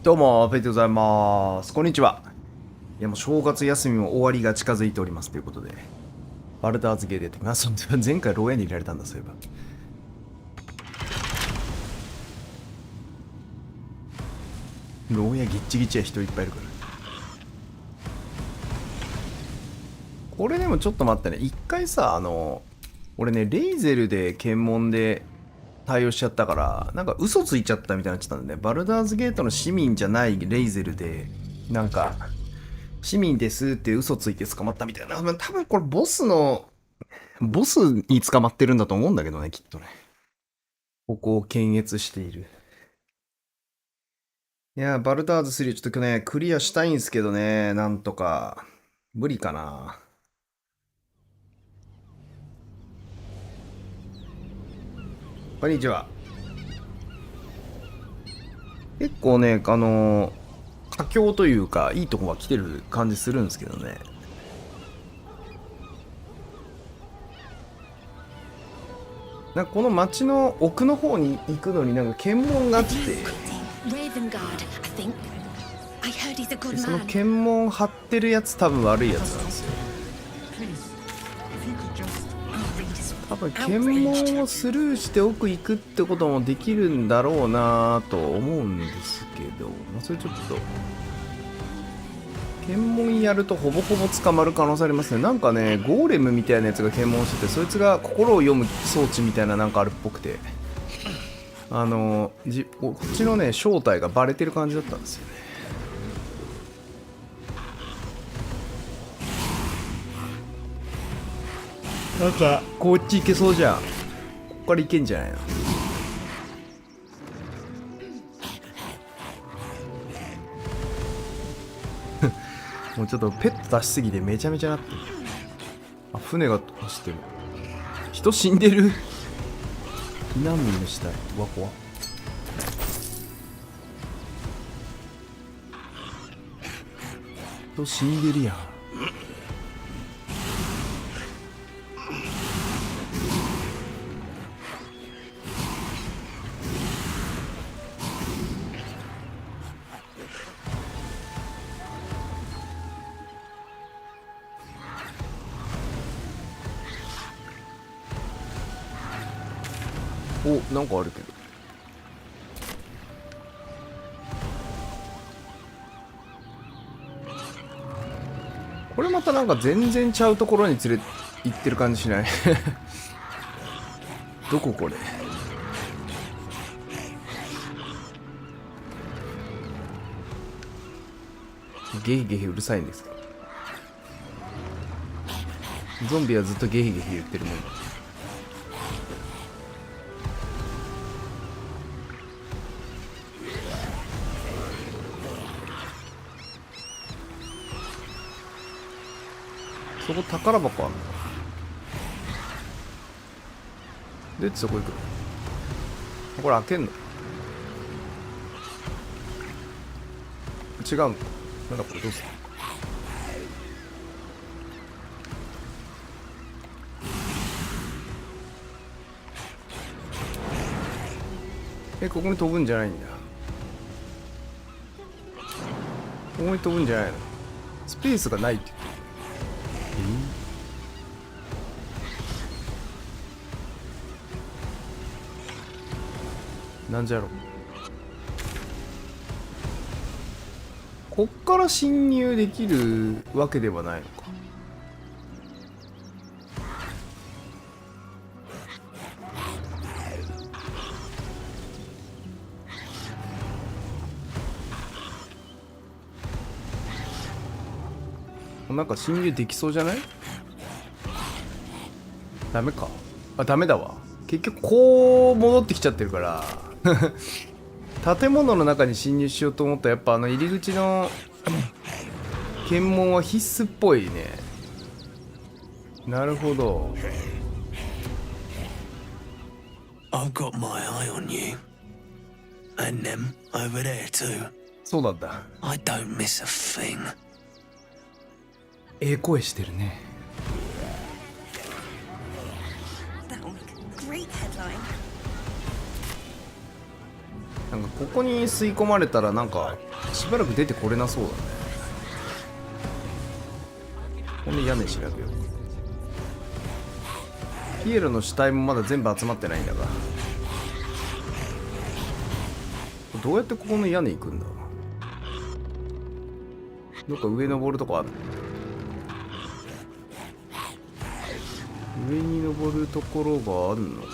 どうも、フェイでございます。こんにちは。いや、もう正月休みも終わりが近づいておりますということで、バルダーズゲートやってます。前回牢屋に入れられたんだ、そういえば。牢屋ギッチギチや人いっぱいいるから。これでもちょっと待ってね、一回さ、俺ね、レイゼルで検問で対応しちゃったから、なんか嘘ついちゃったみたいになっちゃったんでね、バルダーズゲートの市民じゃないレイゼルで、なんか、市民ですって嘘ついて捕まったみたいな。多分これボスに捕まってるんだと思うんだけどね、きっとね。ここを検閲している。いやー、バルダーズ3ちょっとね、クリアしたいんすけどね、なんとか。無理かな。こんにちは。結構ね、佳境というか、いいとこは来てる感じするんですけどね。なんかこの街の奥の方に行くのになんか検問があって、でその検問張ってるやつ多分悪いやつなんですよ。多分検問をスルーして奥行くってこともできるんだろうなと思うんですけど、それちょっと検問やるとほぼほぼ捕まる可能性ありますね。なんかね、ゴーレムみたいなやつが検問してて、そいつが心を読む装置みたいななんかあるっぽくて、こっちのね正体がバレてる感じだったんですよね。なんかこっち行けそうじゃん。こっから行けんじゃないの。もうちょっとペット出しすぎてめちゃめちゃなってる。あ、船が走ってる。人死んでる。避難民の死体。うわ、怖っ。人死んでるやん。お、なんかあるけど。これまたなんか全然ちゃうところに連れ行ってる感じしない？どここれ？ゲヘゲヘうるさいんですか？ゾンビはずっとゲヘゲヘ言ってるもんだ。そこ宝箱あるの？で、そこ行くの？これ開けんの？違うの？なんだこれどうする？ここに飛ぶんじゃないんだ。ここに飛ぶんじゃないの？スペースがないって言ってる。なんじゃろう。こっから侵入できるわけではないのか。なんか侵入できそうじゃない？ダメか。あ、ダメだわ。結局こう戻ってきちゃってるから建物の中に侵入しようと思ったらやっぱ入り口の検問は必須っぽいね。なるほど。そうなんだ。声してるね。なんかここに吸い込まれたらなんかしばらく出てこれなそうだね。ほんで屋根調べよう。ピエロの死体もまだ全部集まってないんだが、どうやってここの屋根行くんだ。どっか上登るとこある。上に登るところがあるのか。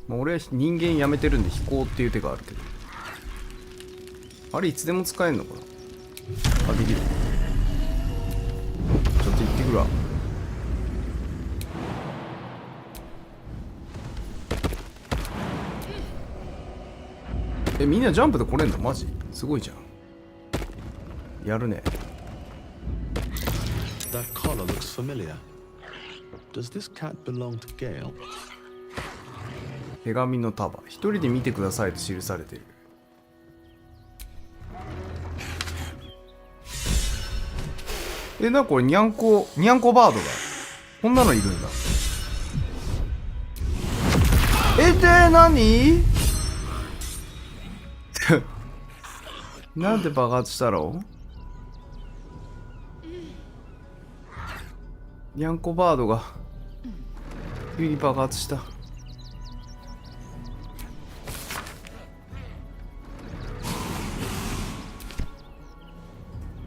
まあ、俺は人間やめてるんで飛行っていう手があるけど、あれいつでも使えんのかな。あ、できる。ちょっと行ってくるわ。みんなジャンプで来れんの？マジすごいじゃん。やるね。That collar looks familiar. Does this cat belong to Gale? 手紙の束、一人で見てくださいと記されている。な、これニャンコバードだ。こんなのいるんだ。何なんで爆発したろう。ニャンコバードが急に爆発した。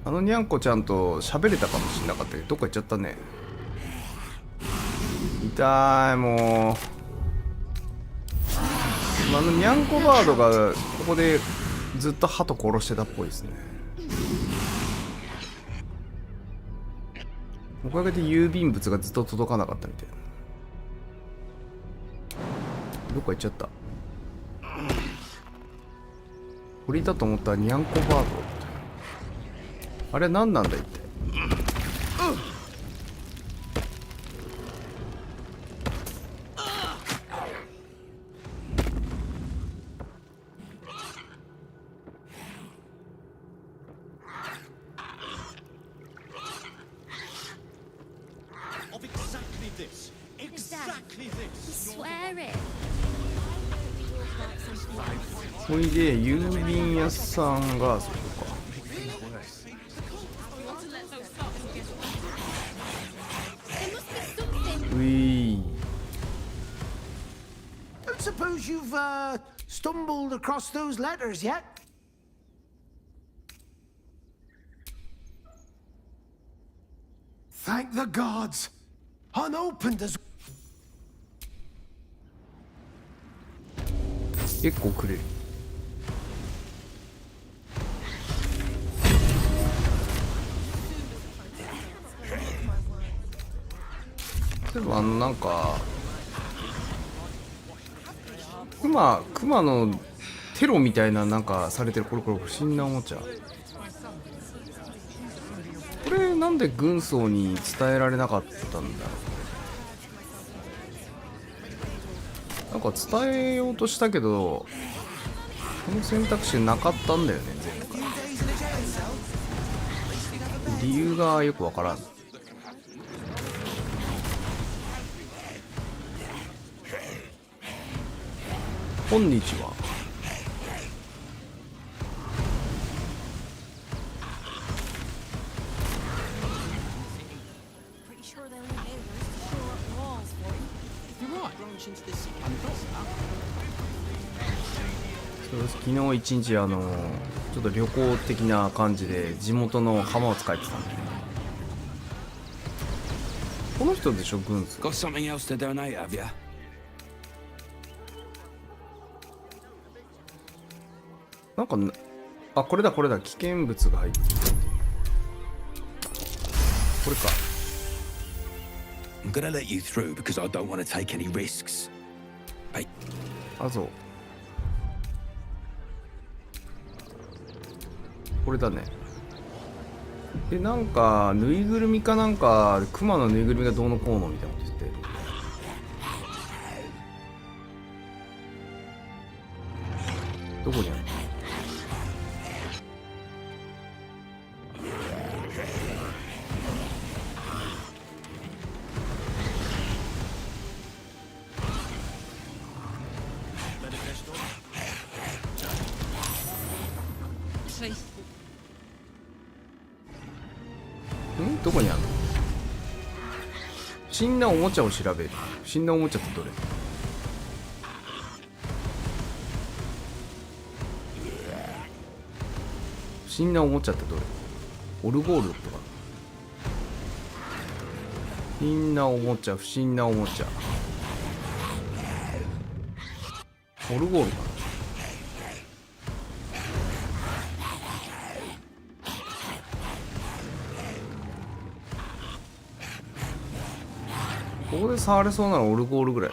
あのニャンコちゃんと喋れたかもしれなかったけど、どっか行っちゃったね。痛い、もう。あのニャンコバードがここでずっと鳩殺してたっぽいですね。おかげで郵便物がずっと届かなかったみたいな。どっか行っちゃった。鳥だと思ったらニャンコバード。あれ何なんだいって。それで郵便屋さんがそこか。うい。Don't suppose you've stumbled across those letters yet? Thank the gods! Unopened as 結構くれる。でもなんかクマのテロみたいななんかされてる。これ不審なおもちゃ。これなんで軍曹に伝えられなかったんだろう。なんか伝えようとしたけどこの選択肢なかったんだよね、前回。理由がよくわからん。こんにちは。昨日一日ちょっと旅行的な感じで地元の浜を使ってたんで、ね、この人でしょ、軍曹。なんかあ、これだ危険物が入ってる。これか。I'm gonna let you through because I don't want to take any risks. Hey. あ、そう。これだね。で、なんかぬいぐるみかなんか、クマのぬいぐるみがどうのこうのみたいなこと言って。どこにあるの？ actually. どこにあるの？不審なおもちゃを調べる。不審なおもちゃってどれ？不審なおもちゃってどれ？オルゴールとか。不審なおもちゃ、不審なおもちゃ。オルゴールかな。ここで触れそうなのオルゴールぐらい。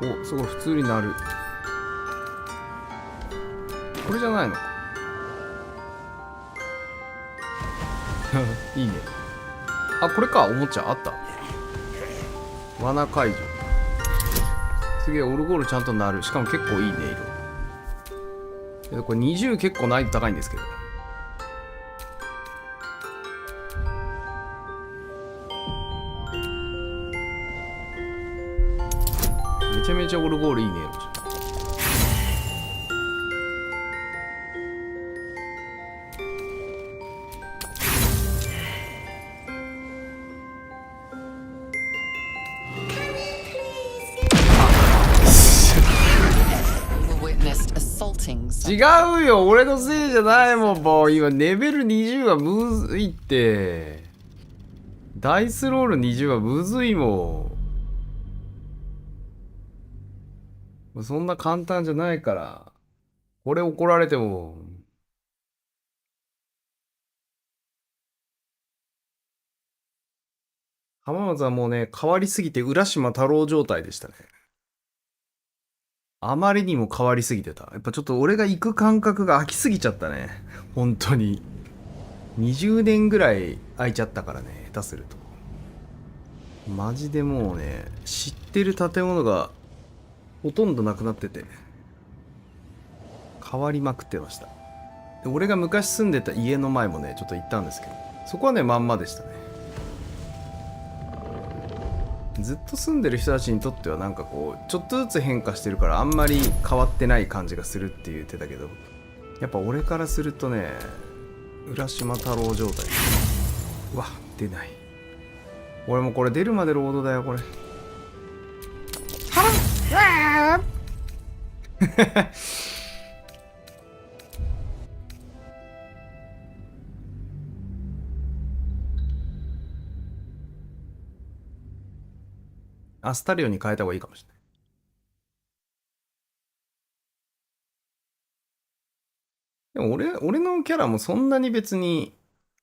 お、すごい普通になる。これじゃないのか。いいね。あ、これか。おもちゃあった。罠解除。すげえ、オルゴールちゃんと鳴る。しかも結構いいね、色。これ20結構難易度高いんですけど。めちゃめちゃオルゴールいいね、色じゃん。違うよ、俺のせいじゃないもん。もう今レベル20はむずいって。ダイスロール20はむずいもん。そんな簡単じゃないから。これ怒られても。浜松はもうね、変わりすぎて浦島太郎状態でしたね。あまりにも変わりすぎてた。やっぱちょっと俺が行く感覚が空きすぎちゃったね。本当に。20年ぐらい空いちゃったからね、下手すると。マジでもうね、知ってる建物がほとんどなくなってて、変わりまくってました。で、俺が昔住んでた家の前もね、ちょっと行ったんですけど、そこはね、まんまでしたね。ずっと住んでる人たちにとってはなんかこうちょっとずつ変化してるからあんまり変わってない感じがするって言ってたけど、やっぱ俺からするとね、浦島太郎状態。うわ、出ない。俺もこれ出るまでロードだよこれ。はらアスタリオに変えた方がいいかもしれない。でも俺のキャラもそんなに別に、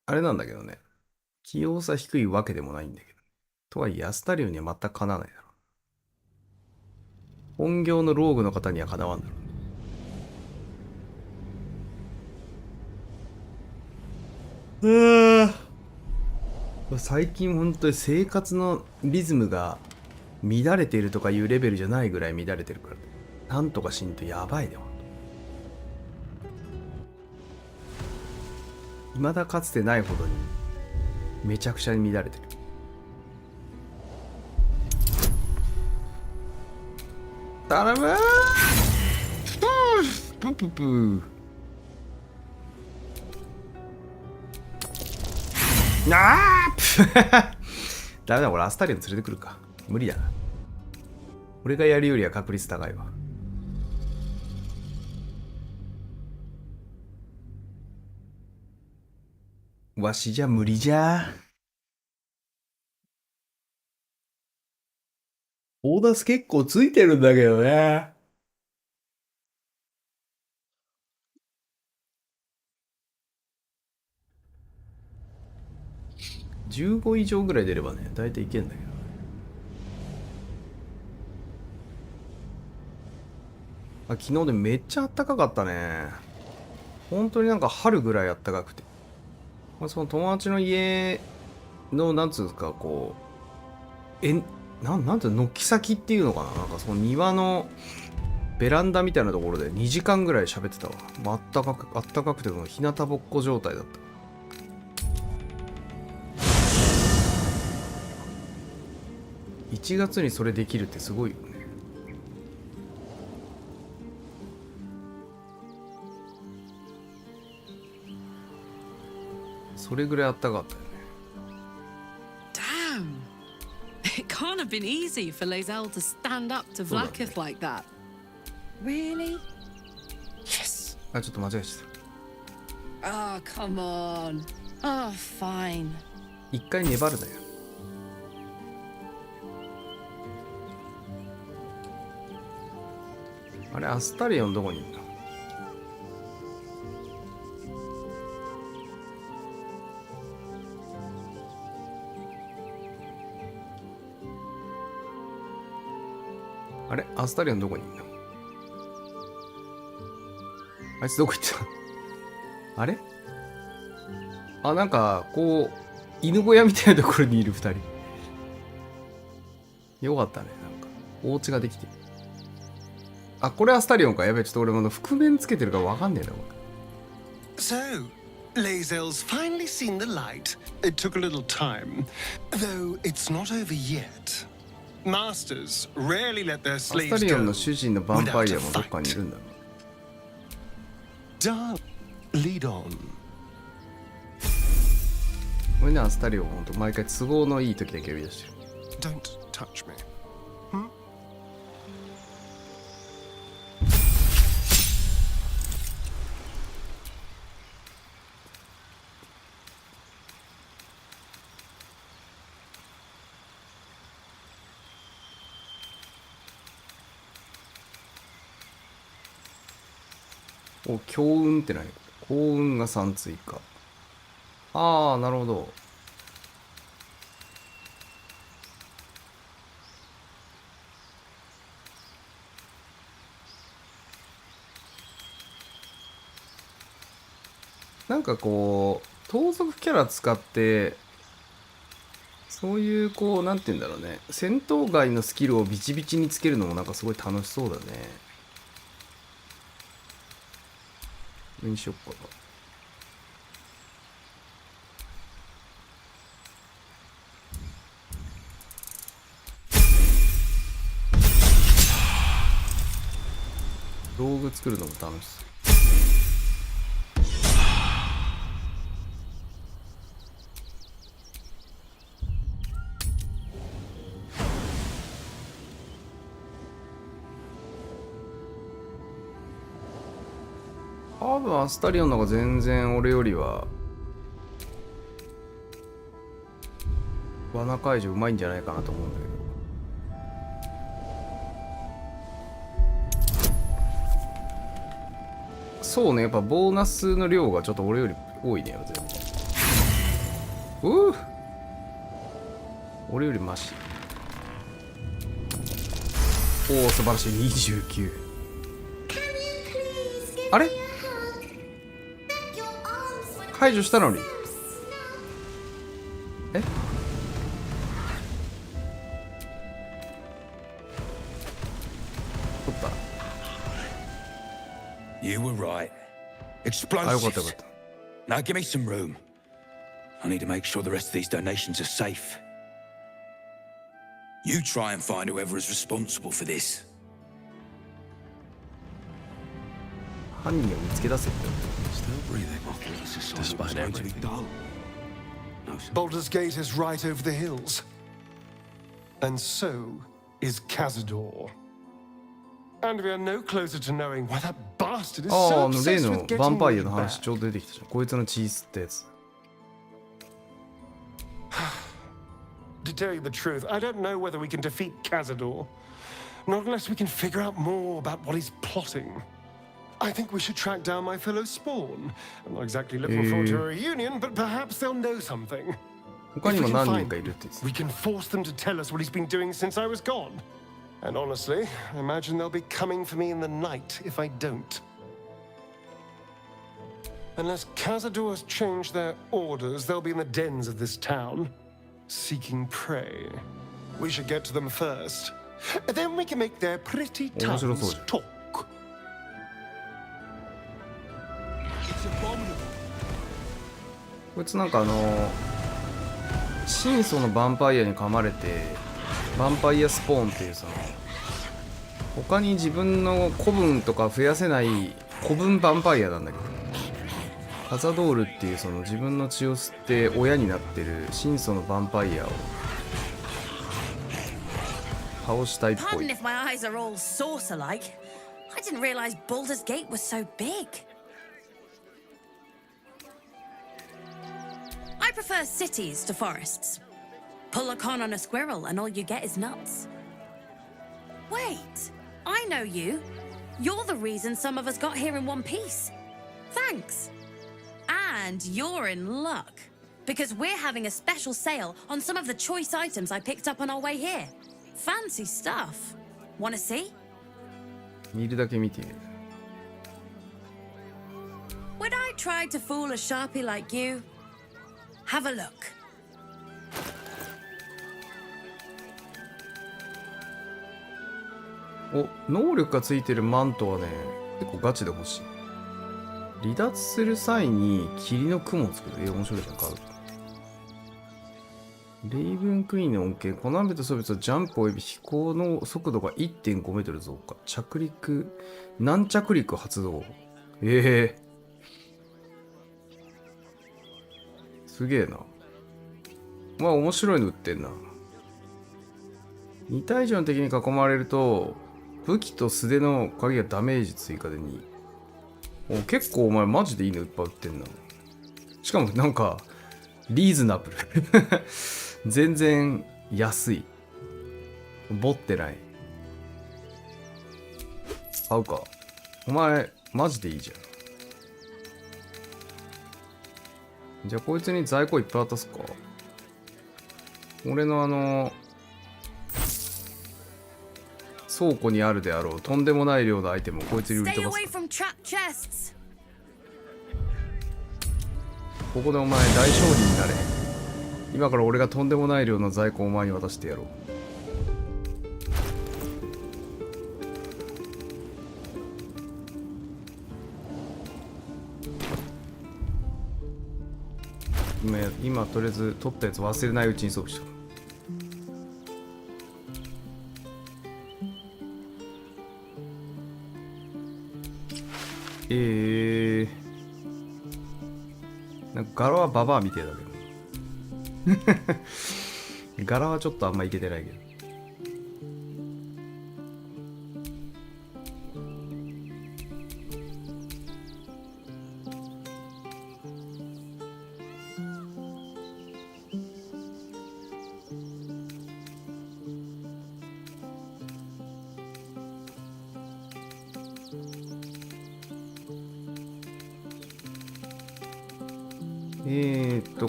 あれなんだけどね。器用さ低いわけでもないんだけど。とはいえ、アスタリオには全くかなわないだろう。本業のローグの方にはかなわんだろう。最近本当に生活のリズムが乱れているとかいうレベルじゃないぐらい乱れてるから、なんとかしんとやばいね、ほんと。未だかつてないほどにめちゃくちゃに乱れてる。頼むー。プププー。あーダメだ、俺アスタリオン連れてくるか。無理だな。俺がやるよりは確率高いわ。わしじゃ無理じゃ。ボーナス結構ついてるんだけどね。15以上ぐらい出ればね、大体いけんだけど。昨日でめっちゃ暖かかったね。本当になんか春ぐらい暖かくて。その友達の家の、なんつうんですか、こう、なんていうの、軒先っていうのかな、なんかその庭のベランダみたいなところで2時間ぐらい喋ってたわ。あったかくても日向ぼっこ状態だった。1月にそれできるってすごいよね。それぐらいあったかかったよね。Damn! It can't have been easy for Lae'zel to stand up to Vlaakith like that. Really? Yes. あ、ちょっと間違えちゃった。Oh, come on. Oh, fine. 一回粘るなよ。あれ、アスタリオンどこにいるの？あれ、アスタリオンどこにいるの？あいつどこ行ったあれ、あ、なんか、こう、犬小屋みたいなところにいる二人。よかったね。なんか、お家ができてる。あ、これアスタリオンか。やべえ、ちょっと俺も覆面つけてるからわかんねえな、これ。So, Lae'zel's finally seen the light. It took a little time, though it's not over yet. Masters rarely let their アス slaves タリオンの go 主人のヴァンパイアもどっかにいるんだろう。Dark, lead on. これね、アスタリオンほんと毎回都合のいい時だけ呼び出してる。 Don't touch me. お、強運って何？幸運が3追加。ああ、なるほど。なんかこう、盗賊キャラ使って、そういうこう、なんて言うんだろうね。戦闘外のスキルをビチビチにつけるのもなんかすごい楽しそうだね。これにしよっかな。道具作るのも楽しそう。多分アスタリオンの方が全然俺よりは罠解除うまいんじゃないかなと思うんだけど。そうね、やっぱボーナスの量がちょっと俺より多いね、全然。俺よりマシ。おお、素晴らしい。29。あれ解除したのに。え、取った。 You were right. あ、よかったよか Explosives. った。 Now give me some room. I need to make sure the rest of these donations are safe. You try and find whoever is responsible for this. 犯人を見つけ出せって。 Still breathing. Despite everything. Baldur's Gate is right over the hills. And so is Cazador. And we are no closer to knowing why that bastard is ああ、 so 例 obsessed の with ヴァ getting ンパイア me の話 back. ちょうど出てきたじゃん。こいつの血吸ったやつ。 To tell you the truth, I don't know whether we can defeat Cazador. Not unless we can figure out more about what he's plotting. I think we should track down my fellow Spawn. I'm not exactly looking forward to a reunion, but perhaps they'll know something. 他 If に we も can 何人 find かい them, るって言ってた。 we can force them to tell us what he's been doing since I was gone. And honestly, I imagine they'll be coming for me in the night if I don't. Unless Cazador has changed their orders, they'll be in the dens of this town, seeking prey. We should get to them first. Then we can make their pretty tongues talk. こいつなんか神祖のヴァンパイアに噛まれてヴァンパイアスポーンっていう他に自分の子分とか増やせない子分ヴァンパイアなんだけど、カザドールっていう自分の血を吸って親になってる神祖のヴァンパイアを倒したいっぽ Pardon い。 if my eyes are all saucer-like. I didn't realize Baldur's Gate was so big. I prefer cities to forests. Pull a con on a squirrel and all you get is nuts. Wait, I know you. You're the reason some of us got here in one piece. Thanks. And you're in luck, because we're having a special sale on some of the choice items I picked up on our way here. Fancy stuff. Wanna see? 見るだけ見てみる。 Would I try to fool a sharpie like you? Have a look. お、能力がついてるマントはね、結構ガチで欲しい。離脱する際に霧の雲を作る。面白いじゃん、買う。レイブンクイーンの恩恵、コナンベと装備とジャンプおよび飛行の速度が 1.5 メートル増加。着陸、軟着陸発動。すげえな。まあ面白いの売ってんな。2体以上の敵に囲まれると、武器と素手の鍵がダメージ追加で2。結構お前マジでいいのいっぱい売ってんな。しかもなんか、リーズナブル。全然安い。ボってない。買うか。お前、マジでいいじゃん。じゃあこいつに在庫いっぱい渡すか。俺の倉庫にあるであろうとんでもない量のアイテムをこいつに売り Stay 飛ばす away か。 from trap chests. ここでお前大商人になれ。今から俺がとんでもない量の在庫をお前に渡してやろう。今とりあえず取ったやつ忘れないうちに装備しとく。なんか柄はババアみてえだけど柄はちょっとあんまいけてないけど。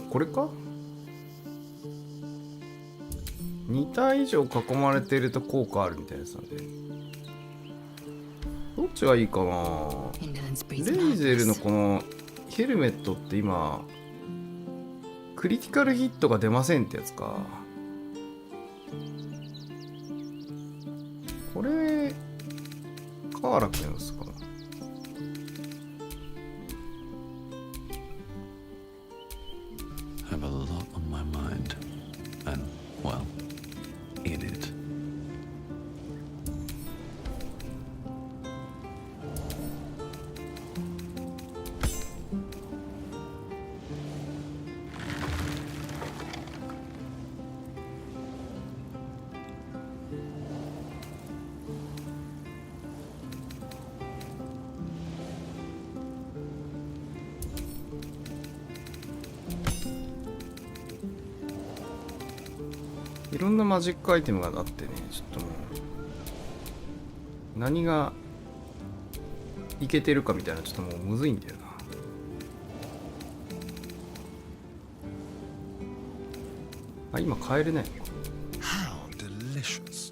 これか ?2 体以上囲まれていると効果あるみたいなやつなんで。どっちがいいかな。レイゼルのこのヘルメットって今、クリティカルヒットが出ませんってやつか。これ、カーラクのやつかな。Have a lot on my mind, and, well, in it.いろんなマジックアイテムがあってね、ちょっともう何がいけてるかみたいな、ちょっともうむずいんだよな。あ、今買えるね。 How delicious.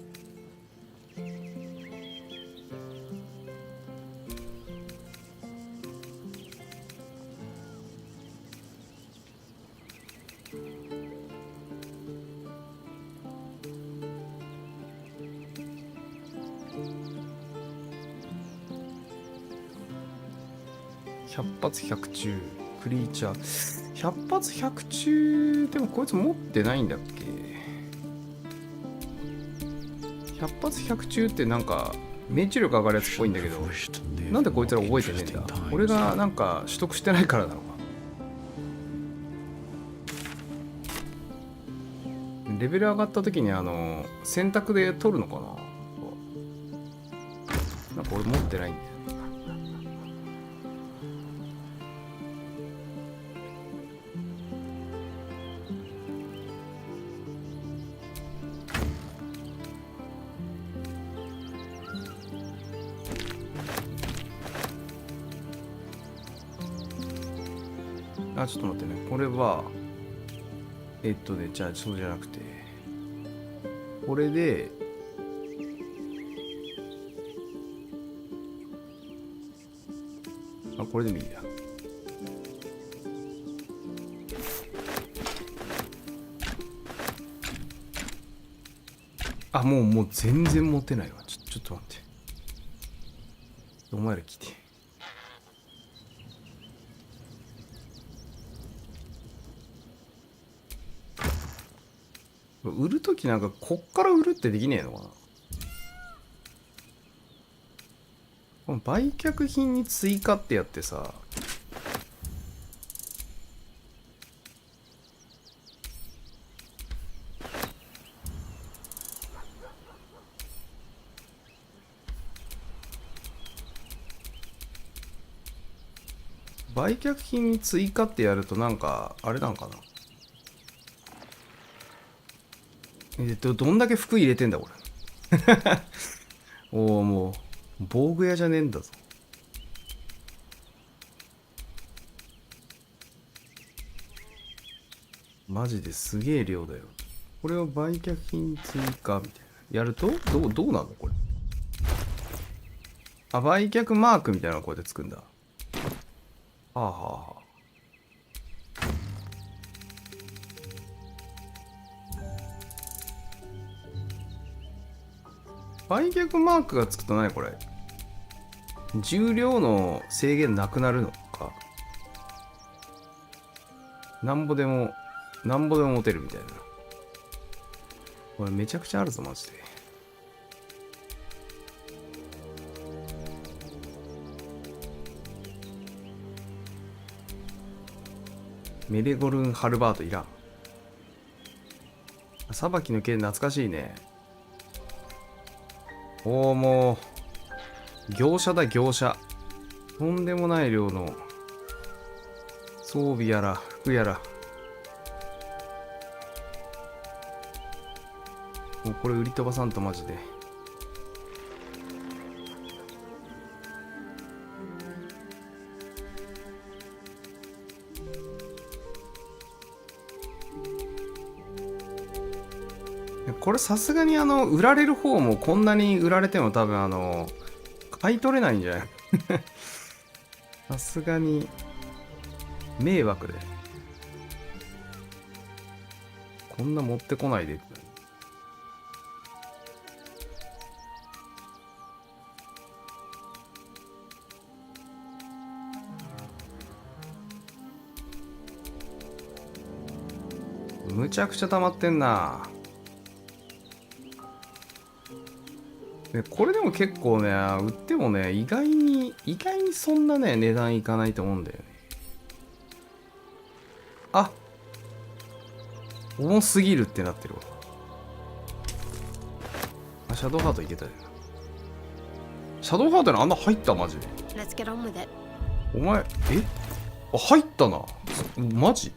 100発100中。クリーチャー。100発100中、でもこいつ持ってないんだっけ？ 100 発100中ってなんか命中力上がるやつっぽいんだけど、なんでこいつら覚えてねえんだ？俺がなんか取得してないからなのか。レベル上がった時に選択で取るのかな。なんか俺持ってないんだよ。あ、ちょっと待ってね。これはじゃあそうじゃなくて、これでこれでもいいや。もう全然持てないわ。ちょっと待って。お前ら来て。売るときなんかこっから売るってできねえのかな。この売却品に追加ってやってさ、売却品に追加ってやるとなんかあれなんかな。どんだけ服入れてんだこれ。おお、もう防具屋じゃねえんだぞ。マジですげえ量だよ。これを売却品追加みたいなやるとどうなのこれ。あ、売却マークみたいなのがこうやってつくんだ。はあはあはあ。売却マークがつくと何これ。重量の制限なくなるのか。なんぼでも持てるみたいな。これめちゃくちゃあるぞマジで。メレゴルンハルバートいらん。さばきの剣懐かしいね。おお、もう業者だ業者。とんでもない量の装備やら服やら。もうこれ売り飛ばさんとマジで。これさすがに売られる方もこんなに売られても多分買い取れないんじゃない？さすがに迷惑でこんな持ってこないで。むちゃくちゃ溜まってんな。これでも結構ね、売ってもね、意外にそんなね、値段いかないと思うんだよね。あ、重すぎるってなってるわ。あ、シャドウハートいけたよ。シャドウハートにあんな入ったマジで。お前、入ったな。マジ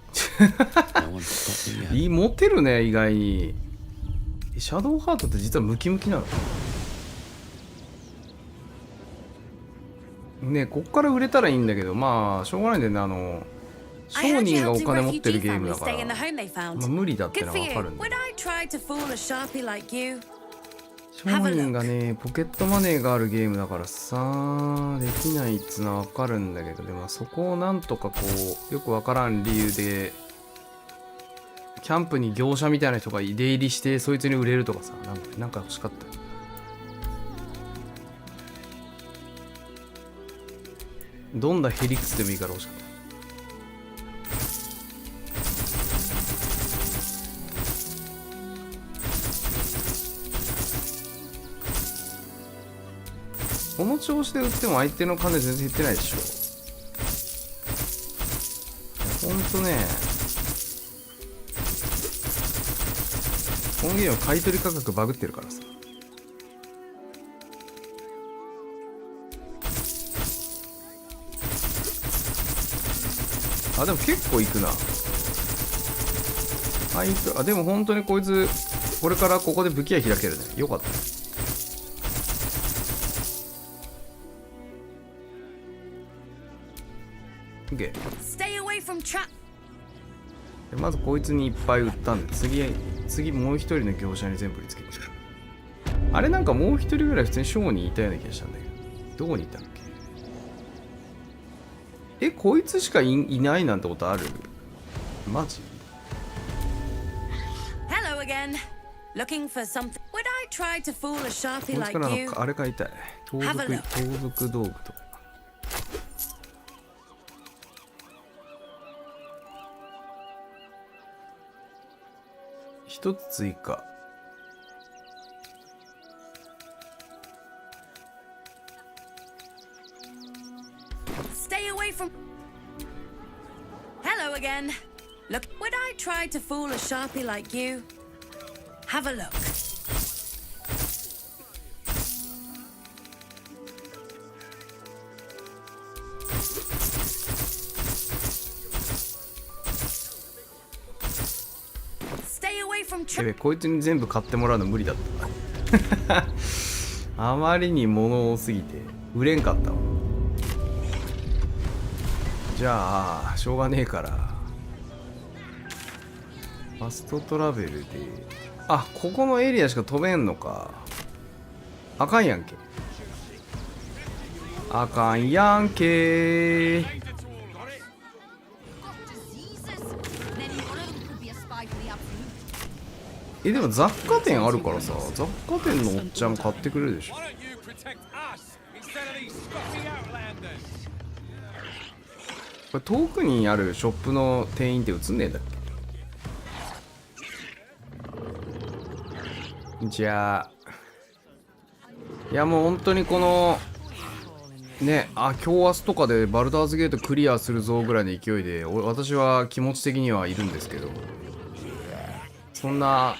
持てるね、意外に。シャドウハートって実はムキムキなのね。こっから売れたらいいんだけど、まあしょうがないんだよね。商人がお金持ってるゲームだから、まあ、無理だってのは分かるんだよ。商人がねポケットマネーがあるゲームだからさ、できないっつうのは分かるんだけど、でもそこをなんとかこうよく分からん理由でキャンプに業者みたいな人が出入りしてそいつに売れるとかさ、なんか欲しかったよ。どんなヘリクスでもいいから欲しかった。調子で売っても相手の金全然減ってないでしょ。ほんとね、このゲームは買い取り価格バグってるからさ。あ、でも結構いくな。あ、でも本当にこいつこれからここで武器屋開けるね。よかった。OK。まずこいつにいっぱい売ったんで、次もう一人の業者に全部売りつけて。あれなんかもう一人ぐらい普通にショーにいたような気がしたんだけど、どこにいたっけ。こいつしかいないなんてことある？マジ？Hello again. Looking for something. Would I try to fool a sharpie こいつ like から you? あれ買いたい。盗賊道具とか。一つ追加。Stay away from. Hello again. Look, would I try to fool a sharpie like you? Have a look. Stay away from. こいつに全部買ってもらうの無理だった。あまりに物多すぎて売れんかったわ。じゃあしょうがねえからファストトラベルで、あ、ここのエリアしか飛べんのか。あかんやんけ。あかんやんけ。でも雑貨店あるからさ、雑貨店のおっちゃん買ってくれるでしょ。これ遠くにあるショップの店員って映んねえんだっけ。じゃあ、いやもう本当にこのね、今日明日とかでバルダーズゲートクリアするぞぐらいの勢いで私は気持ち的にはいるんですけど、そんな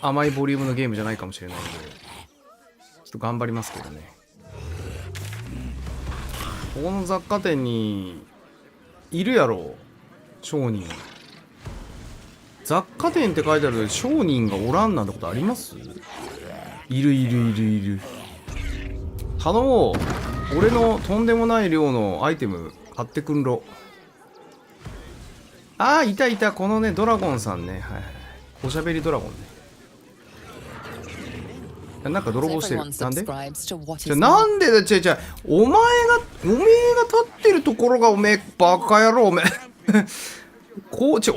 甘いボリュームのゲームじゃないかもしれないのでちょっと頑張りますけどね。ここの雑貨店にいるやろ商人。雑貨店って書いてある商人がおらんなんてことあります？いる。頼もう。俺のとんでもない量のアイテム買ってくんろ。ああ、いたこのねドラゴンさんね。はい。おしゃべりドラゴンね。なんか泥棒してる。なんで？なんでだ。違う。おめえが立ってるところがおめえバカ野郎おめえ。お前が立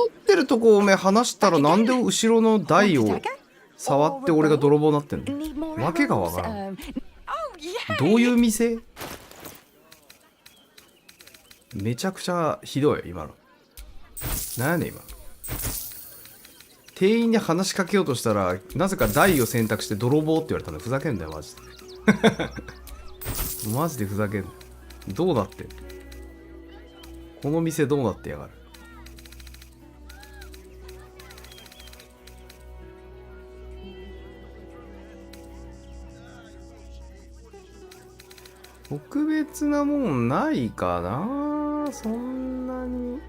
ってるとこおめえ話したらなんで後ろの台を触って俺が泥棒になってんの？わけがわからん。どういう店？めちゃくちゃひどい今の。なんやねん今。店員に話しかけようとしたらなぜか台を選択して泥棒って言われたの。ふざけんだよマジで。マジでふざけんな。どうなってんの？この店どうなってやがる。特別なもんないかな、そんなに。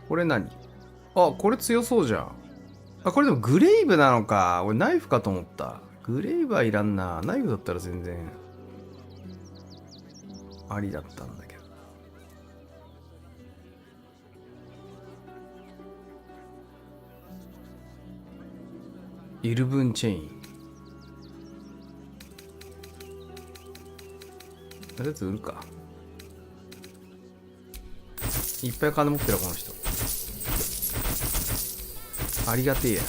これ何？あ、これ強そうじゃん。あ、これでもグレイブなのか。俺ナイフかと思った。グレイブはいらんな。ナイフだったら全然ありだったんだけど。イルブンチェイン。とりあえず売るか。いっぱい金持ってるこの人。ありがてえや。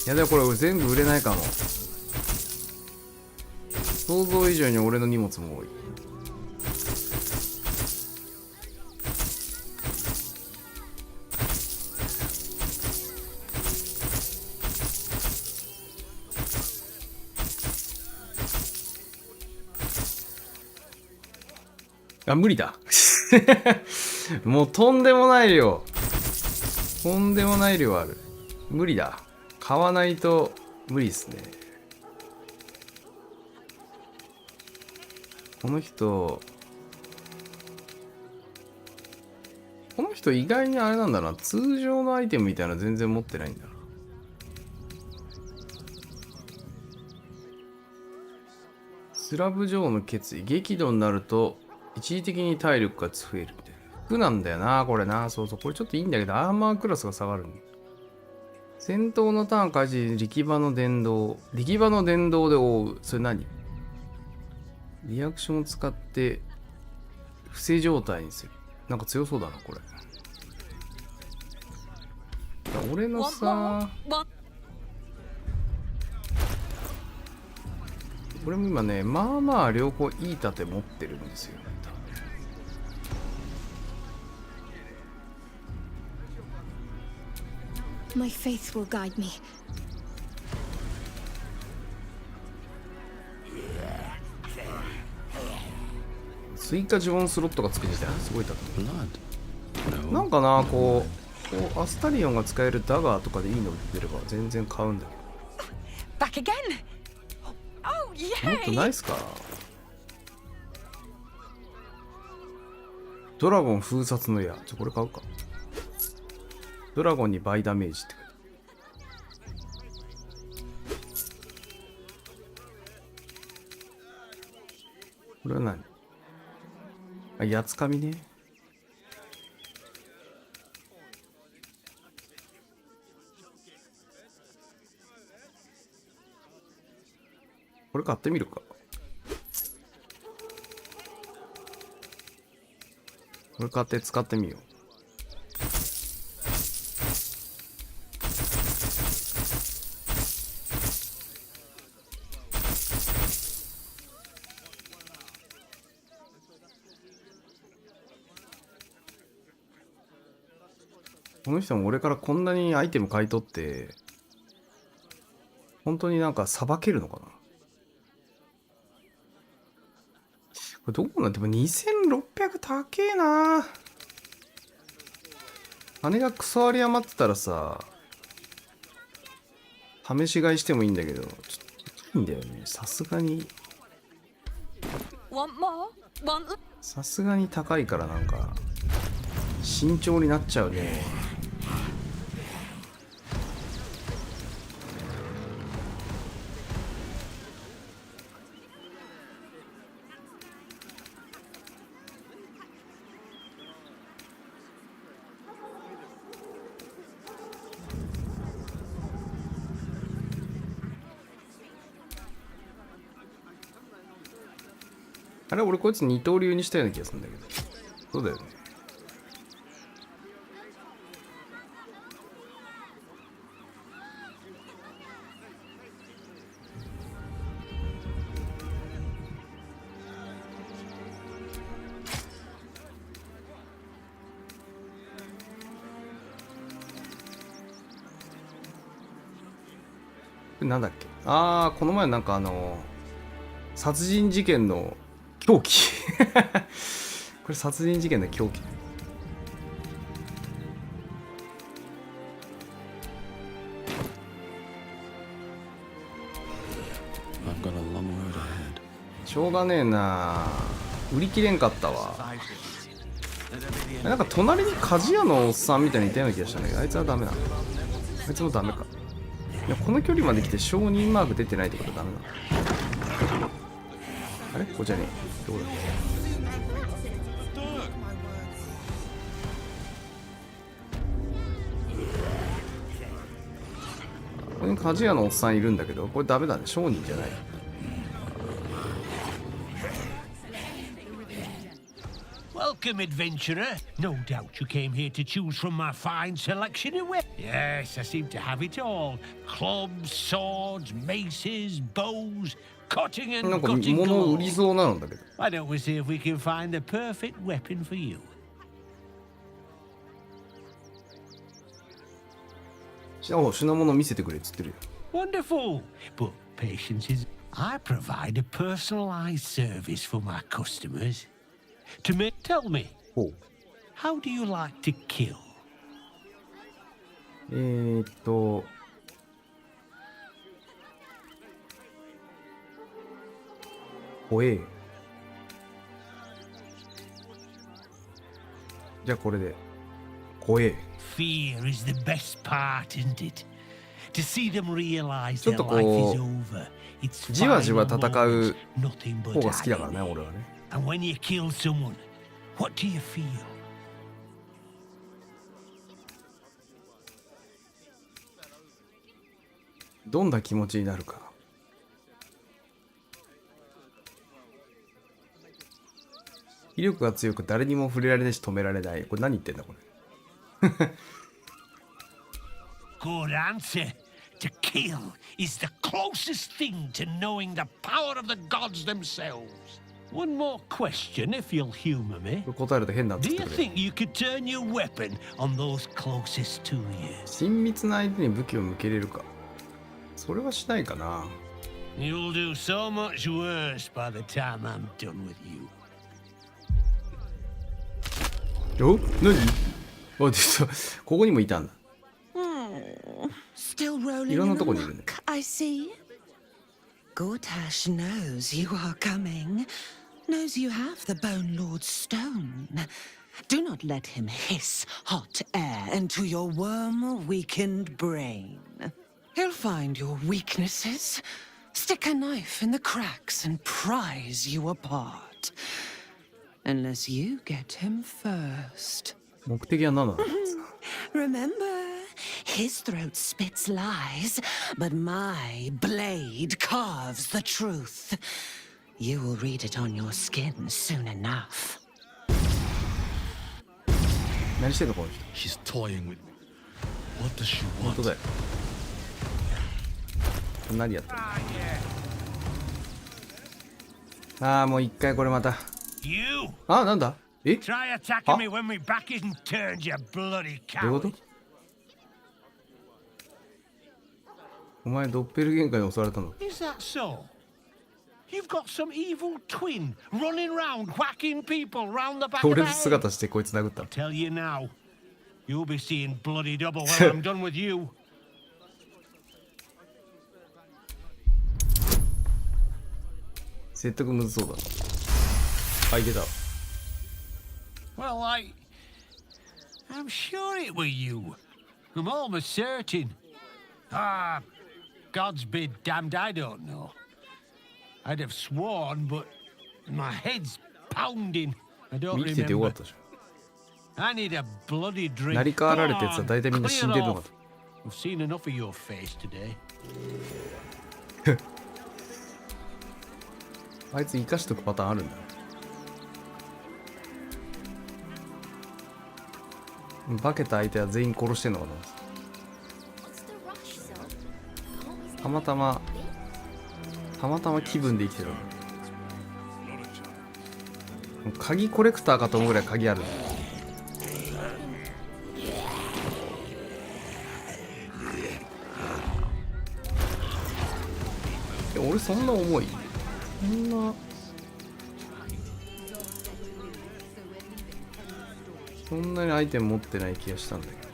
いやでもこれ全部売れないかも。想像以上に俺の荷物も多い。あ、無理だ。もうとんでもない量。とんでもない量ある。無理だ。買わないと無理ですね。この人意外にあれなんだな。通常のアイテムみたいなの全然持ってないんだな。スラブ女王の決意。激怒になると一時的に体力が増えるみたいな。服なんだよな、これな。そうそう。これちょっといいんだけど、アーマークラスが下がるんだ。戦闘のターン開始、力場の電動。力場の電動で覆う。それ何？リアクションを使って伏せ状態にする。なんか強そうだな、これ。俺のさ、俺も今ね、まあまあ両方いい盾持ってるんですよ。My faith will guide me. 追加呪文スロットがつくみたいな、すごい盾。 Blood? なんかな、こうアスタリオンが使えるダガーとかでいいの出れば全然買うんだけ Back again. Oh ど。もっと yay! ないっすか。ドラゴン封殺の矢。これ買うか。ドラゴンに倍ダメージって書いてある。これは何？あ、やつかみね。これ買ってみるか。これ買って使ってみよう。この人も俺からこんなにアイテム買い取って本当になんかさばけるのかな。これどこなんでも2600高えな。金がクソあり余ってたらさ試し買いしてもいいんだけど、ちょっといいんだよね。さすがに Want more? Want? さすがに高いからなんか慎重になっちゃうね。あれ、俺こいつ二刀流にしたような気がするんだけど。そうだよね。これなんだっけ。ああ、この前なんか殺人事件の凶器これ殺人事件の凶器。I've got a long road ahead. しょうがねえな。売り切れんかったわ。なんか隣に鍛冶屋のおっさんみたいにいたような気がしたんだけど、あいつはダメなの。あいつもダメか。いや、この距離まで来て承認マーク出てないってことはダメなの。あれここじゃねえ。どこだっけ。ここに鍛冶屋のおっさんいるんだけど、これダメだね。商人じゃない。Well, Welcome, adventurer. No doubt you came here to choose from my fine selection of weapons. Yes, I seem to have it all. Clubs, swords, maces, bows, cutting なん and か cutting 物売 galore. りそうなんだけど。 Why don't we see if we can find the perfect weapon for you? お、品物見せてくれっつってるよ。 Wonderful. But patience is... I provide a personalized service for my customers. Tell me, ほう。 how do you like to kill? 怖え。じゃあこれで。怖え。 Fear is the best part, isn't it? To see them realize ちょっ their と life こ is う over. It's じわじわ final 戦う moments, nothing 方 but が好きだからね、 agony. 俺はね。 And when you kill someone, what do you feel? どんな気持ちになるか。威力が強く誰にも触れられないし止められない。これ何言ってんだこれ。 Good answer. To kill is the closest thing to knowing the power of the gods themselves. One more question, if you'll humor me. これ答えると変なっつ Do って you くれ。 think you could turn your weapon on those closest to you? 親密な相手に武器を向けれるか。それはしないかな。 You'll do so much worse by the time I'm done with you. お、何？あ、実はここにもいたんだ。 Still rolling いろんな in と the こにいるね。 muck, I see. Gortash knows you are coming. Knows you have the Bone Lord's stone. Do not let him hiss hot air into your worm-weakened brain. He'll find your weaknesses, stick a knife in the cracks and prize you apart. Unless you get him first. 目的は何なんだ。 Remember, his throat spits lies, but my blade carves the truth. You will read it on your skin soon enough. 何してんのこの人。 She's toying with me. What does she 本 want? 当だよ。何やってるああ、もう一回これまた。 You あ、なんだえ try attacking me when my back isn't turned, you bloody どういうこ coward. とお前ドッペルゲンカーに襲われたの Is that so? You've got some evil twin running round whacking people round the back of 俺 the の head. 姿してこいつ殴ったの Tell you now, you'll be seeing bloody double when I'm done with you. 説得むずそうだなあ、いけた Well, I'm sure it were you. I'm almost certain. Ah, God's be damned, I don't know. I'd have sworn, but my head's pounding. I don't 生きててよかっ remember. たじ I need a bloody ゃん drink. 成り代わられたやつは大体みんな Clear 死んでるのか off. I've seen enough of your face today. とあいつ生かしとくパターンあるんだね化けた相手は全員殺してんのかなたまたま気分で生きてるの鍵コレクターかと思うぐらい鍵ある俺そんな重いそんなにアイテム持ってない気がしたんだけど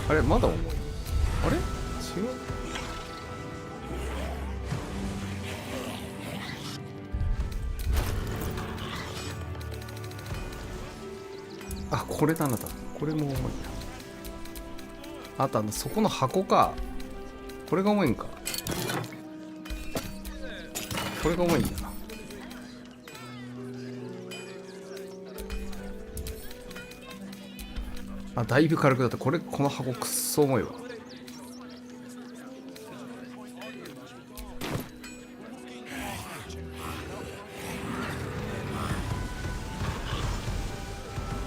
あれまだ重いあれ違うあこれだなだこれも重いなあとそこの箱か。これが重いんか。これが重いんだな。あ、だいぶ軽くなった。この箱くっそ重いわ。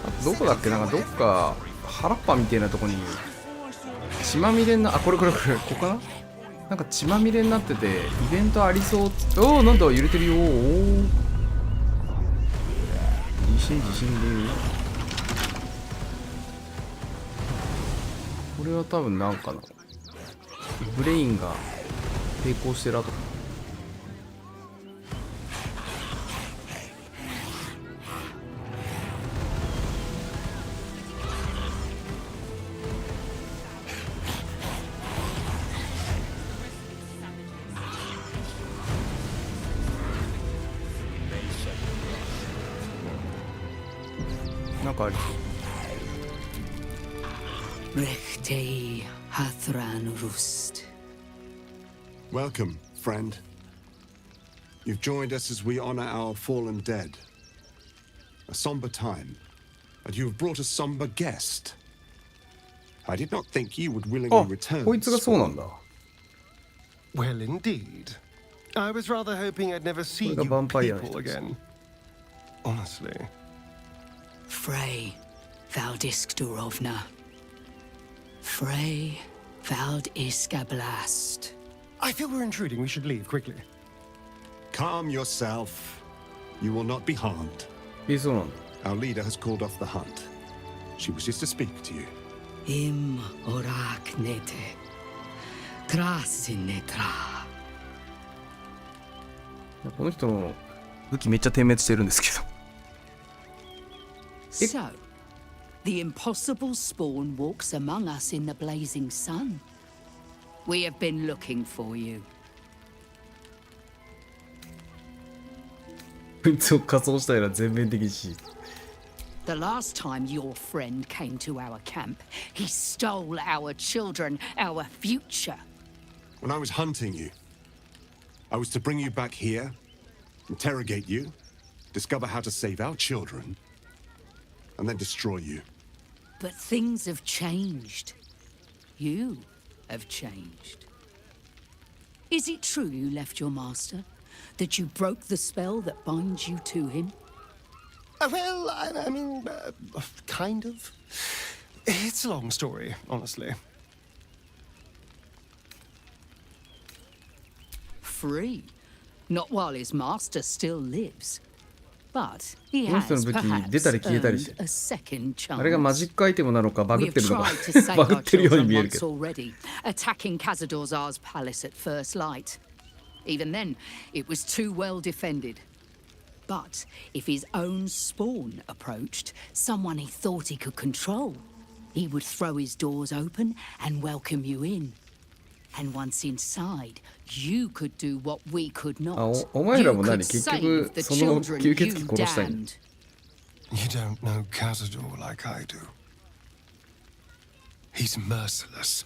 あとどこだっけ、なんかどっか原っぱみたいなとこに血まみれにな、あ、これここかな。なんか血まみれになっててイベントありそうっつって。おお、なんだ、揺れてるよ。おお、地震で。これは多分なんかのブレインが抵抗してる跡か。なんかある。Rechtei Hathran Rust. Welcome, friend. You've joined us as we honor our fallen dead. A somber time, and you have brought a somber guest. I did not think you would willingly return. こいつがそうなんだ。Well, indeed. I was rather hoping I'd never see you people again. Honestly. Frey Valdiskdurovna. Frey Valdiskablast. I feel we're intruding. We should leave quickly. Calm yourself. You will not be harmed. Our leader has called off the hunt. She wishes to speak to you. Im orak nete. Krasinetra. この人の武器めっちゃ点滅してるんですけど。So, the impossible spawn walks among us in the blazing sun. We have been looking for you. こいつを仮装したいら全面的し。The last time your friend came to our camp, he stole our children, our future. When I was hunting you, I was to bring you back here, interrogate you, discover how to save our children, and then destroy you. But things have changed. You have changed. Is it true you left your master? That you broke the spell that binds you to him? Well, I mean, kind of. It's a long story, honestly. Free. Not while his master still lives. But he この has 人の武器出たり消えたりして earned a second chance. あれがマジックアイテムなのかバグっ We て have るのか tried to save バグっ our てるように children 見えるけ once ど。 already, attacking Cazador's palace at first light. Even then, it was too well defended. But if his own spawn approached, someone he thought he could control, he would throw his doors open and welcome you in. And once inside, you could do what we could not. お前らも You 何 could 結 save 局 the その children 吸血 you 鬼殺したいの。 damned. You don't know Cazador like I do. He's merciless.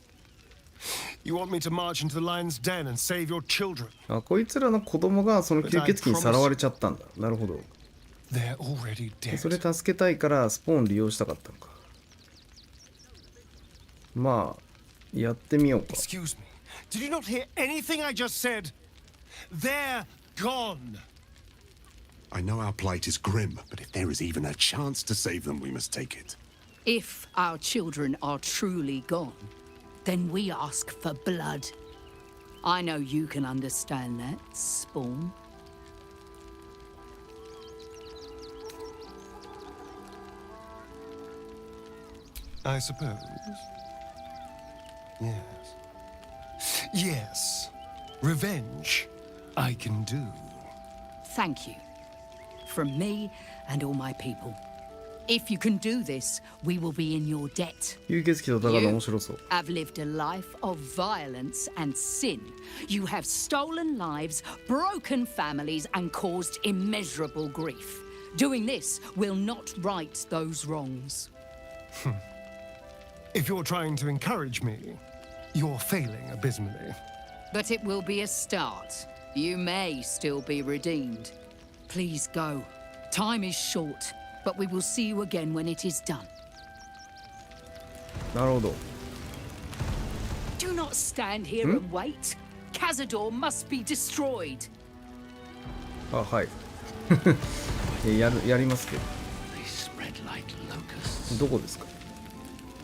You want me to march into the lion's den and save your children? あ、こいつらの子供がその吸血鬼にさらわれちゃったんだ。なるほど。 They're already dead. それ助けたいからスポーン利用したかったのか。まあやってみようか。 Excuse me. Did you not hear anything I just said? They're gone. I know our plight is grim, but if there is even a chance to save them, we must take it. If our children are truly gone, then we ask for blood. I know you can understand that, Spawn. I suppose. Yes. Yes. Revenge. I can do. Thank you. From me and all my people. If you can do this, we will be in your debt. 吸血鬼と戦うの面白そう。 Have lived a life of violence and sin. You have stolen lives, broken families, and caused immeasurable grief. Doing this will not right those wrongs. If you're trying to encourage me, you're failing abysmally. But it will be a start. You may still be redeemed. Please go. Time is short, but we will see you again when it is done. なるほど。 Do not stand here and wait. Cazador must be destroyed. あ、はい。やりますけど。 They spread like locusts. どこですか？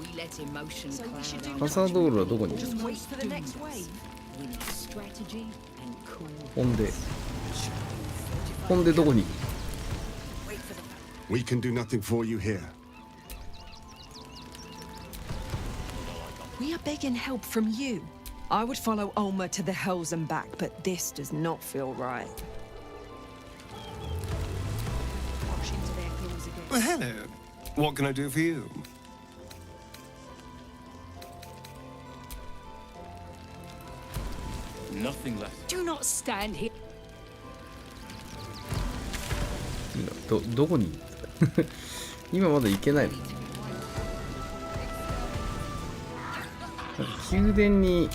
We let emotion cloud our カサドールはどこにいる？ Just wait for the next wave. We need strategy and cool. ほんでどこに？ We can do nothing for you here. We are begging help from you. I would follow Ulmer to the hells and back, but this does not feel right. Well, hello. What can I do for you? Nothing left. Do not stand here. どこに？今まだ行けないの？宮殿に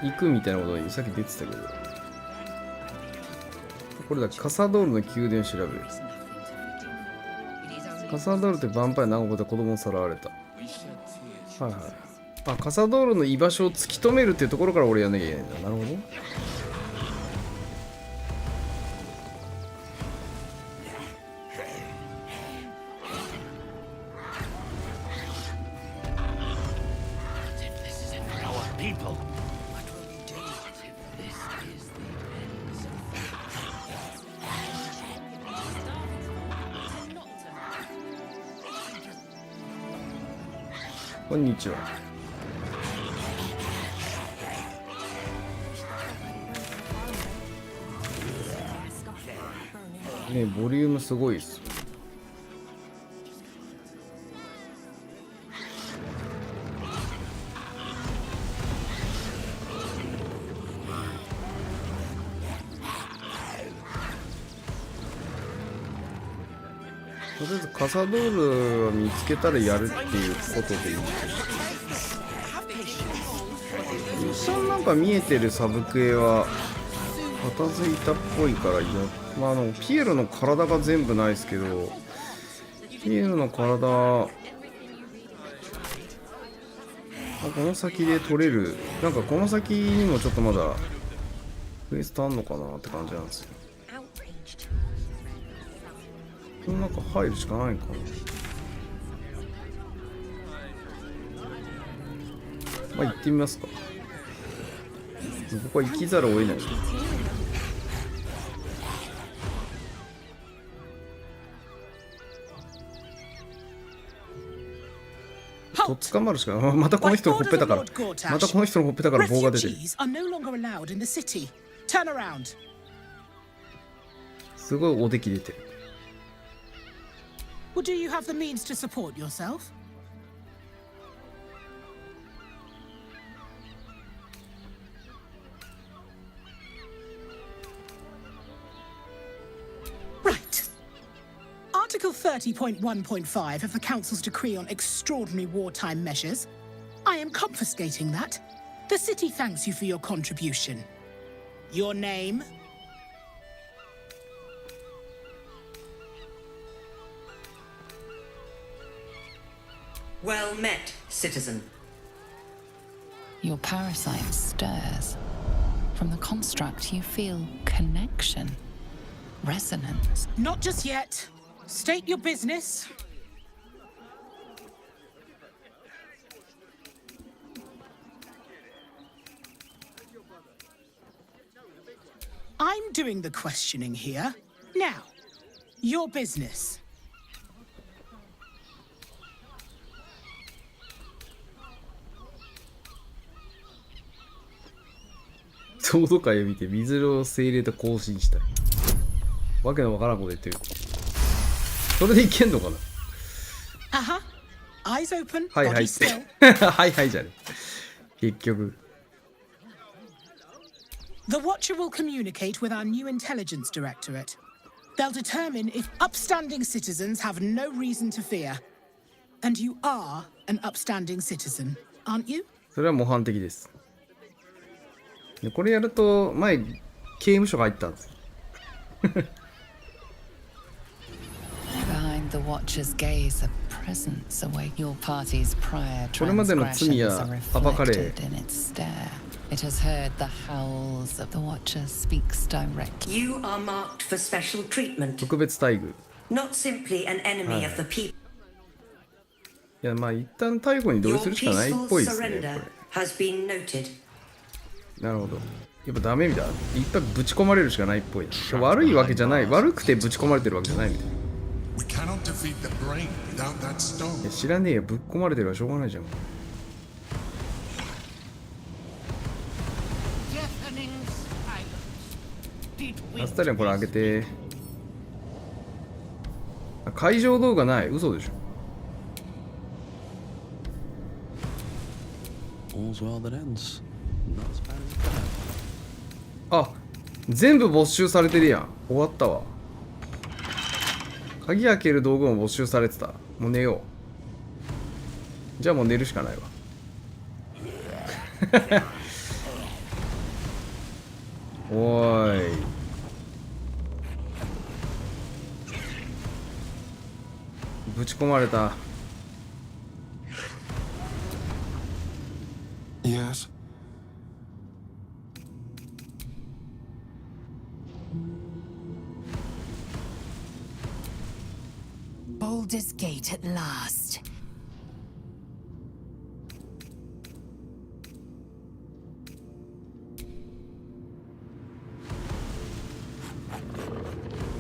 行くみたいなことにさっき出てたけど、これだ、カサドールの宮殿を調べる。カサドールってヴァンパイア長子で子供をさらわれた。はいはい。あ、カサドールの居場所を突き止めるっていうところから俺やんなきゃいけないんだ。なるほど。こんにちは。ね、ボリュームすごいっす。とりあえずカサドールは見つけたらやるっていうことでいい。一緒になんか見えてるサブクエは片付いたっぽいからいや、まあピエロの体が全部ないですけど、ピエロの体この先で取れる、なんかこの先にもちょっとまだクエストあんのかなって感じなんですよ。この中入るしかないんかな。まあ行ってみますか。ここは行きざるを得ない。とっ捕まるしかない。またこの人のほっぺたから、またこの人のほっぺたから棒が出てる。すごいおでき出てる。Well, do you have the means to support yourself? Right. Article 30.1.5 of the Council's Decree on Extraordinary Wartime Measures. I am confiscating that. The city thanks you for your contribution. Your name? Well met, citizen. Your parasite stirs. From the construct, you feel connection, resonance. Not just yet. State your business. I'm doing the questioning here. Now, your business. 総督会を見て水色精霊と交信したい。わけのわからんこと言ってる。それでいけんのかな。Eyes open. はいはいっ body て。 still. はいはいじゃね。結局。The Watcher will communicate with our new intelligence directorate. They'll determine if upstanding citizens have no reason to fear. And you are an upstanding citizen, aren't you? それは模範的です。でこれやると前刑務所が入ったんです。Behind the Watcher's gaze, a presence await your party's prior これまでの罪や transgressions are 暴かれ reflected in its stare. It has heard the howls of the Watcher speaks directly. You are marked for special treatment, 特別待遇。 not simply an enemy of the people. いやまあ一旦逮捕に同意 Your するしかないっ peaceful ぽいですね。 surrender こ has been noted. れなるほど。やっぱダメみたい。一旦ぶち込まれるしかないっぽい。悪いわけじゃない。悪くてぶち込まれてるわけじゃないみたい。 We cannot defeat the brain without that stone. いや知らねえよ。ぶっ込まれてるはしょうがないじゃん。アスタリアンこれ開けて。会場動画ない。嘘でしょ。 All's well that ends. Not as bad as that. あ、全部没収されてるやん。終わったわ。鍵開ける道具も没収されてた。もう寝よう。じゃあもう寝るしかないわ。おーい。ぶち込まれた。 Yes. Baldur's Gate at last.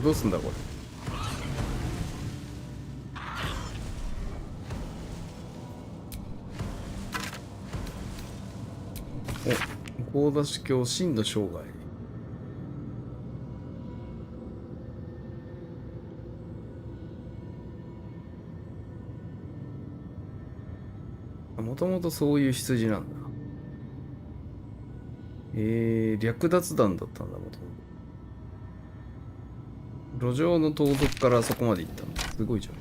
どうすんだこれ。お、高田市境震度障害。もともとそういう羊なんだ。略奪団だったんだ、もともと。路上の盗賊からそこまで行ったんだ。すごいじゃん。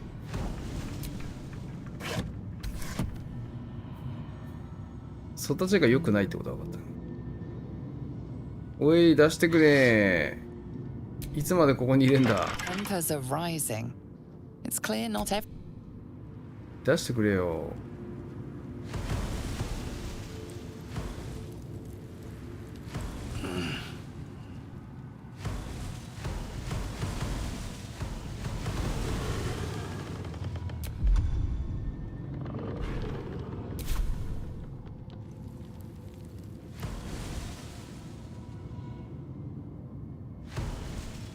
育ちが良くないってことは分かった。おい、出してくれ。いつまでここにいれんだ。Tempers are rising. It's clear not every 出してくれよ。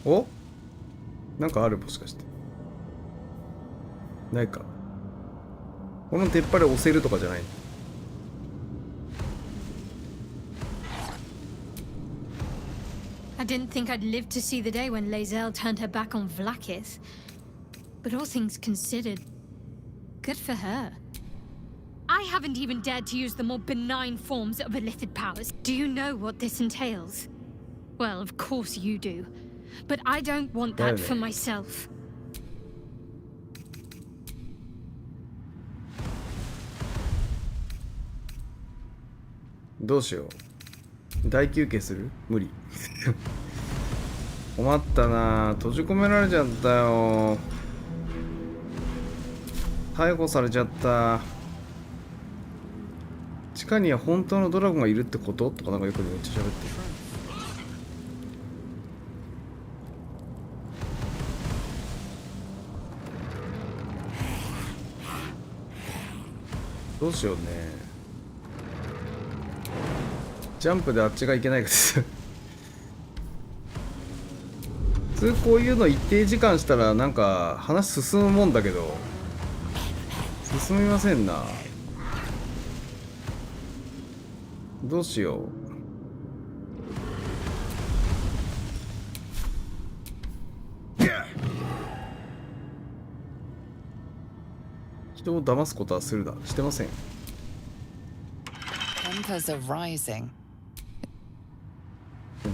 お？なんかあるもしかして。ないか。この鉄板で押せるとかじゃない。I didn't think I'd live to see the day when Lae'zel turned her back on Vlaakith. But all things considered, good for her. I haven't even dared to use the more benign forms of illithid powers. Do you know what this entails? Well, of course you do. But I don't want that for myself. どうしよう。大休憩する？無理。困ったな。閉じ込められちゃったよ。逮捕されちゃった。地下には本当のドラゴンがいるってこと？とかなんかよくめっちゃ喋ってる。どうしようね。ジャンプであっちがいけないかです。普通こういうの一定時間したらなんか話進むもんだけど進みませんな。どうしよう。人を騙すことはするだ。してません。Tempers are rising.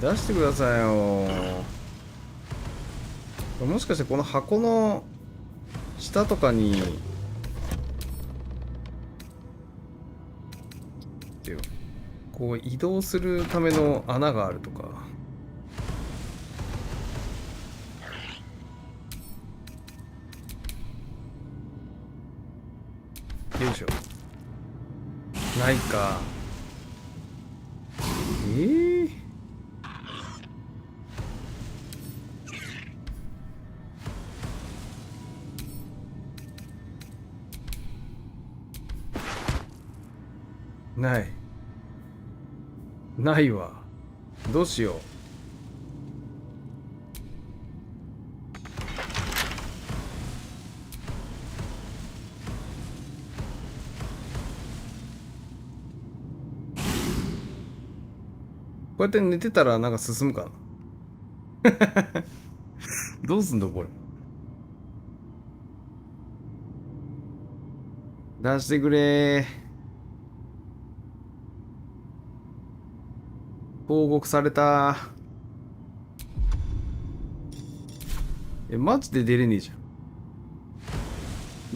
出してくださいよ。もしかしてこの箱の下とかにってよ。こう移動するための穴があるとか。よいしょ。ないか。ない。ないわ。どうしよう。こうやって寝てたらなんか進むかな。どうすんのこれ。出してくれー。報告された。マジで出れねえじゃん。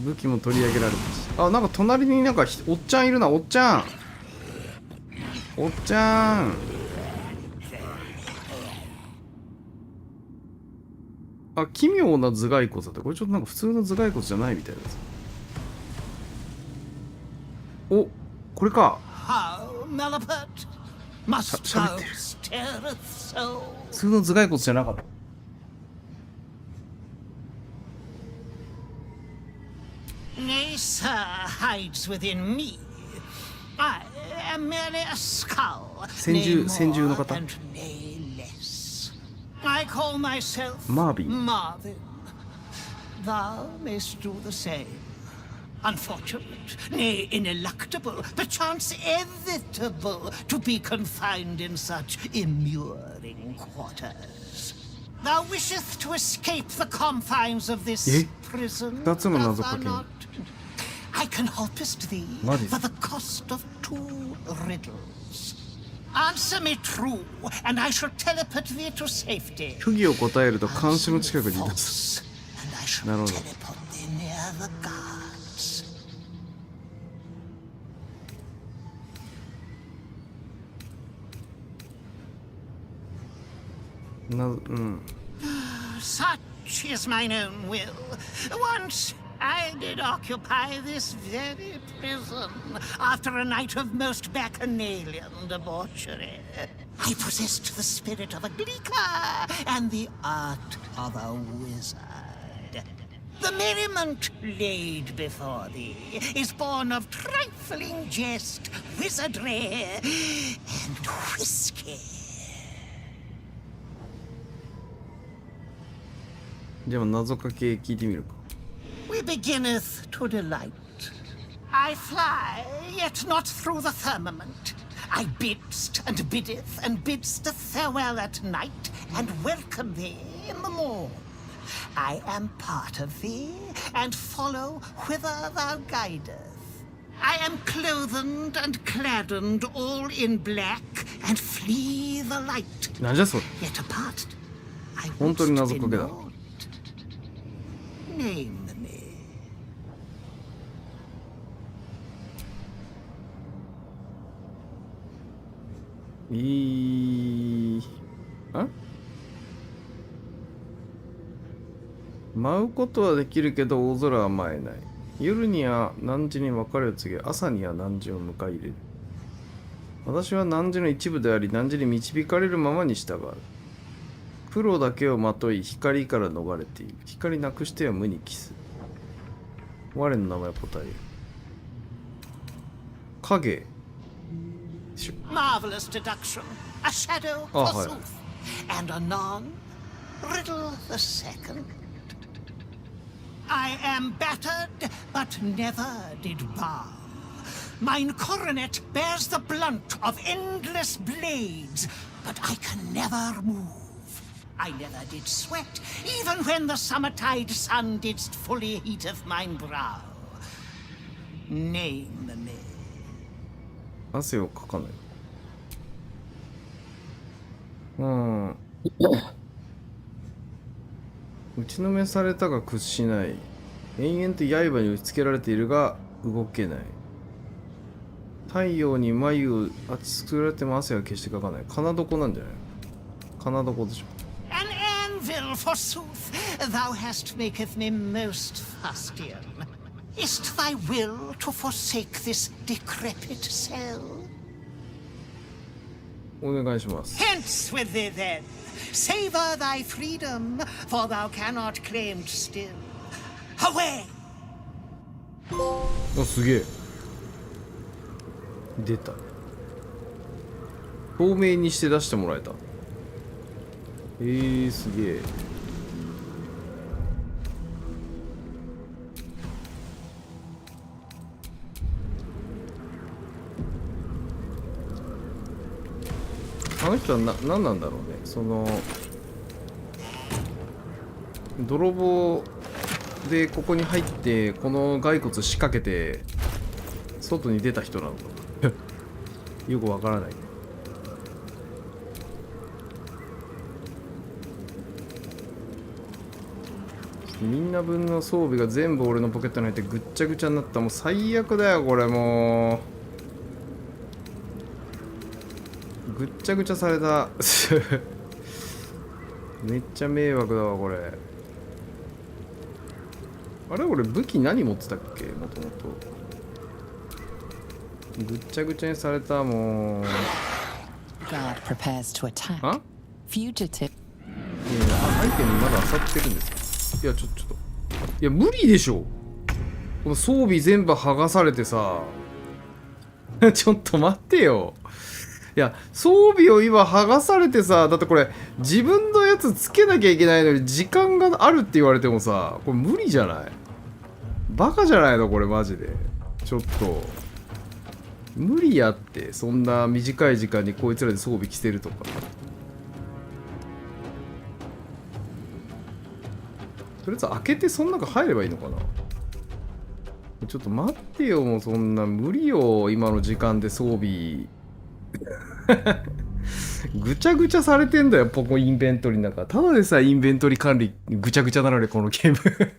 武器も取り上げられたし。あ、なんか隣になんかおっちゃんいるな。おっちゃん。おっちゃん。あ、奇妙な頭蓋骨だって。これちょっとなんか普通の頭蓋骨じゃないみたいです。お、これか。喋ってる。普通の頭蓋骨じゃなかった。Nay, sir, hides within me. I am merely a skull. 先住の方。I call myself Marvin. Thou mayst do the same. Unfortunate, nay, ineluctable, perchance inevitable, to be confined in such immuring quarters. Thou wisheth to escape the confines of this prison, doth thou not? I can helpest thee for the cost of 2 riddles. Answer me true, and I shall teleport thee to safety. 不義を答えると監視の近くに出す。なるほど。Such is mine own will. Once I did occupy this very prison after a night of most bacchanalian debauchery. I possessed the spirit of a gleeker and the art of a wizard. The merriment laid before thee is born of trifling jest, wizardry, and whiskey. でも謎かけ聞いてみるか。We beginneth to delight. I fly, yet not through the firmament. I bidst and biddeth and bidst a farewell at night, and welcome thee in the morn. I am part of thee, and follow whither thou guideth. I am clothed and gladdened all in black, and flee the light. なんじゃそれ。 Yet apart, I 本当に謎かけだ。 Name me. 舞うことはできるけど大空は舞えない。夜には汝に別れを告げ、朝には汝を迎え入れる。私は汝の一部であり、汝に導かれるままに従う。黒だけをまとい、光から逃れている。光なくしては無に帰す。我の名前を答える。影。Marvelous deduction. A shadow, forsooth. And anon, riddle the second. I am battered, but never did bow. Mine coronet bears the blunt of endless blades, but I can never move. I never did sweat, even when the summertide sun didst fully heateth mine brow. Name me. 汗をかかない。打ちのめされたが屈しない。延々と刃に打ちつけられているが動けない。太陽に眉を作られても汗は決してかかない。金床なんじゃない？金床でしょ。 An anvil, forsooth, thou hast maketh me most fustian. Is't thy will to forsake this decrepit cell? お願いします。 Hence with thee then. Savor thy freedom, for thou cannot claim still. Away! あ、すげえ。出た。透明にして出してもらえた。すげえ。あの人は何なんだろうね。その泥棒でここに入ってこの骸骨仕掛けて外に出た人なのかよくわからない。みんな分の装備が全部俺のポケットに入ってぐっちゃぐちゃになった。もう最悪だよこれ。もうぐっちゃぐちゃされためっちゃ迷惑だわこれ。あれ俺武器何持ってたっけもともと。ぐっちゃぐちゃにされた。もう Guard prepares to attack. あ Fugitive. いやアイテムまだ漁ってるんですか。いやちょっといや無理でしょこの装備全部剥がされてさちょっと待ってよ。いや装備を今剥がされてさ、だってこれ自分のやつつけなきゃいけないのに時間があるって言われてもさ、これ無理じゃない？バカじゃないのこれマジで。ちょっと無理やって。そんな短い時間にこいつらで装備着せるとか。とりあえず開けてその中入ればいいのかな。ちょっと待ってよ、もうそんな無理よ今の時間で装備ぐちゃぐちゃされてんだよここインベントリーの中。ただでさえインベントリー管理ぐちゃぐちゃなのにこのゲー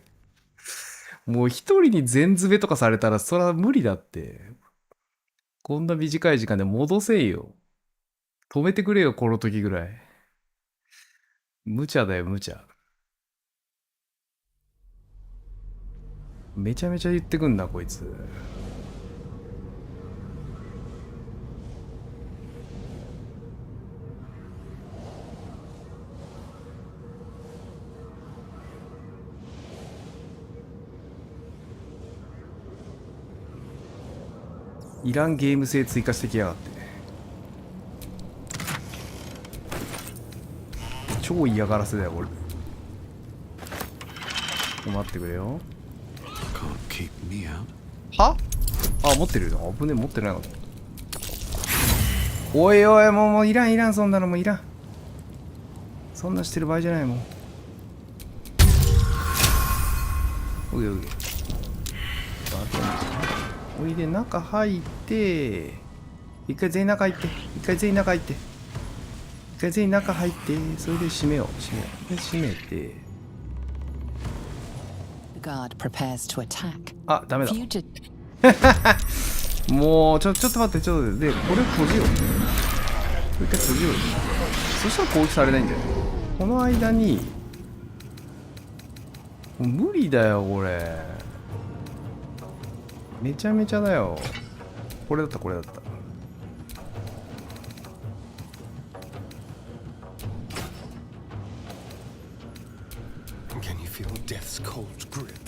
ムもう一人に全ズベとかされたらそれは無理だって。こんな短い時間で戻せよ。止めてくれよこの時ぐらい。無茶だよ無茶。めちゃめちゃ言ってくんなこいつ。いらんゲーム性追加してきやがって。超嫌がらせだよこれ。待ってくれよ。は？あ、持ってるよ。危ねえ、持ってないの。おいおい、もういらんいらん、そんなのもういらん。そんなしてる場合じゃないもん。おいおい。おいで、中入って。一回全員中入って。一回全員中入って。一回全員中入って。それで閉めよう。閉めよう。で、閉めて。Guard prepares to attack. あ、ダメだ。もうちょっと待って、ちょっと待って。で、これ閉じよう。一回閉じよう。そしたら攻撃されないんだよ。この間にもう無理だよこれ。めちゃめちゃだよ。これだったこれだった。Can you feel death's cold grip?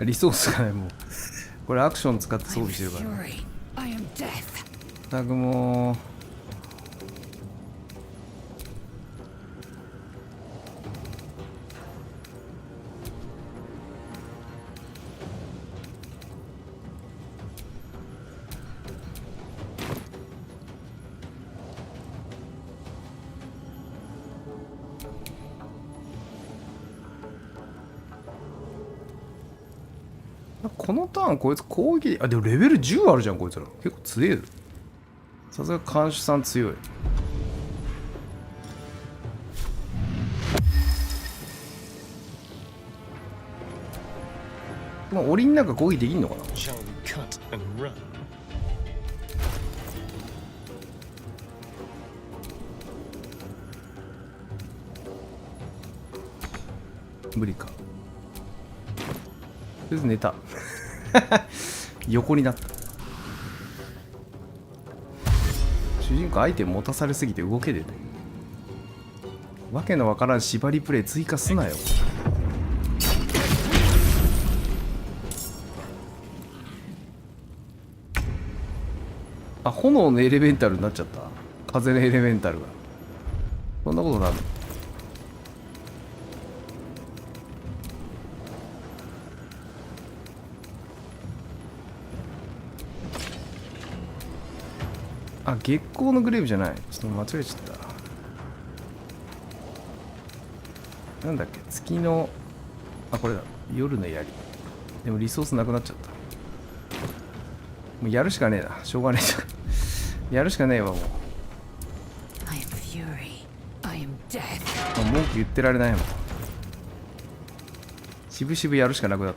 リソースがね、もうこれアクション使って装備してるから、ね。タグもこのターンこいつ攻撃で、あ、でもレベル10あるじゃんこいつら。結構強えぞ。さすが看守さん強い。まあ檻の中攻撃できんのかな。 Shall we cut and run? 無理か。とりあえず寝た。横になった。主人公アイテム持たされすぎて動けでね。わけのわからん縛りプレイ追加すなよ。あ、炎のエレメンタルになっちゃった。風のエレメンタルが。そんなことなる。あ、月光のグレーブじゃない。ちょっと間違えちゃった。なんだっけ、月の、あ、これだ。夜の槍。でもリソースなくなっちゃった。もうやるしかねえな。しょうがねえじゃん。やるしかねえわ、もう。I am fury. I am death. 文句言ってられないもん。渋々やるしかなくなっ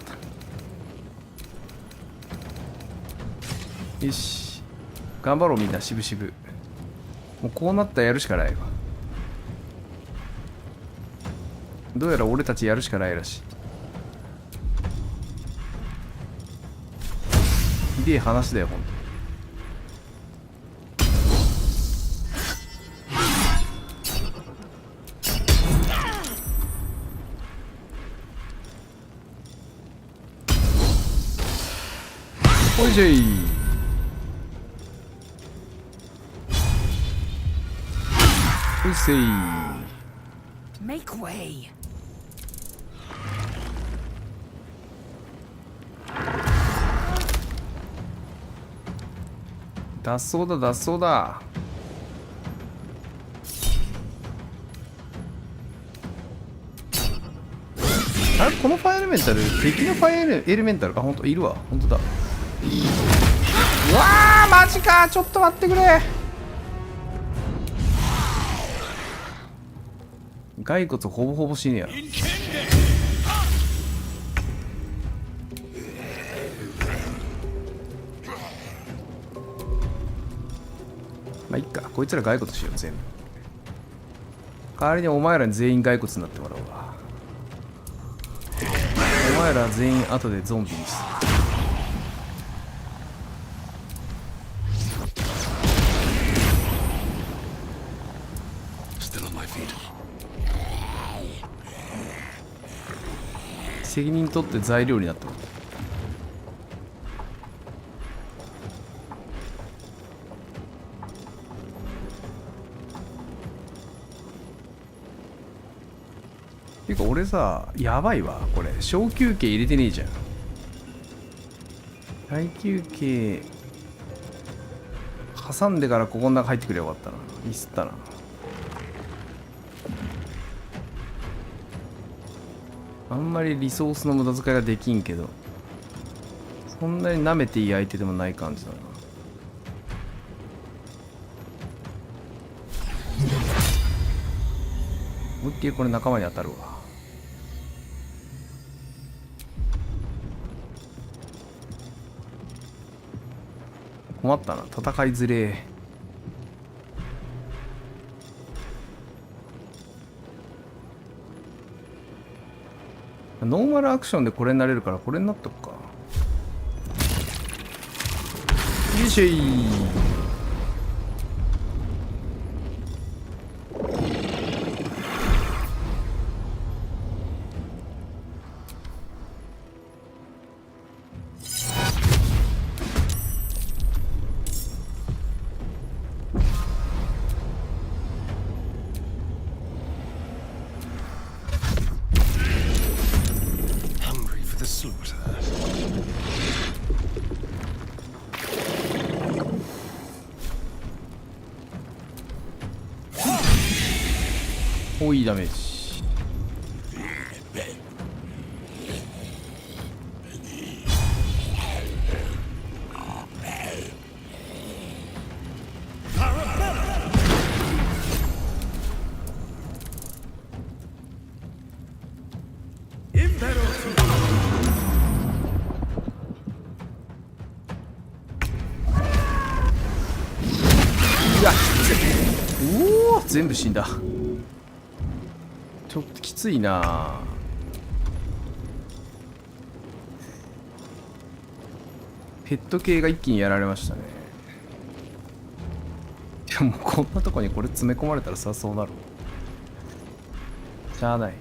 た。よし。頑張ろうみんな、渋々。もうこうなったらやるしかないわ。どうやら俺たちやるしかないらしい。ひでえ話だよ、ほんと。おいしょい。おいせい。 Make way. 脱走だ、脱走だ。あれ、このファイエレメンタル、敵のファイエレメンタルか。ほんといるわ。ほんとだ。うわー、マジか。ちょっと待ってくれ。骸骨ほぼほぼ死ねや。まあいっか、こいつら骸骨しよう、全部。代わりにお前らに全員骸骨になってもらおうわ。お前ら全員後でゾンビにする。責任取って材料になってもらう。ていうか俺さ、やばいわこれ。小休憩入れてねえじゃん。大休憩挟んでからここの中入ってくればよかったな。ミスったな。あんまりリソースの無駄遣いができんけど、そんなに舐めていい相手でもない感じだな。思いっきりこれ仲間に当たるわ。困ったな、戦いづれえ。ノーマルアクションでこれになれるからこれになっとくか。よいしょい。お、いいダメージ。おお、全部死んだ。ちょっときついな。ペット系が一気にやられましたね。いやもうこんなとこにこれ詰め込まれたらさ、そうなる。しゃあない。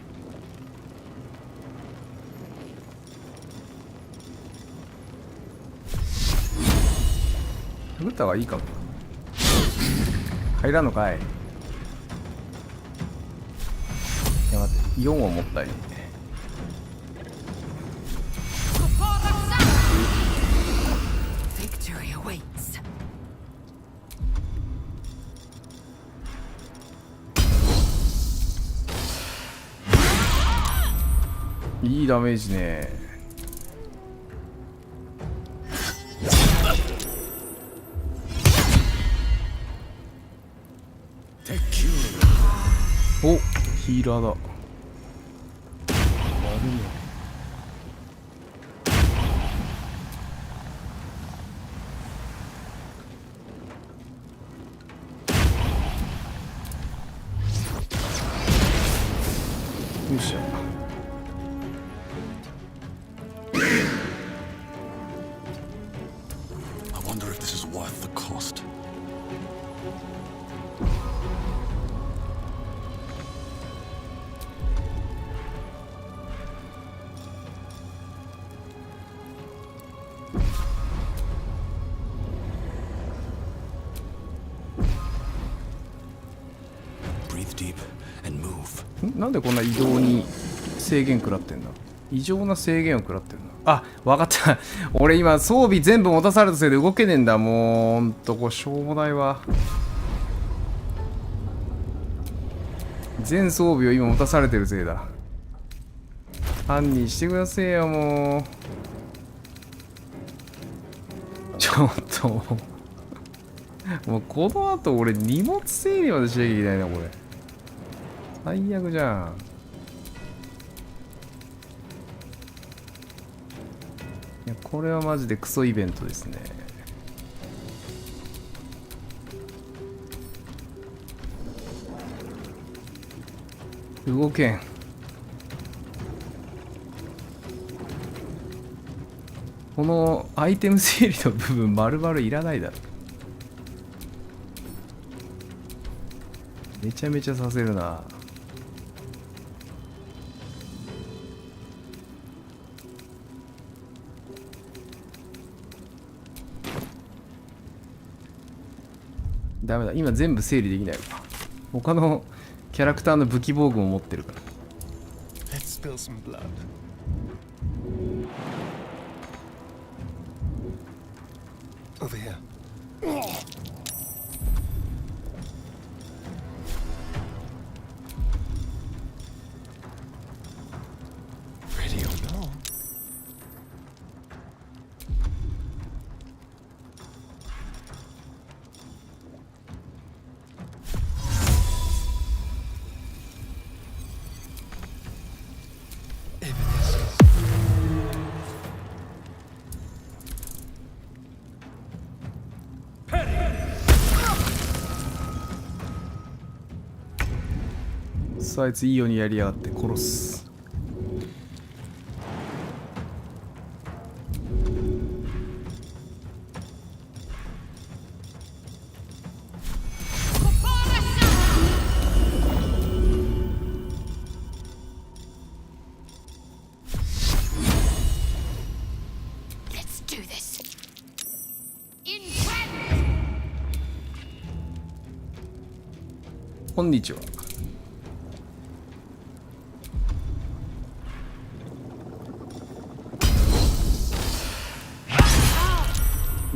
打った方がいいかも。入らんのかい。いや待って、4を持ったり。いいダメージね。お、ヒーラーだ。悪いね。よっしゃ。I wonder if this is worth the cost. Breathe deep and move. なんでこんな移動に制限食らってんだ。異常な制限を食らってんだ。あ、わかった。俺今装備全部持たされたせいで動けねえんだ。もうほんとこうしょうもないわ。全装備を今持たされてるせいだ。犯人してくださいよもう。ちょっともうこの後俺荷物整理までしなきゃいけないなこれ。最悪じゃん。いやこれはマジでクソイベントですね。動けん。このアイテム整理の部分丸々いらないだろ。めちゃめちゃさせるな。ダメだ、今全部整理できないわ。他のキャラクターの武器防具も持ってるから。 Let's spill some blood. Over here. Ready or not? Evanescence. さあ、あいついいようにやりやがって殺す。こんにちは。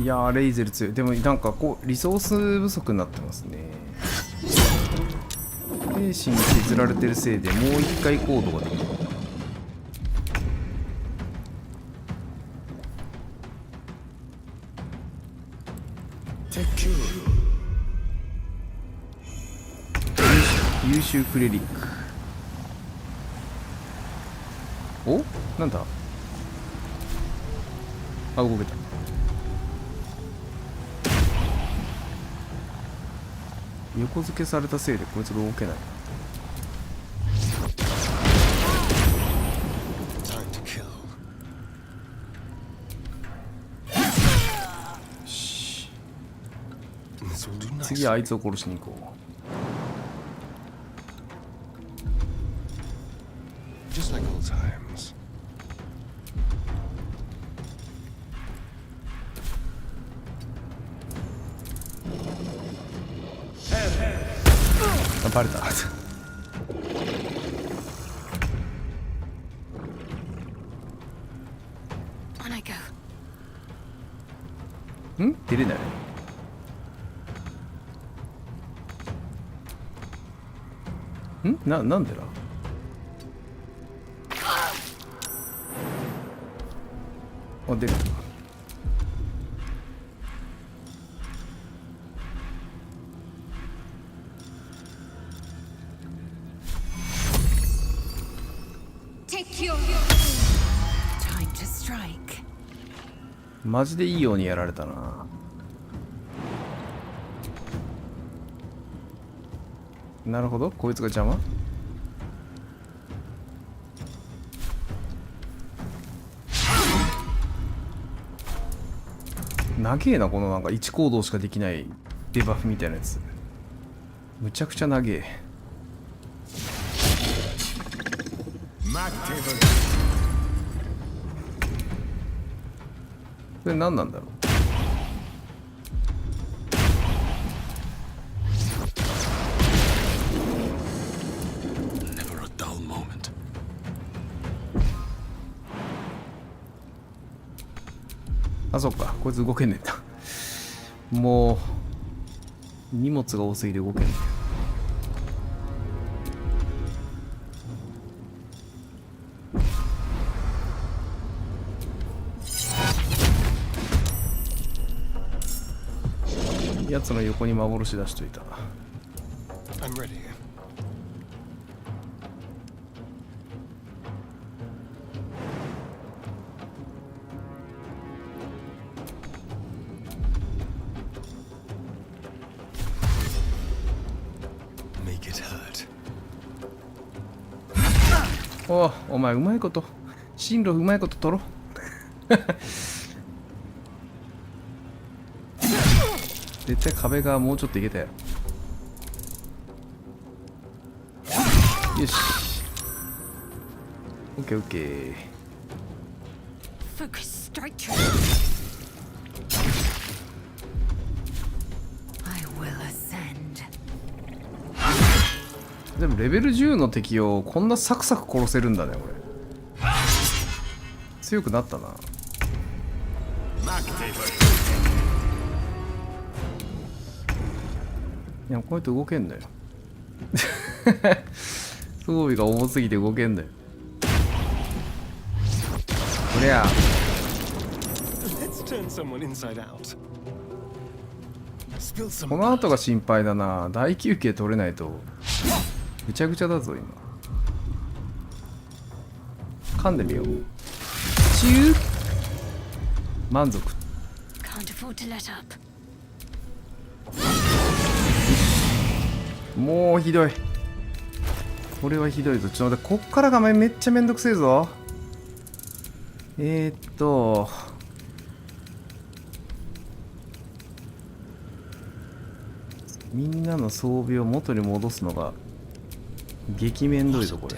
いやーレイゼル強い。でもなんかこうリソース不足になってますね。精神削られてるせいでもう一回コードができる。優秀クレリック。お？なんだ？あ、動けた。横付けされたせいでこいつが動けない。次はあいつを殺しに行こう。Just like old times. バレた。ん？出れない。なんでだ。あ、出る。マジでいいようにやられたな。なるほど、こいつが邪魔。長えな、このなんか1行動しかできないデバフみたいなやつ。むちゃくちゃ長え。これ何なんだろう。あ、そっか、こいつ動けんねえんだ。もう荷物が多すぎて動けんねえ。やつの横に幻出しといた。I'm ready. Make it hurt. お前うまいこと進路うまいこと取ろ絶対壁がもうちょっといけたよ。よし、オッケーオッケー。Focus strike. I will ascend. でもレベル10の敵をこんなサクサク殺せるんだね。これ強くなったな。いや、こうやって動けんだよ。装備が重すぎて動けんだよ。こりゃこの後が心配だな。大休憩取れないとぐちゃぐちゃだぞ今。噛んでみよう。チュー。満足。もうひどい。これはひどいぞ。ちょっと待って、こっからがめっちゃめんどくせえぞ。みんなの装備を元に戻すのが激めんどいぞこれ。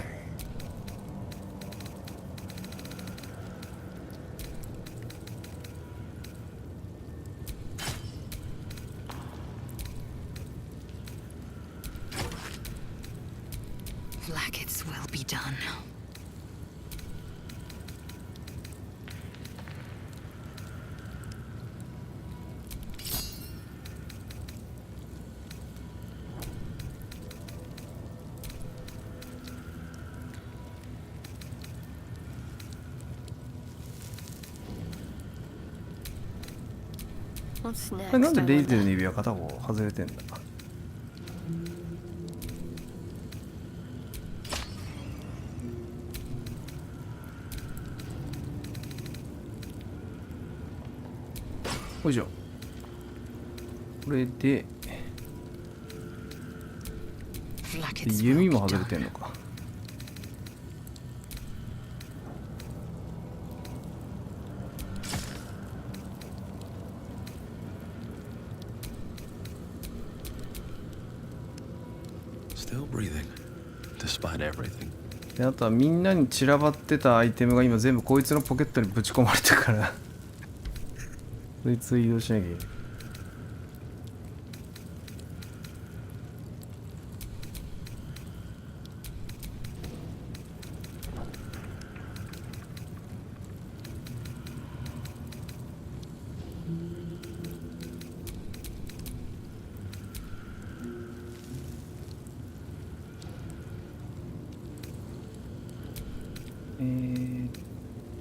Blackets will be done. なんでレイゼルの指輪片方外れてんだ。よいしょ。これで弓も外れてんのか。Still breathing, despite everything. であとはみんなに散らばってたアイテムが今全部こいつのポケットにぶち込まれてるからそいつ移動しなきゃいけない。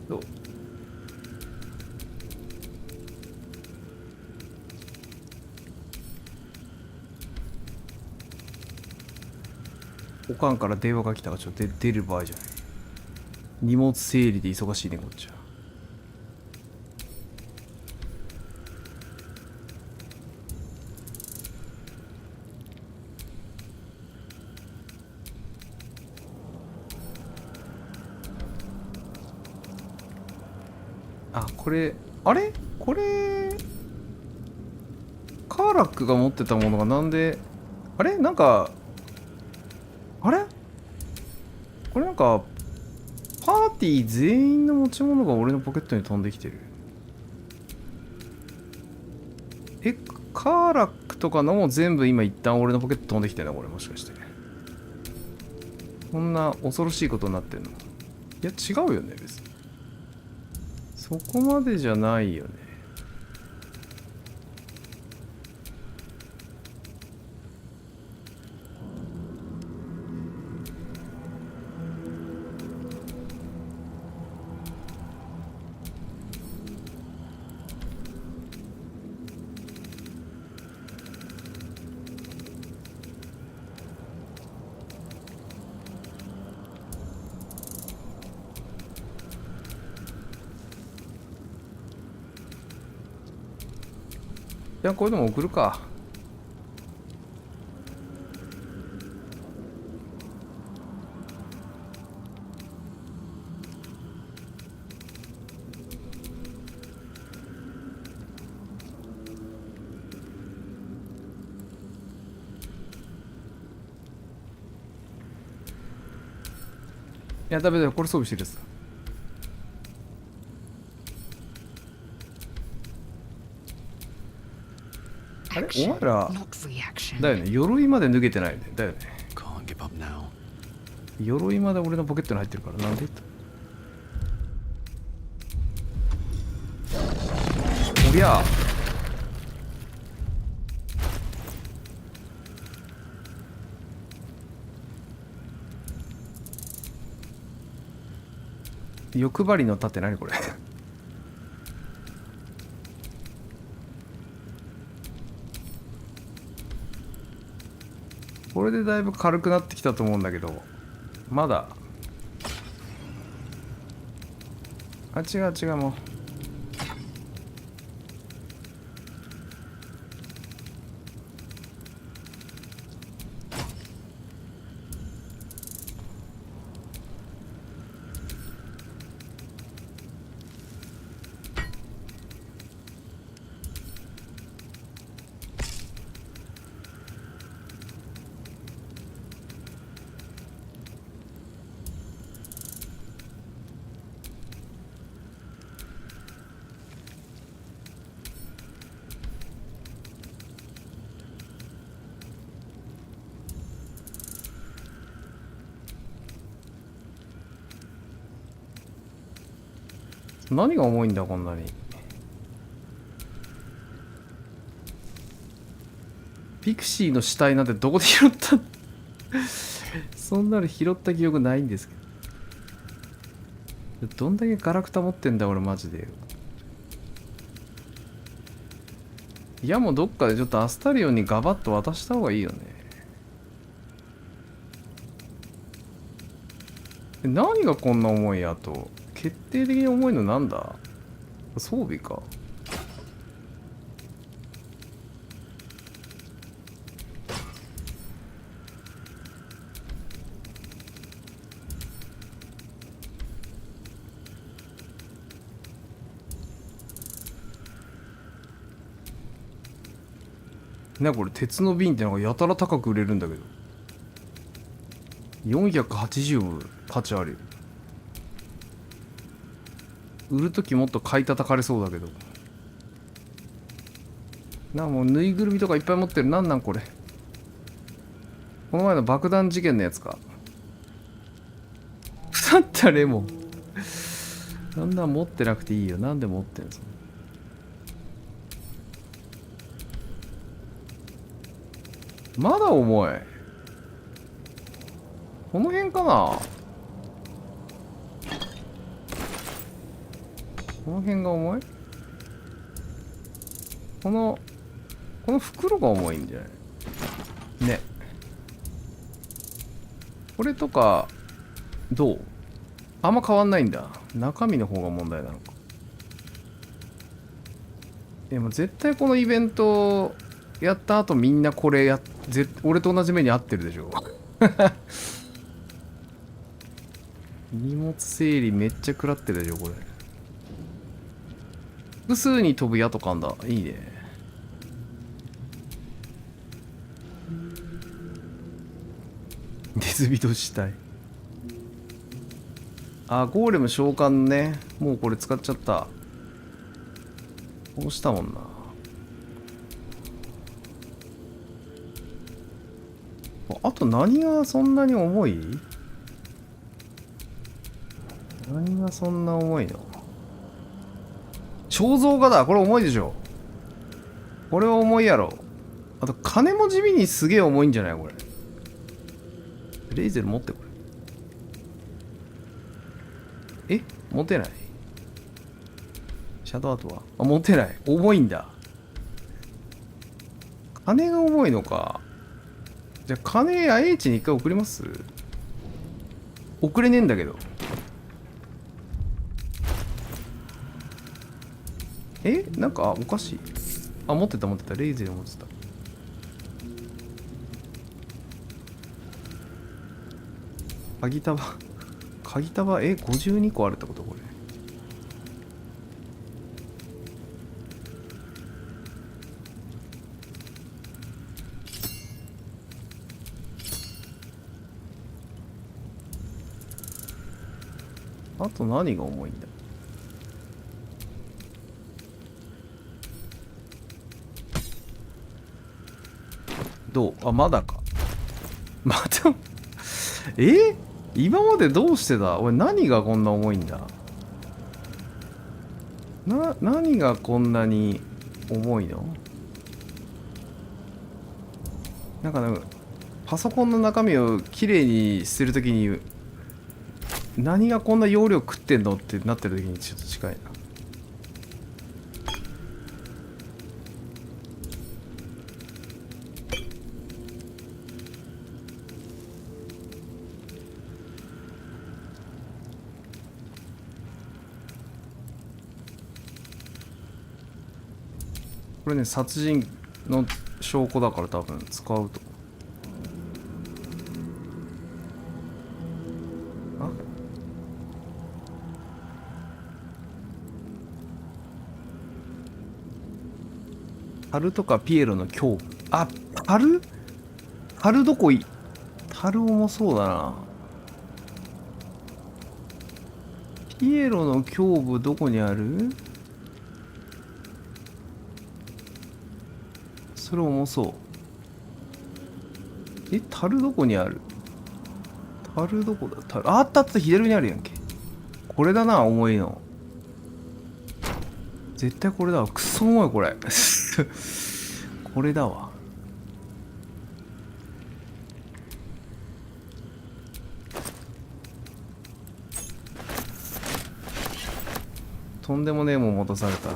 とおかんから電話が来たからちょっと出る場合じゃない。荷物整理で忙しいねこっちは。あ、これあれこれカーラックが持ってたものがなんであれなんかあれこれなんかパーティー全員の持ち物が俺のポケットに飛んできてる。カーラックとかのも全部今一旦俺のポケット飛んできてるなこれ。もしかしてこんな恐ろしいことになってんの？いや違うよね別に。そこまでじゃないよね。じゃあこういうのも送るか。いやダメだよこれ装備してるやつだ。あれお前らだよね。鎧まで脱げてないよね。だよね。鎧まで俺のポケットに入ってるからなんでおりゃ欲張りの盾何これこれでだいぶ軽くなってきたと思うんだけどまだ違うもう何が重いんだこんなに。ピクシーの死体なんてどこで拾ったそんなの拾った記憶ないんですけど。どんだけガラクタ持ってんだ俺マジで。いやもうどっかでちょっとアスタリオンにガバッと渡した方がいいよね。何がこんな重い。あと決定的に重いのなんだ。装備か。なこれ鉄の瓶ってなんかやたら高く売れるんだけど、480価値あるよ。売るときもっと買い叩かれそうだけど。なんかもうぬいぐるみとかいっぱい持ってる。なんこれ。この前の爆弾事件のやつか。腐ったレモン。そんなん持ってなくていいよ。なんで持ってんすか。まだ重い。この辺かな。この辺が重い。この袋が重いんじゃないね。これとかどう？あんま変わんないんだ。中身の方が問題なのか。でも絶対このイベントやった後みんなこれ俺と同じ目に遭ってるでしょ。荷物整理めっちゃ食らってるでしょこれ。複数に飛ぶ矢とかあんだ。いいね。ネズミとしたい。あ、ゴーレム召喚ね。もうこれ使っちゃった。こうしたもんな。あと何がそんなに重い？何がそんな重いの？肖像画だ。これ重いでしょ。これは重いやろ。あと金も地味にすげえ重いんじゃないこれ。レイゼル持ってこれ。持てない。シャドウアートは持てない。重いんだ。金が重いのか。じゃあ金IHに一回送ります？送れねえんだけど。なんかおかしい。持ってた。レイゼル持ってた。鍵束52個あるってことこれ。あと何が重いんだ。どう？まだか。また今までどうしてた？俺何がこんな重いんだ？何がこんなに重いの？なんかパソコンの中身をきれいに捨てるときに何がこんな容量食ってんのってなってるときにちょっと近いな。これね、殺人の証拠だから多分使うと。樽とかピエロの胸部。樽どこい？樽重そうだな。ピエロの胸部どこにある？それ重そう。樽どこにある？樽どこだ？樽あった左にあるやんけ。これだな、重いの。絶対これだわ。くそ重いこれ。これだわ。とんでもねえもん持たされた。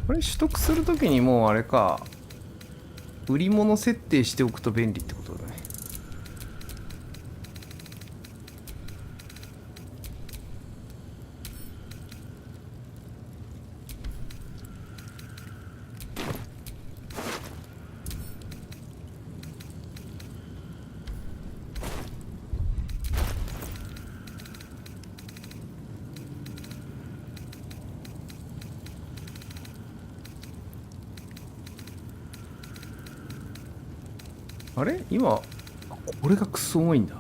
これ取得するときにもうあれか、売り物設定しておくと便利ってことだね。あれ今これがクソ多いんだ。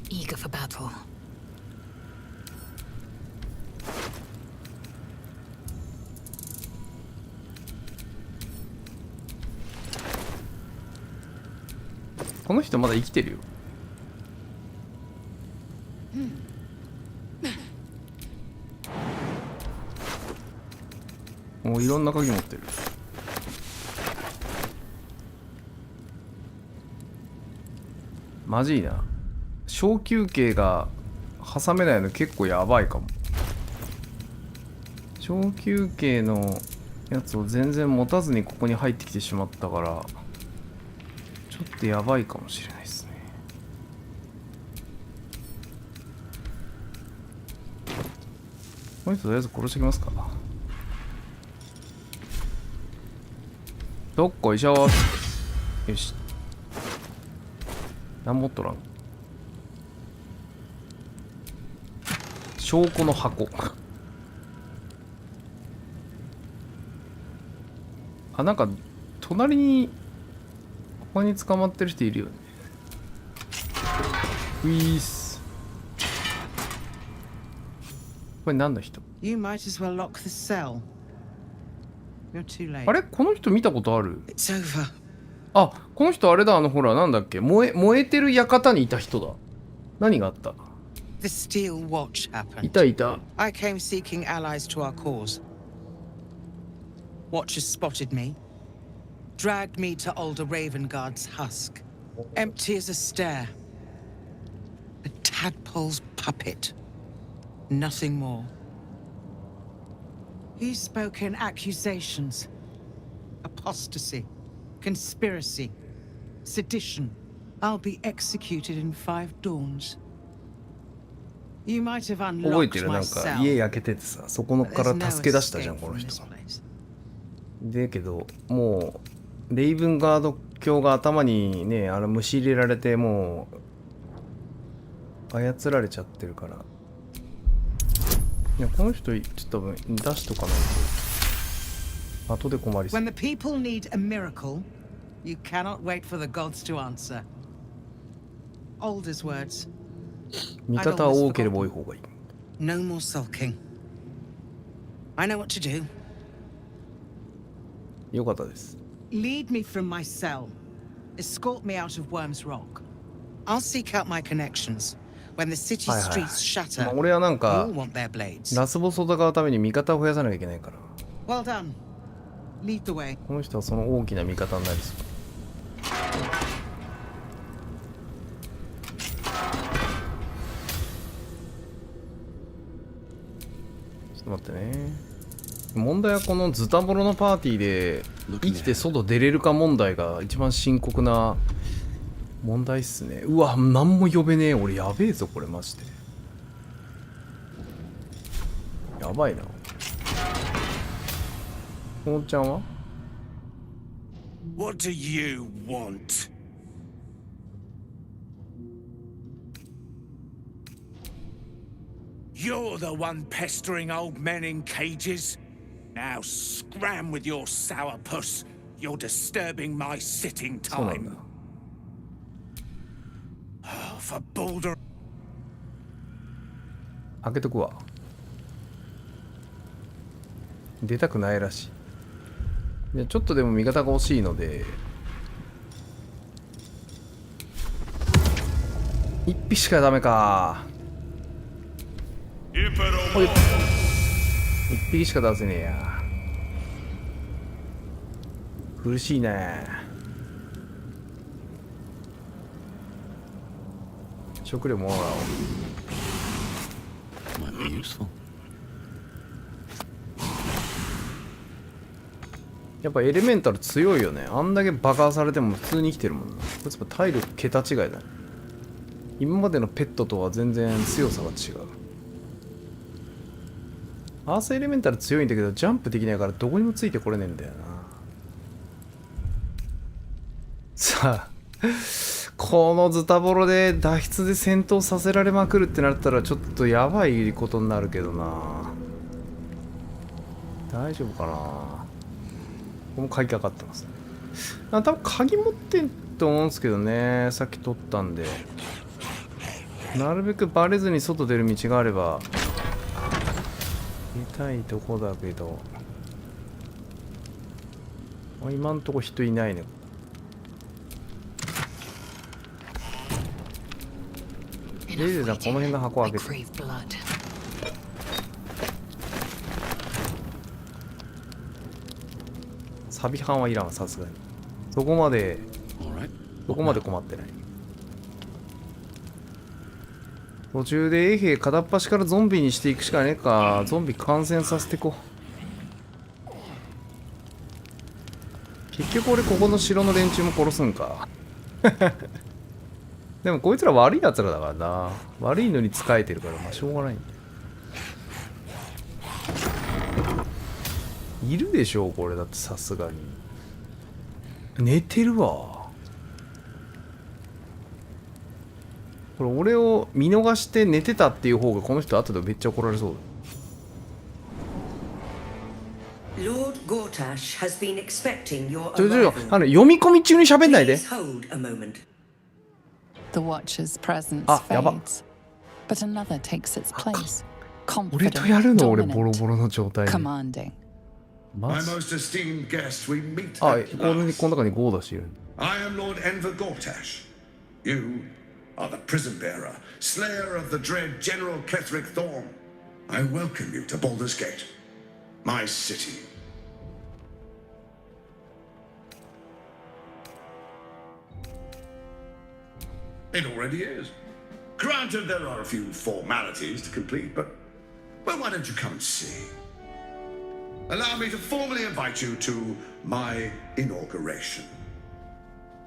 Eager for battle. この人まだ生きてるよ。もういろんな鍵持ってる。マジいな。小休憩が挟めないの結構やばいかも。小休憩のやつを全然持たずにここに入ってきてしまったから、ちょっとやばいかもしれないですね。この人とりあえず殺してきますか。どっこいしょ。よし。何持っとらん。証拠の箱。あ、なんか隣にここに捕まってる人いるよね。ウィース。これ何の人？ You might as well lock the cell. You're too late. あれこの人見たことある？ It's over. あ、この人あれだ、ほらなんだっけ、燃えてる館にいた人だ。何があった？ The Steel Watch happened. いたいた。 I came seeking allies to our cause. Watchers spotted me, dragged me to Older Ravengard's husk. Empty as a stare. A tadpole's puppet. Nothing more. He spoke in accusations. Apostasy. Conspiracy. Sedition. I'll be executed in 5 dawns. You might have 覚えて unlocked る？ my なんか cell. 家焼けててさ、そこから助け出したじゃんこの人。だけどもうレイブンガード教が頭にね、虫入れられてもう操られちゃってるから。いやこの人ちょっと出しとかないと後で困りそう。 When the people need a miracle, you cannot wait for the gods to answer. Alder's words. 味方は多ければ多い方がいい。 No more sulking. I know what to do. よかったです。 Lead me from my cell. Escort me out of Worm's Rock. I'll seek out my connections. When the city streets shatter, 俺はなん you か all want their blades. ラスボスを戦うために味方を増やさなきゃいけないから。 Well done. Lead the way. この人はその大きな味方になりそう。ちょっと待ってね。問題はこのズタボロのパーティーで生きて外出れるか問題が一番深刻な問題っすね。うわ、何も呼べねえ。俺やべえぞこれマジで。やばいな。このちゃんは？ What do you want? You're the one pestering old men in cages. Now scram with your sourpuss. You're disturbing my sitting time. Oh, for Baldur. 開けとくわ。出たくないらしい。ちょっとでも味方が欲しいので1匹しかダメか。ほい、1匹しか出せねえや。苦しいね。食料もらおう。 Might be useful. やっぱエレメンタル強いよね。あんだけ爆破されても普通に生きてるもんな。こいつ体力桁違いだね。今までのペットとは全然強さが違う。アースエレメンタル強いんだけどジャンプできないからどこにもついてこれねえんだよな。さあこのズタボロで脱出で戦闘させられまくるってなったらちょっとやばいことになるけどな。大丈夫かな。ここも鍵かかってますね。多分鍵持ってんと思うんですけどね。さっき取ったんでなるべくバレずに外出る道があれば痛いとこだけど、今んとこ人いないね。レイゼさんこの辺の箱開けて。サビ版はいらんわ、さすがに。そこまで困ってない。途中で衛兵片っ端からゾンビにしていくしかねえか。ゾンビ感染させてこう。結局俺ここの城の連中も殺すんか。でもこいつら悪い奴らだからな。悪いのに仕えてるからまあしょうがないんだよ。いるでしょうこれだってさすがに。寝てるわ。これ俺を見逃して寝てたっていう方がこの人後でめっちゃ怒られそうだ。Lord Gortash has been expecting your 読み込み中に喋んないで。 Hold a moment. The Watcher's presence やば。 fades, but another takes its place. 俺とやるの俺 Confident, ボロボロの状態で。 commanding. My most esteemed guest, we meet あ、 at この last. 中にゴーダシいる。 I am Lord Enver Gortash. You are the prison bearer, slayer of the dread General Ketheric Thorn. I welcome you to Baldur's Gate, my city. It already is. Granted, there are a few formalities to complete, but well, why don't you come and see? Allow me to formally invite you to my inauguration.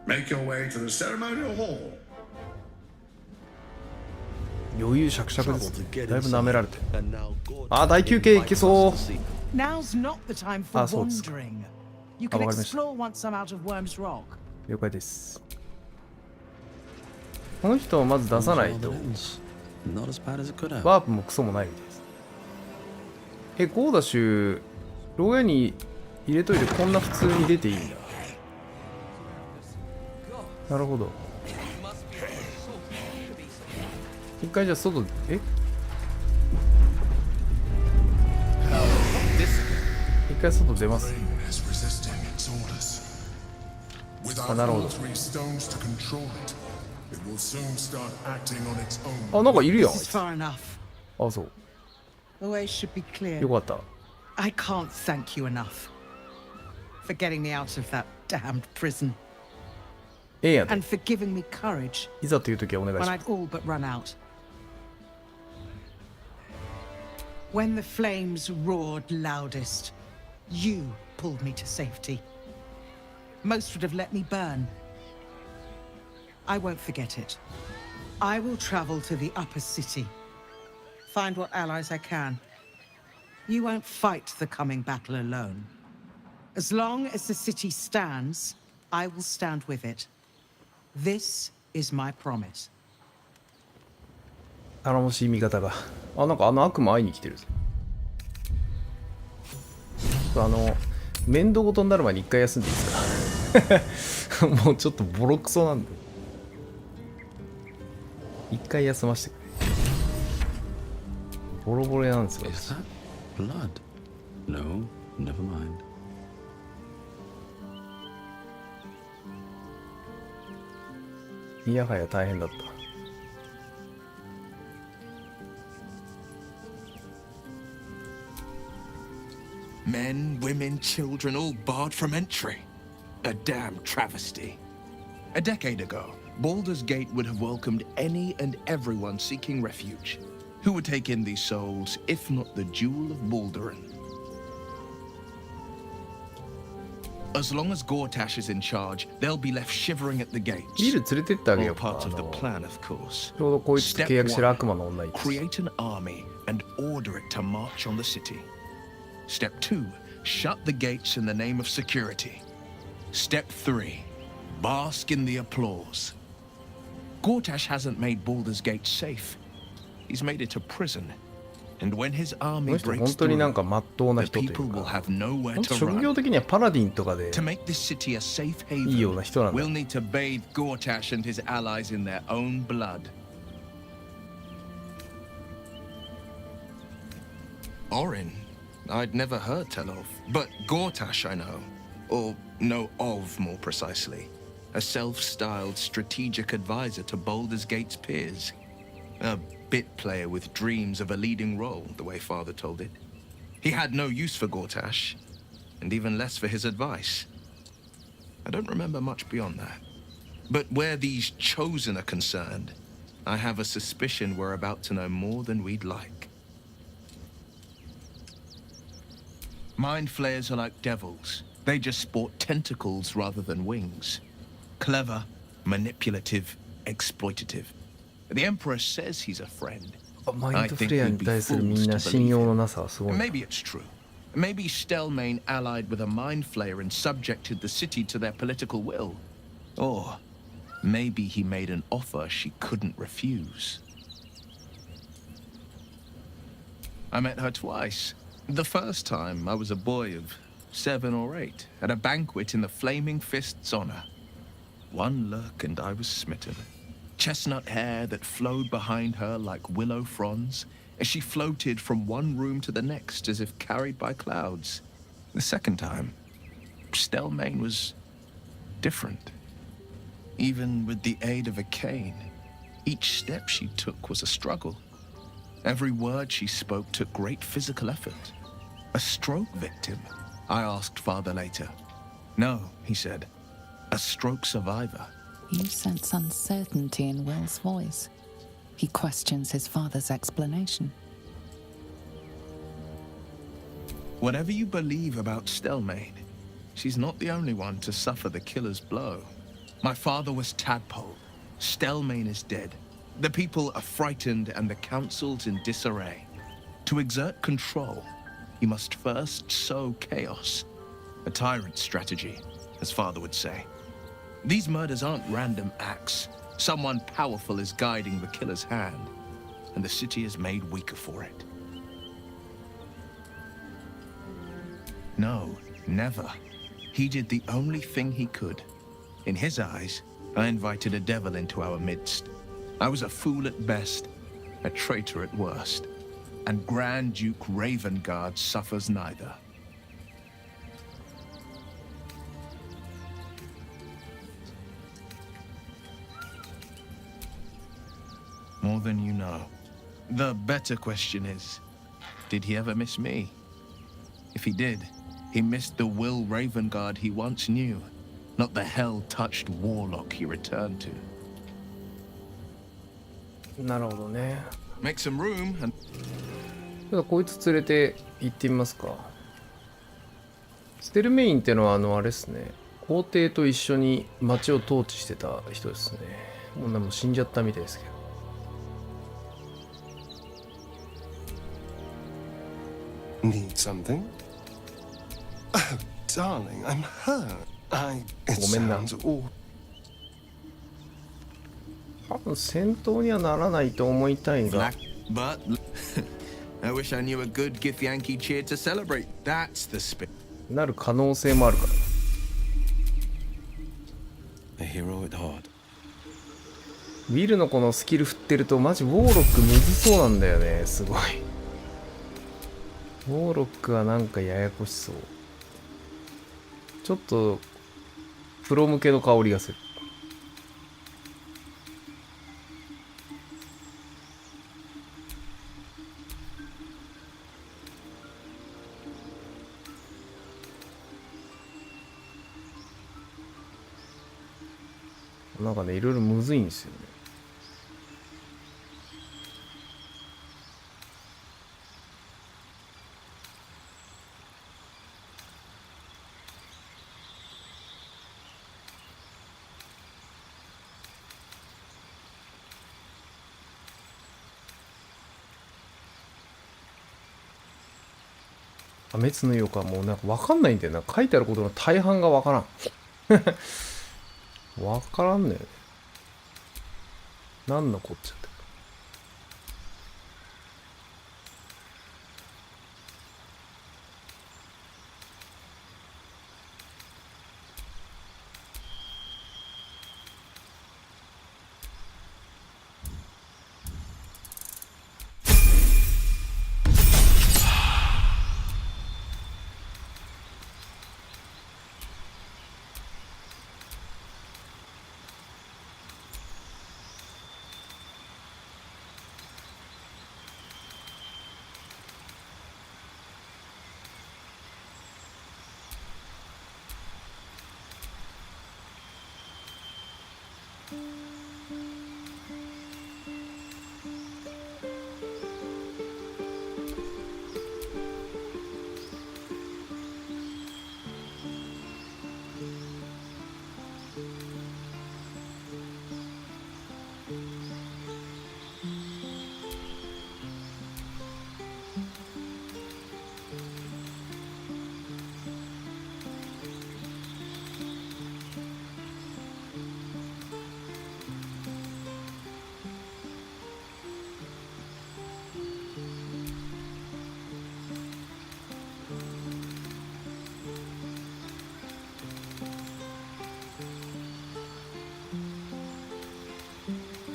Make your way to the ceremonial hall. 余裕しゃくしゃくです。だいぶ舐められて。あ、大休憩いけそう。 Now's not the time for あ、そうですか。 wandering. You あ、 can わかりました。 explore once I'm out of Worm's Rock. 了解です。この人をまず出さないと。ワープもクソもないみたいです。ゴーダシュ、牢屋に入れといてこんな普通に出ていいんだ。なるほど。一回じゃあ外、一回外出ます。あ、なるほど。あ、なんかいるやん。 This is far enough. あ、そう。 The way should be clear. よかった。 I can't thank you enough for getting me out of that damned prison. ええやん。 And for giving me courage いざという時はお願い when しま I'd す。 all but run out. When the flames roared loudest, you pulled me to safety. Most would have let me burn. I won't forget it. I will travel to the upper city. Find what allies I can. You won't fight the coming battle alone. As long as the city stands, I will stand with it. This is my promise. 頼もしい味方が。あ、なんかあの悪魔会いに来てる。ちょっと面倒ごとになる前に一回休んでいいですか。もうちょっとボロクソなんで。一回休ませてくれ。ボロボロなんですよ。Is that blood? No, never mind. いやはや大変だった。Men, women, children, all barred from entry. A damn travesty. A decade ago, Baldur's Gate would have welcomed any and everyone seeking refuge. Who would take in these souls, if not the Jewel of Baldurin? As long as Gortash is in charge, they'll be left shivering at the gates. ビル連れてってあげよ All うか。 part of the plan, of course. ちょうどこいつと契約してる悪魔の女いたし。 Create an army and order it to march on the city. Step 2, shut the gates in the name of security. Step 3, bask in the applause. Gortash hasn't made Baldur's Gate safe. He's made it a prison. And when his この army 人 breaks 本当になん through, か真っ当な the 人という people will か、 have nowhere 本当 to 職業 run. 的にはパラディンとかで To make this city a safe いいよう haven, な人なんだ。 we'll need to bathe Gortash and his allies in their own blood. Orin, I'd never heard tell of, but Gortash I know, or know of more precisely. A self-styled strategic advisor to Baldur's Gate's peers. A bit player with dreams of a leading role, the way Father told it. He had no use for Gortash, and even less for his advice. I don't remember much beyond that. But where these chosen are concerned, I have a suspicion we're about to know more than we'd like. Mind flayers are like devils. They just sport tentacles rather than wings. Clever, manipulative, exploitative. The Emperor says he's a friend. マインドフレアに対するみんな信用のなさはすごいな。 Maybe it's true. Maybe Stelmane allied with a mind flayer and subjected the city to their political will. Or maybe he made an offer she couldn't refuse. I met her twice. The first time I was a boy of 7 or 8 at a banquet in the Flaming Fist's honor. One look and I was smitten. Chestnut hair that flowed behind her like willow fronds as she floated from one room to the next as if carried by clouds. The second time, Stelmane was different. Even with the aid of a cane, each step she took was a struggle. Every word she spoke took great physical effort. A stroke victim? I asked Father later. No, he said. A stroke survivor. You sense uncertainty in Will's voice. He questions his father's explanation. Whatever you believe about Stelmane, she's not the only one to suffer the killer's blow. My father was Tadpole. Stelmane is dead. The people are frightened and the council's in disarray. To exert control, you must first sow chaos. A tyrant's strategy, as father would say. These murders aren't random acts. Someone powerful is guiding the killer's hand, and the city is made weaker for it. No, never. He did the only thing he could. In his eyes, I invited a devil into our midst. I was a fool at best, a traitor at worst. And Grand Duke Ravengard suffers neither. More than you know. The better question is, did he ever miss me? If he did, he missed the Will Ravengard he once knew, not the hell-touched warlock he returned to. なるほどね。 Make some room and... ちょっとこいつ連れて行ってみますか。ステルメインってのはあれですね。皇帝と一緒に町を統治してた人ですね。もう死んじゃったみたいですけど。Need something? Oh, darling, I'm hurt. It ごめんな。 sounds awful. 多分戦闘にはならないと思いたいが。 But I wish I knew a good Githyanki cheer to celebrate. That's the spirit. なる可能性もあるから。 A hero at heart. ウィルのこのスキル振ってるとマジウォーロックむずそうなんだよね。すごい。ウォーロックはなんかややこしそう。ちょっとプロ向けの香りがする。なんかね、いろいろむずいんですよね。滅の意かもうなんか分かんないんだよな。書いてあることの大半が分からん。分からんねん。何のこっちゃって。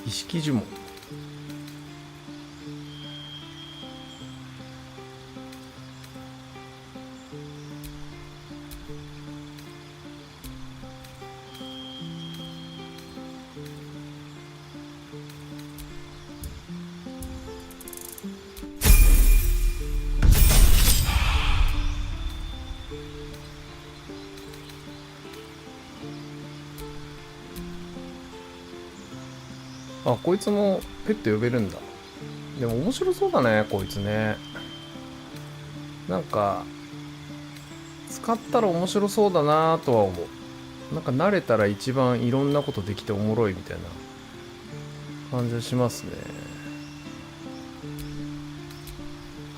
意識呪文。あ、こいつもペット呼べるんだ。でも面白そうだね、こいつね。なんか、使ったら面白そうだなとは思う。なんか慣れたら一番いろんなことできておもろいみたいな感じがしますね。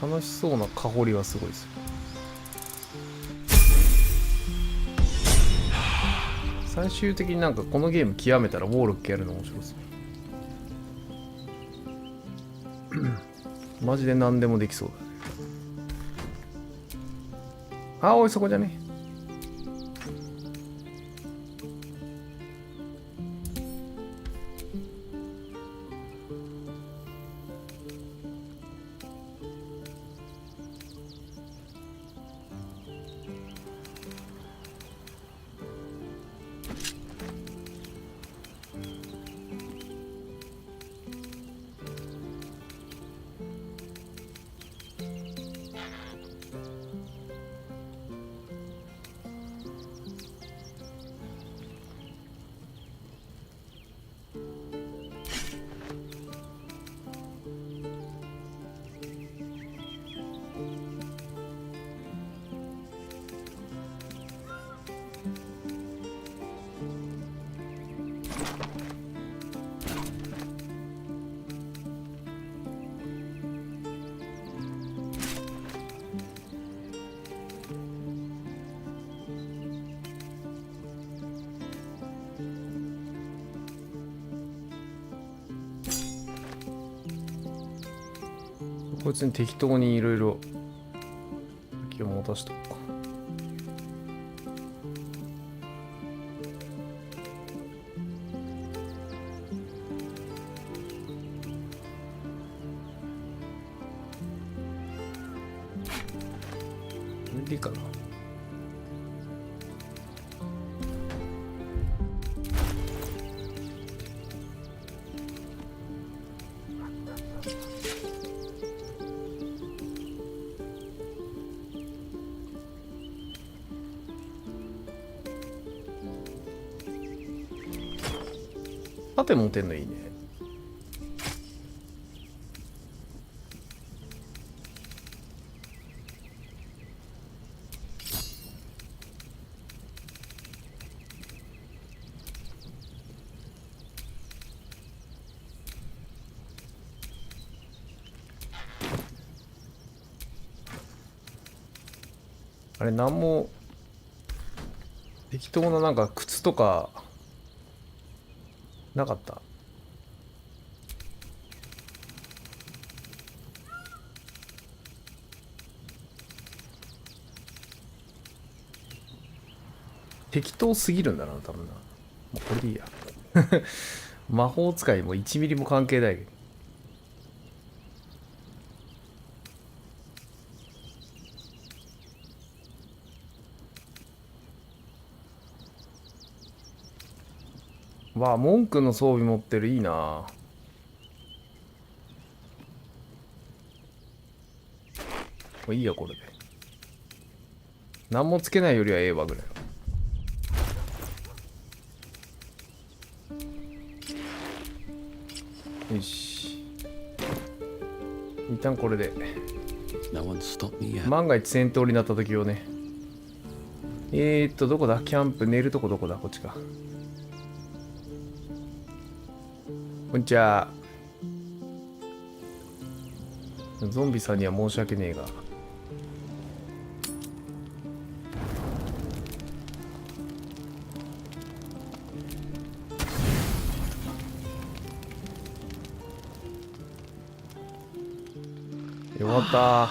楽しそうな香りはすごいですよ。最終的になんかこのゲーム極めたらウォーロックやるの面白そう。マジで何でもできそうだね。あ、おい、そこじゃね。こいつに適当にいろいろ気を持たしとくか。これでいいかな。盾持てんのいいね。あれ、なんも適当ななんか靴とかなかった？適当すぎるんだな、多分な。もうこれでいいや。魔法使いも1ミリも関係ないけど。わあ、文句の装備持ってる。いいな。もういいや、これで。何もつけないよりはええわぐらい。よし。一旦これで。万が一戦闘になった時をね。どこだ？キャンプ、寝るとこどこだ？こっちか。こんにちは。ゾンビさんには申し訳ねえが。よかった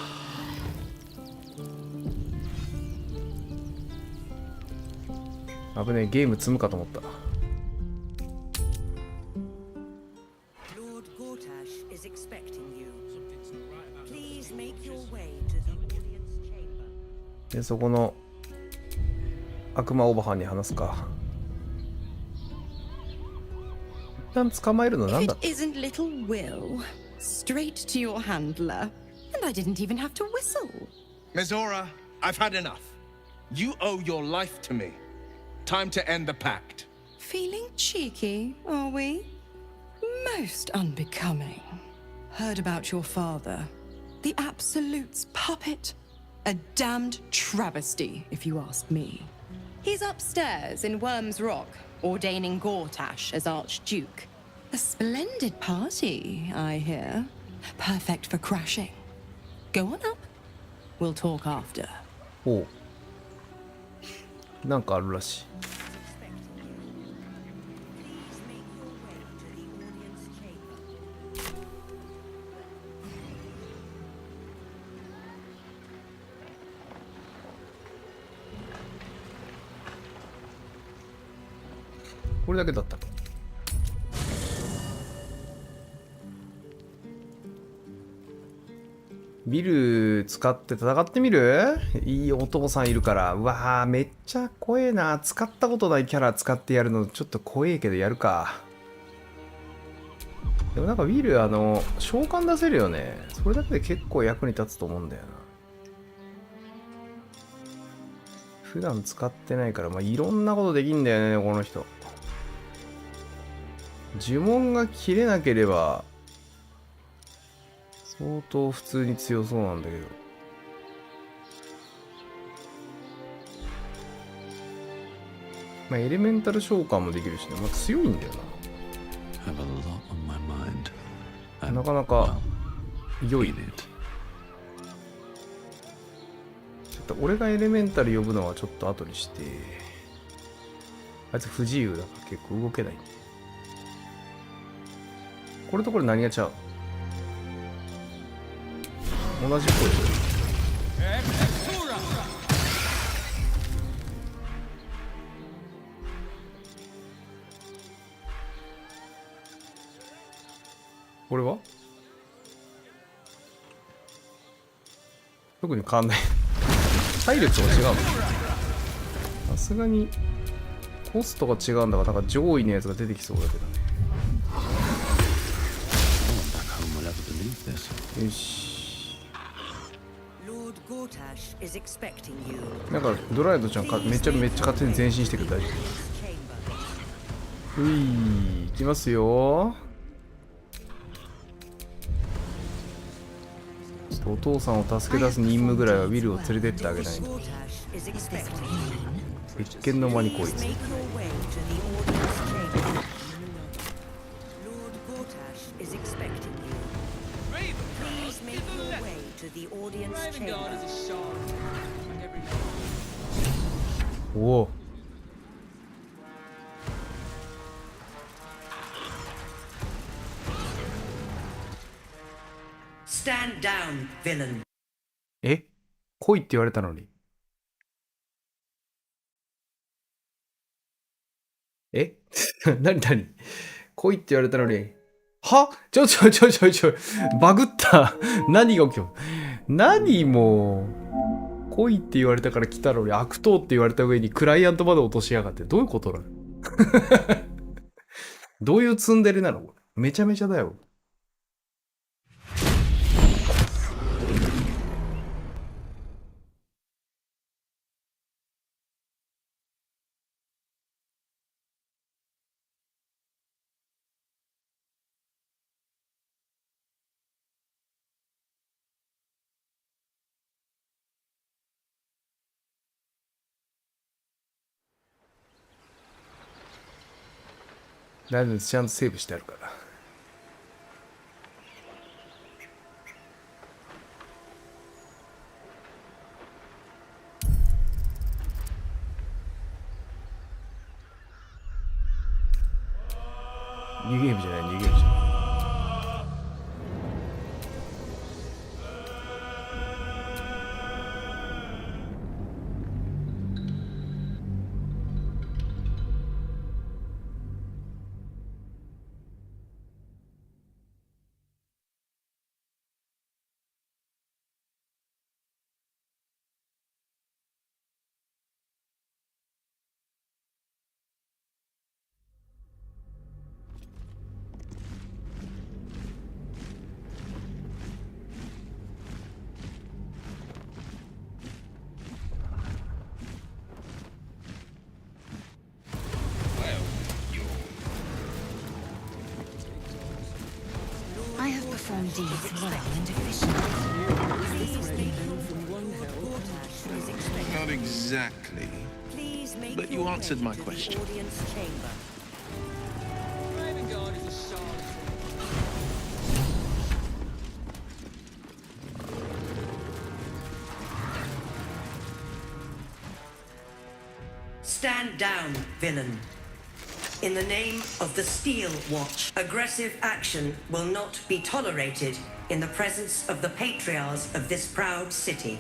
ー。危ねえ、ゲーム積むかと思った。で、そこの悪魔おばはんに話すか。一旦捕まえるのなんだっけ？ If it isn't little Will, straight to your handler, and I didn't even have to whistle. Mizora, I've had enough. You owe your life to me. Time to end the pact. Feeling cheeky, are we? Most unbecoming. Heard about your father. The Absolute's puppet. A damned travesty, if you ask me. He's upstairs in Worm's Rock, ordaining Gortash as Archduke. A splendid party, I hear. Perfect for crashing. Go on up. We'll talk after. おう。なんかあるらしい。これだけだったか。ビル使って戦ってみる？いいお父さんいるから。うわー、めっちゃ怖えな。使ったことないキャラ使ってやるのちょっと怖えけどやるか。でもなんかビル召喚出せるよね。それだけで結構役に立つと思うんだよな。普段使ってないから、まあ、いろんなことできんだよね、この人。呪文が切れなければ相当普通に強そうなんだけど。まあエレメンタル召喚もできるしね。まあ強いんだよな。なかなか良いね。ちょっと俺がエレメンタル呼ぶのはちょっと後にして。あいつ不自由だから結構動けない。これとこれ何が違う？同じっぽい。これは特に変わんない。体力とか違うの？さすがにコストが違うんだから、なんか上位のやつが出てきそうだけどね。よし。なんかドライドちゃんめっちゃ勝手に前進してくる。大丈夫？ういー、いきますよ。ちょっとお父さんを助け出す任務ぐらいはウィルを連れてってあげないと。別件の間にこいつ。おお。Stand down, villain. え、来いって言われたのに。え何何来いって言われたのに。はちょ、バグった。何が起きた何もう。来いって言われたから来たのに、悪党って言われた上にクライアントまで落としやがって。どういうことなのどういうツンデレなのめちゃめちゃだよ。大丈夫です。ちゃんとセーブしてあるから。ニューゲームじゃない、ニューゲームじゃない。I have performed deeds well and efficiently. Not exactly. But you answered my question. Stand down, villain. In the name of the Steel Watch, aggressive action will not be tolerated in the presence of the patriarchs of this proud city.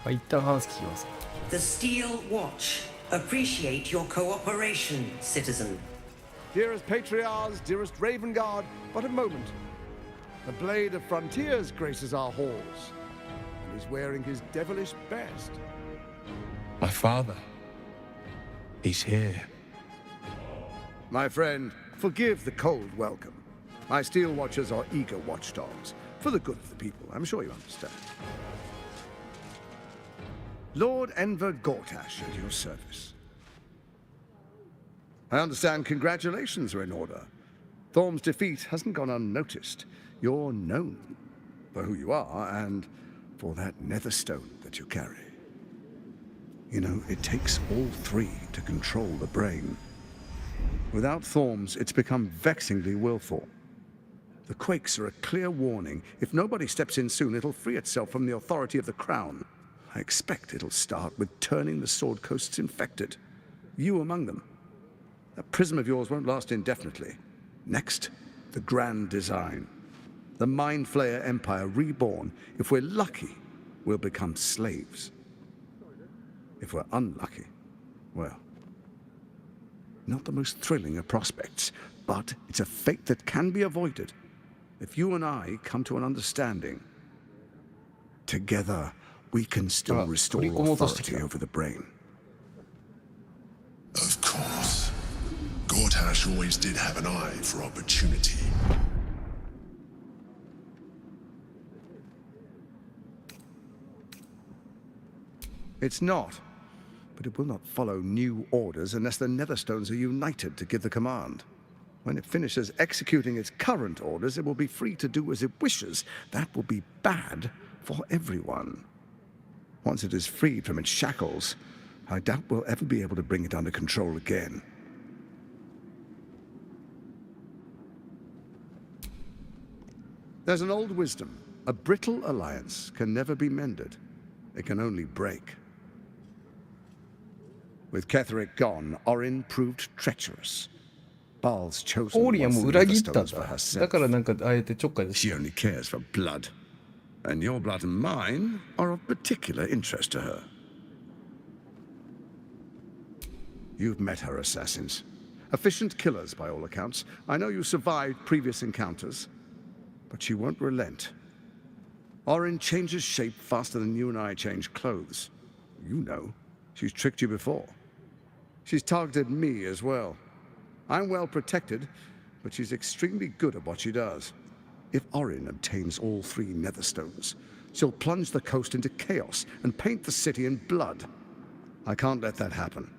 The Steel Watch appreciate your cooperation, citizen. Dearest patriarchs, dearest Raven Guard, but a moment. The Blade of Frontiers graces our halls. He's wearing his devilish best. My father. He's here. My friend, forgive the cold welcome. My Steel Watchers are eager watchdogs, for the good of the people, I'm sure you understand. Lord Enver Gortash at your service. I understand congratulations are in order. Thorm's defeat hasn't gone unnoticed. You're known for who you are and for that nether stone that you carry. You know, it takes all three to control the brain. Without Thorms, it's become vexingly willful. The quakes are a clear warning. If nobody steps in soon, it'll free itself from the authority of the crown. I expect it'll start with turning the Sword Coasts infected. You among them. That prism of yours won't last indefinitely. Next, the grand design. The Mind Flayer Empire reborn. If we're lucky, we'll become slaves. If we're unlucky, well, not the most thrilling of prospects, but it's a fate that can be avoided if you and I come to an understanding. Together, we can still restore authority over the brain. Of course. Gortash always did have an eye for opportunity. It's not, but it will not follow new orders unless the Netherstones are united to give the command. When it finishes executing its current orders, it will be free to do as it wishes. That will be bad for everyone. Once it is freed from its shackles, I doubt we'll ever be able to bring it under control again. There's an old wisdom. A brittle alliance can never be mended. It can only break. With Ketheric gone, Orin proved treacherous. Baal's chosen オーリアも wants the 裏切ったん Netherstones for だ。 herself. だからなんかあえてちょっかいで She only cares for blood. And your blood and mine are of particular interest to her. You've met her assassins. Efficient killers by all accounts. I know you survived previous encounters, but she won't relent. Orin changes shape faster than you and I change clothes. You know, she's tricked you before. She's targeted me as well. I'm well protected, but she's extremely good at what she does. If Orin obtains all 3 Netherstones, she'll plunge the coast into chaos and paint the city in blood. I can't let that happen.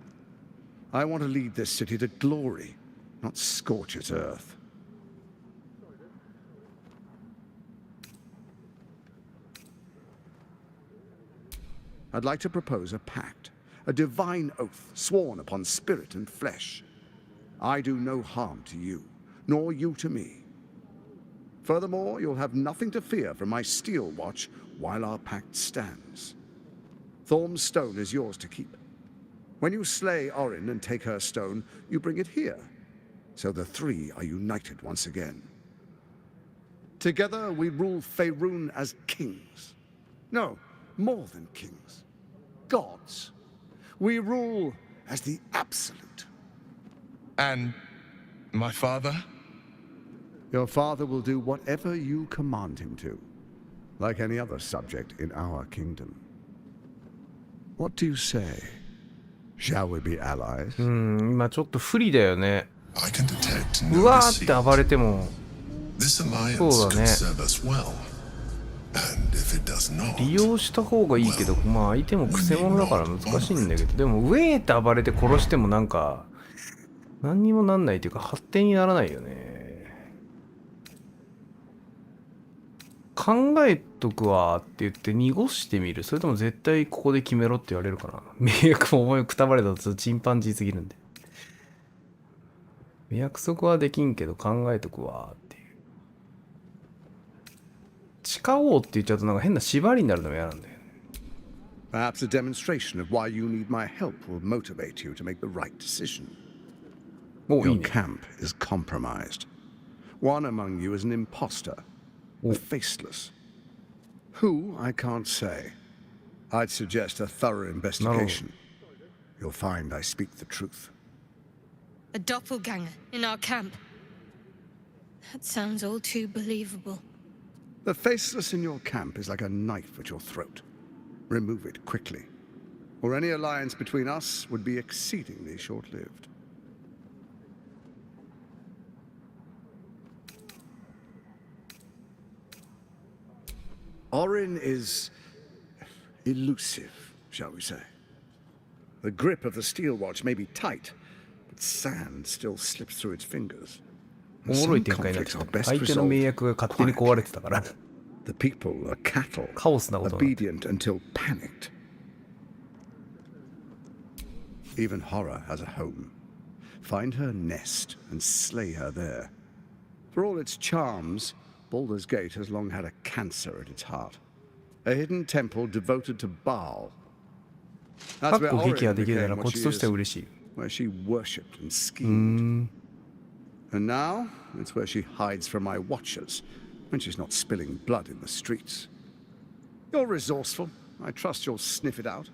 I want to lead this city to glory, not scorch its earth. I'd like to propose a pact, a divine oath sworn upon spirit and flesh. I do no harm to you, nor you to me. Furthermore, you'll have nothing to fear from my steel watch while our pact stands. Thorm's stone is yours to keep. When you slay Orin and take her stone, you bring it here, so the 3 are united once again. Together we rule Faerun as kings. No, more than kings. Gods. We rule as the absolute. And my father? Your father will do whatever you command him to, like any other subject in our kingdom. What do you say? Shall we be allies? 今ちょっと不利だよね。 I can detect う no わーって deceit. 暴れても This alliance そうだ could ね。 serve us well. And if it does not, 利用した方がいいけど、まあ相手もクセ者だから難しいんだけど、でもウェーって暴れて殺してもなんか何にもなんないというか発展にならないよね。考えとくわって言って濁してみる。それとも絶対ここで決めろって言われるかな。迷惑も思いくたばれたとチンパンジーすぎるんで。約束はできんけど考えとくわっていう。誓おうって言っちゃうとなんか変な縛りになるのも嫌なんだよね。Perhaps a demonstration of why you need my help will motivate you to make the right decision. Your camp is compromised. One among you is an imposter, a faceless. Who, I can't say. I'd suggest a thorough investigation. You'll find I speak the truth. A doppelganger in our camp. That sounds all too believable. The faceless in your camp is like a knife at your throat. Remove it quickly, or any alliance between us would be exceedingly short-lived. Orin is elusive, shall we say. The grip of the steel watch may be tight, but sand still slips through its fingers. おもろい展開になっちゃった。相手の名役が勝手に壊れてたから。The people are cattle, カオスなことになって。 obedient until panicked. Even horror has a home. Find her nest and slay her there. For all its charms, Baldur's Gate has long had a cancer at its heart. A hidden temple devoted to Baal. That's where Orin became what she is, where she worshipped and schemed. And now, it's where she hides from my watchers, when she's not spilling blood in the streets. You're resourceful. I trust you'll sniff it out.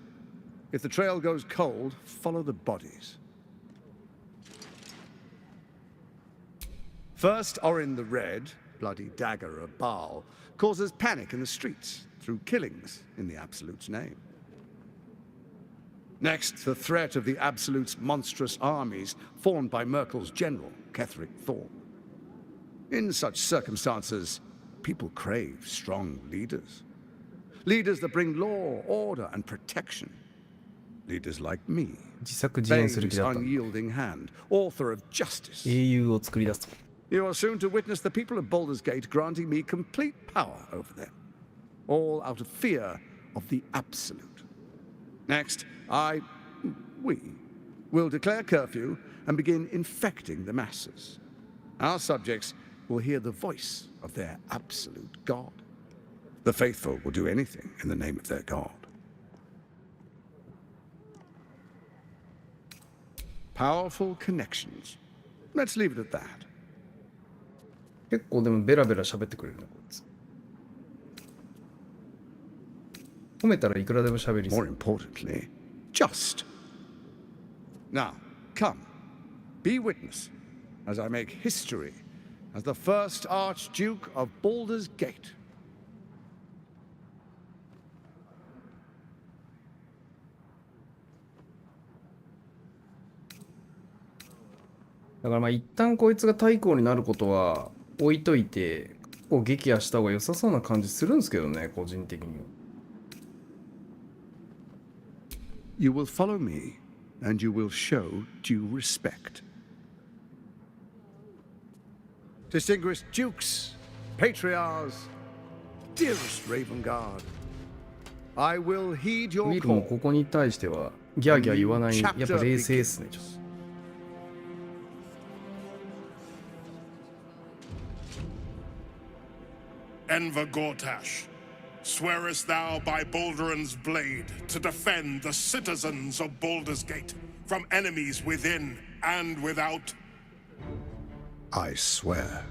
If the trail goes cold, follow the bodies. First, Orin the Red, bloody dagger of Baal, causes panic in the streets through killings in the Absolute's name. Next, the threat of the Absolute's monstrous armies formed by Merkel's general, Ketheric Thorm. In such circumstances, people crave strong leaders. Leaders that bring law, order, and protection. Leaders like me. Bane's unyielding hand, author of justice. You are soon to witness the people of Baldur's Gate granting me complete power over them. All out of fear of the Absolute. Next, we will declare curfew and begin infecting the masses. Our subjects will hear the voice of their absolute god. The faithful will do anything in the name of their god. Powerful connections. Let's leave it at that. 結構でもベラベラ喋ってくれるな、こいつ。褒めたらいくらでも喋りそう。More importantly, just. Now, come, be witness as I make history as the first Archduke of Baldur's Gate. だからまあ一旦こいつが太閤になることは置いといて、結構撃破した方が良さそうな感じするんですけどね、個人的には。You will follow me, and you will show due respect. Distinguished dukes, patriarchs, dearest Ravengard, I will heed ウ your ィルも call. ここに対してはギャーギャー言わない、やっぱ冷静ですね、ちょっと。Enver Gortash, swearest thou by Balduran's blade to defend the citizens of Baldur's Gate from enemies within and without? I swear.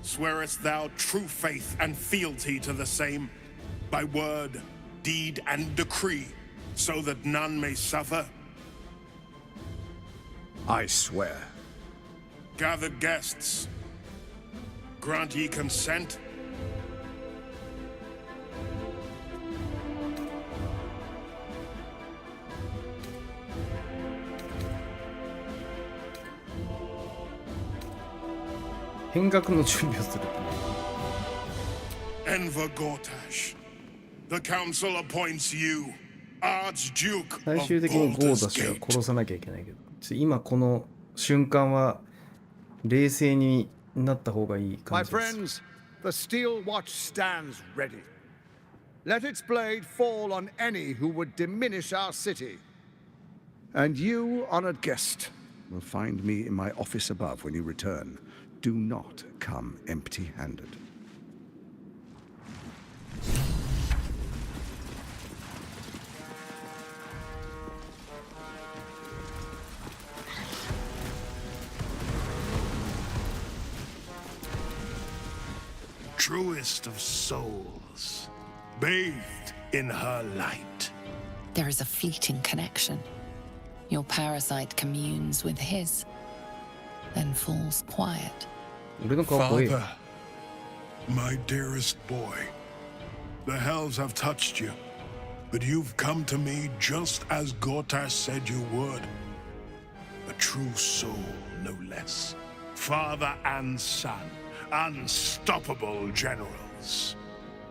Swearest thou true faith and fealty to the same, by word, deed, and decree, so that none may suffer? I swear. Gathered guests, grant ye consent? Enver Gortash, the council appoints you Archduke 最 of 終的にゴーダ Baldur's 氏を Gate. 殺さなきゃいけないけど、今この瞬間は冷静になった方がいい My 感じです。 friends, the steel watch stands ready. Let its blade fall on any who would diminish our city. And you, honored guest, will find me in my office above when you return. Do not come empty-handed. Truest of souls, bathed in her light. There is a fleeting connection. Your parasite communes with his, then falls quiet. Father, my dearest boy, the hells have touched you, but you've come to me just as Gortash said you would. A true soul, no less. Father and son, unstoppable generals.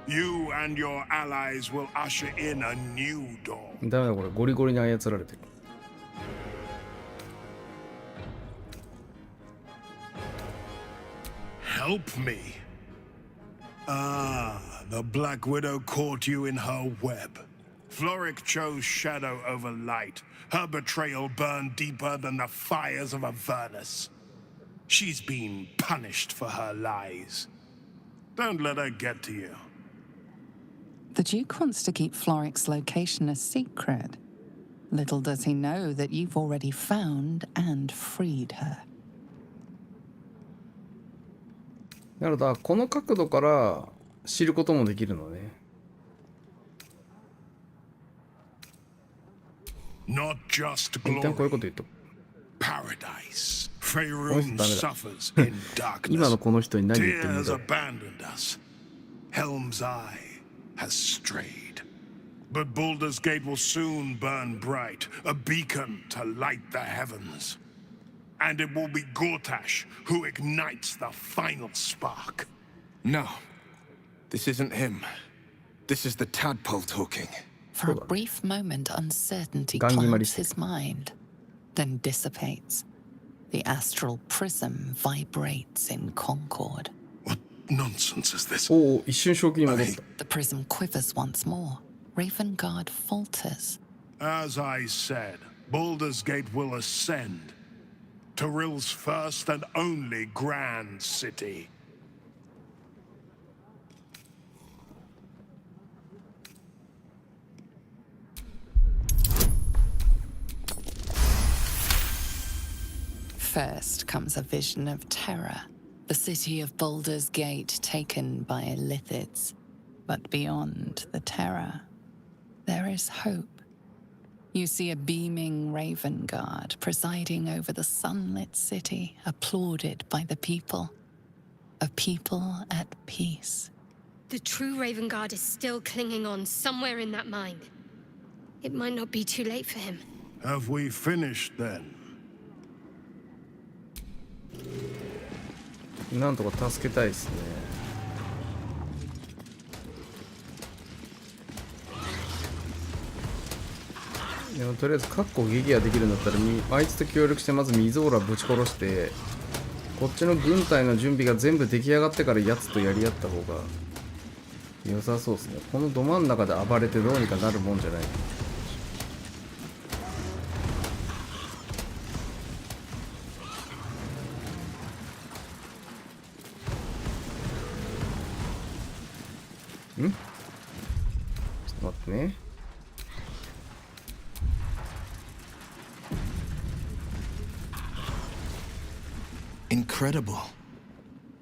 You and your allies will usher in a new dawn. ダメだこれ、ゴリゴリに操られてる。Help me. Ah, the Black Widow caught you in her web. Floric chose shadow over light. Her betrayal burned deeper than the fires of Avernus. She's been punished for her lies. Don't let her get to you. The Duke wants to keep Floric's location a secret. Little does he know that you've already found and freed her. なるほど、この角度から知ることもできるのね。Not just 一旦こういう glory, こと言うと。 paradise. この人 Faerun ダメだ。 suffers in 今 darkness. のこの人に何言ってるん Tears だ。 abandoned us. Helm's Eye has strayed. But Baldur's Gate will soon burn bright, a beacon to light the heavens. And it will be Gortash who ignites the final spark. No. This isn't him. This is the tadpole talking. For a brief moment, uncertainty Gangi clouds Mariste. his mind, then dissipates. The astral prism vibrates in concord. Nonsense is this? おお、一瞬正気に戻った。 The prism quivers once more. Tyrill's first and only grand city. First comes a vision of terror, the city of Baldur's Gate taken by Lithids. But beyond the terror, there is hope. You see a beaming Raven Guard presiding over the sunlit city, applauded by the people. A people at peace. The true Raven Guard is still clinging on somewhere in that mine. It might not be too late for him. Have we finished then? なんとか助けたいですね。でもとりあえず確保撃破できるんだったらあいつと協力してまずミゾーラぶち殺して、こっちの軍隊の準備が全部出来上がってからやつとやり合った方が良さそうですね。このど真ん中で暴れてどうにかなるもんじゃない。ん？ちょっと待ってね。Incredible.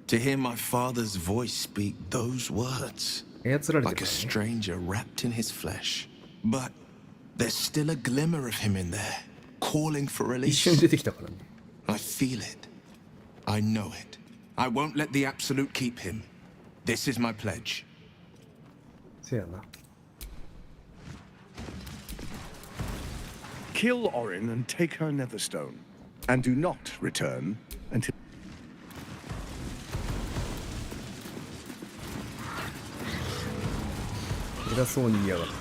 To hear my father's voice speak those words. Like a stranger wrapped in his flesh. But there's still a glimmer of him in there, calling for release. I feel it. I know it. I won't let the Absolute keep him. This is my pledge. Kill Orin and take her Netherstone. And do not return until... 偉そうに言いやがる。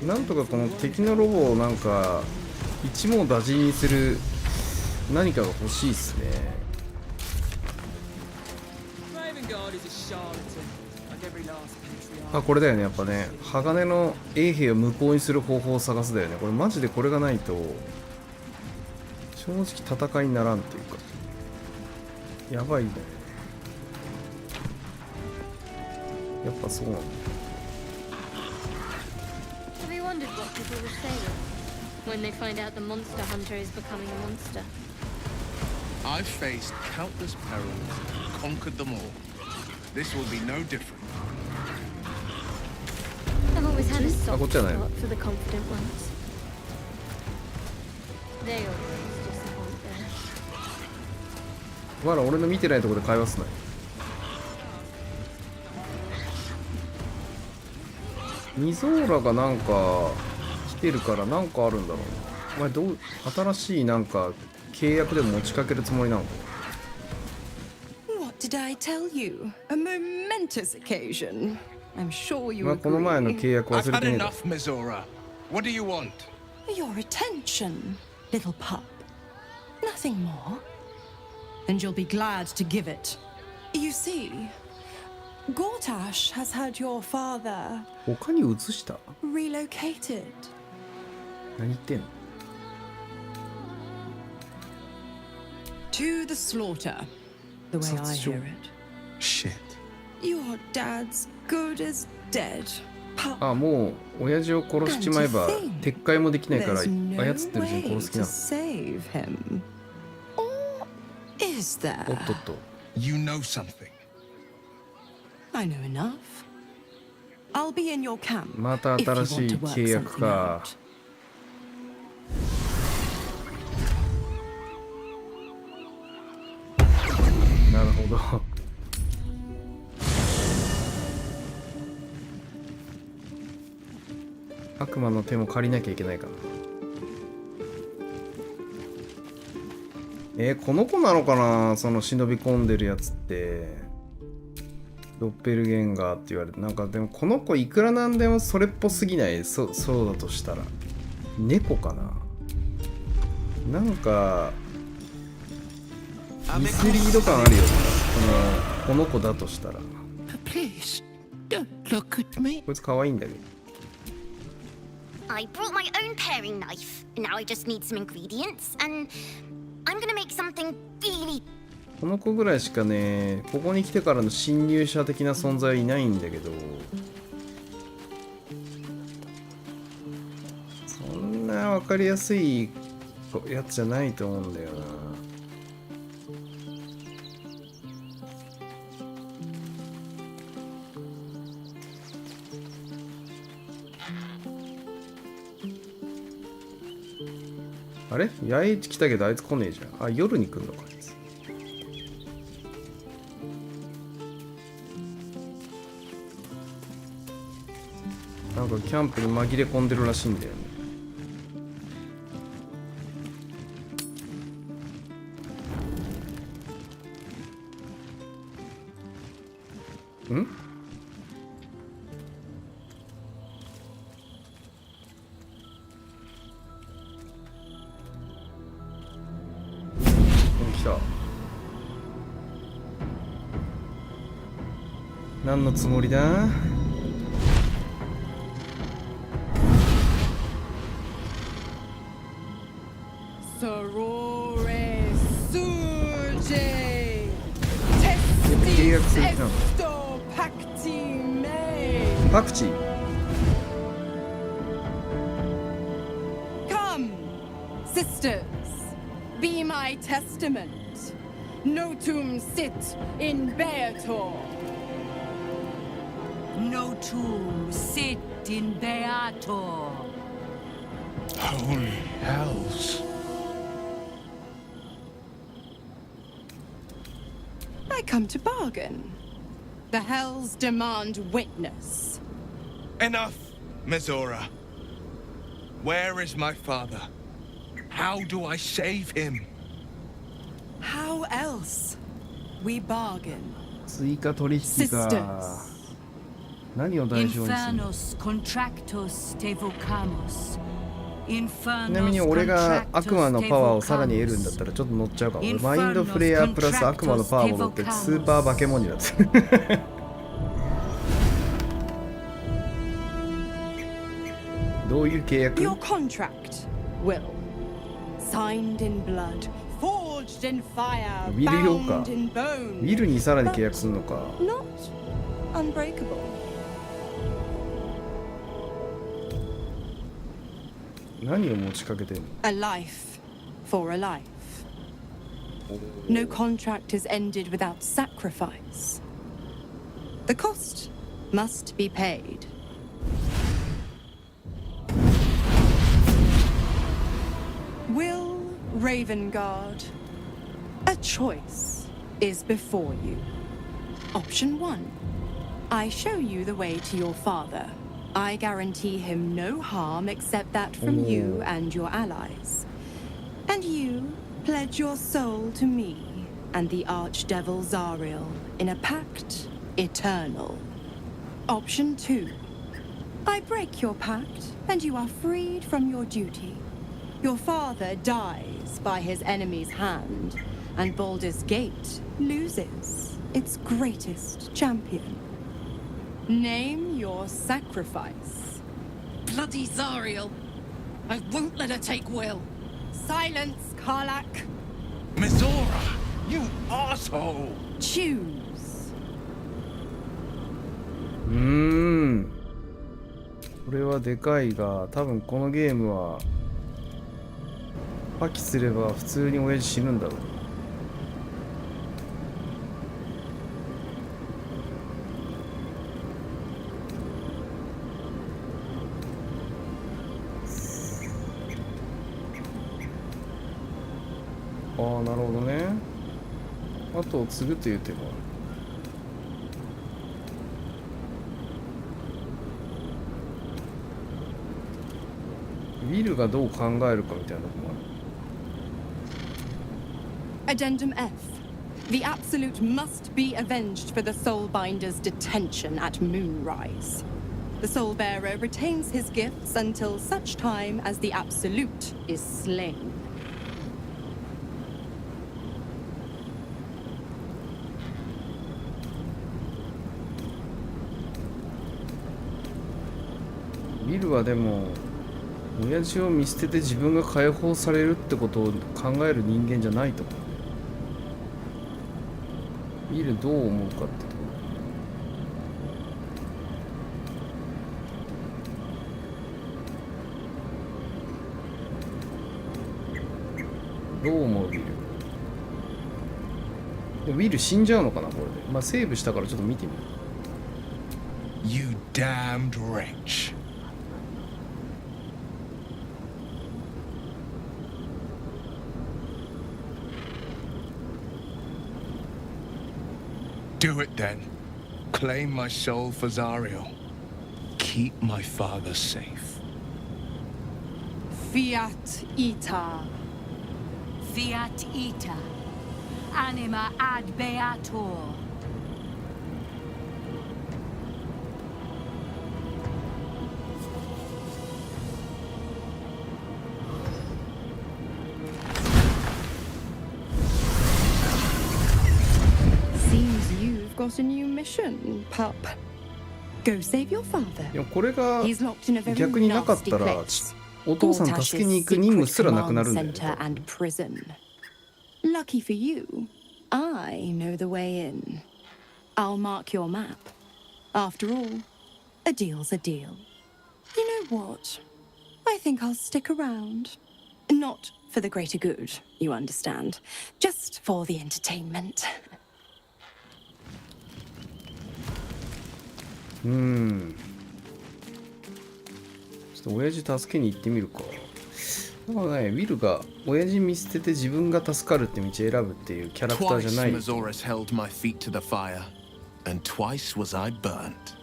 なんとかこの敵のロボをなんか一網打尽にする何かが欲しいっすね。あ、これだよね。やっぱね、鋼の衛兵を無効にする方法を探すだよね。これマジでこれがないと正直戦いにならんっていうか、やばいね。やっぱそうなんだ。Have you wondered what people will say when they find out the monster hunter is becoming a monster? I've faced countless perils, conquered them all. This will be no different. I've always had a soft spot for the confident ones. They always disappoint there. まだ俺の見てないところで会話すなよ。ミゾーラがなんか来てるからなんかあるんだろう。お前どう新しいなんか契約でも持ちかけるつもりなの？ What did I tell you? A momentous occasion. I'm sure you この前の契約忘れてねえだろ。 I've had enough, Mizora. What do you want? Your attention, little pup. Nothing more. And you'll be glad to give it. You see, Gortash has had your father 他に移した？ relocated. 何言ってんの？ To the slaughter, the way I hear it. Shit. Your dad's good as dead. あ、もう親父を殺しちまえば撤回もできないから操ってる人殺す気なの。 Save him. Or is there? おっとっと。 You know something. I know enough. I'll be in your camp. また新しい契約か。なるほど。悪魔の手も借りなきゃいけないかな。この子なのかな、その忍び込んでるやつって。ドッペルゲンガーって言われて、なんかでもこの子いくらなんでもそれっぽすぎない？そうだとしたら猫かな。なんかミスリード感あるよな、この子だとしたら。 Please, Don't look at me. こいつ可愛いんだけど。 I brought my own paring knife. Now I just need some ingredients, and I'm gonna make something really. この子ぐらいしかね、ここに来てからの侵入者的な存在はいないんだけど、そんな分かりやすいやつじゃないと思うんだよな。あれ八重市来たけどあいつ来ねえじゃん。あ、夜に来んのかあいつ。なんかキャンプに紛れ込んでるらしいんだよね。ん？来た。何のつもりだ？パクチー。 Come, sisters, be my testament. Notum sit in Beator. Notum sit in Beator. Holy hells. I come to bargain. The hells demand witness. Enough, Mizora. Where is my father? How do I save him? How else? We bargain. 追加取引か。何を代償にする？ Infernos contractos te vocamos. ちなみに俺が悪魔のパワーをさらに得るんだったらちょっと乗っちゃうかも。マインドフレアプラス悪魔のパワーも乗ってスーパー化け物になってる。どういう契約？ Your contract, Will. Signed in blood, forged in fire, ウィル用か。 bound in bone. ウィルにさらに契約するのか。 Not unbreakable. 何を持ちかけてんの？ A life for a life. No contract is ended without sacrifice. The cost must be paid. Will Ravengard, a choice is before you. Option 1. I show you the way to your father. I guarantee him no harm except that from you and your allies. And you pledge your soul to me and the archdevil Zariel in a pact eternal. Option 2. I break your pact and you are freed from your duty. Your father dies by his enemy's hand, and Baldur's Gate loses its greatest champion. Name your sacrifice. Bloody Zariel. I won't let her take Will. Silence, Karlak. Mizora, you asshole! Choose. これはでかいが、多分このゲームは破棄すれば普通に親父死ぬんだろう。ああ、なるほどね。後を継ぐという手もある。ウィルがどう考えるかみたいなのもある。Addendum F. The Absolute must be avenged for the Soulbinder's detention at Moonrise. The Soulbearer retains his gifts until such time as the Absolute is slain. ィルはでも親父を見捨てて自分が解放されるってことを考える人間じゃないと思う。ウィルどう思うかってところ。どう思うウィル。でもウィル死んじゃうのかなこれで。まあセーブしたからちょっと見てみる。You damned wretch. Do it then. Claim my soul for Zariel. Keep my father safe. Fiat ita. Fiat ita. Anima ad beator. Seems you've got a new mission, pup. Go save your father. いやこれが He's locked in a very 逆になかったら nasty place. お父さん助けに行く任務すらなくなるんだよね。 Center and prison. Lucky for you, I know the way in. I'll mark your map. After all, a deal's a deal. You know what? I think I'll stick around. Not for the greater good, you understand. Just for the entertainment. ちょっと親父助けに行ってみるか。だからね、ウィルが親父見捨てて自分が助かるって道を選ぶっていうキャラクターじゃない。 Twice Mazoras held my feet to the fire, and twice was I burnt.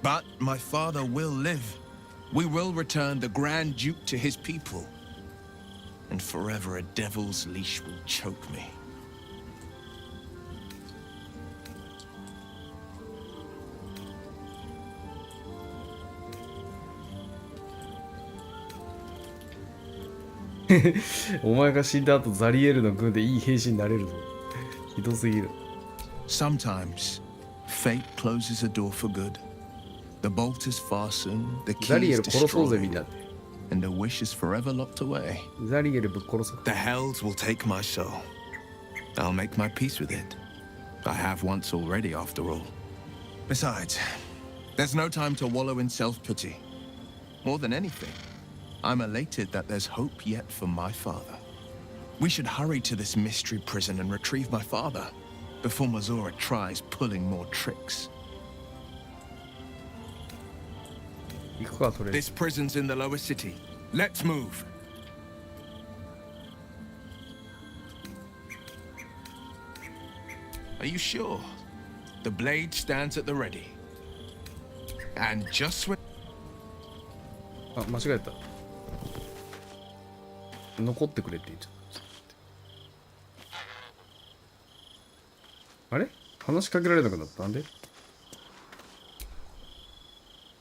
But my father will live. We will return the Grand Duke to his people. And forever a devil's leash will choke me. Sometimes お前が死んだ後ザリエルの軍でいい兵士になれるぞ。ひどすぎる。 Sometimes fate closes a door for good. The bolt is fastened, the ザリ key エ is ル殺そうぜみん destroyed, な。 and a wish is forever locked away. ザリエルぶっ殺そう。 The hells will take my soul. I'll make my peace with it. I have once already, after all. Besides, there's no time to wallow in self-pity. More than anything, I'm elated that there's hope yet for my father. We should hurry to this mystery prison and retrieve my father before Mazora tries pulling more tricks. 行くか、とりあえず。 This prison's in the lower city. Let's move. Are you sure? The blade stands at the ready. And just when... あ、間違えた。残ってくれって言っちゃった。あれ？話しかけられなくなったんで？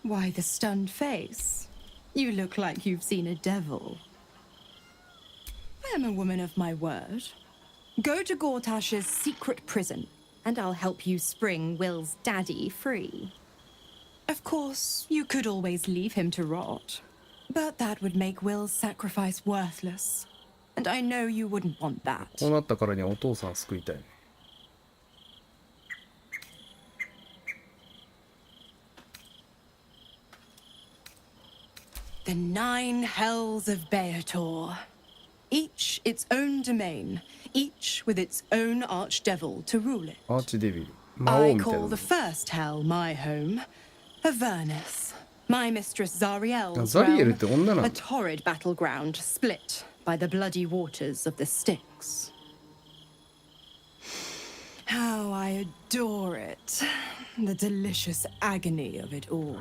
Why the stunned face? You look like you've seen a devil. I am a woman of my word. Go to Gortash's secret prison, and I'll help you spring Will's daddy free. Of course, you could always leave him to rot, but that would make Will's sacrifice worthless. And I know you wouldn't want that. こうなったからにはお父さんを救いたい。 The 9 hells of Beator. Each its own domain, each with its own archdevil to rule it. アーチデビル。魔王 I みたい call な the。first hell my home, Avernus. My mistress Zariel's あ、ザリエル realm, って女な a の？ torrid battleground split by the bloody waters of the Styx. How I adore it. The delicious agony of it all.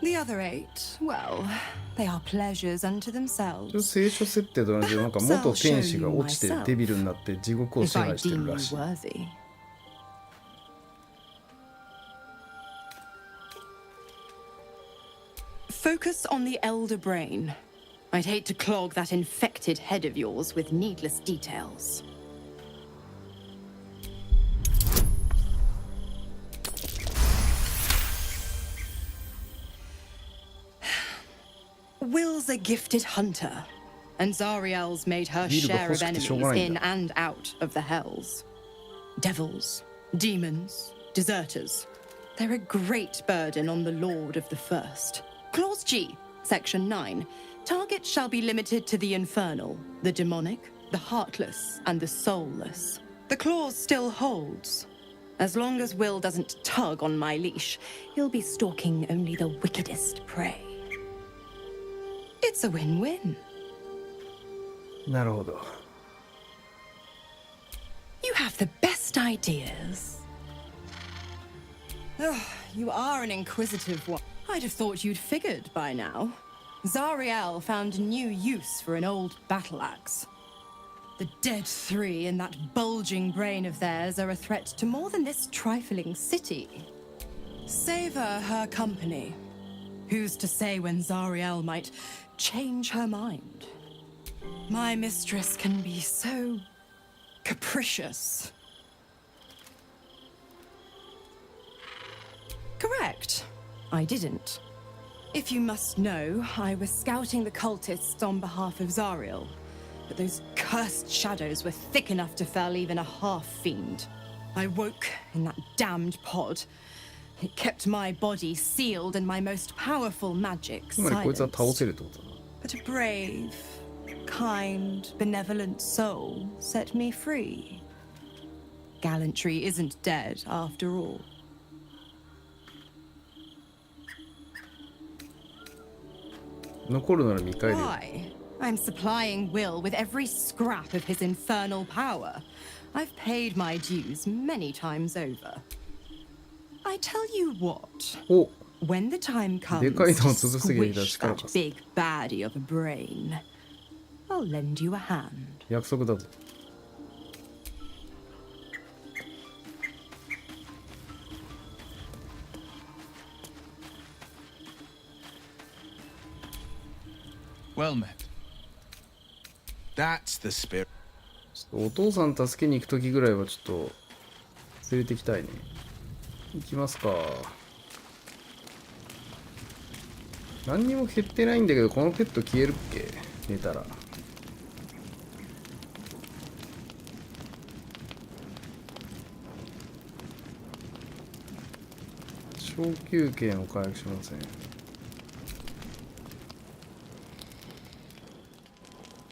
The other 8, well, they are pleasures unto themselves. 聖書設定と同じでなんか元天使が落ちてデビルになって地獄を支 If I 配してる deem you らしい。 worthy. Focus on the elder brain. I'd hate to clog that infected head of yours with needless details. Will's a gifted hunter, and Zariel's made her share of enemies in and out of the hells. Devils, demons, deserters. They're a great burden on the Lord of the First. Clause G, Section 9. Target shall be limited to the infernal, the demonic, the heartless, and the soulless. The clause still holds. As long as Will doesn't tug on my leash, he'll be stalking only the wickedest prey. It's a win-win. なるほど。You have the best ideas. Ugh, you are an inquisitive one. I'd have thought you'd figured by now. Zariel found new use for an old battle axe. The dead three in that bulging brain of theirs are a threat to more than this trifling city. Savor her company. Who's to say when Zariel might change her mind? My mistress can be so capricious. Correct. I didn't. If you must know, I was scouting the cultists on behalf of Zariel, but those cursed shadows were thick enough to fell even a half-fiend. I woke in that damned pod. It kept my body sealed and my most powerful magic silenced. But a brave, kind, benevolent soul set me free. Gallantry isn't dead after all. Why? I'm supplying Will with every scrap of his infernal power. I've paid my dues many times over. I tell you what. When the time comes to squish that big baddie of a brain, I'll lend you a hand. 約束だぞ。Well met. That's the spirit. お父さん助けに行く時ぐらいはちょっと連れてきたいね。行きますか。何にも減ってないんだけど、このペット消えるっけ？寝たら。昇級券を回復しません。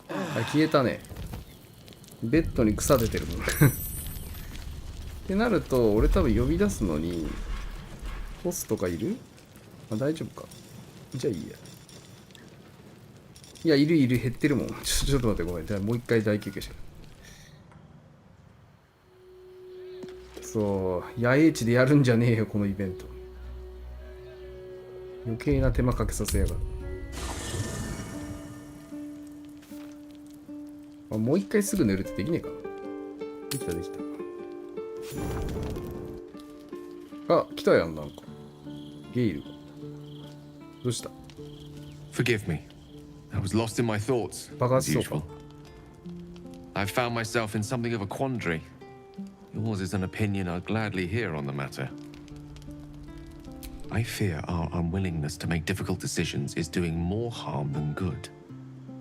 あ、消えたね。ベッドに草出てるもん。ってなると、俺多分呼び出すのに、ボスとかいる？あ、大丈夫か。じゃあいいや。いや、いるいる、減ってるもん。ちょっと待って、ごめん。じゃあもう一回大休憩しよう。そう、野営地でやるんじゃねえよ、このイベント。余計な手間かけさせやがる。あ、もう一回すぐ寝るってできねえか。できたできた。あ、来たやん、なんか。ゲイル。どうした？ Forgive me. I was lost in my thoughts, as usual. I've found myself in something of a quandary. Yours is an opinion I'd gladly hear on the matter. I fear our unwillingness to make difficult decisions is doing more harm than good.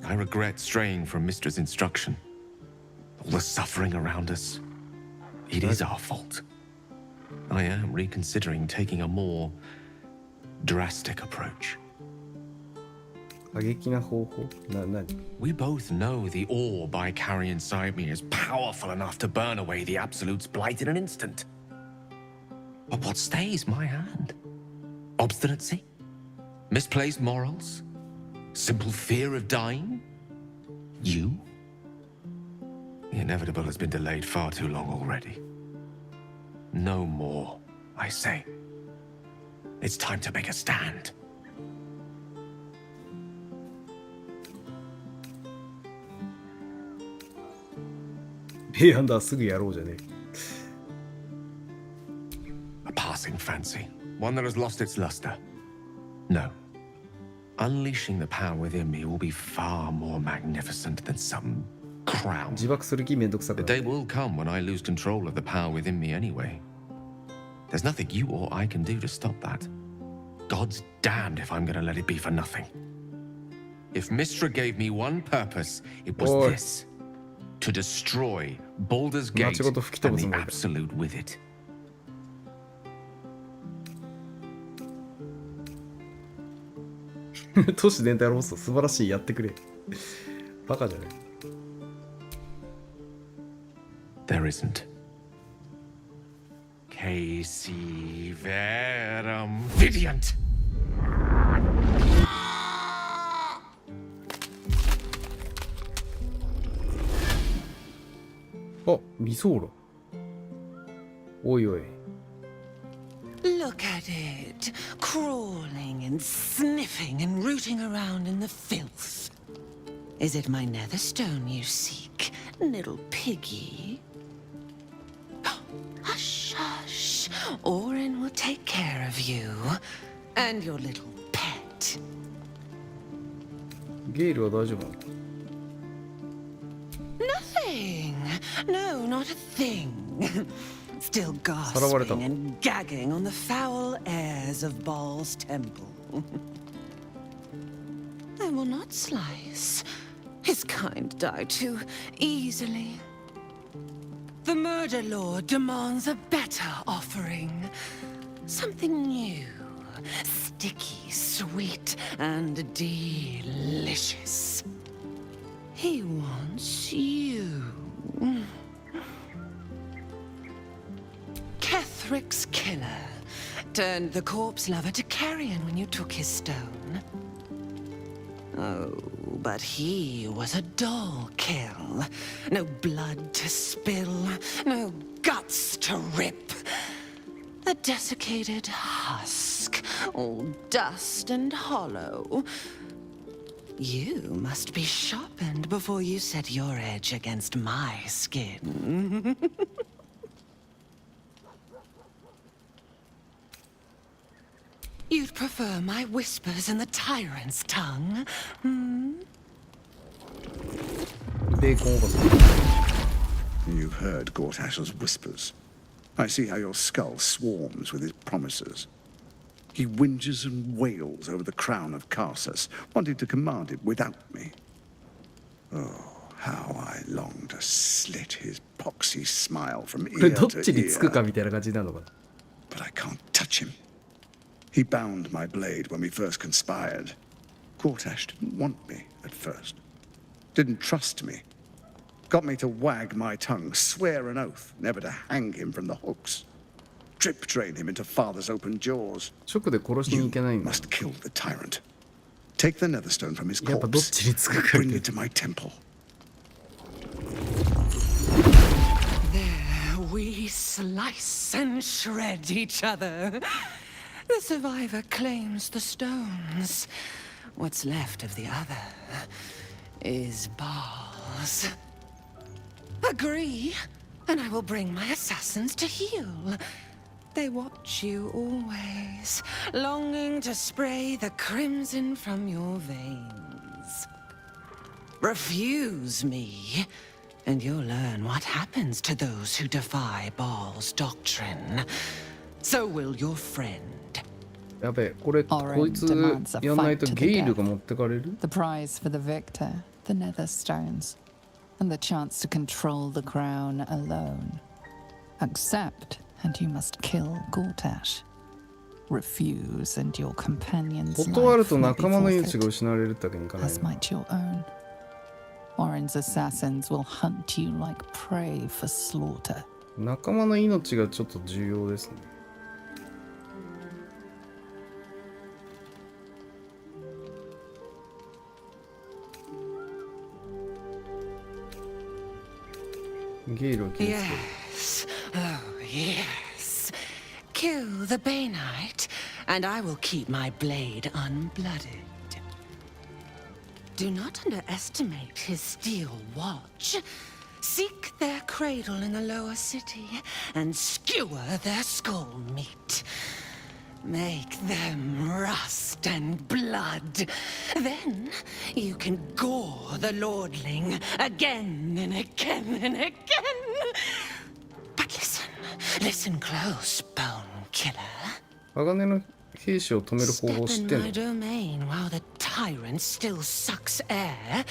I regret straying from Mistra's instruction. All the suffering around us. It is our fault. I am reconsidering taking a more drastic approach. We both know the orb I carry inside me is powerful enough to burn away the Absolute's blight in an instant. But what stays my hand? Obstinacy? Misplaced morals? Simple fear of dying? You? The inevitable has been delayed far too long already. No more, I say. It's time to make a stand. A passing fancy, one that has lost its luster. No. Unleashing the power within me will be far more magnificent than some crown. The day will come when I lose control of the power within me anyway. There's nothing you or I can do to stop that. God's damned if I'm gonna let it be for nothing. If Mystra gave me one purpose, it was Oi. this: to destroy Baldur's Gate and the Absolute with it. 都市全体ロスト素晴らしい、やってくれ。バカじゃね There isn't. Casey Verum Vidiant! あ、ミソーラ。おいおい。Look at it, crawling and sniffing and rooting around in the filth. Is it my netherstone you seek, little piggy? Hush, hush. Orin will take care of you and your little pet. ゲイルは大丈夫なの？ Nothing. No, not a thing. Still gasping and gagging on the foul airs of Baal's temple. I will not slice. His kind die too easily. The murder lord demands a better offering. Something new, sticky, sweet, and delicious. He wants you. Kethric's killer turned the corpse lover to carrion when you took his stone. Oh, but he was a dull kill. No blood to spill, no guts to rip. A desiccated husk, all dust and hollow. You must be sharpened before you set your edge against my skin. You'd prefer my whispers and the tyrant's tongue, hmm? You've heard Gortash's whispers. I see how your skull swarms with his promises. He whinges and wails over the crown of Karsus, wanting to command it without me. Oh, how I long to slit his poxy smile from ear to ear. But I can't touch him. He bound my blade when we first conspired. Gortash didn't want me at first. Didn't trust me. Got me to wag my tongue, swear an oath never to hang him from the hooks. Drip drain him into father's open jaws. You must kill the tyrant. Take the netherstone from his corpse. Bring it to my temple. There we slice and shred each other. The survivor claims the stones. What's left of the other is Baal's. Agree, and I will bring my assassins to heal. They watch you always, longing to spray the crimson from your veins. Refuse me, and you'll learn what happens to those who defy Baal's doctrine. So will your friend. やべえ、これこいつやんないとゲイルが持ってかれる？ The prize for the victor, the nether stones, and the chance to control the crown alone. Accept, and you must kill Gortash. Refuse, and your companion's life 断ると will be 仲間の命 forfeit, が失われるってわけにいかない as might your own. Orin's assassins will hunt you like prey for slaughter. 仲間の命がちょっと重要ですね。ゲイルを気をつける。 Yes, oh yes. Kill the Bay Knight, and I will keep my blade unblooded. Do not underestimate his steel watch. Seek their cradle in the lower city and skewer their skull meat. Make them rust and blood. Then you can gore the lordling again and again and again. But listen, listen close, bone killer. 鋼の兵士を止める方法を知ってん Step in my の？ domain while the tyrant still sucks air,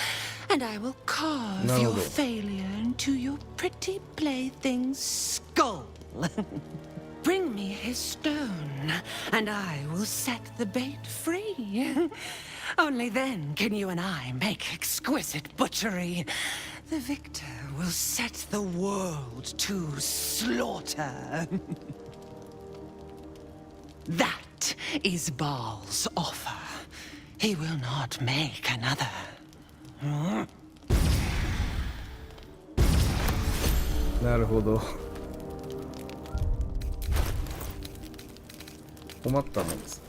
and I will carve No, your no. failure into your pretty plaything's skull. Bring me his stone, and I will set the bait free. Only then can you and I make exquisite butchery. The victor will set the world to slaughter. That is Baal's offer. He will not make another. なるほど。困ったもんです。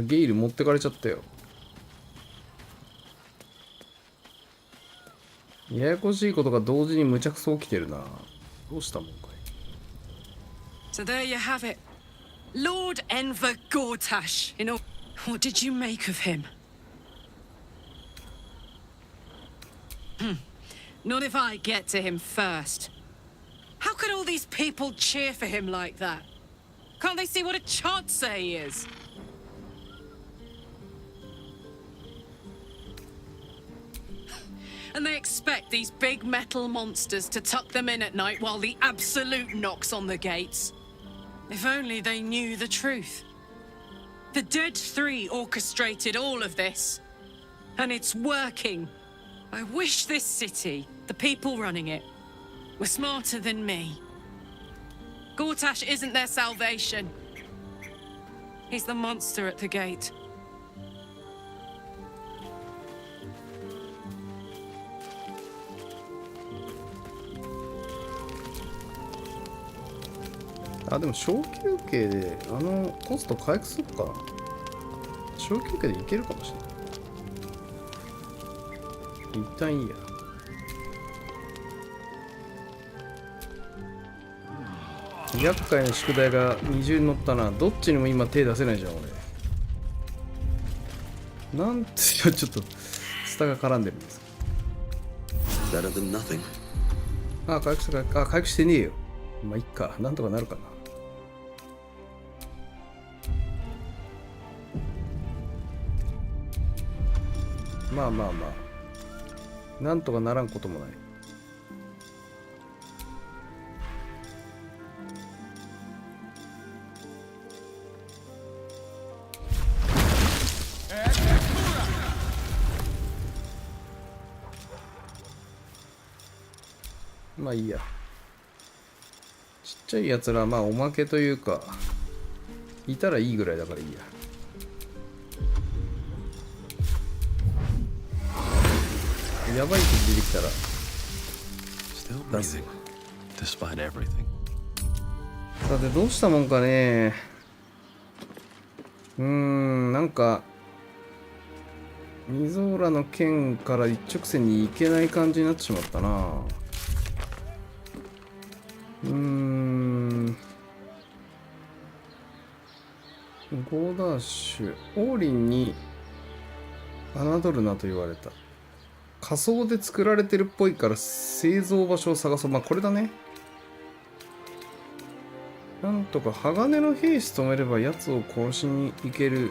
ゲイル持ってかれちゃったよ。ややこしいことが同時にむちゃくそ起きてるな。どうしたもんかい。 So there you have it. Lord Enver Gortash. You know, what did you make of him? Not if I get to him first. How could all these people cheer for him like that? Can't they see what a chancer he is? And they expect these big metal monsters to tuck them in at night while the Absolute knocks on the gates. If only they knew the truth. The Dead Three orchestrated all of this. And it's working. I wish this city, the people running it, were smarter than me. Gortash isn't their salvation. He's the monster at the gate. あ、でも小休憩でコスト回復するかな。小休憩でいけるかもしれない。一旦いいや。厄介な宿題が二重に乗ったな。どっちにも今手出せないじゃん俺。なんてちょっとスタが絡んでるんです。Better than nothing. あ、回復してねえよ。まあいっか、なんとかなるかな。まあまあまあ、なんとかならんこともない。まあいいや。ちっちゃいやつらはまあおまけというか、いたらいいぐらいだからいいや。やばいって出てきたら Still breathing, despite everything. さてどうしたもんかね。なんかミゾーラの剣から一直線に行けない感じになってしまったな。ゴーダッシュ、オーリンに侮るなと言われた。仮想で作られてるっぽいから製造場所を探そう。まあこれだね。なんとか鋼の兵士止めれば奴を殺しに行ける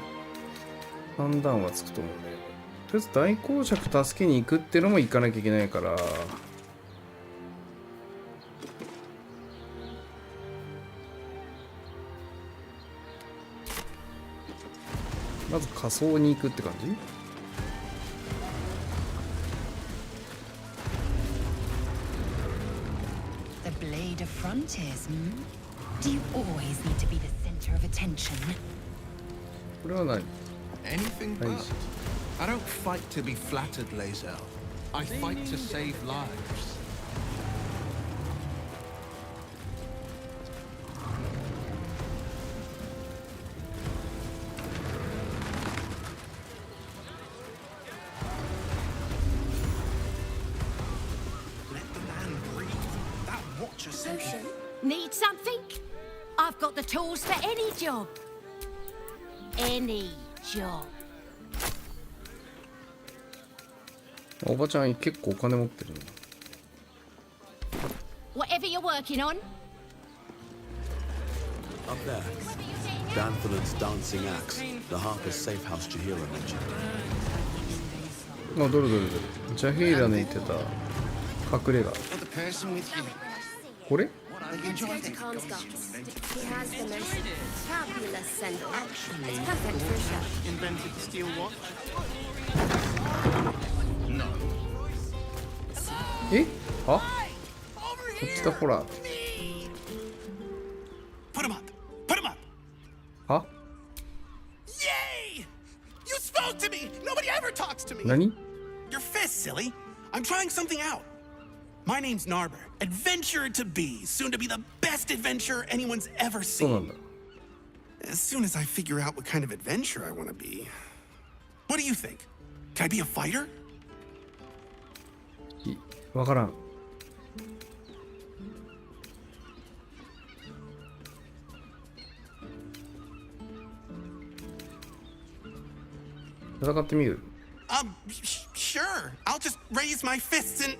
判断はつくと思うね。とりあえず大公爵助けに行くってのも行かなきゃいけないから、まず仮想に行くって感じ。The blade of frontiers, Do you always need to be the center of attention? これは何？ Anything but. I don't fight to be flattered, Lae'zel. I fight to save lives. Need something? I've got the tools for any job. Any job. おばちゃん結構お金持ってるな。Whatever you're working on. Up there, Danthorland's dancing axe, the Harper's safe house Jahira mentioned. あ、どれどれどれ。ジャヒーラの言ってた隠れ家。これ？ Let's go to Khan's Guts. He has the most fabulous sender. It's perfect for a chef. Invented the steel watch. え？あ？こっちだほら。 Put him up! Put him up! は？ Yay! You spoke to me! Nobody ever talks to me! 何？ Your fist, silly! I'm trying something out. My name's Narber, adventurer to be, soon to be the best adventurer anyone's ever そうなん seen. だ。 As soon as I figure out what kind of adventurer I want to be. What do you think? Can I be a fighter? わからん。戦ってみる。 Sure. I'll just raise my fists and...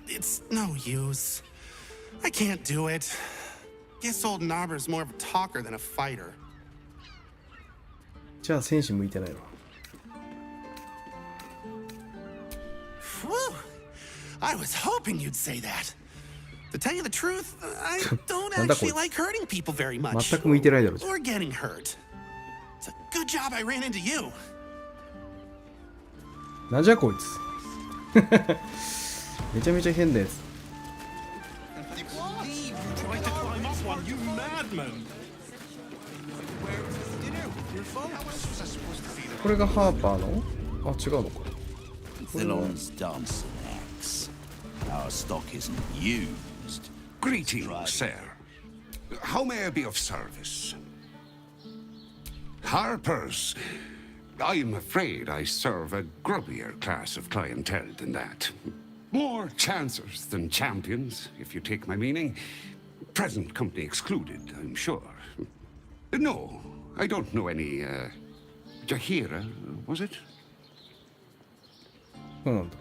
it's no use. I can't do it. Guess old Narber's more of a talker than a fighter. じゃあ戦士向いてないわ。 Whew. I was hoping you'd say that. To tell you the truth, I don't なんだこい actually つ。 like hurting people very much. 全く向いてないだろうじゃん。 Or getting hurt. It's a good job I ran into you. なんじゃこいつ。めちゃめちゃ変なやつ。 Trying to climb up one, you madman. これがハーパーの？あ、違うのか。 Thilon's dancing axe. Our stock isn't used. Greetings, sir. How may I be of service? Harper's. I'm afraid I serve a grubbier class of clientele than that. More chancers than champions, if you take my meaning. Present company excluded, I'm sure. No, I don't know any, Jahira, was it? そうなんだ。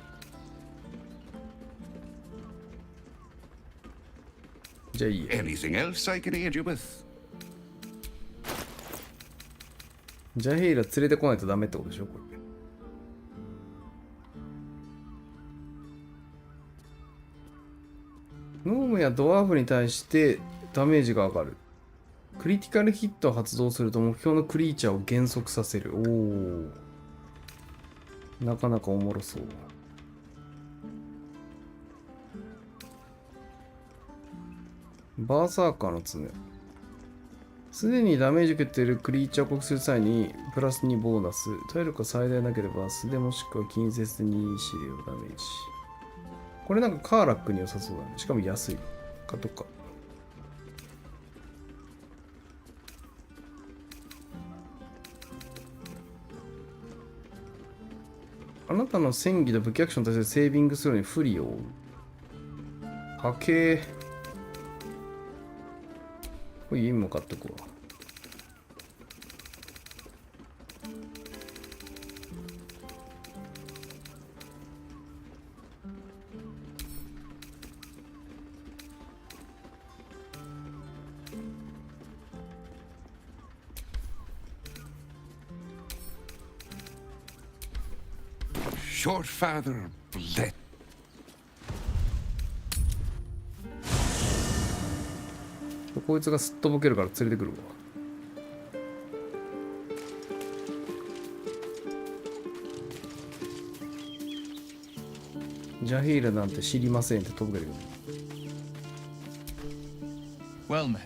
じゃあいいや。 Anything else I can aid you with? ジャヒーラ連れてこないとダメってことでしょこれ。ノームやドワーフに対してダメージが上がる。クリティカルヒットを発動すると目標のクリーチャーを減速させる。おお。なかなかおもろそう。バーサーカーの爪。すでにダメージを受けているクリーチャーを攻撃する際にプラス2ボーナス。体力が最大なければ素手もしくは近接で2資料ダメージ。これなんかカーラックに良さそうだね。しかも安い。かとか。あなたの戦技と武器アクションに対するセービングするのに不利を負う。波形。これ今も買っとくわ。Short father bled. こいつがすっとぼけるから連れてくるわ。ジャヒーラなんて知りませんって飛ぶける。 Well met.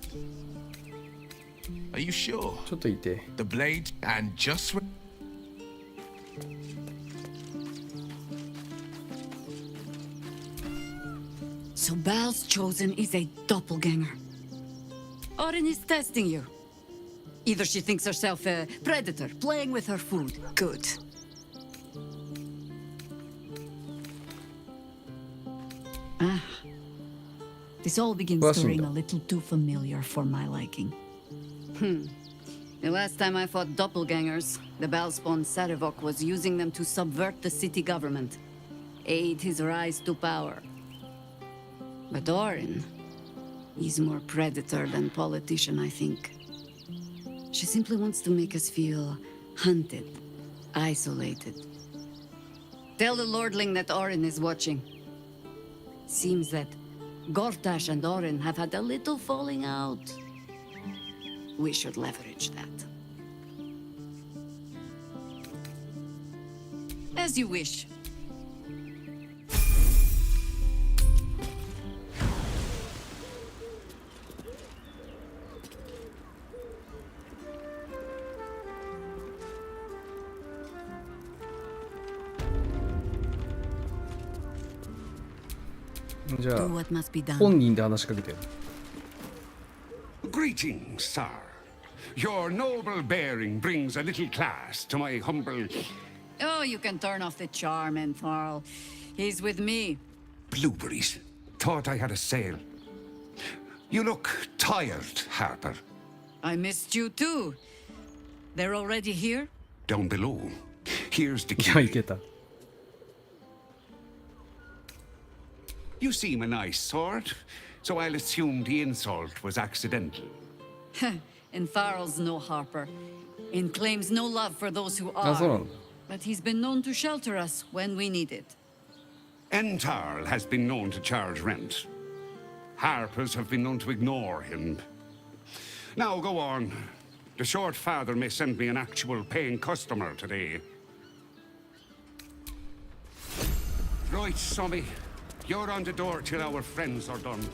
Are you sure? ちょっといて。 The blade and just So Bal's chosen is a doppelganger. Orin is testing you. Either she thinks herself a predator, playing with her food. Good. Ah. This all begins to ring a little too familiar for my liking. The last time I fought doppelgangers, the Balspawn Sarevok was using them to subvert the city government, aid his rise to power. But Orin, he's more predator than politician, I think. She simply wants to make us feel hunted, isolated. Tell the Lordling that Orin is watching. Seems that Gortash and Orin have had a little falling out. We should leverage that. As you wish. じゃあ本人で話しかけてる。Greetings, sir. Your noble bearing brings a little class to my humble... Oh, you can turn off the charm, Entharl. He's with me. Blueberries. Thought I had a sale. You look tired, Harper. I missed you too. They're already here? Down below. Here's the いや、 key. いけた。You seem a nice sort, so I'll assume the insult was accidental. Entharl's no Harper, and claims no love for those who あ、そうな are. んだ。But he's been known to shelter us when we need it. Entarl has been known to charge rent. Harpers have been known to ignore him. Now go on. The short father may send me an actual paying customer today. Right, Sommy. You're on the door till our friends are done.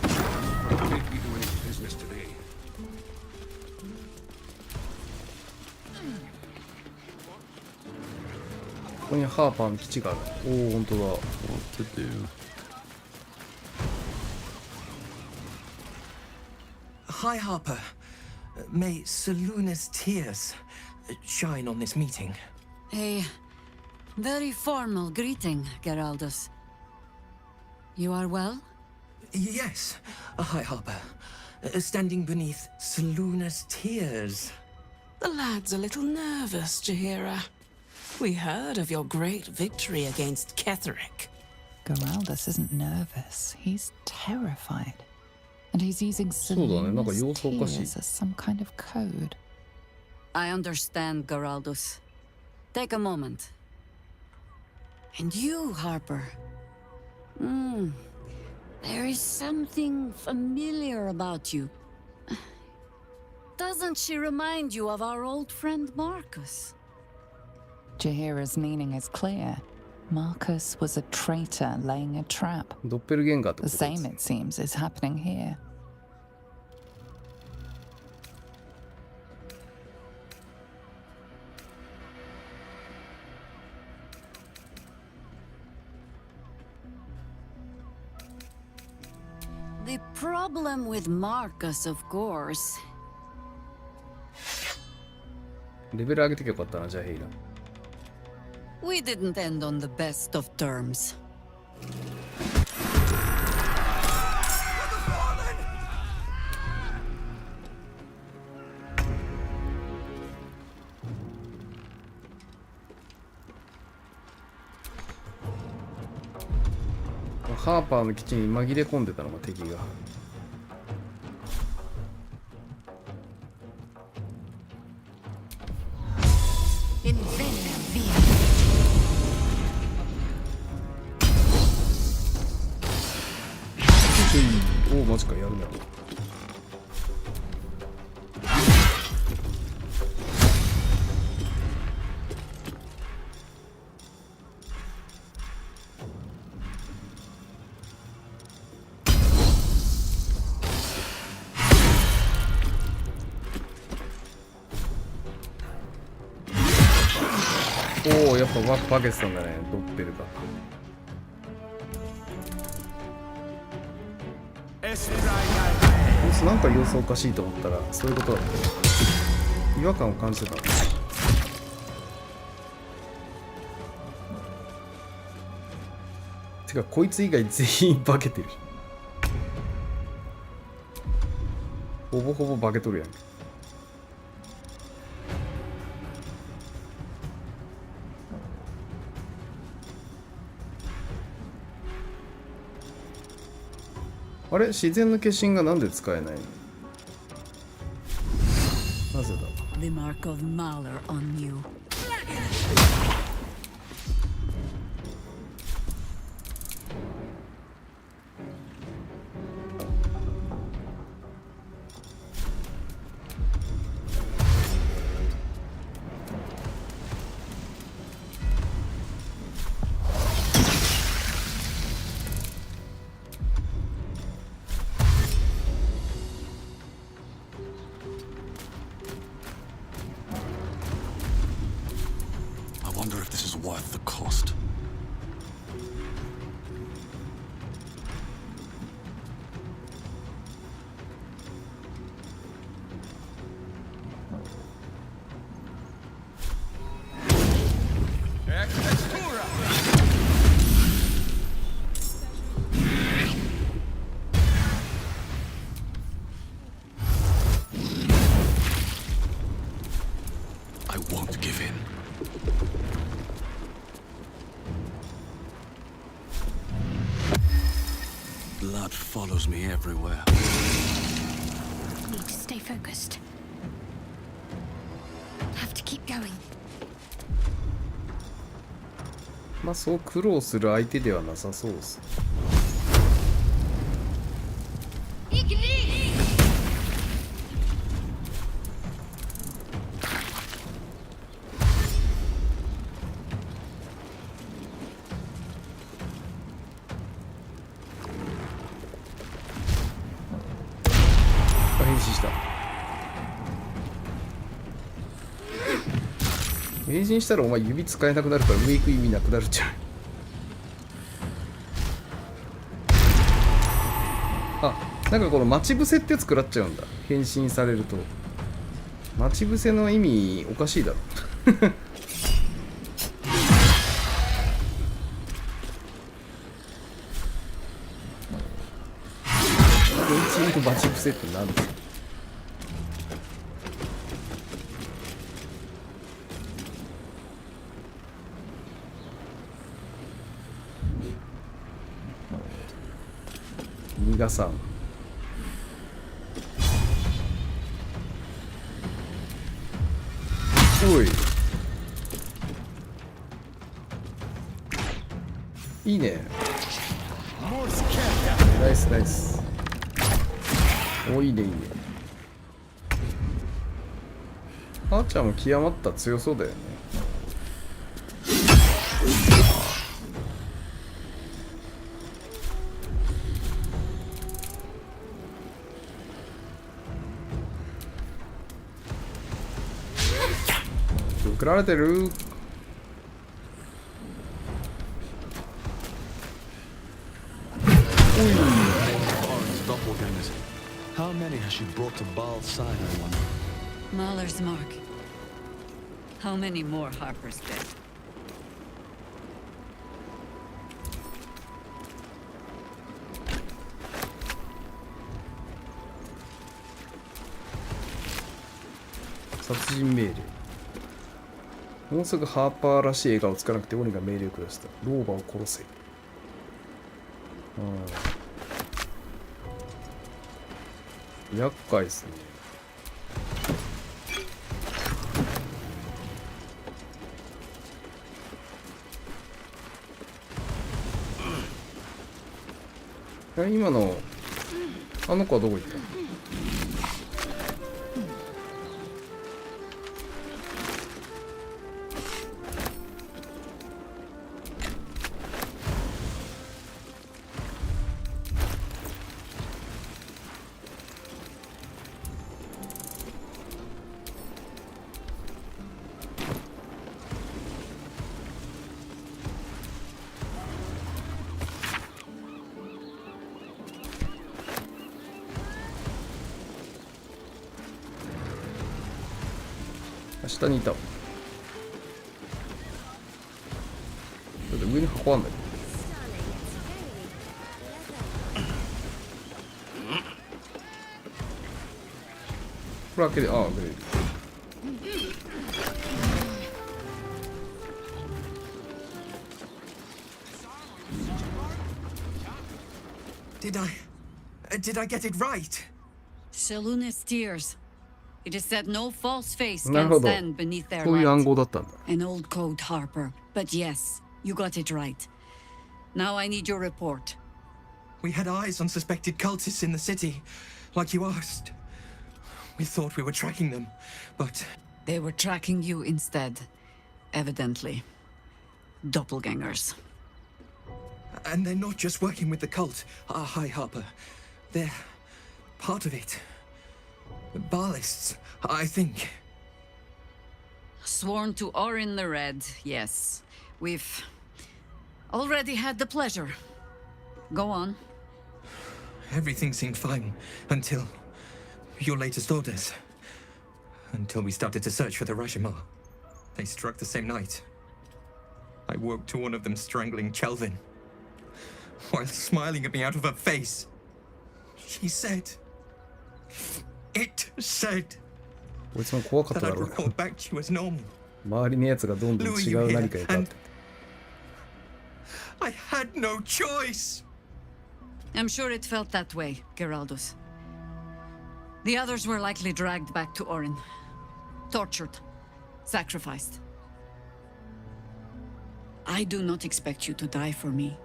Did we do any business today? ここにハーパーの基地がある。おお、本当だ。Hi, Harper. May Seluna's tears shine on this meeting. A very formal greeting, Geraldus. You are well? Yes. Hi, Harper. Standing beneath Seluna's tears. The lad's a little nervous, Jahira. We heard of your great victory against Ketherick. Geraldus isn't nervous. He's terrified. And he's using そうだね、なんか Seluna's 様子おかしい。 tears as some kind of code. I understand, Geraldus. Take a moment. And you, Harper. There is something familiar about you. Doesn't she remind you of our old friend Marcus? Jahira's meaning is clear. Marcus was a traitor laying a trap. ドッペルゲンガーってこ The とです same, it seems, is happening here. The problem with Marcus, of course. レベル上げてけばよかったな、じゃあヘイラ。 We didn't end on the best of terms. Harper ハーパーの基地に紛れ込んでたのが敵が。おお、マジか、やるな。おお、やっぱバケツさんだね、ドッペルが。なんか様子おかしいと思ったらそういうことだった。違和感を感じてた。てかこいつ以外全員化けてる。ほぼほぼ化けとるやん。あれ、自然の化身がなんで使えないの？なぜだ？ The mark of Mahler on you. 'Blood follows me everywhere. Need to stay focused. Have to keep going. まあそう苦労する相手ではなさそうです。変身したらお前指使えなくなるから上行く意味なくなるじゃん。あ、なんかこの待ち伏せってやつ食らっちゃうんだ。変身されると待ち伏せの意味おかしいだろ。変身と待ち伏せって何ですか？逃がさん。おい、いいね。ナイスナイス。お、いいねいいね。あーちゃんも極まった強そうだよね。食られてる。How many has she brought to Baal's side, I wonder? Mahler's mark. How many more Harper's dead?殺人命令。もうすぐハーパーらしい笑顔をつかなくて鬼が命令を下した。老婆を殺せ。厄介ですね。今のあの子はどこ行ったの？下にいたわ。だって上に箱あんだよ。これ開ける。ああ、開ける。Did I get it right? Seluna's tears. It is said no false face なる can ほど。 stand beneath their そういう暗 light. 号だったんだ。 An old code, Harper. But yes, you got it right. Now I need your report. We had eyes on suspected cultists in the city, like you asked. We thought we were tracking them, but... They were tracking you instead. Evidently. Doppelgangers. And they're not just working with the cult, High Harper. They're part of it. Ballists, I think. Sworn to Orin the Red, yes. We've already had the pleasure. Go on. Everything seemed fine until your latest orders. Until we started to search for the Rashomar. They struck the same night. I woke to one of them strangling Chelvin, while smiling at me out of her face. She said... It said... こいつも怖かった that だ I'd ろう report back to you as normal. 周りのやつがどんどん違う何かに変わって。 I had no choice. I'm sure it felt that way, Geraldus. The others were likely dragged back to Orin. Tortured. Sacrificed. I do not expect you to die for me.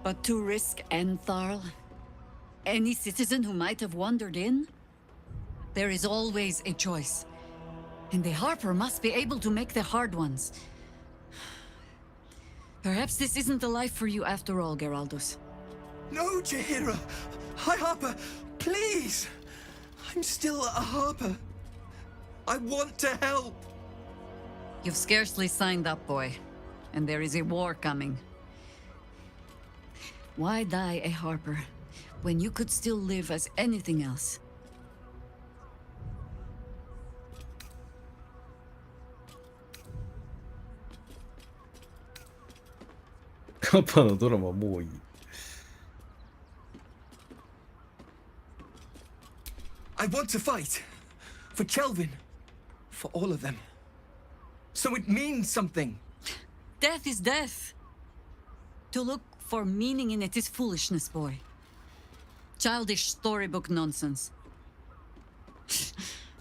But to risk Entharl, any citizen who might have wandered in, there is always a choice. And the Harper must be able to make the hard ones. Perhaps this isn't the life for you after all, Geraldus. No, Jaheira! Hi, Harper! Please! I'm still a Harper. I want to help! You've scarcely signed up, boy. And there is a war coming. Why die a Harper when you could still live as anything else? Papa のドラマもういい。I want to fight. For Chelvin. For all of them. So it means something. Death is death. To look for meaning in it is foolishness, boy. Childish storybook nonsense.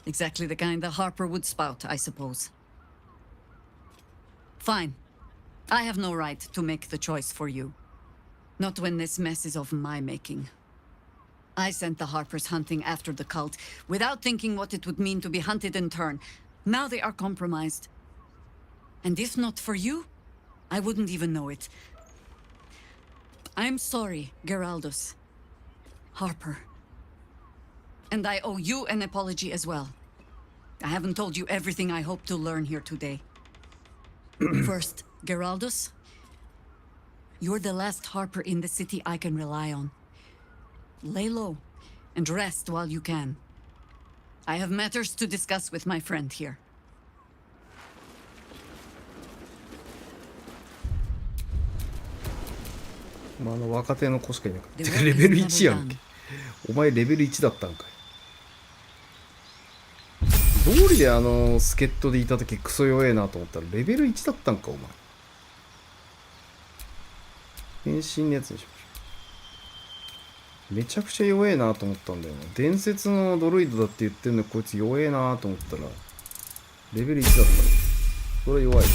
Exactly the kind that Harper would spout, I suppose. Fine. I have no right to make the choice for you. Not when this mess is of my making. I sent the Harpers hunting after the cult, without thinking what it would mean to be hunted in turn. Now they are compromised. And if not for you, I wouldn't even know it. I'm sorry, Geraldus. Harper. And I owe you an apology as well. I haven't told you everything I hope to learn here today. First, Geraldus, you're the last Harper in the city I can rely on. Lay low and rest while you can. I have matters to discuss with my friend here. まあ、若手の子しかいなかった。レベル1やんけ。お前レベル1だったんかい。道理で助っ人でいた時クソ弱えなと思ったらレベル1だったんかお前。変身のやつにしましょう。めちゃくちゃ弱えなと思ったんだよな。伝説のドロイドだって言ってんのこいつ弱えなと思ったらレベル1だった。これ弱い。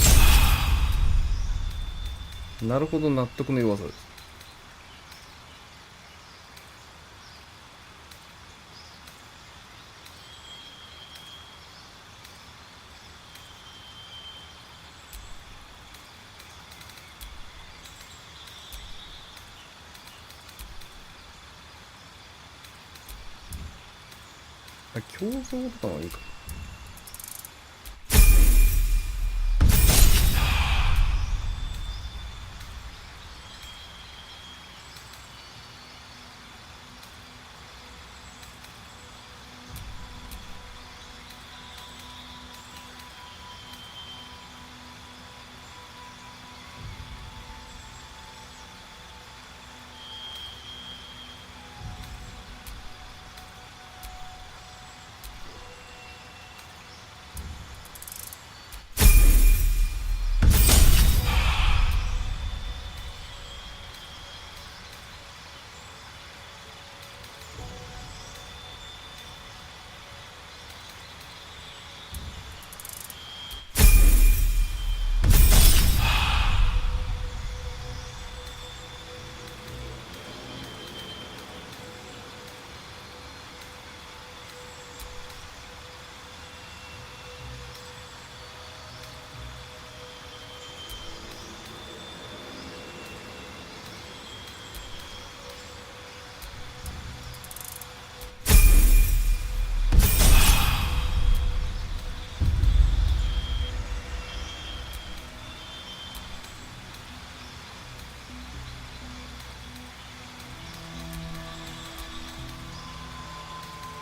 なるほど、納得の弱さです。胸像とかはいいか。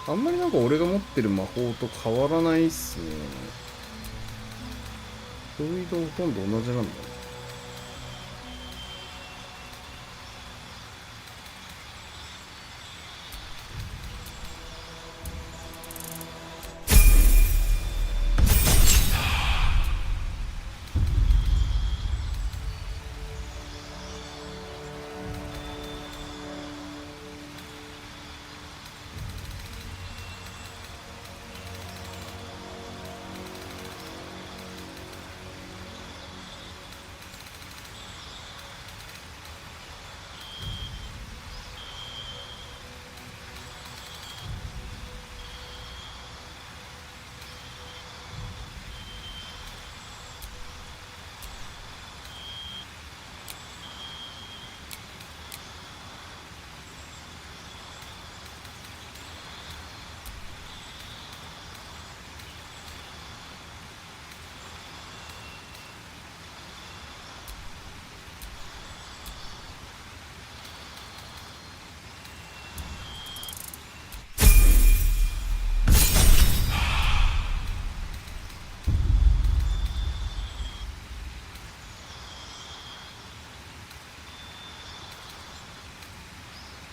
あんまりなんか俺が持ってる魔法と変わらないっすね。ドルイドほとんど同じなんだ。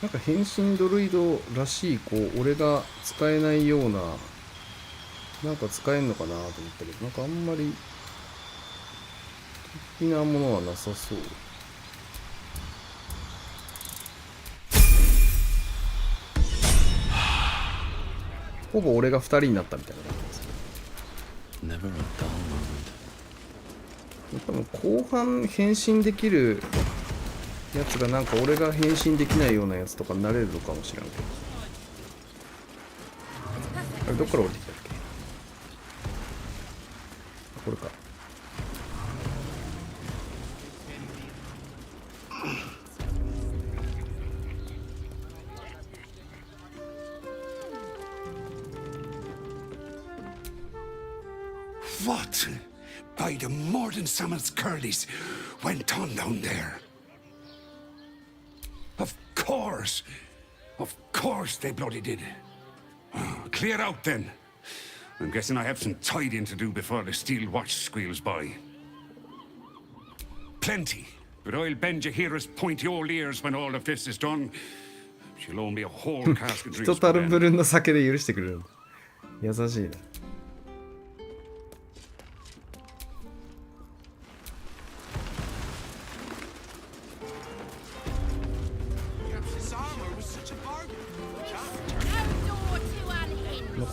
なんか変身ドルイドらしい、こう、俺が使えないような、なんか使えんのかなと思ったけど、なんかあんまり、的なものはなさそう。ほぼ俺が2人になったみたいな感じです。多分後半変身できるやつがなんか俺が変身できないようなやつとかになれるのかもしれんけど。あれどっから降りてきたっけ？これか。What by the Morden Summon's Curlies went on down there? Of course they bloody did. Clear out then. I'm guessing I have some tidying to do before the steel watch squeals by. Plenty, but I'll bend your hearer's pointy old ears when all of this is done. She'll owe me a whole cask of drinks. 一樽分の酒で許してくれる。優しいな。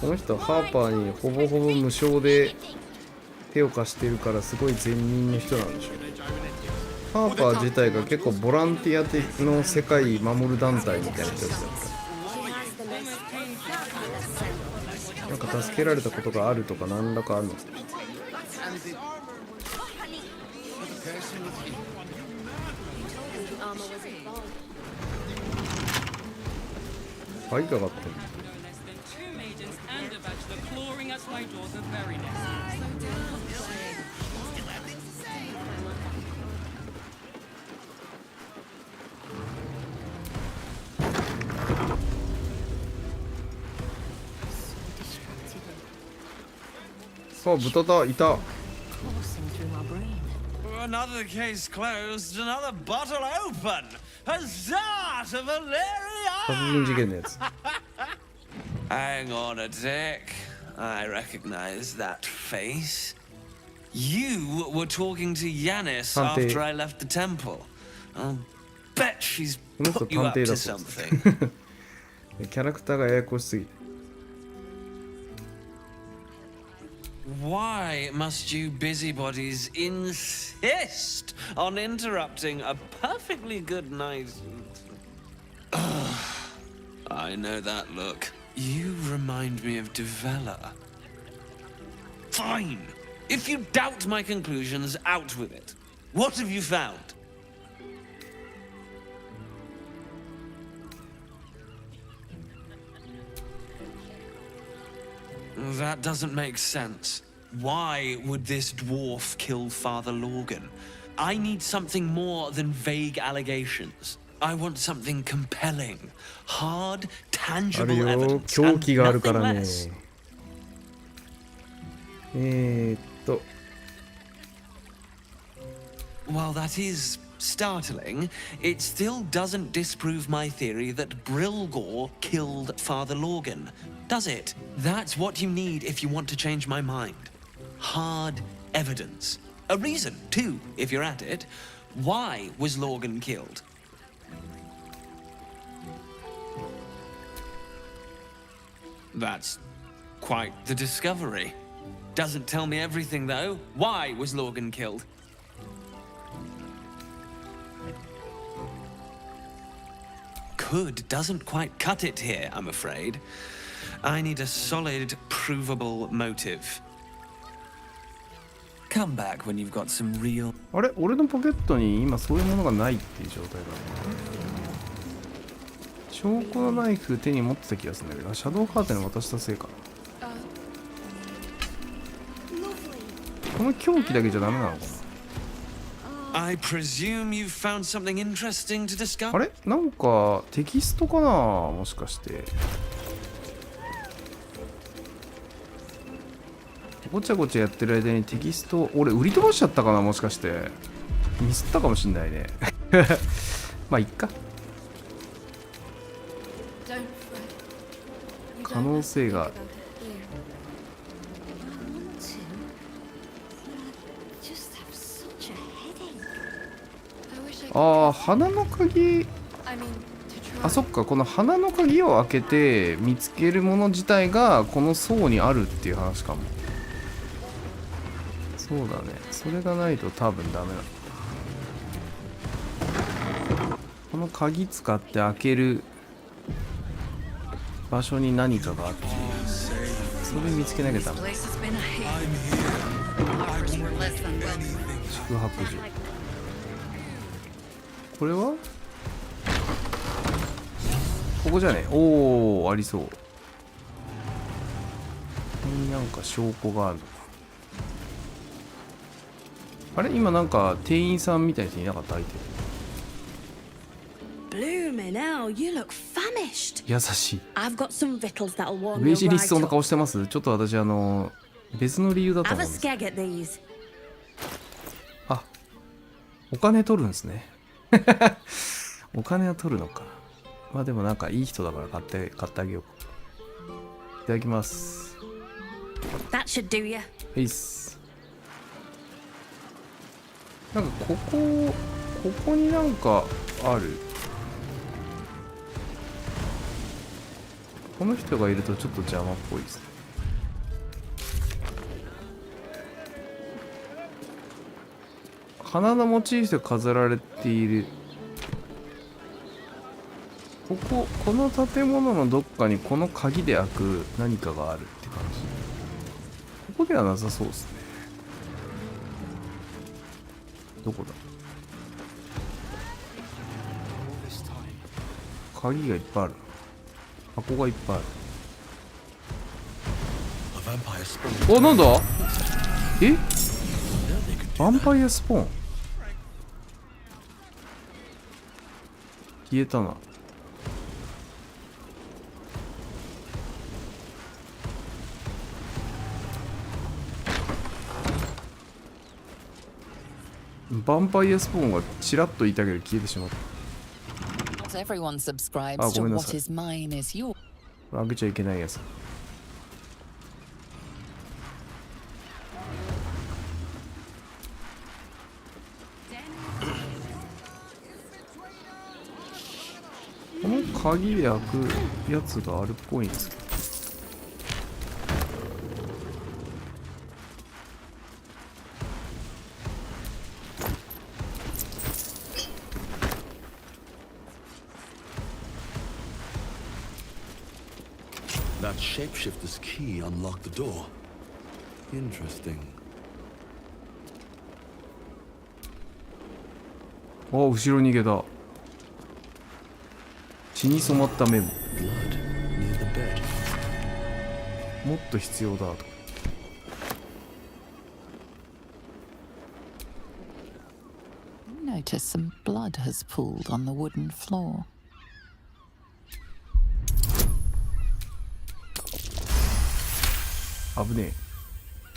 この人はハーパーにほぼほぼ無償で手を貸してるからすごい善人の人なんでしょう。ハーパー自体が結構ボランティア的の世界守る団体みたいな人ですよ。なんか助けられたことがあるとか何らかあるの。はい、かかってる。さあ、豚だ、いた。Another case closed, another bottle open. Huzzah to Valeria! 殺人事件のやつ。Hang on a tick. I recognize that face. You were talking to Yanis after I left the temple. I'll bet she's put you up to something. キャラクターがややこしすぎる。Why must you busybodies insist on interrupting a perfectly good night? I know that look. You remind me of Devella. Fine. If you doubt my conclusions, out with it. What have you found? That doesn't make sense. Why would this dwarf kill Father Lorgan? I need something more than vague allegations. I want something compelling, hard, あ tangible るよ evidence, 狂気 and があるか nothing らね。 less. と While that is startling, it still doesn't disprove my theory that Brilgor killed Father Lorgan, does it? That's what you need if you want to change my mind. Hard evidence. A reason, too, if you're at it. Why was Lorgan killed? That's quite the discovery. Doesn't tell me everything, though. Why was Lorgan killed? Could doesn't quite cut it here, I'm afraid. I need a solid, provable motive. Come back when you've got some real... あれ俺のポケットに今そういうものがないっていう状態だね。証拠のナイフ手に持ってた気がするんだけど、シャドウカーテン渡したせいかな。この凶器だけじゃダメなのかな。I presume you've found something interesting to discuss? あれなんかテキストかなもしかして。ごちゃごちゃやってる間にテキスト、俺売り飛ばしちゃったかなもしかして。ミスったかもしんないね。まあいっか。可能性が。ああ、花の鍵。あ、そっか、この花の鍵を開けて見つけるもの自体がこの層にあるっていう話かも。そうだね、それがないと多分ダメだ。この鍵使って開ける場所に何かがあって、それ見つけなきゃダメだ。宿泊所。これはここじゃね。おお、ありそう。ここになんか証拠があるのか。あれ今なんか店員さんみたいな人いなかった相手。Blooming hell, you look famished. 優しい。 I've got some victuals that'll warm ベー you ジリスト right の up. 顔してます。ちょっと私別の理由だと Have 思 a うんです。 skeg at these. あ、お金取るんですね。お金は取るのか。まあでもなんかいい人だから買ってあげようか。いただきます。That should do you. はいっす。なんかここになんかある。この人がいるとちょっと邪魔っぽいですね。花のモチーフで飾られている。この建物のどっかにこの鍵で開く何かがあるって感じ。ここではなさそうですね。どこだ。鍵がいっぱいある。箱がいっぱいある。お、なんだ。え、ヴァンパイアスポーン消えたな。ヴァンパイアスポーンがちらっといたけど消えてしまった。 Not everyone subscribes あ、 to ごめんな what さい。 is mine is yours. 開けちゃいけないやつ。この鍵で開くやつがあるっぽいんですけど。That shapeshifter's key unlocked the door. Interesting. あ、後ろに逃げた。血に染まったメモ。もっと必要だと。No notice some blood has pooled on the wooden floor.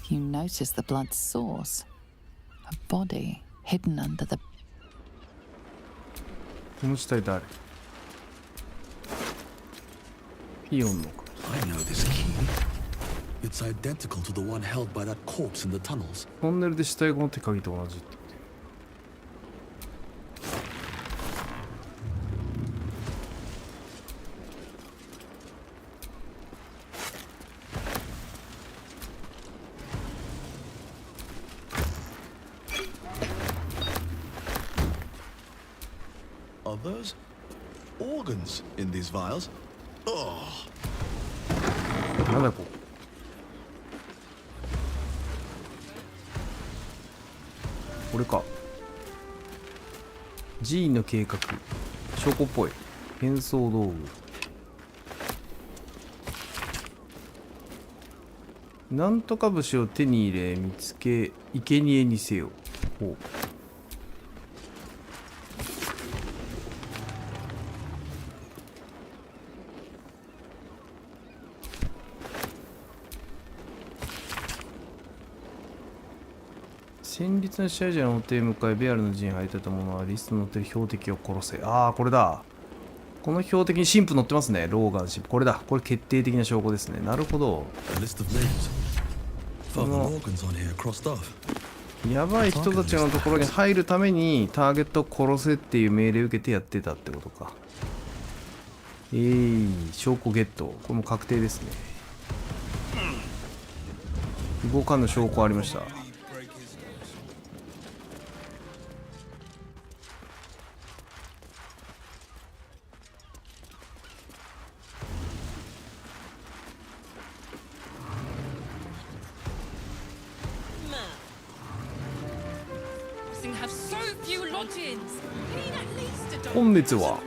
You notice the blood's source. A body hidden under the... この死体誰？ピオンのか。 I know this key. It's identical to the one held by that corpse in the tunnels. トンネルで死体が持って鍵と同じって。Are those organs in these vials? Oh. なんだここ。これか。寺院の計画。証拠っぽい。変装道具。なんとか節を手に入れ、見つけ、生贄にせよ。ほう。戦慄の支配者の手へ向かいベアルの陣に入ってた者はリストに載ってる標的を殺せ。ああ、これだ。この標的に神父載ってますね。ローガン神父。これだ。これ決定的な証拠ですね。なるほど。このやばい人たちのところに入るためにターゲットを殺せっていう命令を受けてやってたってことか。証拠ゲット。これも確定ですね。動かぬ証拠ありました。本日は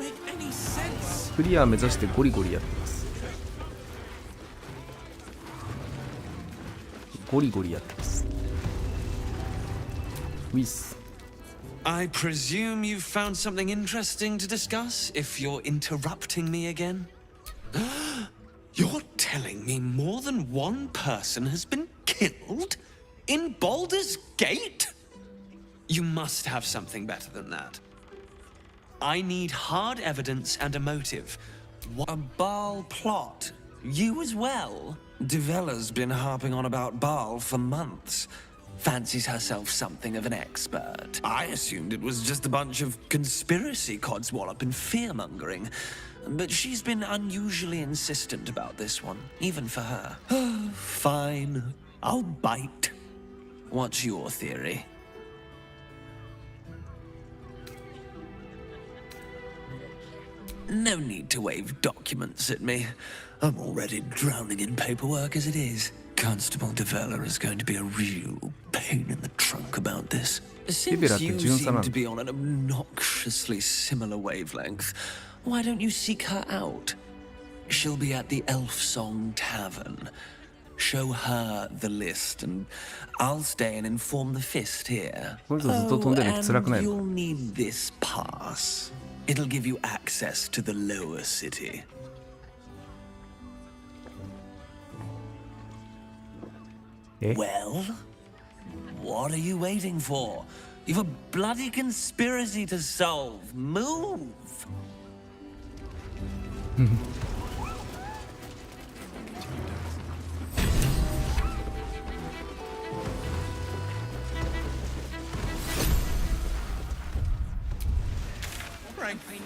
クリア目指してゴリゴリやってます。ゴリゴリやってます。ウィス。I presume you've found something interesting to discuss if you're interrupting me again? You're telling me more than one person has been killed in Baldur's Gate? You must have something better than that. I need hard evidence and a motive. A Baal plot? You as well? Devella's been harping on about Baal for months. Fancies herself something of an expert. I assumed it was just a bunch of conspiracy codswallop and fear-mongering. But she's been unusually insistent about this one, even for her. Fine. I'll bite. What's your theory? No need to wave documents at me. I'm already drowning in paperwork as it is. Constable Devella is going to be a real pain in the trunk about this. Since you seem to be on an obnoxiously similar wavelength, why don't you seek her out? She'll be at the Elf Song Tavern. Show her the list and I'll stay and inform the Fist here. Oh, and you'll need this pass. It'll give you access to the lower city. Well, what are you waiting for? You've a bloody conspiracy to solve. Move!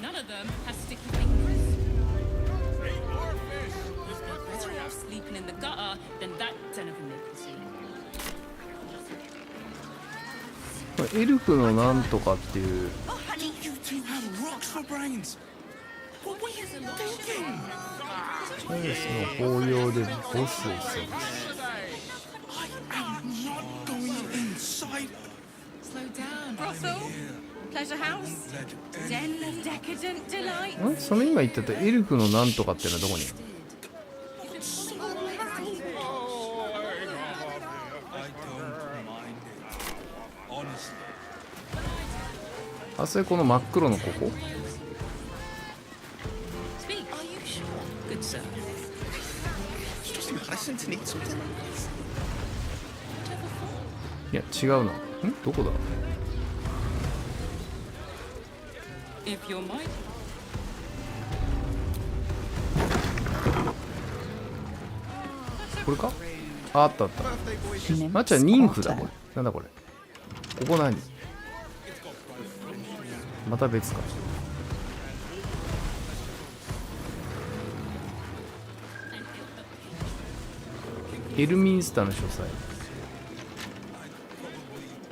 None of them has sticky fingers. Better off sleeping in the gutter than that den of iniquity. エルフのなんとかっていう。チャイスの法要でボスをする。その今言ってたエルフのなんとかっていうのはどこにある？あ、それこの真っ黒のここ？ Speak. Are you sure? Good sir. Just listen to need something. いや違うな。どこだ？ If you're mine. これか？あったあった。あっちは妊婦だこれ。なんだこれ。ここ何？また別か。エルミンスターの詳細。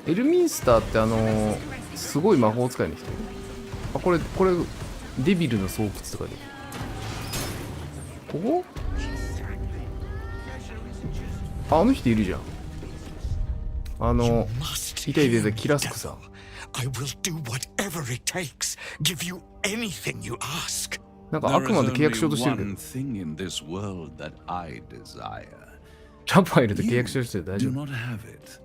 エルミンスターってすごい魔法使いの人。あ、これデビルの巣窟とかで。ここ？あの人いるじゃん。いたいたいた、キラスクさん。I will do whatever it takes. Give you anything you ask. なんかあくまで契約しようとしてるけど。 One thing in this world that I desire. ラパイルと契約しようとしてる。大丈 Do 夫。 not have it,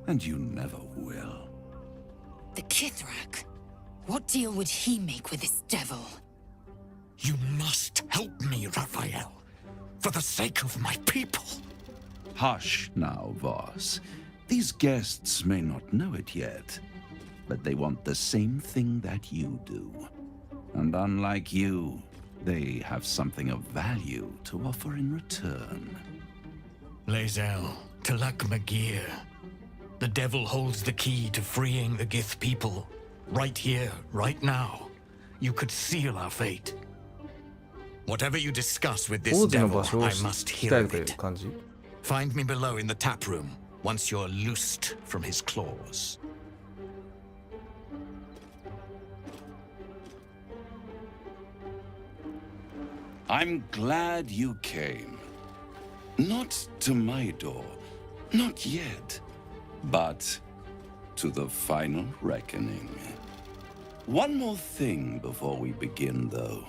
and you never will. The Kithrak? What deal would he make with this devil? You must help me, Raphael, for the sake of my people. Hush now, Voss. These guests may not know it yet, but they want the same thing that you do. And unlike you, they have something of value to offer in return. Lae'zel, Talak Magir. The devil holds the key to freeing the Gith people. Right here, right now. You could seal our fate. Whatever you discuss with this 王子の devil, 場所を I 鍛 must え hear る of という it. 感じ。 Find me below in the tap room once you're loosed from his claws. I'm glad you came. Not to my door, not yet, but to the final reckoning. One more thing before we begin, though.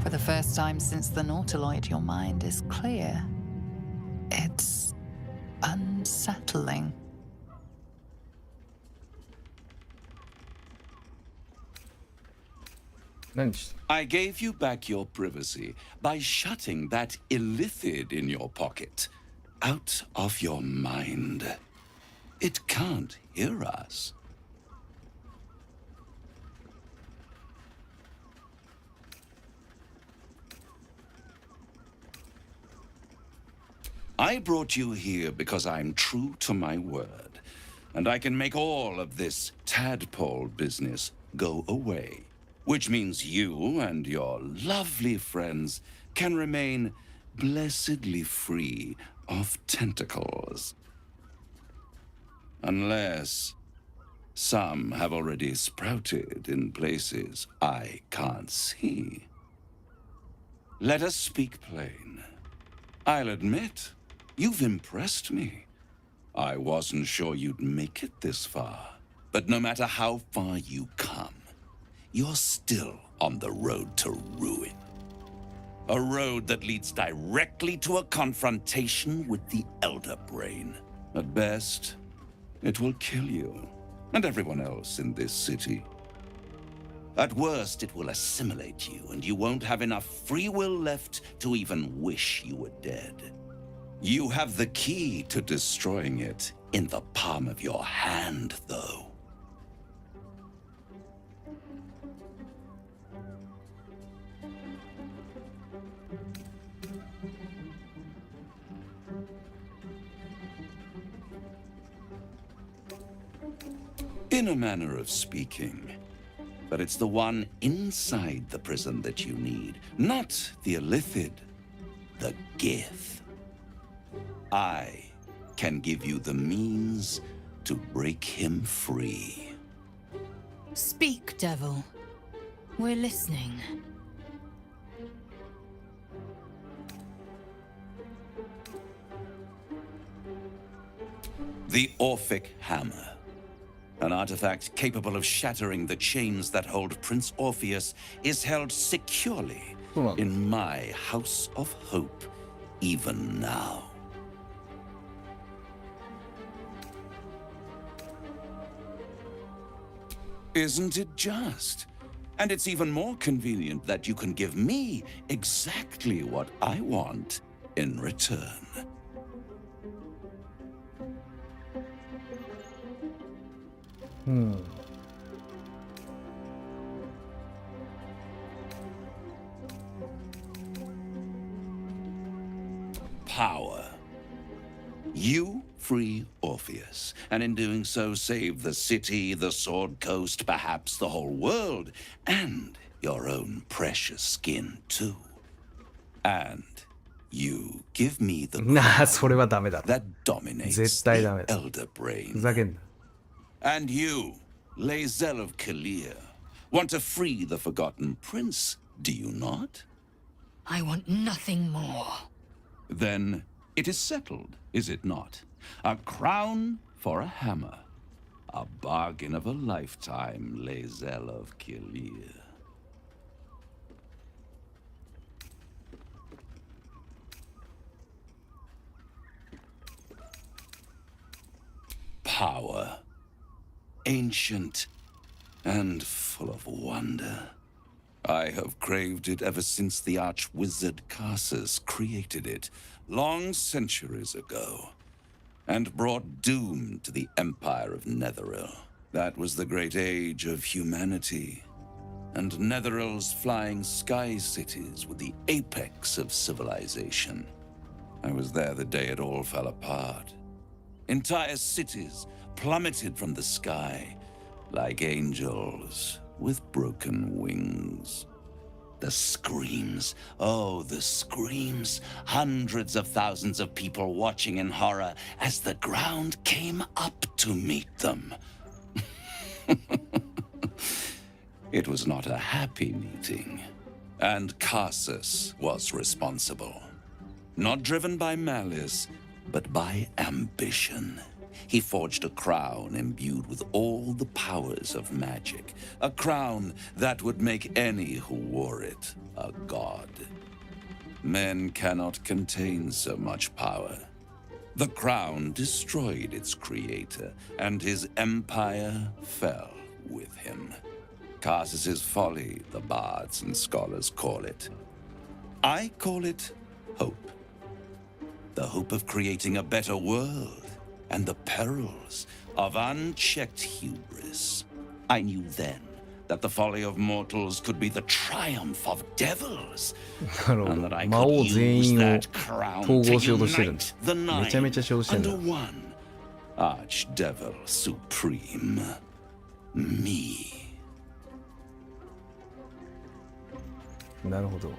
For the first time since the Nautiloid, your mind is clear. It's unsettling. I gave you back your privacy by shutting that illithid in your pocket out of your mind. It can't hear us. I brought you here because I'm true to my word, and I can make all of this tadpole business go away, which means you and your lovely friends can remain blessedly free of tentacles. Unless some have already sprouted in places I can't see. Let us speak plain. I'll admit, you've impressed me. I wasn't sure you'd make it this far, but no matter how far you come, you're still on the road to ruin. A road that leads directly to a confrontation with the Elder Brain. At best, it will kill you and everyone else in this city. At worst, it will assimilate you, and you won't have enough free will left to even wish you were dead. You have the key to destroying it in the palm of your hand, though. In a manner of speaking. But it's the one inside the prison that you need, not the illithid, the Gith. I can give you the means to break him free. Speak, devil. We're listening. The Orphic Hammer. An artifact capable of shattering the chains that hold Prince Orpheus is held securely in my House of Hope, even now. Isn't it just? And it's even more convenient that you can give me exactly what I want in return. Power. You free Orpheus, and in doing so save the city, the Sword Coast, perhaps the whole world, and your own precious skin too. And you give me the crown that dominates the Elder Brain. And you, Lae'zel of Kalir, want to free the Forgotten Prince, do you not? I want nothing more. Then it is settled, is it not? A crown for a hammer. A bargain of a lifetime, Lae'zel of Kalir. Power. Ancient and full of wonder. I have craved it ever since the arch-wizard Karsus created it, long centuries ago, and brought doom to the Empire of Netheril. That was the great age of humanity, and Netheril's flying sky cities were the apex of civilization. I was there the day it all fell apart. Entire cities plummeted from the sky like angels with broken wings. The screams, oh, the screams. Hundreds of thousands of people watching in horror as the ground came up to meet them. It was not a happy meeting, and Karsus was responsible. Not driven by malice, but by ambition. He forged a crown imbued with all the powers of magic. A crown that would make any who wore it a god. Men cannot contain so much power. The crown destroyed its creator, and his empire fell with him. Karsus's folly, the bards and scholars call it. I call it hope. The hope of creating a better world, and the perils of unchecked hubris. I knew then that the folly of mortals could be the triumph of devils, and that I could use that crown to unite the nine under one archdevil supreme, me. なるほど。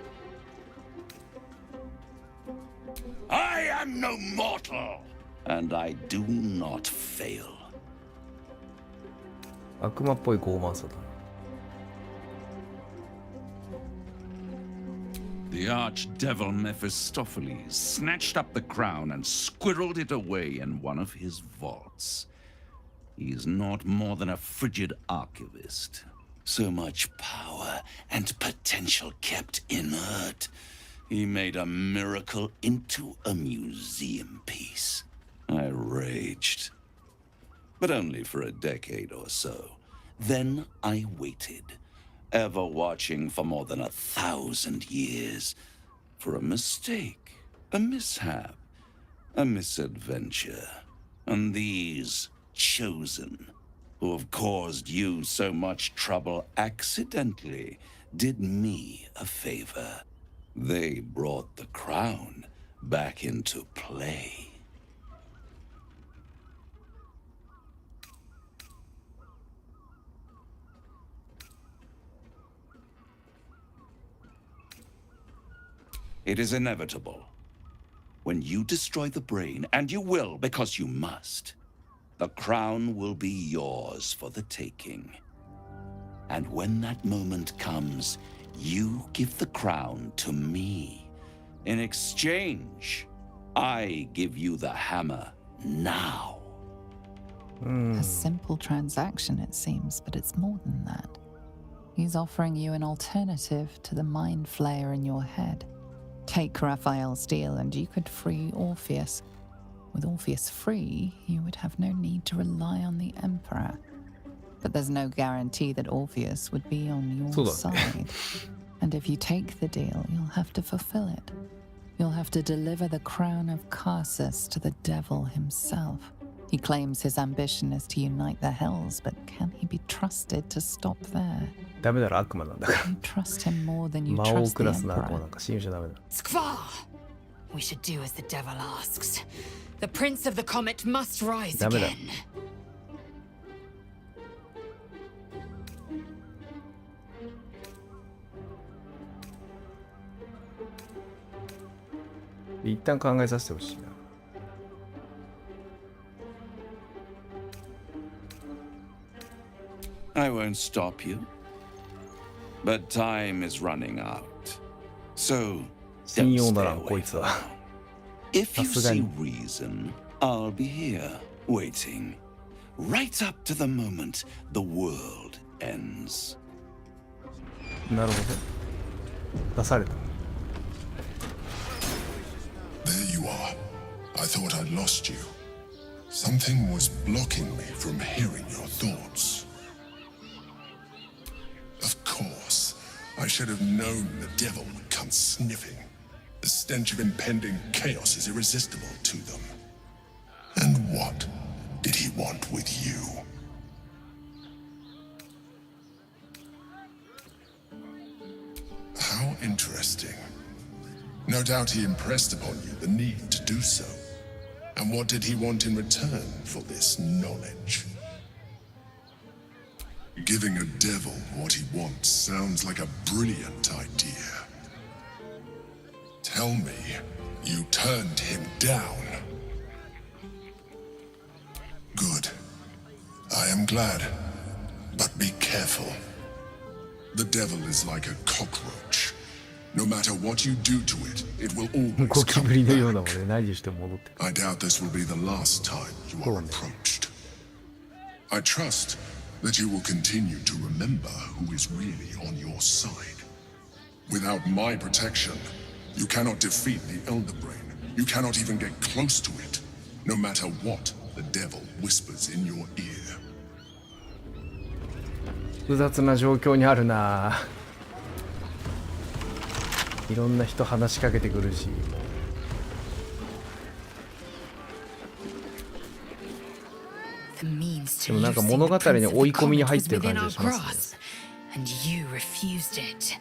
I am no mortal, and I do not fail. 悪魔っぽい傲慢さだ。 The archdevil Mephistopheles snatched up the crown and squirreled it away in one of his vaults. He is not more than a frigid archivist. So much power and potential kept inert. He made a miracle into a museum piece. I raged. But only for a decade or so. Then I waited, ever watching for more than 1,000 years, for a mistake, a mishap, a misadventure. And these chosen, who have caused you so much trouble accidentally, did me a favor. They brought the crown back into play. It is inevitable. When you destroy the brain, and you will because you must, the crown will be yours for the taking. And when that moment comes, you give the crown to me. In exchange, I give you the hammer now. A simple transaction, it seems, but it's more than that. He's offering you an alternative to the mind flayer in your head. Take Raphael's deal and you could free Orpheus. With Orpheus free, you would have no need to rely on the Emperor. But there's no guarantee that Orpheus would be on your side. And if you take the deal, you'll have to fulfill it. You'll have to deliver the crown of Carsus to the devil himself. He claims his ambition is to unite the hells, but can he be trusted to stop there? ダメだろ、悪魔なんだから。 You trust him more than you 魔王 trust ク the ラスの悪魔 Emperor. なんか信用しちゃダメだ。 Skvar! We should do as the devil asks. The Prince of the Comet must rise ダメだ。 again. 一旦考えさせてほしいな。I won't stop you. But time is running out. So, 信 don't 用 stay ならん、こ away いつ for は。 now. If you さすが see に。 reason, I'll be here, waiting. Right up to the moment the world ends. なるほど。出された。 There you are. I thought I'd lost you. Something was blocking me from hearing your thoughts. Of course, I should have known the devil would come sniffing. The stench of impending chaos is irresistible to them. And what did he want with you? How interesting. No doubt he impressed upon you the need to do so. And what did he want in return for this knowledge? Giving a devil what he wants sounds like a brilliant idea. Tell me, you turned him down. Good. I am glad. But be careful. The devil is like a cockroach. No matter what you do to it, it will always ゴキ come ブリのよう back. なもんで何しても戻ってくる。 I doubt this will be the last time you are approached. I trust that you will continue to remember who is really on your side. Without my protection, you cannot defeat the Elder Brain. You cannot even get close to it, no matter what the devil whispers in your ear. 複雑な状況にあるな。いろんな人話しかけてくるし。でもなんか物語に追い込みに入ってる感じがしますね。 And you refused it.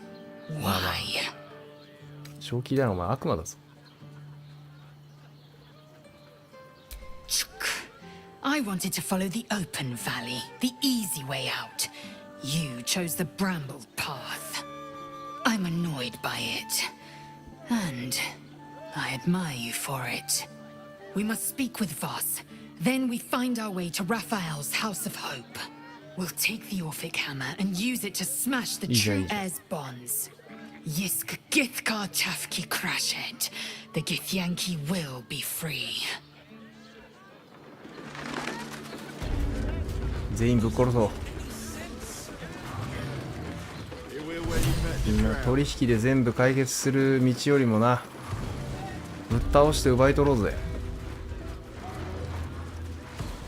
まあまあ Why? 正気だよ、お前悪魔だぞ。 I wanted to follow the open valley, the easy way out. You chose the brambled path. I'm annoyed by it. And I admire you for it. We must speak with Voss. Then we find our way to Raphael's House of Hope. We'll take the Orphic Hammer and use it to smash the true heir's bonds. Yisk Githkar Tafki Crashed. The Githyanki will be free. 全員ぶっ殺そう。みんな取引で全部解決する道よりもな、ぶっ倒して奪い取ろうぜ。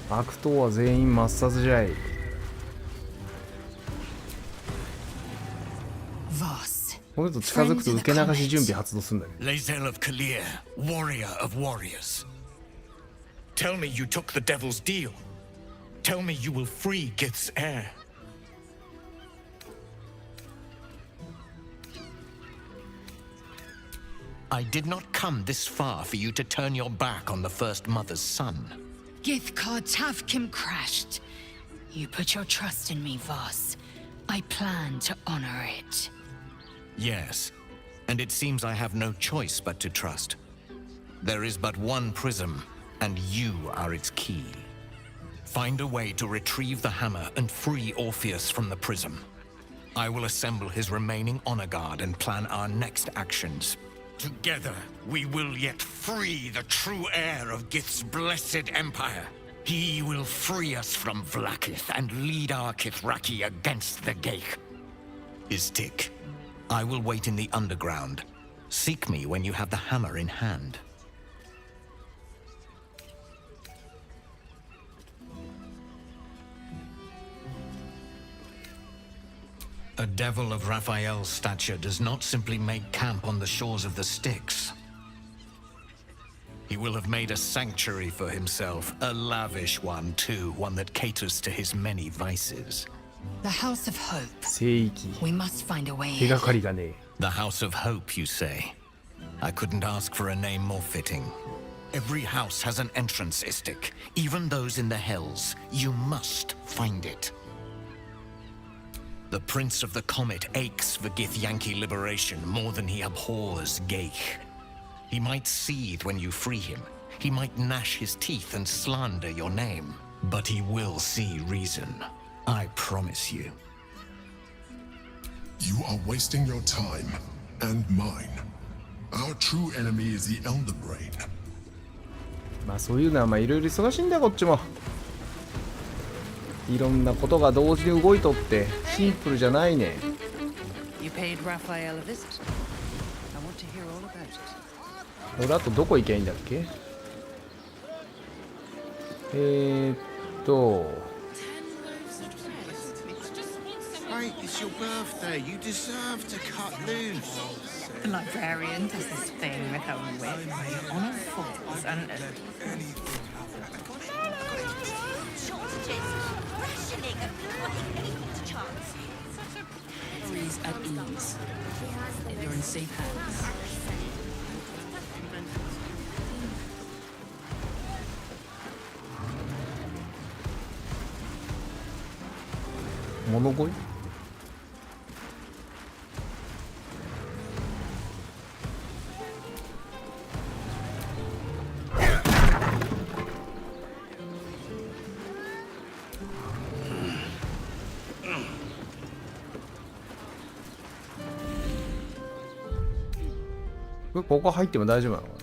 悪党は全員抹殺じゃい。 この人近づくと受け流し準備発動するんだよ。 Lae'zel of Kalir, warrior of warriors. Tell me you took the devil's deal. Tell me you will free Gith's heir. I did not come this far for you to turn your back on the first mother's son. Githkar Tavkim crashed. You put your trust in me, Voss. I plan to honor it. Yes, and it seems I have no choice but to trust. There is but one prism, and you are its key. Find a way to retrieve the hammer and free Orpheus from the prism. I will assemble his remaining honor guard and plan our next actions. Together, we will yet free the true heir of Gith's blessed empire. He will free us from Vlakith and lead our Kithraki against the Geik. Istik, I will wait in the underground. Seek me when you have the hammer in hand. A devil of Raphael's stature does not simply make camp on the shores of the Styx. He will have made a sanctuary for himself, a lavish one too, one that caters to his many vices. The House of Hope. 聖域 We must find a way 手 in. がかりがねえ The House of Hope, you say? I couldn't ask for a name more fitting. Every house has an entrance, Istik, even those in the Hells. You must find it. The Prince of the Comet aches for Githyanki liberation more than he abhors Geich. He might seethe when you free him. He might gnash his teeth and slander your name. But he will see reason. I promise you. You are wasting your time and mine. Our true enemy is the Elder Brain. まあそういうのはまあいろいろ忙しいんだよこっちも。いろんなことが同時に動いとってシンプルじゃないね。 You paid Raphael a visit. I want to hear all about it. 俺あとどこ行けばいいんだっけ。Hey, it's your birthday. You deserve to cut loose. The librarian does this thing with her whip where your honor falls and... Breeze at ease. You're in safe hands. 物乞いここ入っても大丈夫なのかな。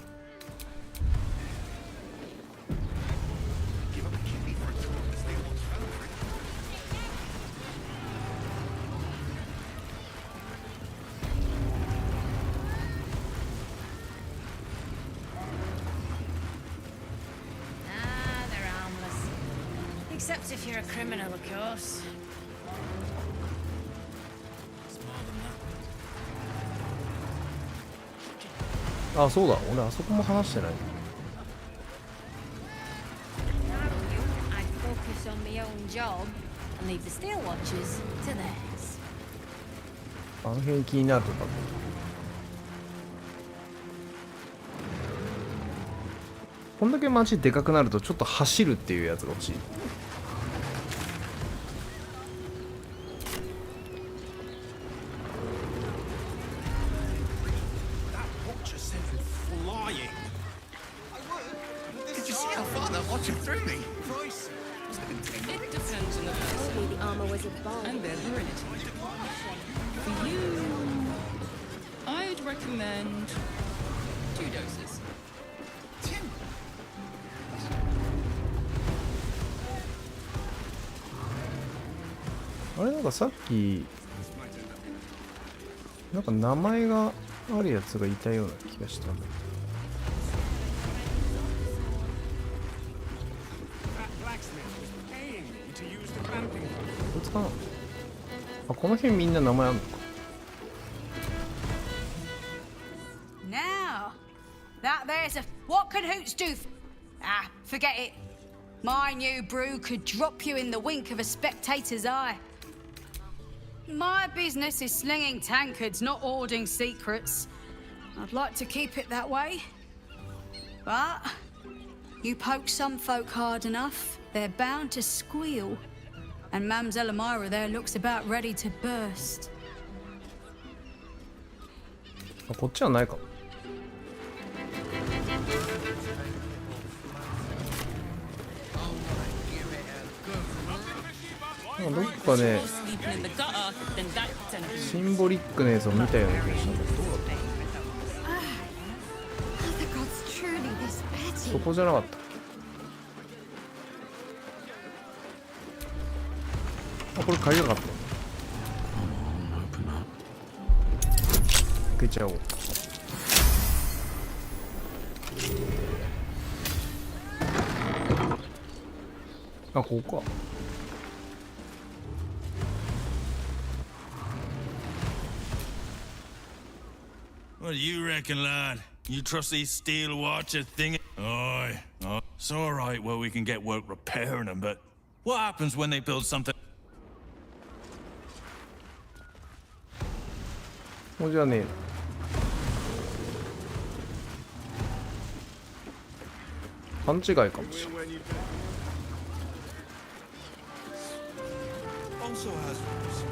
They're harmless. Except if you're a criminal, of course. あ、そうだ。俺あそこも話してない。 I'd focus on my own job and leave the steel watchers to theirs. あの辺気になるとか。こんだけ街でかくなるとちょっと走るっていうやつが欲しい。 Did you see how far that watcher threw me? It depends on the person. The armor was a bomb. And their virility. For you, I'd recommend 2 doses. あれなんかさっきなんか名前があるやつがいたような気がしたんだけど。 こいつかなあ、この辺みんな名前あるのか。 Now, that there's a... What can Hoots do? Ah, forget it. My new brew could drop you in the wink of a spectator's eye. My business is slinging tankards, not hoarding secrets. I'd like to keep it that way. But you poke some folk hard enough, they're bound to squeal. And Mamselle Elmira there looks about ready to burst. あ、こっちはないか。なんかどっかね、 Sleeping in the gutter, then that's シンボリックなやつを見たような気がしたんだけど、どうだっ Are the gods truly this た？ petty? そこじゃなかったっあ、これ買いたかった。開けちゃおう。あ、ここか。What do you reckon, lad? You trust these steel watcher thing? Aye. Oh, it's all right. Well, we can get work repairing them, but what happens when they build something? もうじゃねえ。勘違いかもしれない。Also has rooms.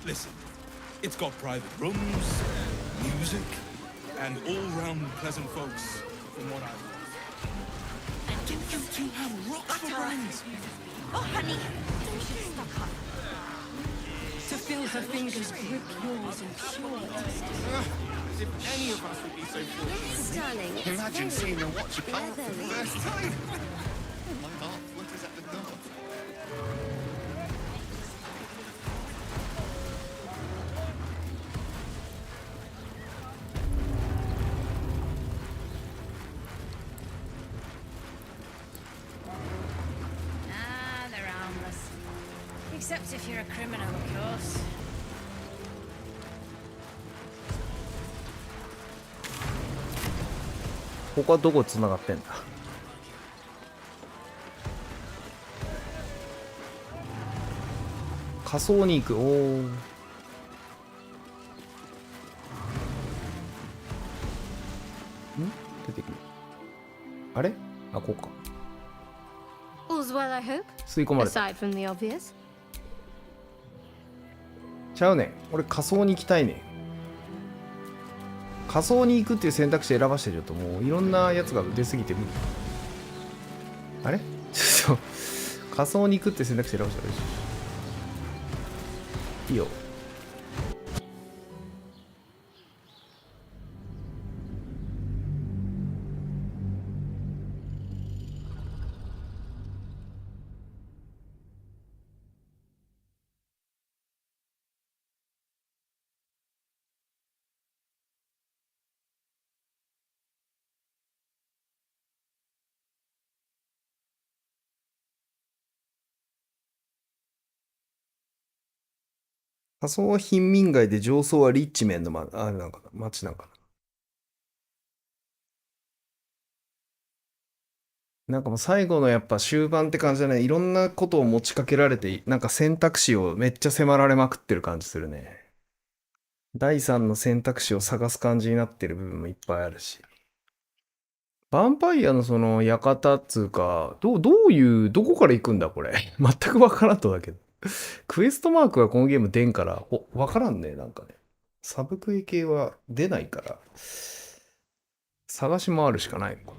Listen, it's got private rooms, music, and all-round pleasant folks, from what I've heard. And you two have rocks for brains. Oh, honey, we should stock up. To feel her fingers grip yours in pure ecstasy. As if any of us would be so fortunate. Yes, darling. it's Imagine very seeing the watcher come for the leathery. first time. My heart flutters at the thought. Ah, they're harmless. Except if you're a criminal, of course. ここはどこ繋がってんだ。仮想に行く。おお。ん？出てくる。あれ？あ、こうか。All's well, I hope. 吸い込まれた。 Aside from the obvious. ちゃうねん。俺仮想に行きたいねん。仮想に行くっていう選択肢選ばしてちょっともういろんなやつが出すぎて無理。あれちょっと仮想に行くって選択肢選ばしていいよ。仮想は貧民街で上層はリッチメンの、あれなんかな、町なんかな。なんかもう最後のやっぱ終盤って感じじゃない。いろんなことを持ちかけられて、なんか選択肢をめっちゃ迫られまくってる感じするね。第3の選択肢を探す感じになってる部分もいっぱいあるし。ヴァンパイアのその館っつうか、どういう、どこから行くんだこれ。全くわからんとだけど。クエストマークがこのゲーム出んから、わからんね。なんかね。サブクエ系は出ないから、探し回るしかないのか。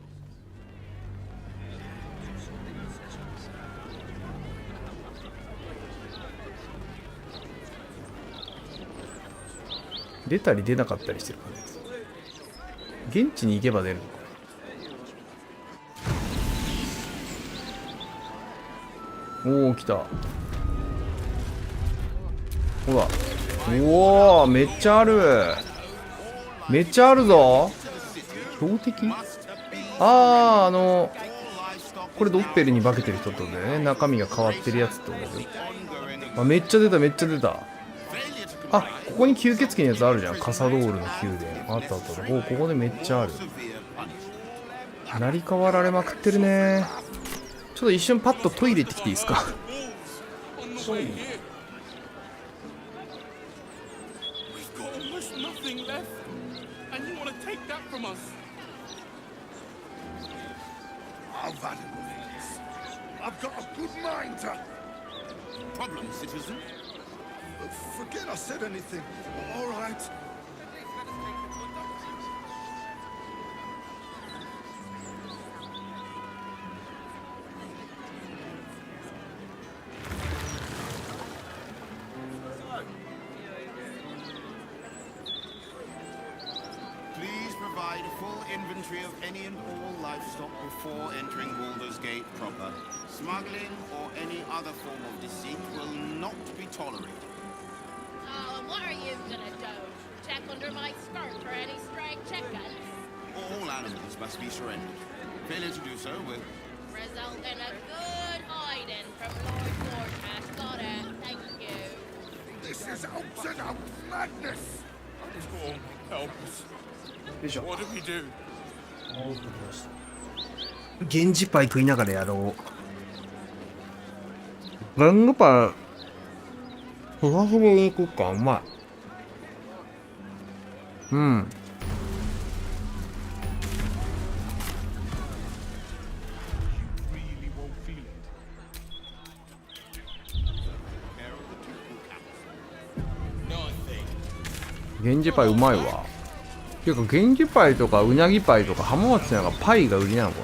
出たり出なかったりしてる感じです。現地に行けば出るのか。おお、来た。ほら。おお、めっちゃある。めっちゃあるぞ。標的？ああ、これドッペルに化けてる人ってことだよね。中身が変わってるやつってことだよ。あ、めっちゃ出た、めっちゃ出た。あ、ここに吸血鬼のやつあるじゃん。カサドールの宮殿。あったあった。お、ここでめっちゃある。成り代わられまくってるね。ちょっと一瞬パッとトイレ行ってきていいですか？I've got a good mind to... Problem, citizen? Forget I said anything. All right. Please provide a full inventory of any and all livestock before entering Baldur's Gate proper. Smuggling or any other form of deceit will not be tolerated. Oh, and what are you gonna do? Check under my skirt for any stray chickens? All animals must be surrendered. Failure to do so will Result in a good hiding from Lord Warcash. Got it. Thank you. This is out and out madness! Oh, help us. What do we do? 源氏パイ食いながらやろう。ガングパイふわふわにいくか、うまい。うん。源氏パイうまいわ。ていうか源氏パイとかうなぎパイとか浜松なんかパイが売りなのこ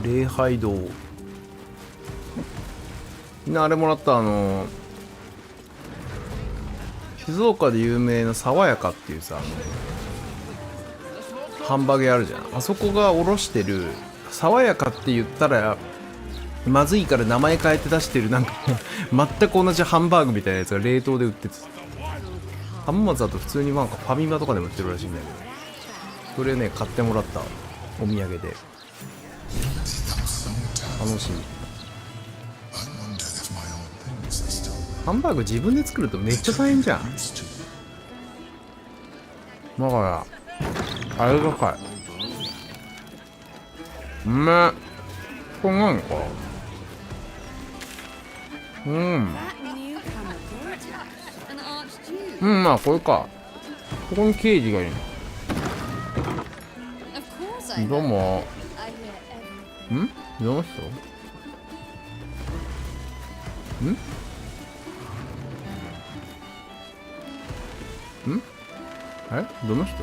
れ。礼拝堂。みんなあれもらった、静岡で有名な爽やかっていうさ、ハンバーグ屋あるじゃん。あそこがおろしてる爽やかって言ったらまずいから名前変えて出してるなんか全く同じハンバーグみたいなやつが冷凍で売ってて、浜松だと普通になんかファミマとかでも売ってるらしいんだけど、それね買ってもらったお土産で。楽しみ。ハンバーグ自分で作るとめっちゃ大変じゃん。だからあれがかい。うめえ。これ何か。うん。うん、まあこれか。ここに刑事がいるの。どうも。ん？どの人？ん？ん？え？どの人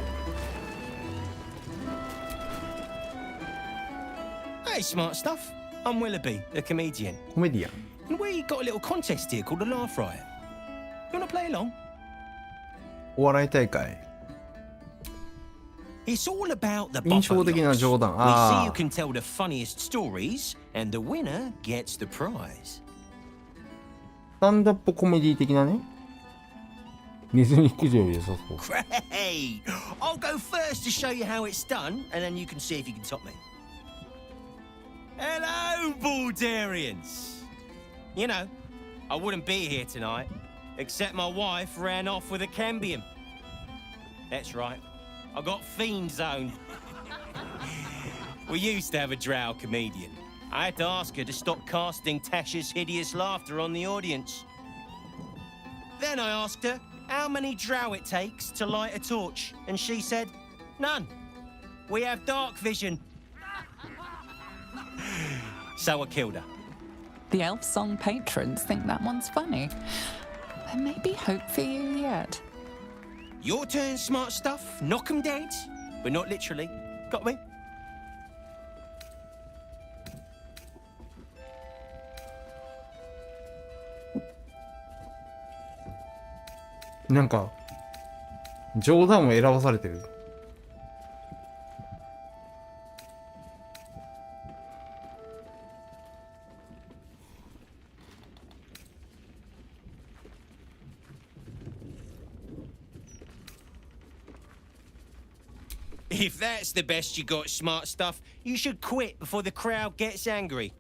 ？Hey, smart stuff. I'm Willoughby, a comedian. Comedian. And we got a little contest here called a Laugh Riot. You wanna play along? お笑い大会。It's all about the 印象的な冗談。We see who あ can tell the funniest stories, and the winner gets the prize. スタンダップコメディ的なね。ネズミ駆除より良さそう。Great! I'll go first to show you how it's done, and then you can see if you can top me. Hello, Baldurians! You know, I wouldn't be here tonight, except my wife ran off with a cambion. That's right, I got fiend zoned. We used to have a drow comedian. I had to ask her to stop casting Tasha's hideous laughter on the audience. Then I asked her how many drow it takes to light a torch, and she said, none. We have dark vision. So I killed her. The Elf Song patrons think that one's funny. There may be hope for you yet. Your turn, smart stuff. Knock 'em dead, but not literally. Got me? なんか冗談を選ばされてる。If that's the best you got, smart stuff, you should quit before the crowd gets angry.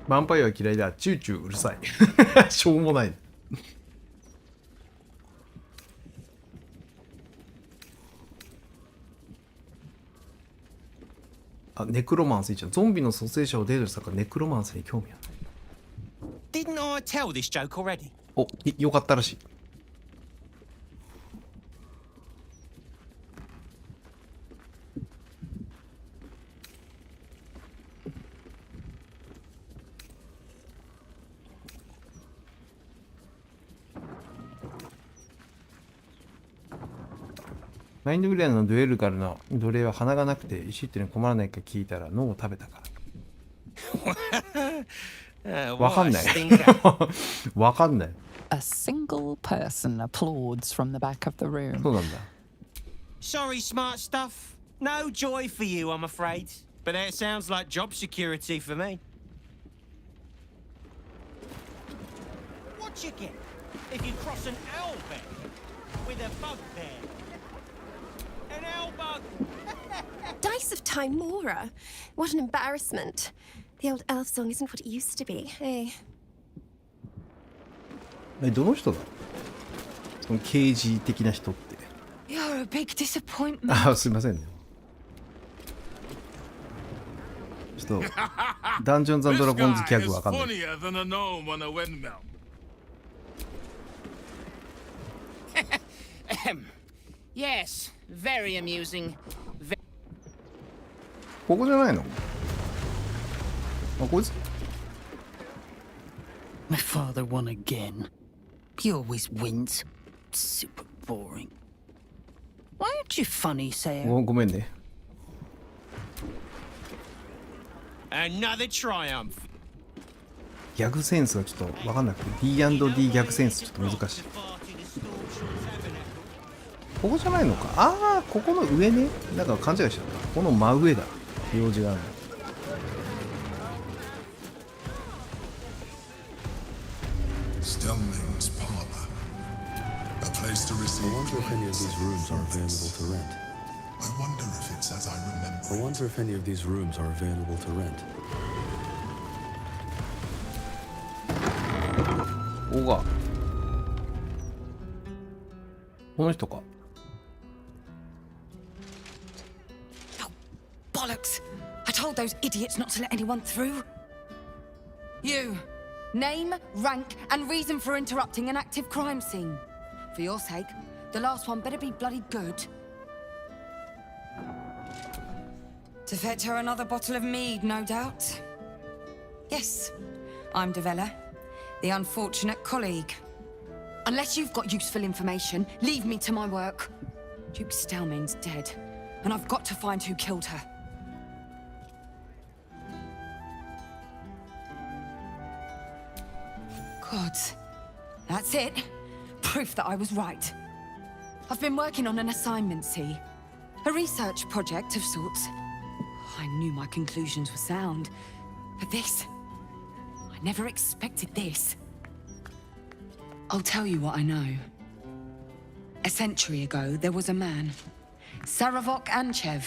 ヴァンパイアは嫌いだ。チューチューうるさい。しょうもない。あ、ネクロマンスいいじゃん。ゾンビの蘇生者をデートしたからネクロマンスに興味ある。Didn't I tell this joke already? お、よかったらしい。マインドグレアのデュエルガルの奴隷は鼻がなくて石っていうのに困らないか聞いたら脳を食べたから。わかんない。わかんない。A single person applauds from the back of the room. そうなんだ。 Sorry, smart stuff. No joy for you, I'm afraid. But it sounds like job security for me. What you get if you cross an owl bear with a bugbear? An owl bug. Dice of Timora. What an embarrassment. The old elf song isn't what it used to be, eh? どの人だ？その刑事的な人って。You're a big disappointment. あ、すいませんね。ちょっとダンジョンズ&ドラゴンズギャグわかんない。Funnier than a gnome on a windmill. Yes, very amusing. ここじゃないの？あ、こいつ？ My father won again. He always wins. Super boring. Why aren't you funny, Sayer? ごめんね。 Another triumph. ギャグセンスがちょっとわかんなくて D&D ギャグセンスちょっと難しい。ここじゃないのか。ああ、ここの上ね。なんか勘違いしちゃった。この真上だ。用事があるの。Stelling's parlor. A place to receive. I wonder if any of these rooms are available to rent. I wonder if it's as I remember. I wonder if any of these rooms are available to rent. おが。この人か。 Bollocks! I told those idiots not to let anyone through. You. Name, rank, and reason for interrupting an active crime scene. For your sake, the last one better be bloody good. To fetch her another bottle of mead, no doubt. Yes, I'm Devella, the unfortunate colleague. Unless you've got useful information, leave me to my work. Duke Stelmane's dead, and I've got to find who killed her. God, that's it. Proof that I was right. I've been working on an assignment, see? A research project of sorts. I knew my conclusions were sound, but this... I never expected this. I'll tell you what I know. A century ago, there was a man, Saravok Anchev.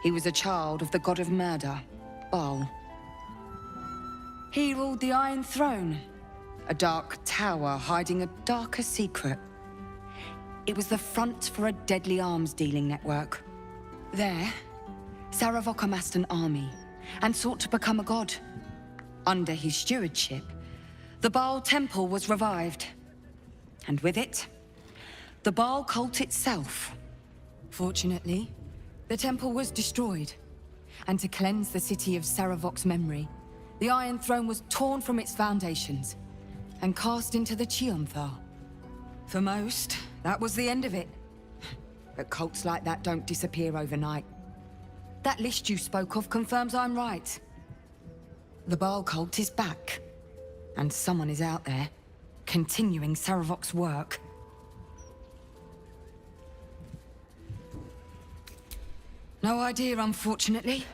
He was a child of the god of murder, Baal. He ruled the Iron Throne, a dark tower hiding a darker secret. It was the front for a deadly arms-dealing network. There, Saravok amassed an army and sought to become a god. Under his stewardship, the Baal Temple was revived. And with it, the Baal cult itself. Fortunately, the temple was destroyed. And to cleanse the city of Saravok's memory, the Iron Throne was torn from its foundations and cast into the Chionthar. For most, that was the end of it. But cults like that don't disappear overnight. That list you spoke of confirms I'm right. The Baal cult is back, and someone is out there, continuing Saravok's work. No idea, unfortunately.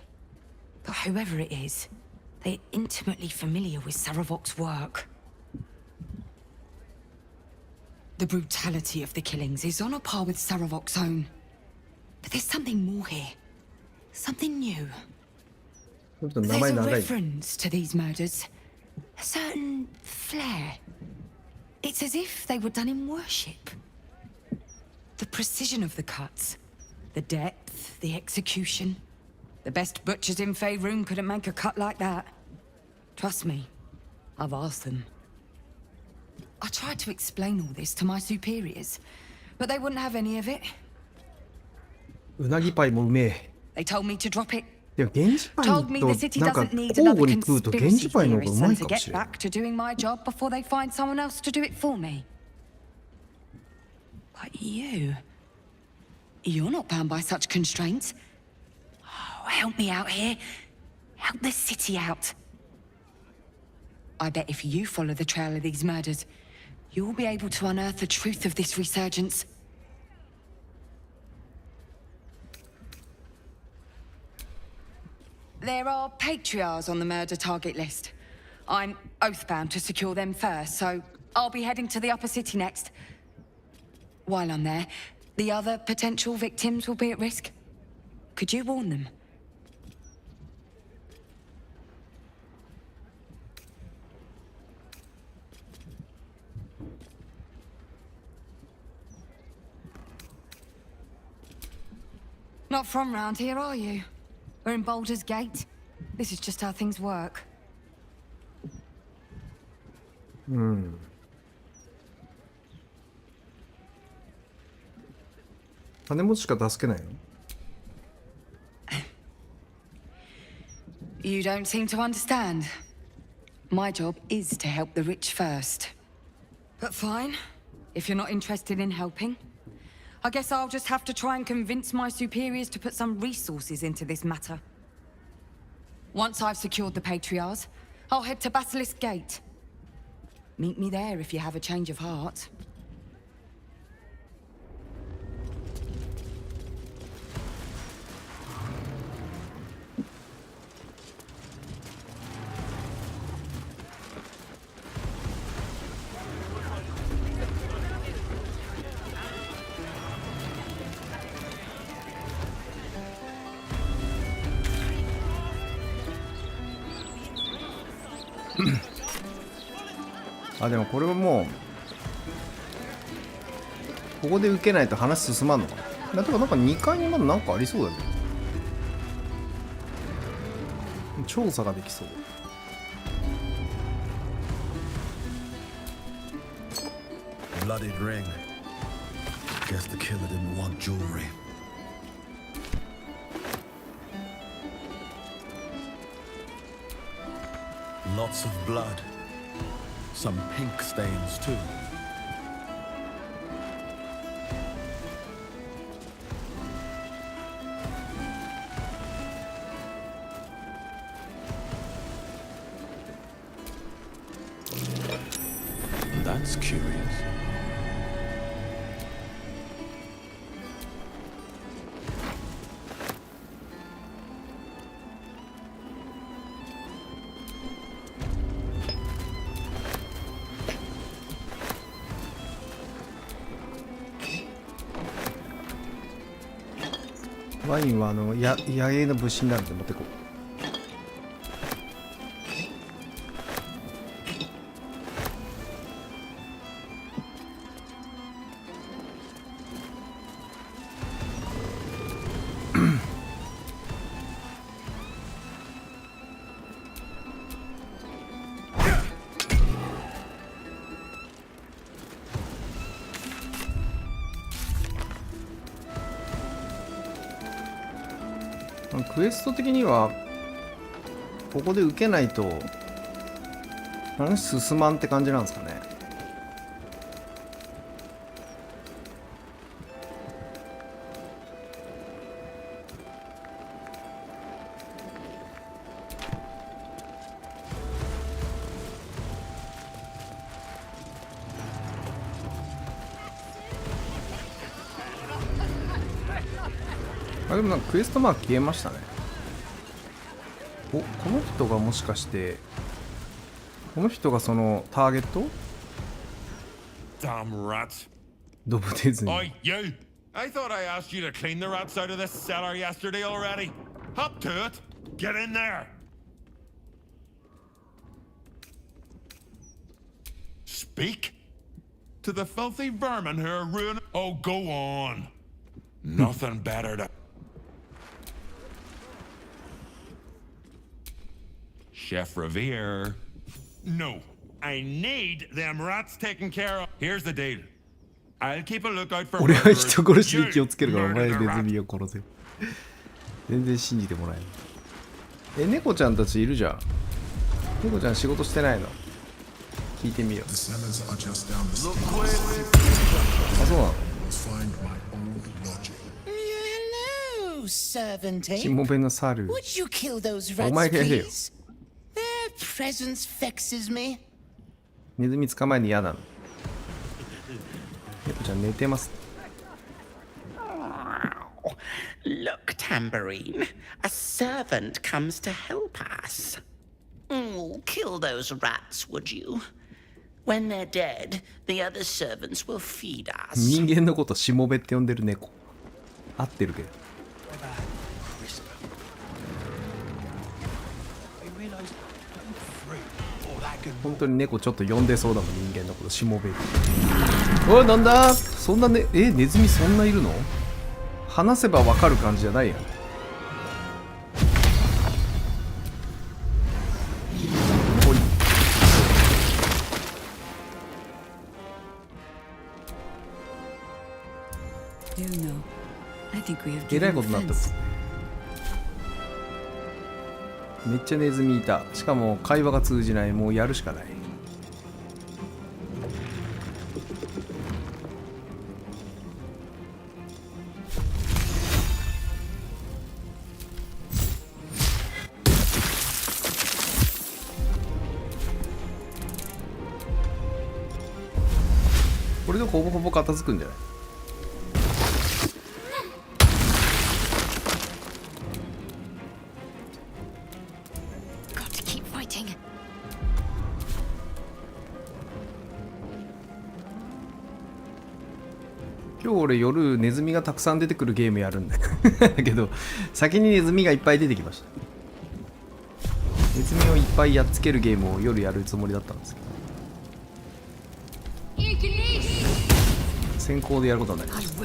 But whoever it is, they're intimately familiar with Saravok's work. The brutality of the killings is on a par with Saravok's own. But there's something more here. Something new. There's a reference to these murders. A certain flair. It's as if they were done in worship. The precision of the cuts. The depth, the execution. The best butchers in Faerun couldn't make a cut like that. Trust me, I've asked them. I tried to explain all this to my superiors, but they wouldn't have any of it. うなぎパイもうめえ。 They told me to drop it. いや、源氏パイと Told me the city なんか doesn't need 交 another 互に食うと源 conspiracy 氏パイの方がう theorist ま and い to かもし get れない。 back to doing my job before they find someone else to do it for me. But you're not bound by such constraints. Oh, help me out here. Help the city out. I bet if you follow the trail of these murders, you'll be able to unearth the truth of this resurgence. There are patriarchs on the murder target list. I'm oathbound to secure them first, so I'll be heading to the upper city next. While I'm there, the other potential victims will be at risk. Could you warn them? Not from round here, are you? We're in Baldur's Gate. This is just how things work. 金持ちしか助けないの？ You don't seem to understand. My job is to help the rich first. But fine. If you're not interested in helping, I guess I'll just have to try and convince my superiors to put some resources into this matter. Once I've secured the patriarchs, I'll head to Basilisk Gate. Meet me there if you have a change of heart. Hmm. あ、でもこれはもうここで受けないと話進まんのかな。だからなんか2階にまだなんかありそうだけど、調査ができそう。Bloodied ring. Guess the killer didn't want jewelry. Lots of blood. Some pink stains too. That's curious. Wine ワインは野営の物資になるんで持ってこう。クエスト的にはここで受けないと話進まんって感じなんですかね。あ、でもなんかクエストマーク消えましたね。お、この人がもしかしてこの人がそのターゲット？ Damn rat. ドブデズニー。 Oi, you! I thought I asked you to clean the rats out of this cellar yesterday already. Hop to it. Get in there. Speak to the filthy vermin who are ruining. Oh, go on. Nothing better to. Chef Revere. No, I need them rats taken care of. Here's the deal. I'll keep a lookout for. 俺は人殺しに気をつけるからお前ネズミを殺せ。全然信じてもらえない。猫ちゃんたちいるじゃん。猫ちゃん仕事してないの？聞いてみよう。あ、そうなの？Servant, しもべの猿。Would you kill those お前がやれよ。rats, please? They're presence vexes me. ネズミ捕まえるの嫌なの。猫ちゃん寝てます。 Look, Tambourine. A servant comes to help us. Oh, kill those rats, would you? When they're dead, the other servants will feed us. 人間のことしもべって呼んでる猫。合ってるけど。本当に猫ちょっと呼んでそうだもん、人間のことしもべ。おい、なんだそんなね、ネズミそんないるの？話せばわかる感じじゃないやん。えらいことになってます。めっちゃネズミいた。しかも会話が通じない。もうやるしかない。これでほぼほぼ片付くんじゃない？今日俺夜ネズミがたくさん出てくるゲームやるんだけど先にネズミがいっぱい出てきました。ネズミをいっぱいやっつけるゲームを夜やるつもりだったんですけど先行でやることになりました。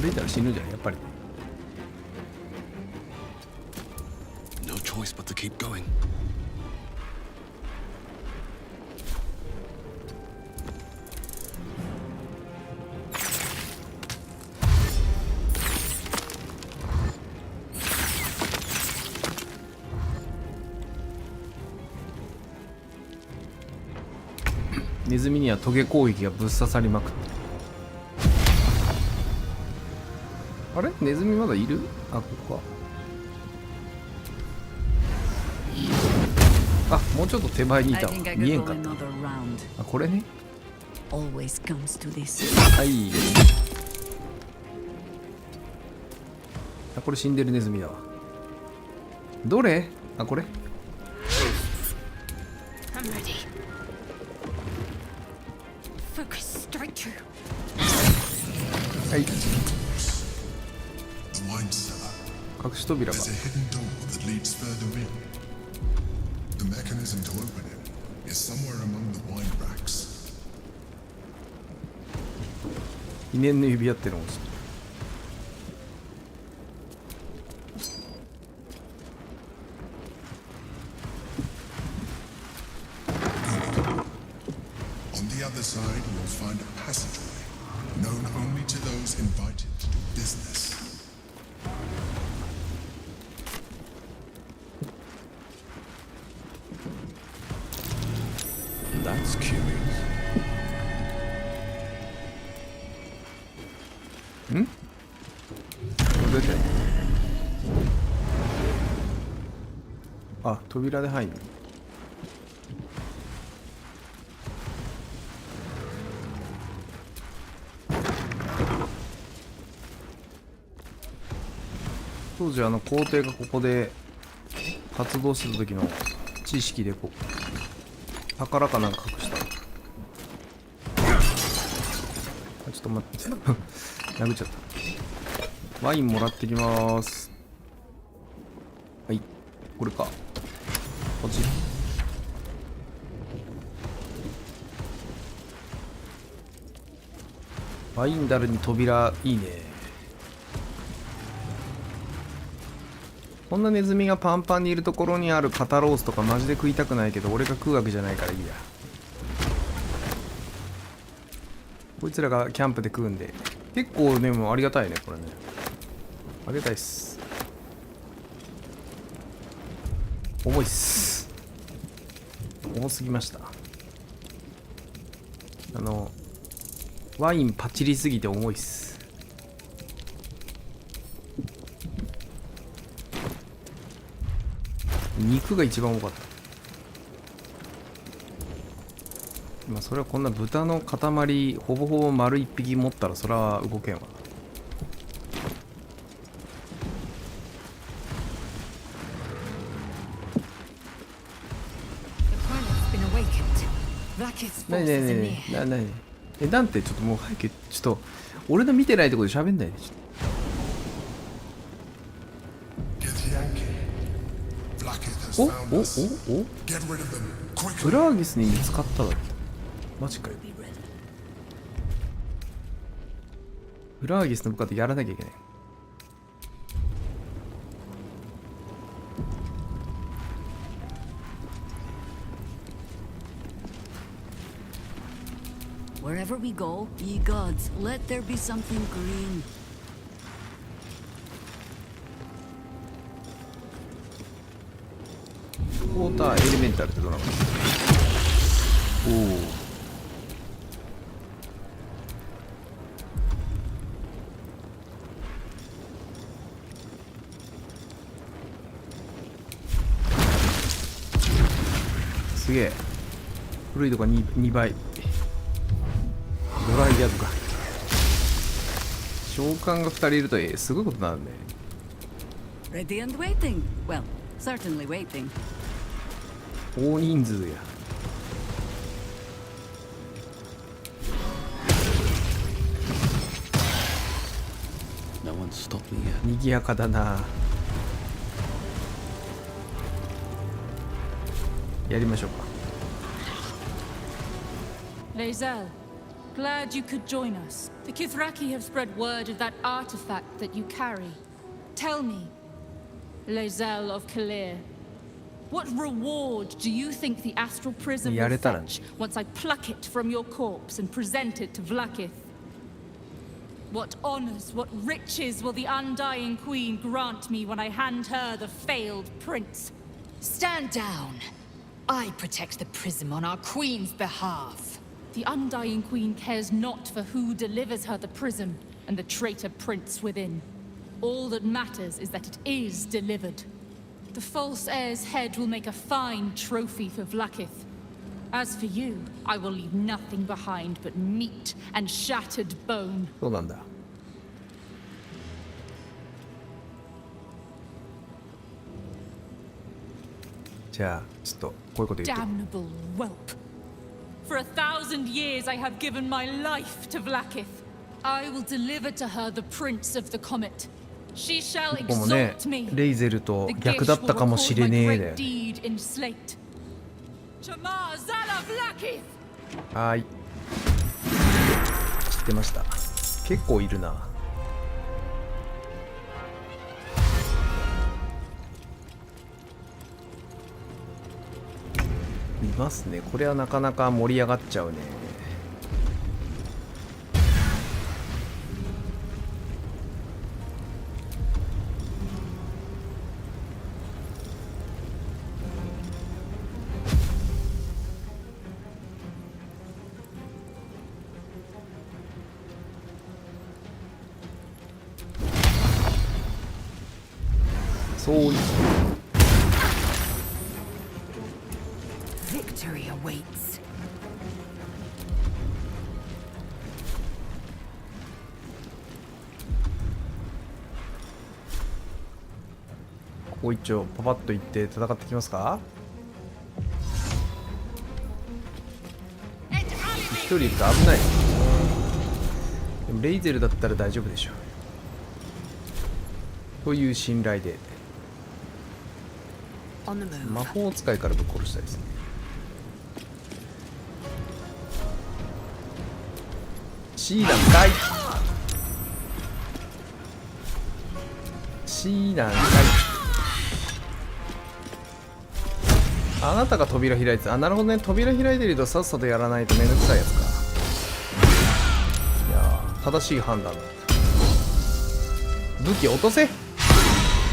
歩いたら死ぬんじゃないやっぱり。No choice but to keep going. ネズミにはトゲ攻撃がぶっ刺さりまくって。あれネズミまだいる？あ、ここか。あ、もうちょっと手前にいたわ。見えんかった。あ、これね。はい。あ、これ死んでるネズミだわ。どれ？あ、これ。はい。隠し扉が。記念の指輪ってのもOn the other side, you'll find a passageway known only to those invited to do business. That's curious. ん？これ出て。あ、扉で入る。当時皇帝がここで活動してた時の知識でこう宝かなんか隠した。ちょっと待って殴っちゃった。ワインもらってきます。はい、これか。こっち。ワインダルに扉いいね。こんなネズミがパンパンにいるところにある肩ロースとかマジで食いたくないけど俺が食うわけじゃないからいいや。こいつらがキャンプで食うんで結構ねもうありがたいねこれね。ありがたいっす。重いっす。重すぎました。ワインパチりすぎて重いっす。肉が一番多かった。まあそれはこんな豚の塊ほぼほぼ丸一匹持ったらそれは動けんわ。なになになになになんて、ちょっともう早く、ちょっと俺の見てないところで喋んないで。おブラーギスに見つかっただって。マジかよ。ブラーギスの部下でやらなきゃいけない。Wherever we go, ye gods, let there be something green. ウォーターエレメンタルってどうなの？おお。すげえ。古いとこ2倍。ドライヤーとか。召喚が2人いるとすごいことになるね。Ready and waiting. Well, certainly waiting. 大人数や。にぎやかだな。やりましょうか。Lae'zel, glad you could join us. The Kithraki have spread word of that artifact that you carry. Tell me, Lae'zel of Kalir, what reward do you think the astral prism will fetch once I pluck it from your corpse and present it to Vlaakith? What honors, what riches will the Undying Queen grant me when I hand her the failed prince? Stand down. I protect the prism on our queen's behalf. The Undying Queen cares not for who delivers her the prism and the traitor prince within. All that matters is that it is delivered. The false heir's head will make a fine trophy for Vlaakith. As for you, I will leave nothing behind but meat and shattered bone. そうなんだ。じゃあちょっとこういうこと言って。Damnable whelp. For 1,000 years I have given my life to Vlaakith. I will deliver to her the prince of the comet. She shall ここもね exalt me. レイゼルと逆だったかもしれねえだよ。 Deed in slate. Shamar Zala Vlaakith. はーい。知ってました。結構いるな。いますね。これはなかなか盛り上がっちゃうね。そういVictory awaits. ここ一応パパッと行って戦ってきますか。一人いると危ない。でもレイゼルだったら大丈夫でしょうという信頼で。魔法使いからぶっ殺したいですね。シーランかい。シーランかい。あなたが扉開いてた。あ、なるほどね。扉開いてるとさっさとやらないとめんどくさいやつか。いやー、正しい判断だった。武器落とせ。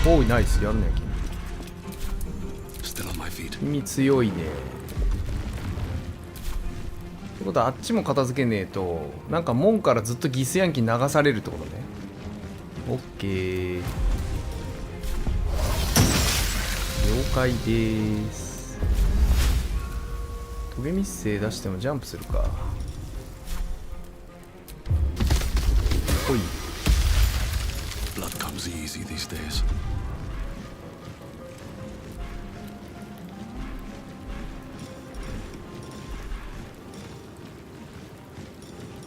おい、ナイス。やるね君。君強いね。ってことはあっちも片付けねえとなんか門からずっとギスヤンキー流されるってことね。オッケー了解です。トゲ密生出してもジャンプするか。ほい。Blood comes easy these days.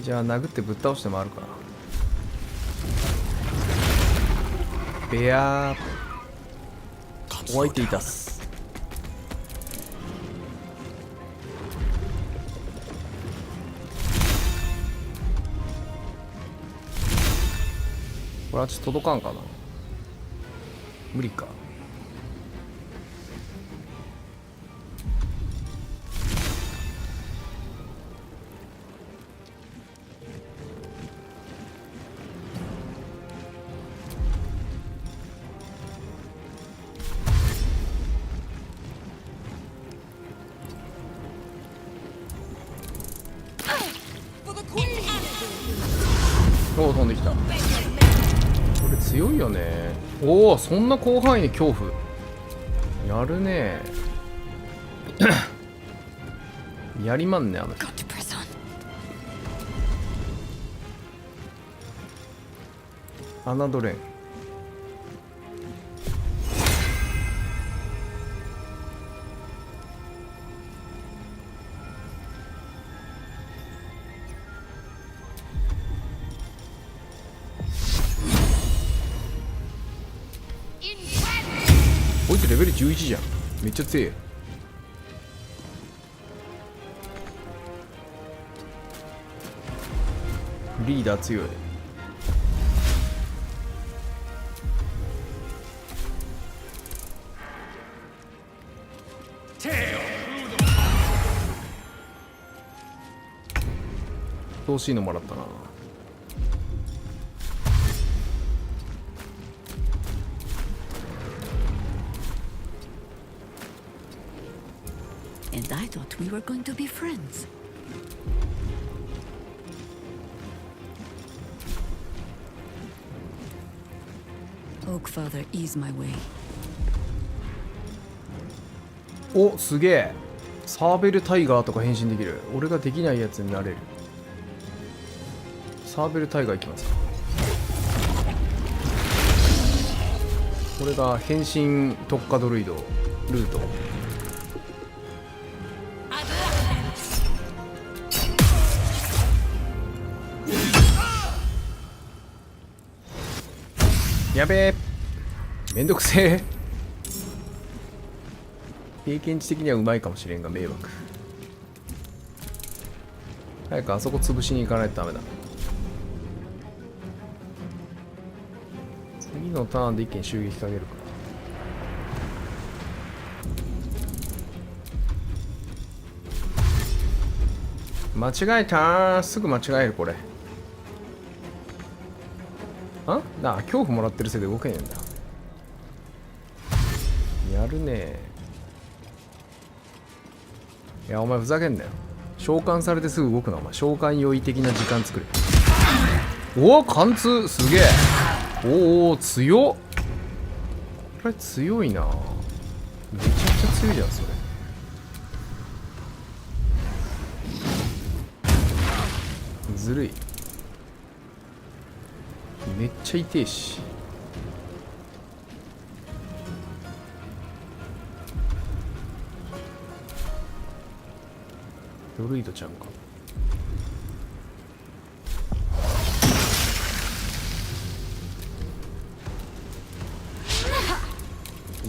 じゃあ殴ってぶっ倒して回るか。ベアーホワイトイタス。これはちょっと届かんかな。無理か。おお、飛んできた。これ強いよね。おお、そんな広範囲に恐怖やるね。やりまんね、あの人。侮れん。こいつレベル11じゃん。めっちゃ強い。リーダー強い。欲しいのもらったな。And I thought we were going to be friends. Oakfather, ease my way. お、すげえ。サーベルタイガーとか変身できる。俺ができないやつになれる。サーベルタイガーいきます。これが変身特化ドルイドルート。やべえ、めんどくせえ。経験値的にはうまいかもしれんが迷惑。早くあそこ潰しに行かないとダメだ。次のターンで一気に襲撃かけるか。間違えたー。すぐ間違えるこれ。恐怖もらってるせいで動けねえんだ。やるね。いや、お前ふざけんなよ。召喚されてすぐ動くな。お前召喚用意的な時間作れ。おお、貫通すげえ。おお、強っ。これ強いな。めちゃくちゃ強いじゃんそれ。ずるい。めっちゃ痛えし。ドルイドちゃんか。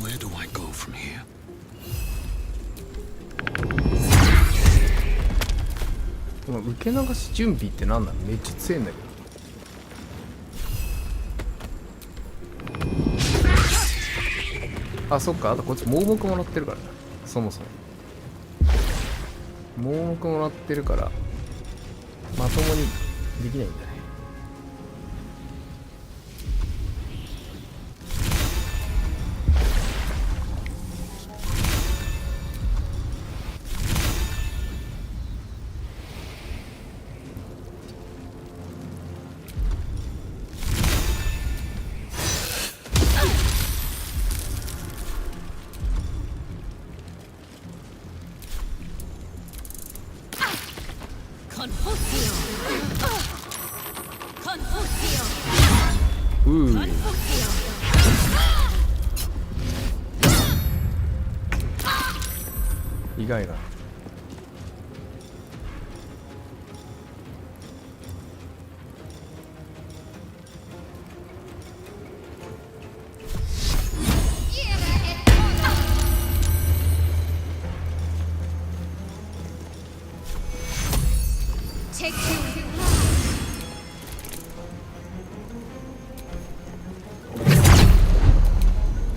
Where do I go from here? この受け流し準備って何なの？めっちゃ強いんだけど。あ、そっか。あとこいつ盲目もらってるからな。そもそも盲目もらってるからまともにできないんだね。利害が。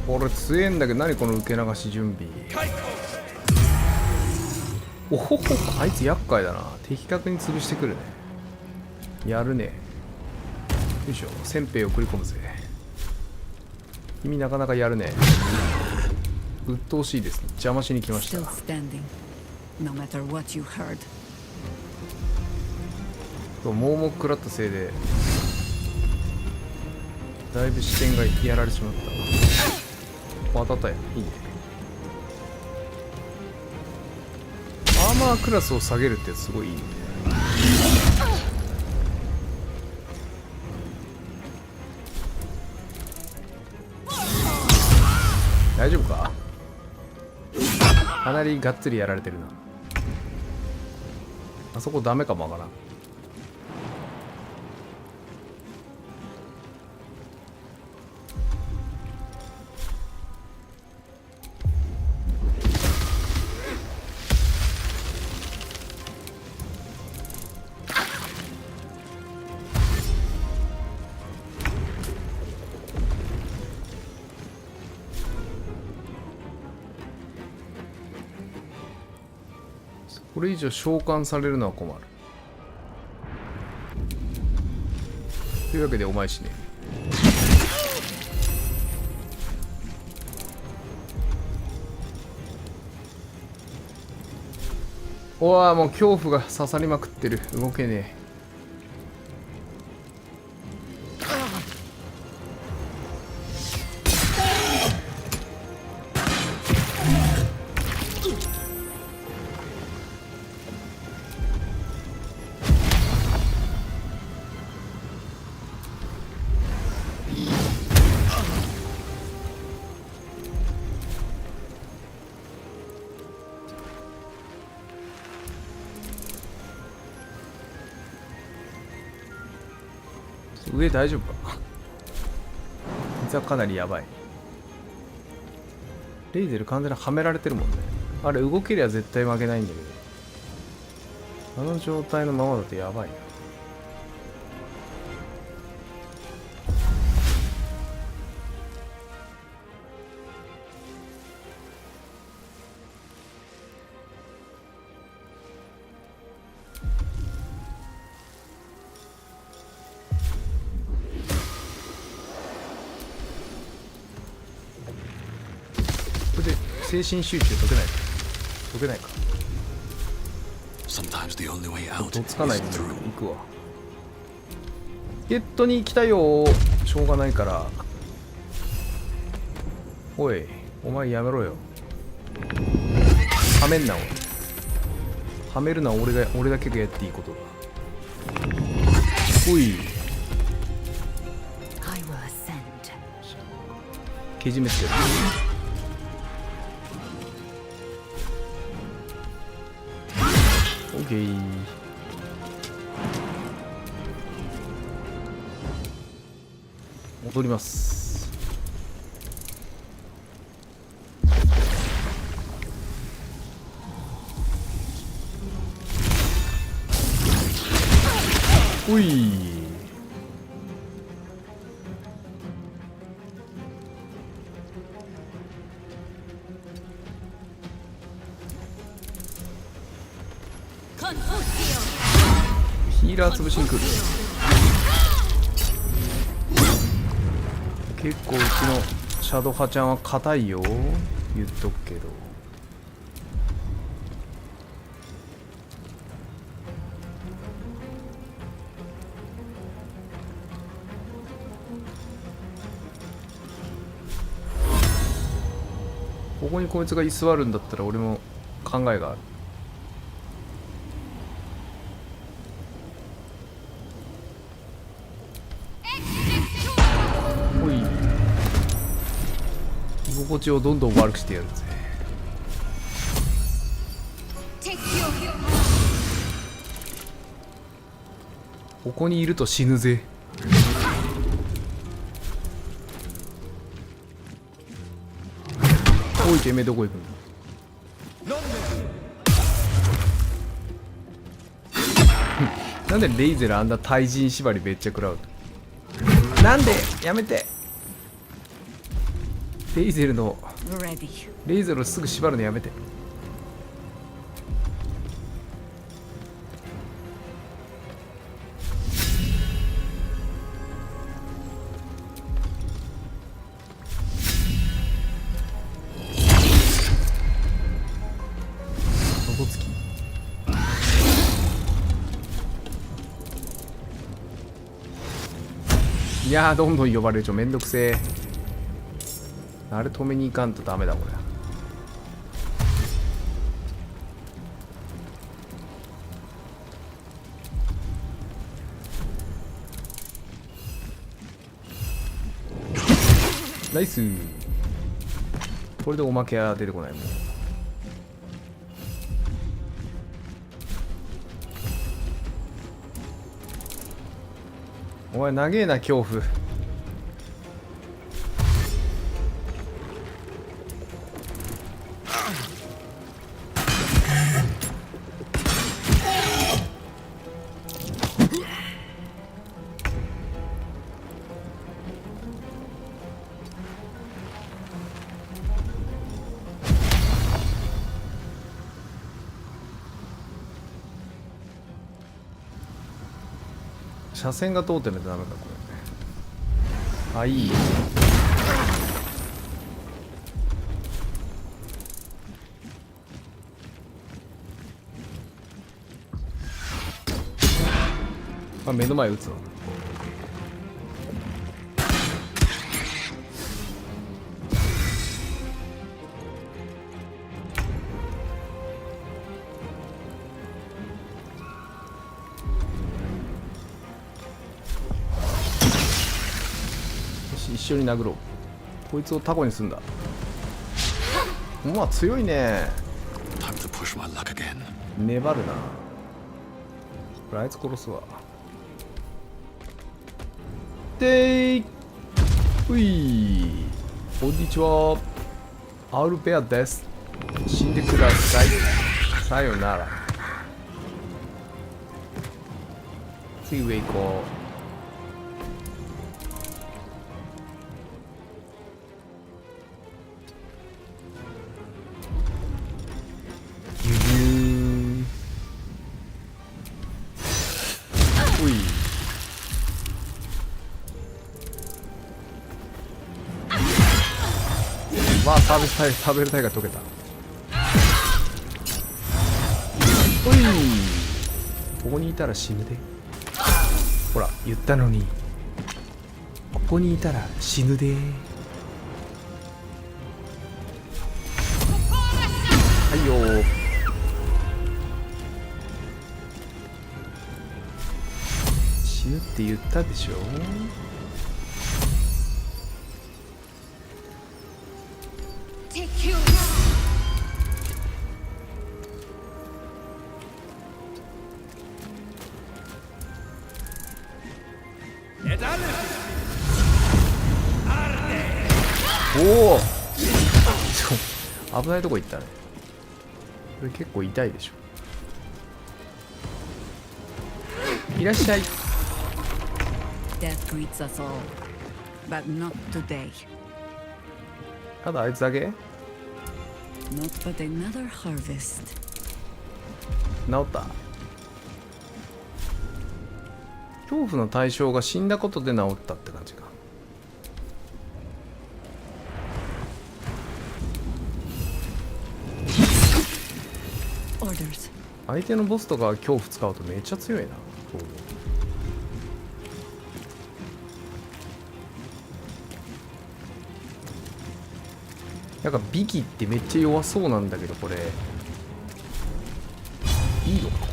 これ強えんだけど、何この受け流し準備。おほほ、あいつ厄介だな。的確に潰してくるね。やるね。よいしょ、先兵を送り込むぜ。君なかなかやるね。鬱陶しいですね。邪魔しに来ました。 No matter what you heard. 盲目食らったせいでだいぶ視点がやられてしまった。当たったよ。いいね。アーマークラスを下げるってすごいいいね。大丈夫か。かなりがっつりやられてるな。あそこダメかもわからん。これ以上召喚されるのは困る。というわけでお前しね。おわ、もう恐怖が刺さりまくってる。動けねえ。上大丈夫か。こいつはかなりやばい。レイゼル完全にはめられてるもんね。あれ動けりゃ絶対負けないんだけど、あの状態のままだとやばいな。精神集中解けないか。解けないか。どつかないで行くわ。ゲットに行きたいよ。しょうがないから。おい、お前やめろよ。はめんなおい。はめるのは俺だけがやっていいことだ。おい。けじめってやる。オッケー。戻ります。おい。ヒーラー潰しに来る。結構うちのシャドハちゃんは硬いよ、言っとくけど。ここにこいつが居座るんだったら俺も考えがある。居心地をどんどん悪くしてやるぜ。ここにいると死ぬぜ。おいてめえどこ行くんだ。なんでレイゼルあんな対人縛りめっちゃ食らうと。なんでやめて。レイゼルのレイゼルをすぐ縛るのやめて。いやーどんどん呼ばれる。めんどくせえ。あれ止めに行かんとダメだこれ。ナイス。これでおまけは出てこないもん。お前長えな恐怖。車線が通ってないとダメかこれ。あ、いい。あ、目の前撃つの。一緒に殴ろう。こいつをタコにすんだ。まあ強いね。粘るな。これあいつ殺すわ。でーいうい。こんにちは。アウルベアです。死んでください。さよなら。次上行こう。まあサーベルタイが解けた。おい、ここにいたら死ぬで。ほら言ったのに。ここにいたら死ぬで。はいよ。死ぬって言ったでしょ。おお危ないとこ行ったね。これ結構痛いでしょ。いらっしゃい。 Death greets us all, but not today. ただあいつだけ Not but another harvest. 治った。恐怖の対象が死んだことで治ったって感じか。相手のボスとか恐怖使うとめっちゃ強いな。なんかビキってめっちゃ弱そうなんだけど、これいいのか。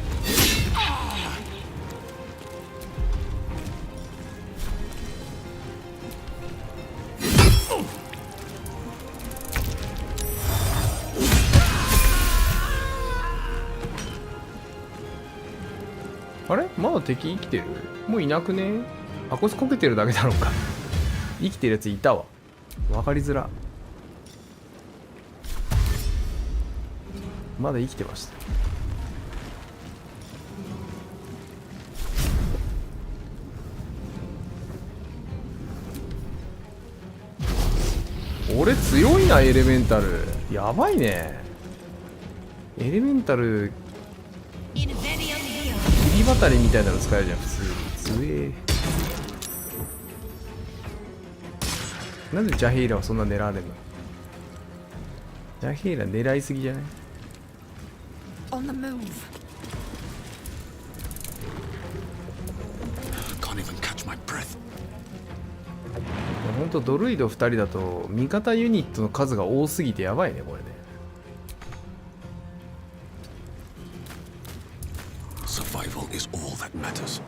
あれまだ敵生きてる？もういなくね？あ、こいつこけてるだけだろうか。生きてるやついたわ。わかりづら。まだ生きてました。俺強いな、エレメンタル。やばいね。エレメンタル切り渡りみたいなの使えるじゃん、普通に。強え。なんでジャヘイラはそんな狙われるの？ジャヘイラ狙いすぎじゃない？ On the move. Can't even catch my breath. ほんとドルイド2人だと味方ユニットの数が多すぎてやばいね、これね。Survival is all that matters.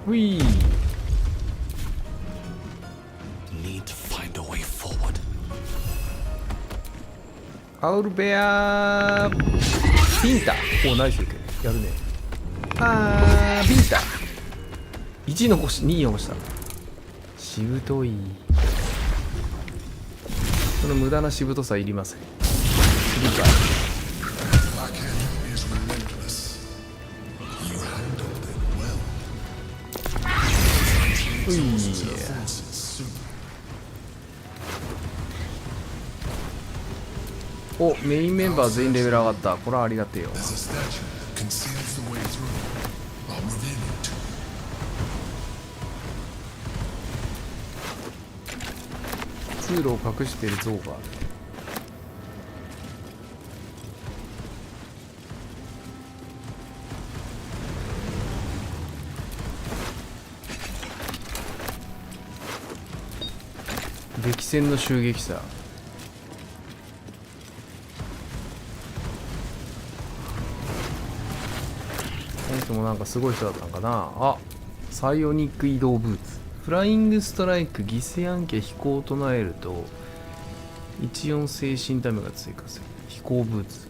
ふい。 Need to find a way forward. アウルベアピンタ。お、ナイス受け。やるね。あー、ピンタ。1残し、2残した。しぶとい。その無駄なしぶとさいりません。ピンタ。うい。お、メインメンバー全員レベル上がった。これはありがてえよ。通路を隠している像がある。激戦の襲撃さ。この人もなんかすごい人だったのかなあ。サイオニック移動ブーツ。フライングストライク、犠牲暗記飛行を唱えると14精神ダメが追加する。飛行ブーツ。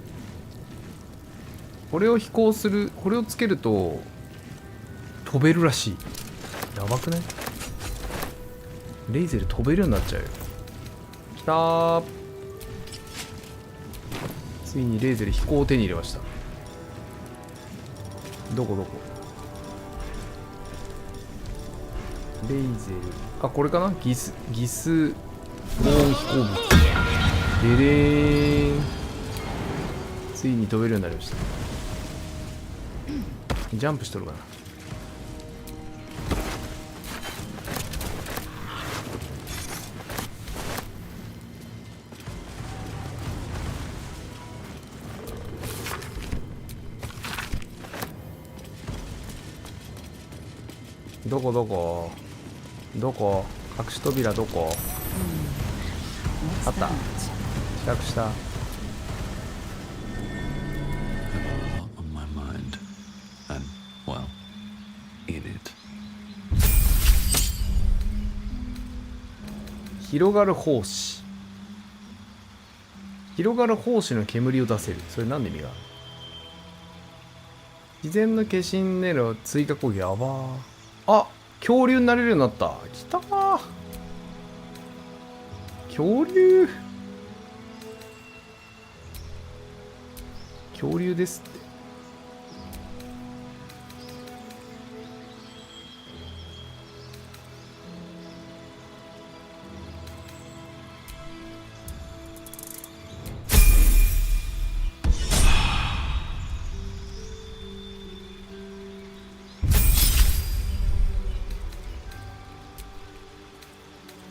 これを飛行する、これをつけると飛べるらしい。やばくない？レイゼル飛べるようになっちゃうよ。きたー。ついにレイゼル飛行を手に入れました。どこどこ？レイゼル。あ、これかな？ギスローン飛行物。でれーん。ついに飛べるようになりました。ジャンプしとるかな。どこどこどこ？隠し扉どこ？あった。近くした。On my mind, and well, in it. 広がる胞子。広がる胞子の煙を出せる。それ何で意味がある？自然の化身ネロ追加攻撃。やばー。あ、恐竜になれるようになった。きたー。恐竜。恐竜ですって。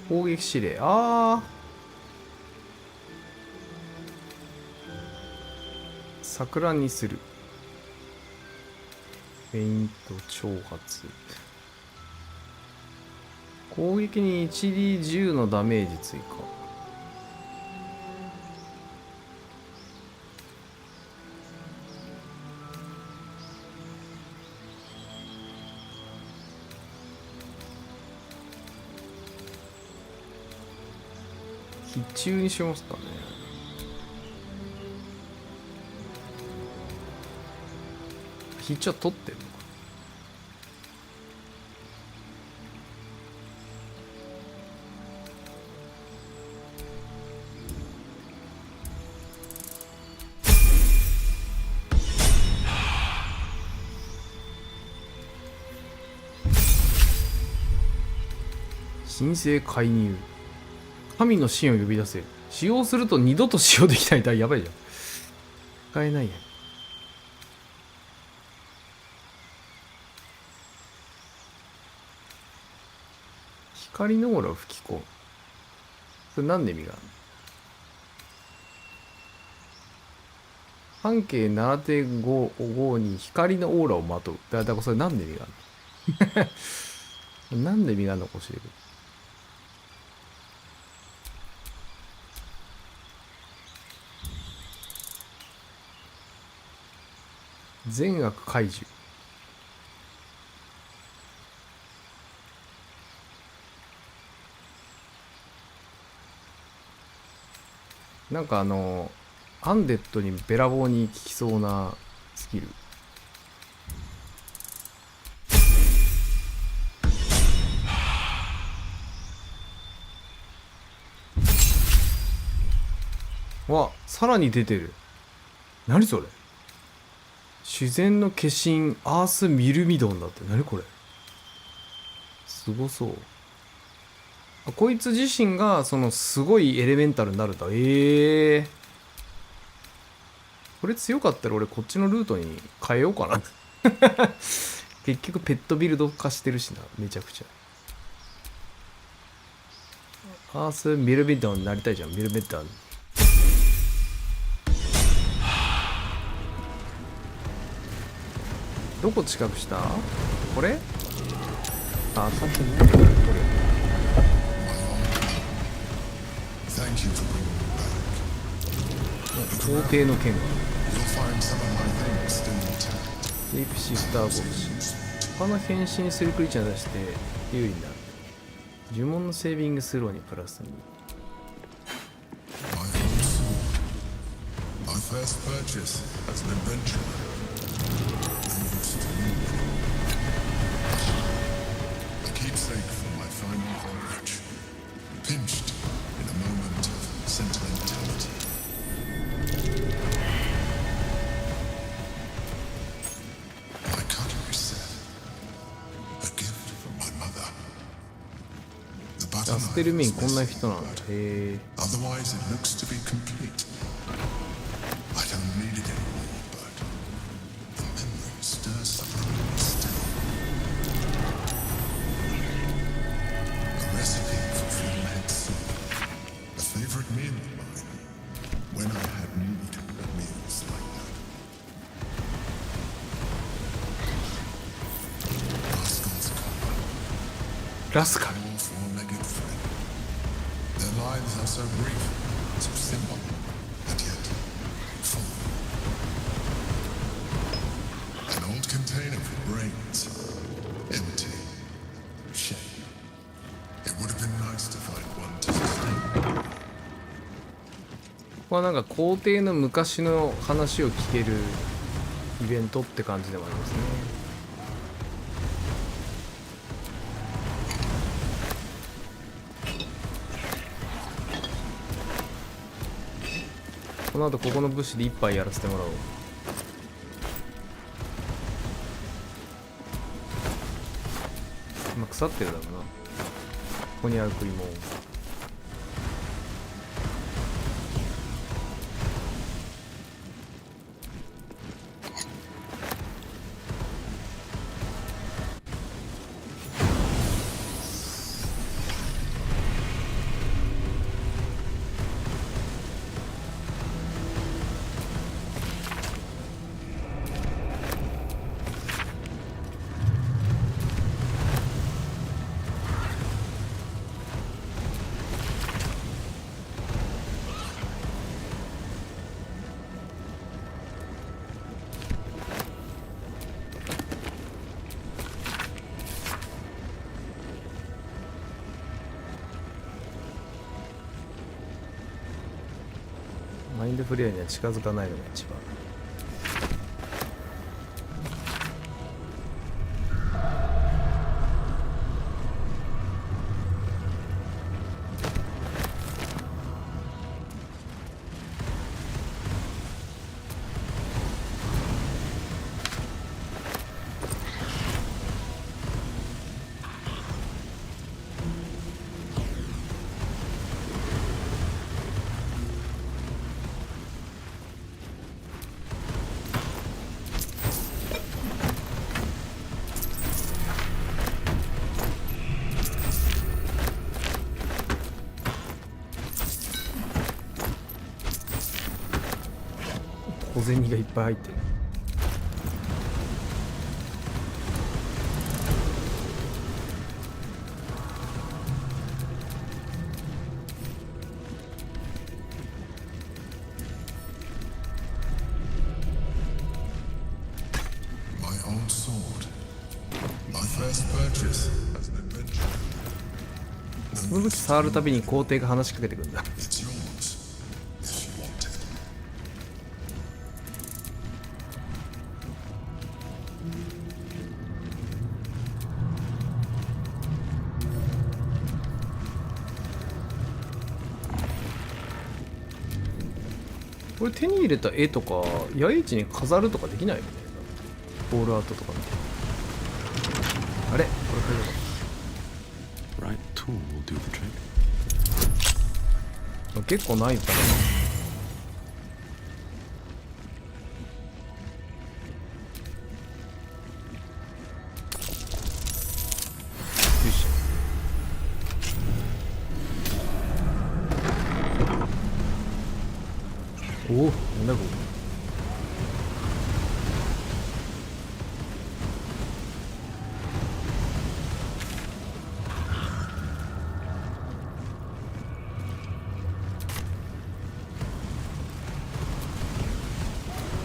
攻撃指令。ああ。桜にする。フェイント挑発。攻撃に 1D10 のダメージ追加。必中にしますかね。一応取ってるのか。申請介入。神の神を呼び出せ。使用すると二度と使用できない。だ、やばいじゃん。使えないやん。光のオーラを吹き込む。それ何で意味があるの？半径 7.5 に光のオーラをまとう。だからそれ何で意味があるの？何で意味があるのか教えてくれ。善悪怪獣。なんかアンデッドにべらぼうに効きそうなスキル。わ、さらに出てる。何それ。自然の化身アースミルミドンだって。何これ。すごそう。あ、こいつ自身がそのすごいエレメンタルになるんだ。これ強かったら俺こっちのルートに変えようかな。結局ペットビルド化してるしな。めちゃくちゃ。アースミルミドンになりたいじゃん。ミルミドン。どこ近くした？これ？あ、さっきのこれ。皇帝の剣が。ディープシフターボクシ。他の変身するクリーチャーに出して有利になる。呪文のセービングスローにプラス2。ステルメインこんな人なんだ。へえ。ラスカル。ここはなんか皇帝の昔の話を聞けるイベントって感じでもありますね。この後ここの物資で一杯やらせてもらおう。今腐ってるだろうな。ここにある食い物。マインドフレアには近づかないのが一番。小銭がいっぱい入ってる。My old sword. My first purchase as an adventurer. その武器触るたびに皇帝が話しかけてくるんだ。 It's yours if you want it. これ手に入れた絵とか八重市に飾るとかできないよね。ボールアートとか見て。あれこれ買えるか。 Right tool will do the trick. 結構ないからな。よいしょ。おお、なんだこれ。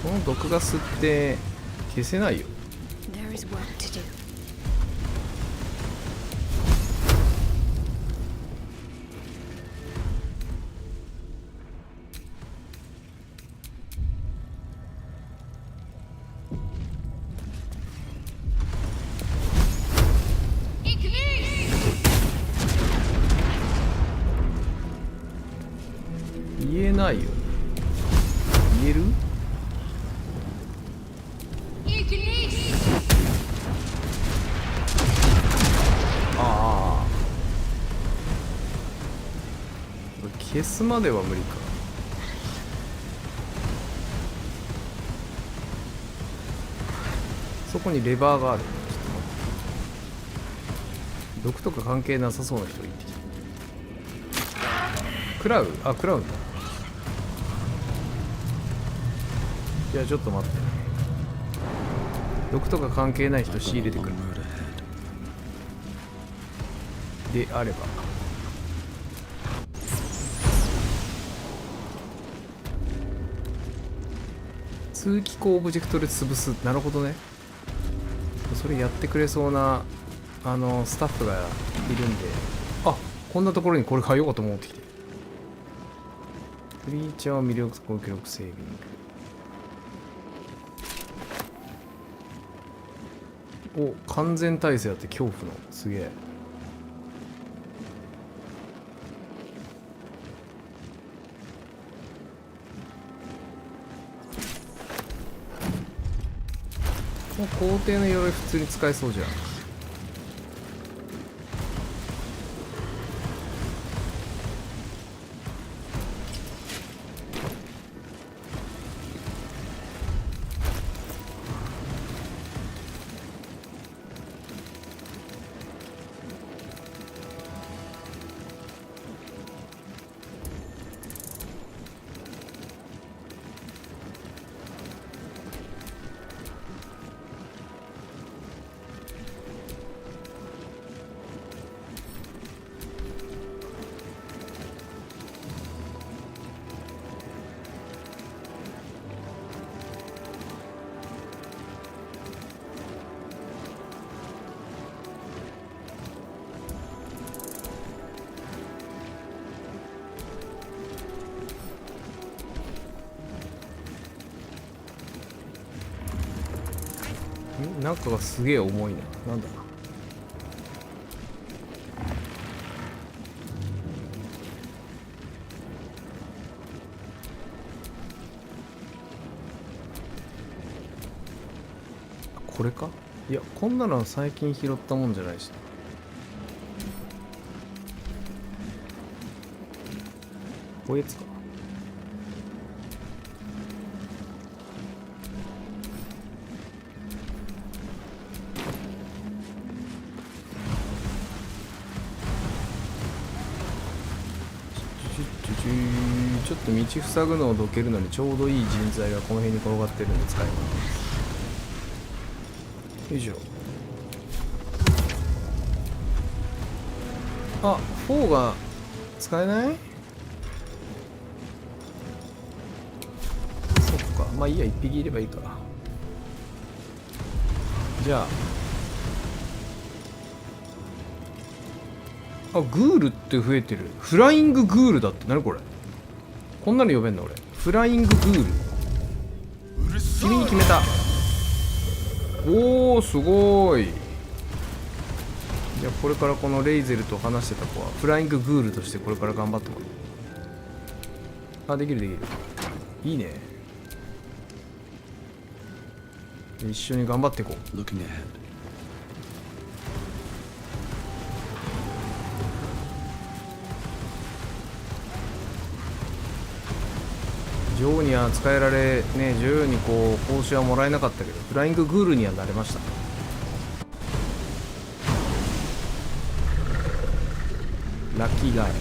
この毒ガスって消せないよ。 There is work to do. 言えないよ。言える？ああ。消すまでは無理か。そこにレバーがある。ちょっと待って。毒とか関係なさそうな人がいてきた。食らう？あ、食らうんだ。いや、ちょっと待って。毒とか関係ない人仕入れてくる。であれば。通気口オブジェクトで潰す。なるほどね。それやってくれそうなスタッフがいるんで。あ、こんなところにこれ買おうかと思ってきて。クリーチャー魅力攻撃力セービング。お、完全耐性あって恐怖の。すげえ。もう皇帝の鎧普通に使えそうじゃん。中がすげえ重いな。なんだ。これか？いや、こんなのは最近拾ったもんじゃないし。こういうやつか。ちょっと道塞ぐのをどけるのにちょうどいい人材がこの辺に転がってるんで使います。よいしょ。あ、4が使えない？そっか、まあいいや、1匹いればいいか。じゃあ、グールって増えてる。フラインググールだって。何これ、こんなの呼べんの俺。フラインググール。君に決めた。おー、すごい。じゃあこれからこのレイゼルと話してた子はフラインググールとしてこれから頑張ってもらう。あ、できるできる。いいね。一緒に頑張っていこう。女王には使えられね、女王にこう報酬はもらえなかったけど、フラインググールにはなれました。ラッキーガイ。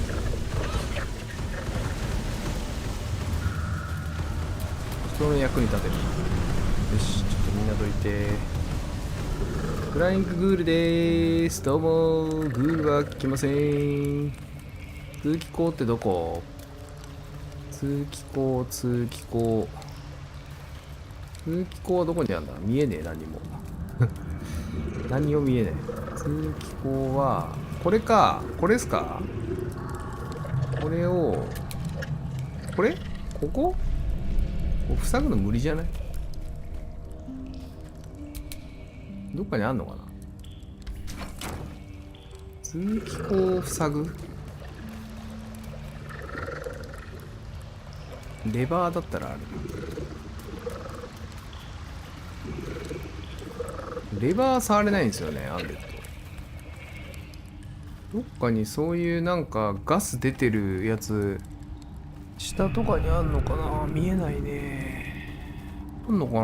人の役に立てる。よし、ちょっとみんなどいて。フラインググールでーす。どうもー。グールは来ません。通気口ってどこ？通気口、通気口。通気口はどこにあるんだ？見えねえ、何も。何も見えない。通気口は、これか。これですか？これを、これ？ここ？塞ぐの無理じゃない？どっかにあんのかな？通気口を塞ぐ？レバーだったらある。レバー触れないんですよね、アンデッド。どっかにそういうなんかガス出てるやつ下とかにあんのかな？見えないね。あんのかな？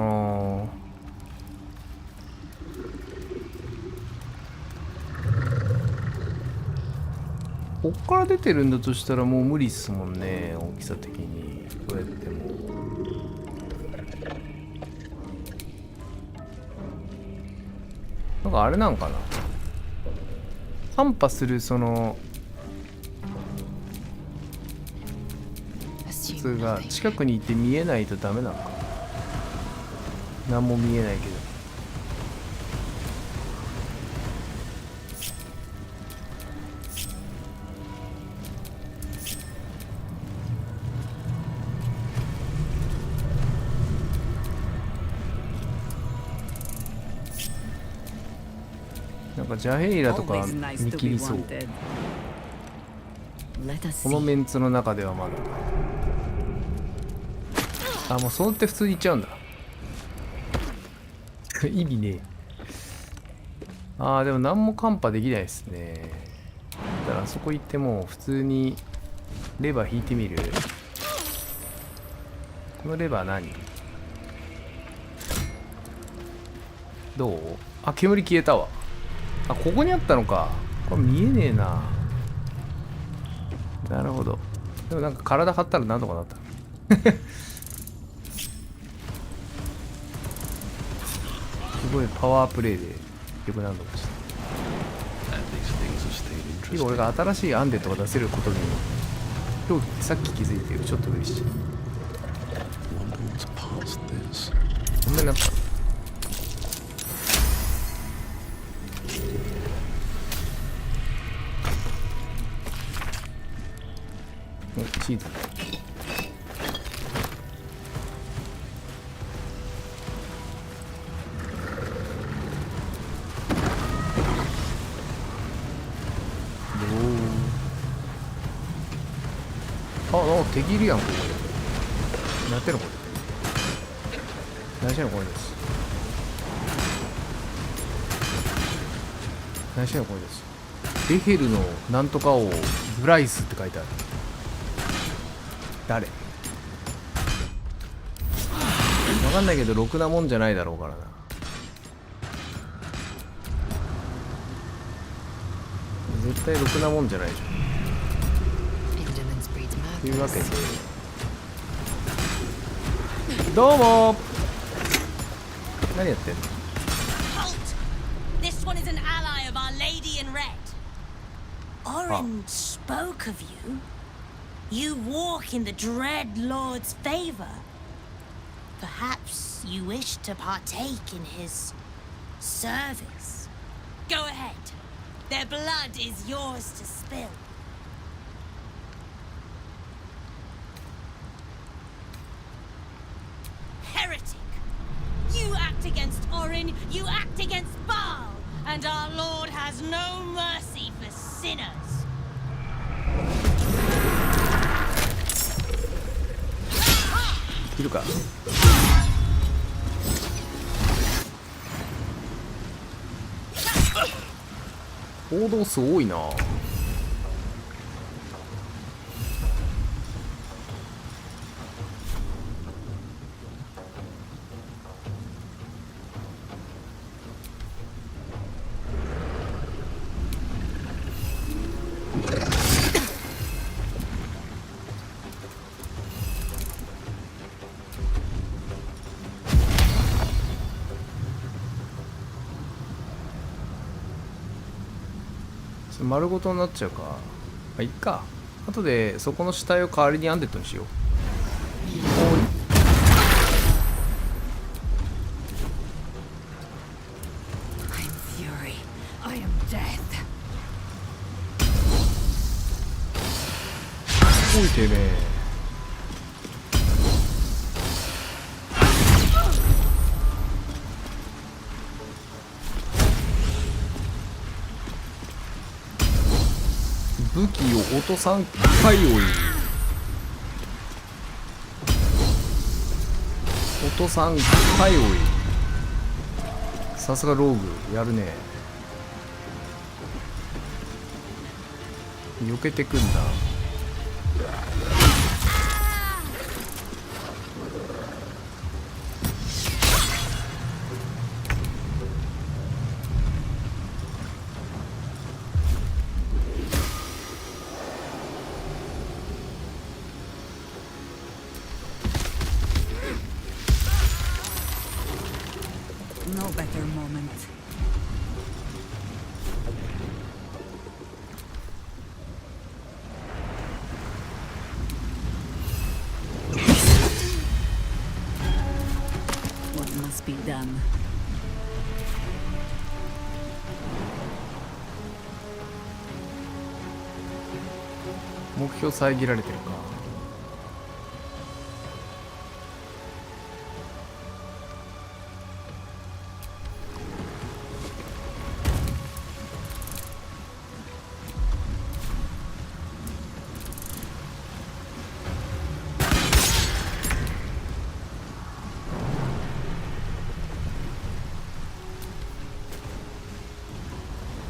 こっから出てるんだとしたらもう無理っすもんね、大きさ的に。こうやってもなんかあれなんかな、反波するそのやつが近くにいて見えないとダメなのか。何も見えないけど。なんかジャヘイラとか見切りそう。このメンツの中ではまだ。あ、もうそうって普通にいっちゃうんだ。意味ねえ。ああ、でも何もカンパできないですね。だからあそこ行っても普通にレバー引いてみる。このレバー何？どう？あ、煙消えたわ。あ、ここにあったのか。これ見えねえな。なるほど。でもなんか体張ったらなんとかなった。すごいパワープレイでよくなるのかしら。今俺が新しいアンデッドが出せることに今日さっき気づいてる。ちょっと嬉しい。こんなになった。チーズ。あ、なんか敵いるやん、ここで。やってんのこれ。何してんのこれです。何してんのこれです。ベヘルのなんとか王ブライスって書いてある。誰？わかんないけどろくなもんじゃないだろうからな。絶対ろくなもんじゃないじゃん。というわけでどうも。何やってんの？ Halt! This one is an ally of Our Lady in Red. Orin spoke of you. You walk in the Dread Lord's favor. Perhaps you wish to partake in his service. Go ahead. Their blood is yours to spill. Heretic! You act against Orin, you act against Baal, and our Lord has no mercy for sinners. いるか。行動数多いな。丸ごとになっちゃうか。あ、いっか。後でそこの死体を代わりにアンデッドにしよう。おいてめえ。武器を落とさんかいおい。落とさんかいおい。さすがローグやるね。避けてくんだ。No better moment. What must be done? 目標遮られてるか。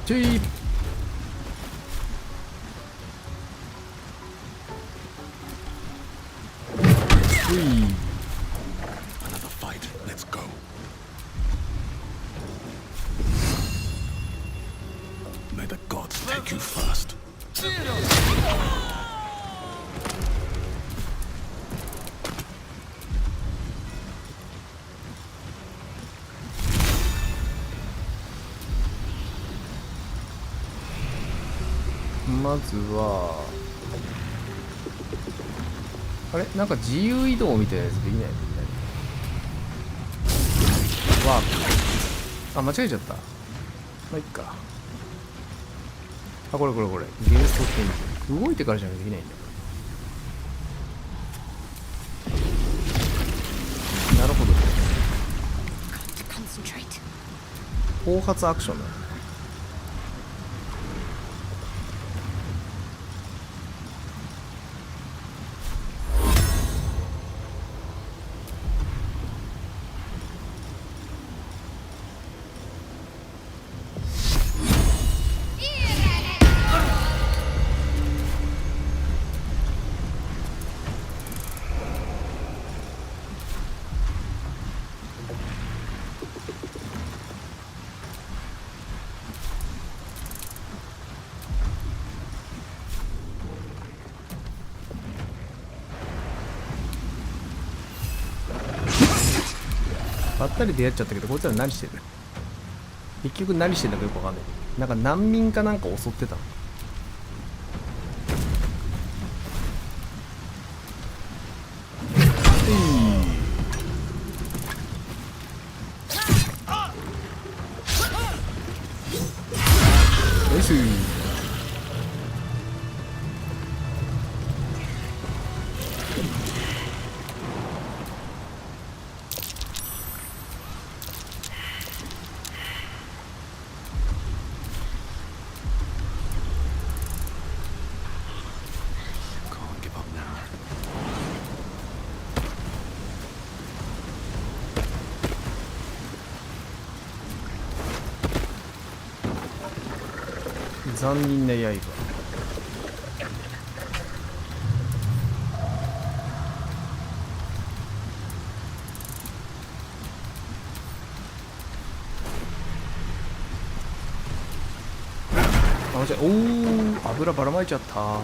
注意。Another fight. Let's go. May the gods take you first. まずはあれなんか自由移動みたいなやつできないの？ワープ。あ、間違えちゃった。まあいっか。あ、これゲーストチェンジ。動いてからじゃなきゃできないんだ。なるほど。後発アクションだ。ばったり出会っちゃったけど、こいつら何してる？結局何してんだかよくわかんない。なんか難民かなんか襲ってたの。ナイス。残忍な刃。おお、油ばらまいちゃった。だ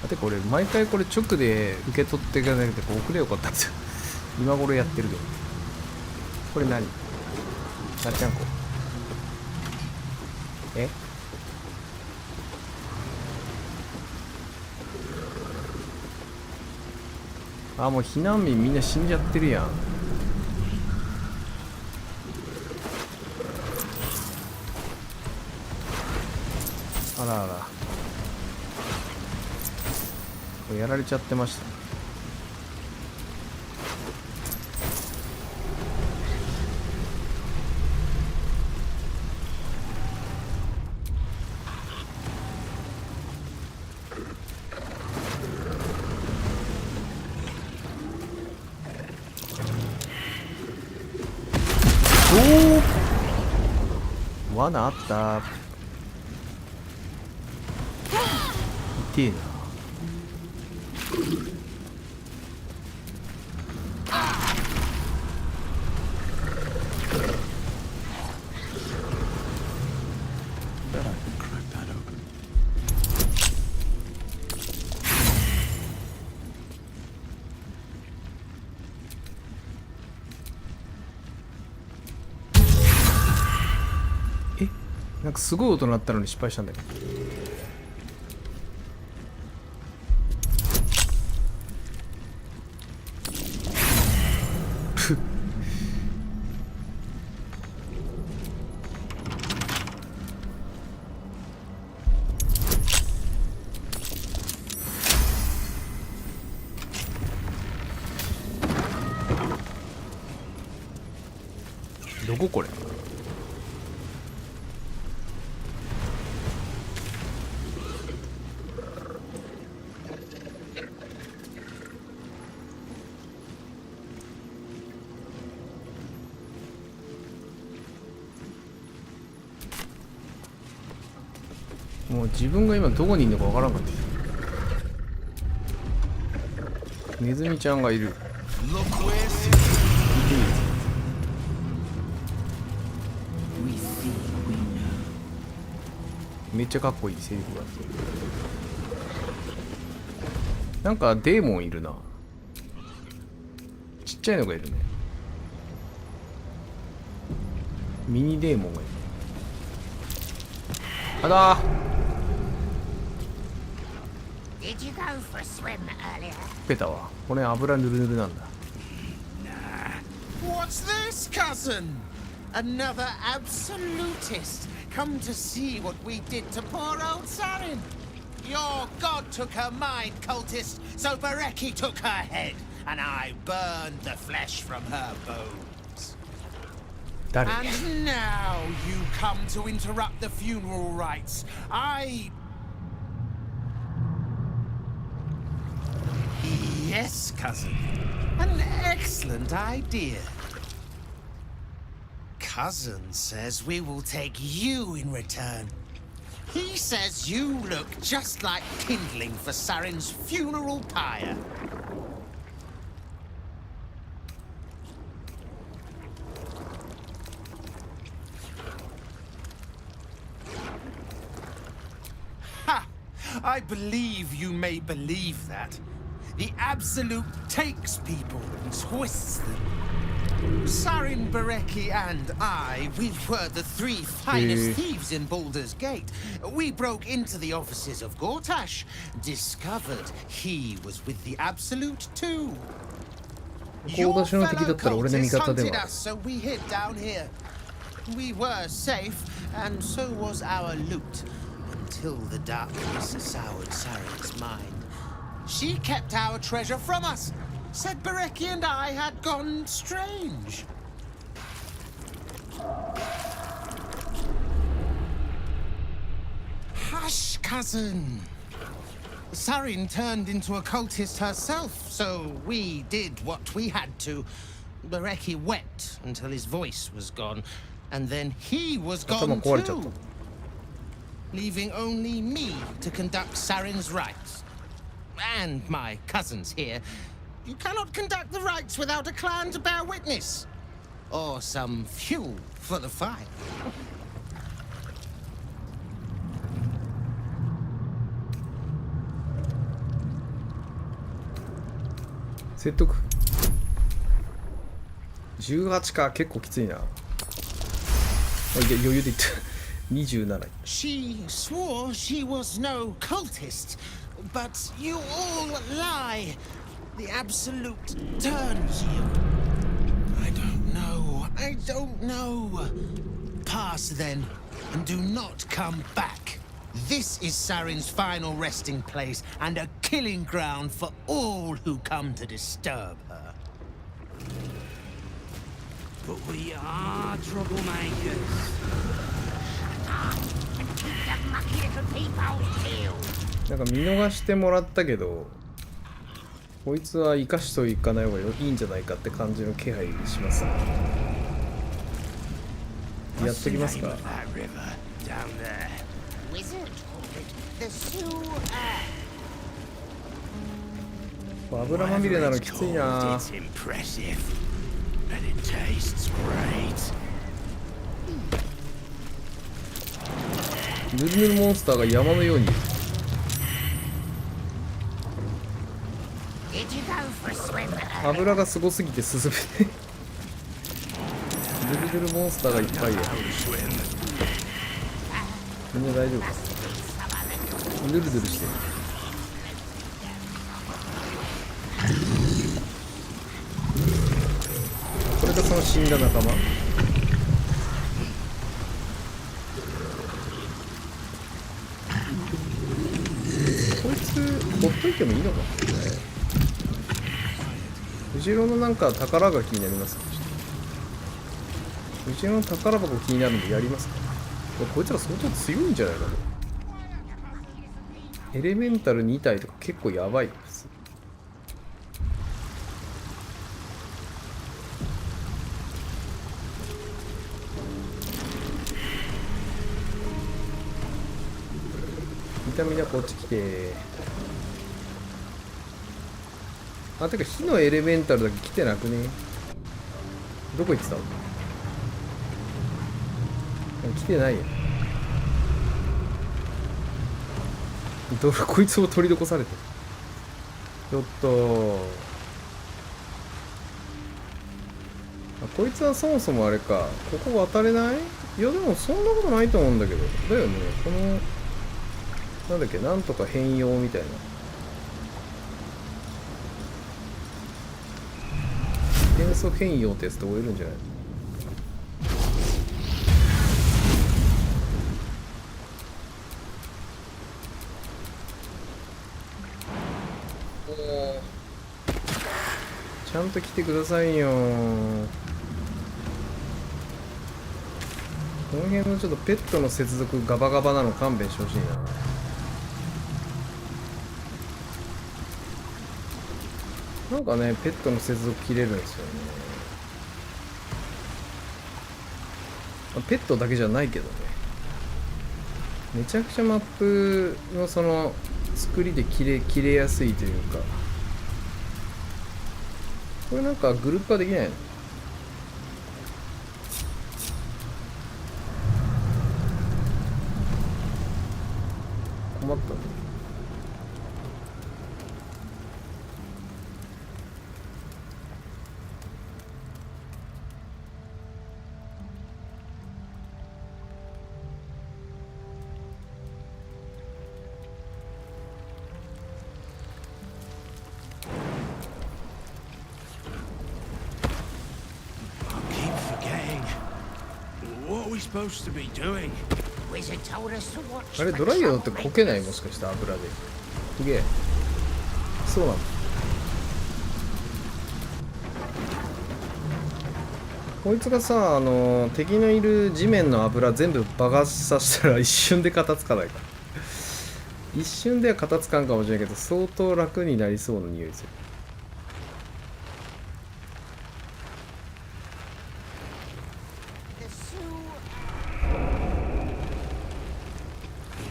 ってこれ毎回これ直で受け取っていかなくてこう送れよかったんですよ。今頃やってるけど。これ何？なっちゃんこ。え？あ、もう避難民みんな死んじゃってるやん。あらあら。これやられちゃってました。罠あった。痛えな。なんかすごい音鳴ったのに失敗したんだけど。どここれ？もう自分が今どこにいるのかわからんかった。ネズミちゃんがいる。めっちゃかっこいいセリフが。なんかデーモンいるな。ちっちゃいのがいるね。ミニデーモンがいる。あだー。Did you go for a swim earlier? ペタはこれ油ぬるぬるなんだ。 What's this, cousin? Another absolutist come to see what we did to poor old Sarin. Your god took her mind, cultist, so Bereki took her head, and I burned the flesh from her bones. And now you come to interrupt the funeral rites. Yes, cousin. An excellent idea. Cousin says we will take you in return. He says you look just like kindling for Sarin's funeral pyre. Ha! I I believe you may believe that. The Absolute takes people and twists them. Sarin, Bereki, and I, we were the three finest thieves in Baldur's Gate. We broke into the offices of Gortash, discovered he was with the Absolute too. Your fellow cultists hunted us, so we hid down here. We were safe, and so was our loot, until the darkness soured Sarin's mind. She kept our treasure from us. Said Bereki and I had gone strange. Hush, cousin. Sarin turned into a cultist herself, so we did what we had to. Bereki wept until his voice was gone, and then he was gone too, leaving only me to conduct Sarin's rites. And my cousins here. You cannot conduct the rites without a clan to bear witness, or some fuel for the fire. 説得。18か、結構きついな。あ、いや、余裕でいった。27。She swore she was no cultist, but you all lie. The Absolute turns you. I don't know. Pass then, and do not come back. This is Sarin's final resting place, and a killing ground for all who come to disturb her. But we are troublemakers. The mucky little people still. なんか見逃してもらったけど、こいつは生かしといかない方がいいんじゃないかって感じの気配しますね。やってきますか。油まみれなのきついな。ぬるぬるモンスターが山のようにいる。油がすごすぎて進めね。ぬるぬるモンスターがいっぱいや。みんな大丈夫か。ぬるぬるしてる。これがその死んだ仲間。こいつほっといてもいいのかもね。後ろのなんか宝が気になりますね。後ろの宝箱気になるんでやりますか。こいつら相当強いんじゃないかな。エレメンタル2体とか結構やばいです。みんなこっち来て。あ、てか火のエレメンタルだけ来てなくね。どこ行ってたの？来てないや。こいつを取り残されてる。ちょっとこいつはそもそもあれか。ここ渡れない？いやでもそんなことないと思うんだけど。だよね。このなんだっけ、なんとか変容みたいな。元素変容ってやつで終えるんじゃない？ちゃんと来てくださいよ。この辺のちょっとペットの接続ガバガバなの勘弁してほしいな。なんかね、ペットの接続切れるんですよね。ペットだけじゃないけどね。めちゃくちゃマップのその作りで切れやすいというか。これなんかグループ化できないの？困ったね。we supposed to be doing? Wizard told us to watch あれドライヤーだってこけないもしかして油で。すげえ。そうなんだ。こいつがさ、敵のいる地面の油全部爆発させたら一瞬で片付かないから。一瞬では片付かんかもしれないけど、相当楽になりそうな匂いする。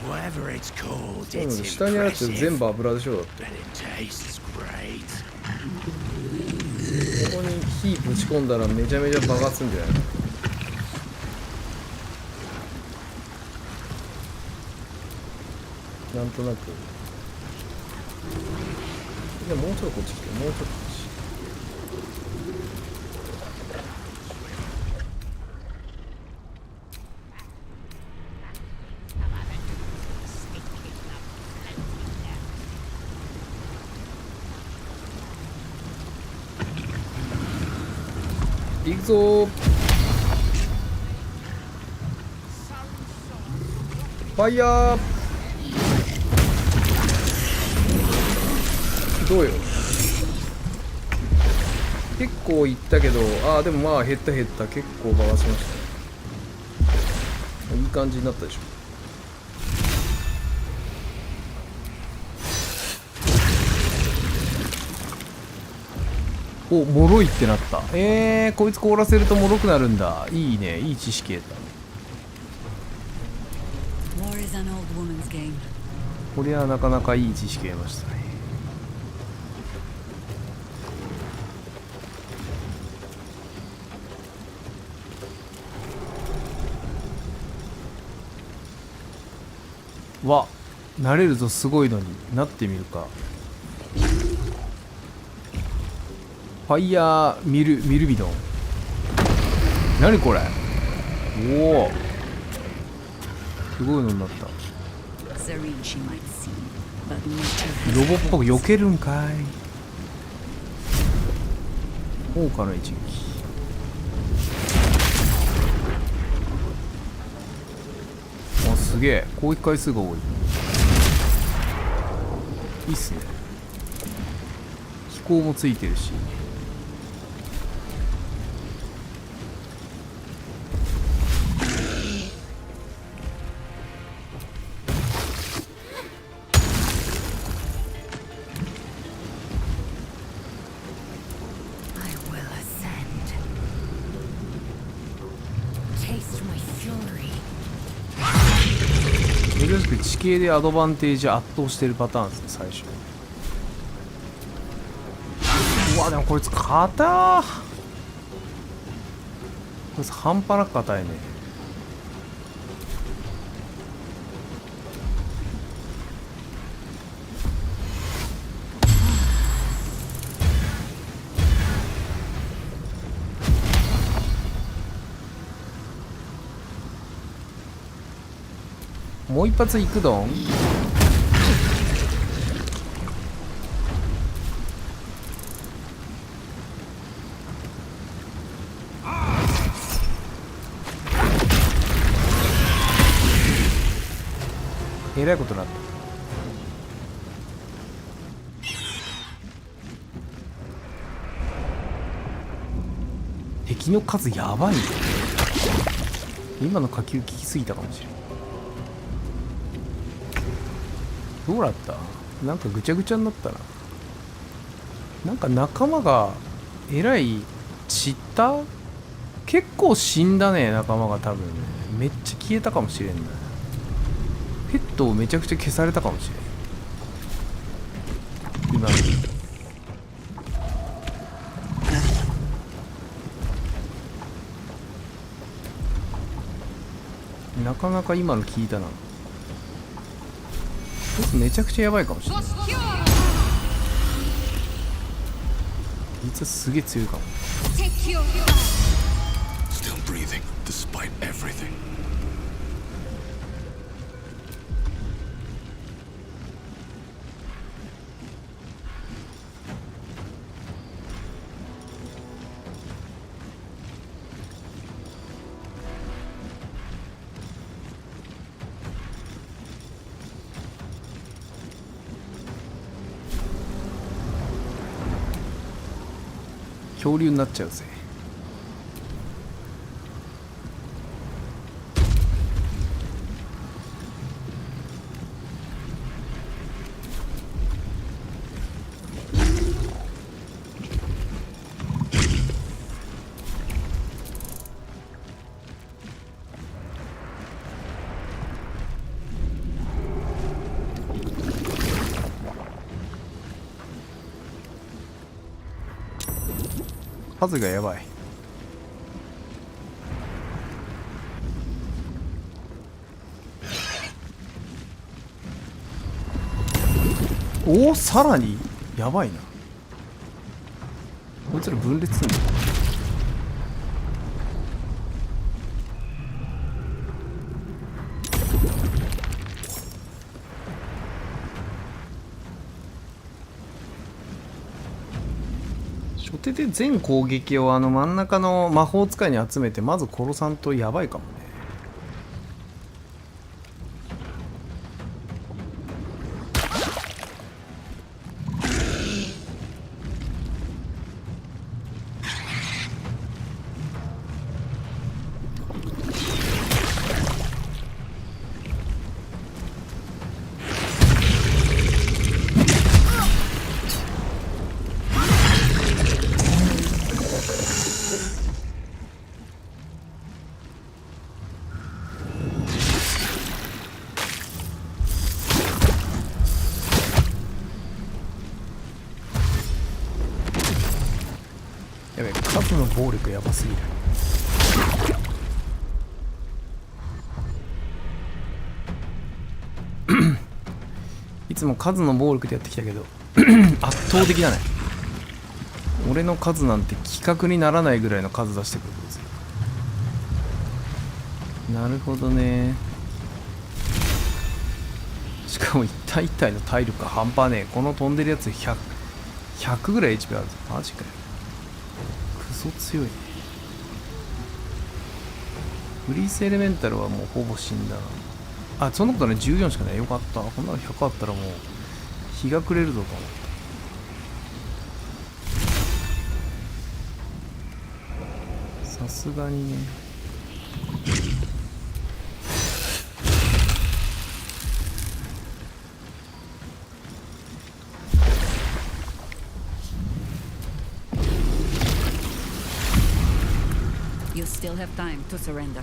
Whatever it's called, 下にあるって全部油でしょだって。 but it tastes great. ここに火ぶち込んだらめちゃめちゃ爆発するんじゃない？なんとなく。でもうちょっとこっち来て、もうちょっとこっち。行くぞー。ファイヤー。どうよ。結構いったけど、ああでもまあ減った結構回しました。いい感じになったでしょ。お、脆いってなった。こいつ凍らせると脆くなるんだ。いいね、いい知識得た。これはなかなかいい知識得ましたね。わ、慣れるぞすごいのになってみるか。ファイヤーミルビドン。何これ。おお、すごいのになった。ロボっぽく避けるんかい。効果の一撃。あ、すげえ、攻撃回数が多い。いいっすね。飛行もついてるし。珍しく地形でアドバンテージ圧倒してるパターンですね、最初。うわ、でもこいつ硬ー。こいつ半端なく硬いね。もう一発いくどん。えらいことになった。敵の数やばいよ。今の火球効きすぎたかもしれない。どうだった？なんかぐちゃぐちゃになったな。なんか仲間がえらい散った？結構死んだね、仲間が多分ね。めっちゃ消えたかもしれんな。ペットをめちゃくちゃ消されたかもしれん。今の。なかなか今の効いたな。めちゃくちゃやばいかもしれない。実はすげえ強いかも。Still breathing despite everything. こ恐竜になっちゃうぜ。数がやばい。おお、さらにやばいな。こいつら分裂するんだ。初手で全攻撃を真ん中の魔法使いに集めてまず殺さんとやばいかもね。やべえ、数の暴力やばすぎる。いつも数の暴力でやってきたけど圧倒的だね。俺の数なんて規格にならないぐらいの数出してくるんですよ。なるほどね。しかも一体一体の体力が半端ねえ。この飛んでるやつ100ぐらい HP あるぞ。マジかよ。クソ強いね。フリースエレメンタルはもうほぼ死んだな。あ、そんなことね、14しかない。よかった。こんなの100あったらもう日が暮れるぞと思った。さすがにね。You still have time to surrender.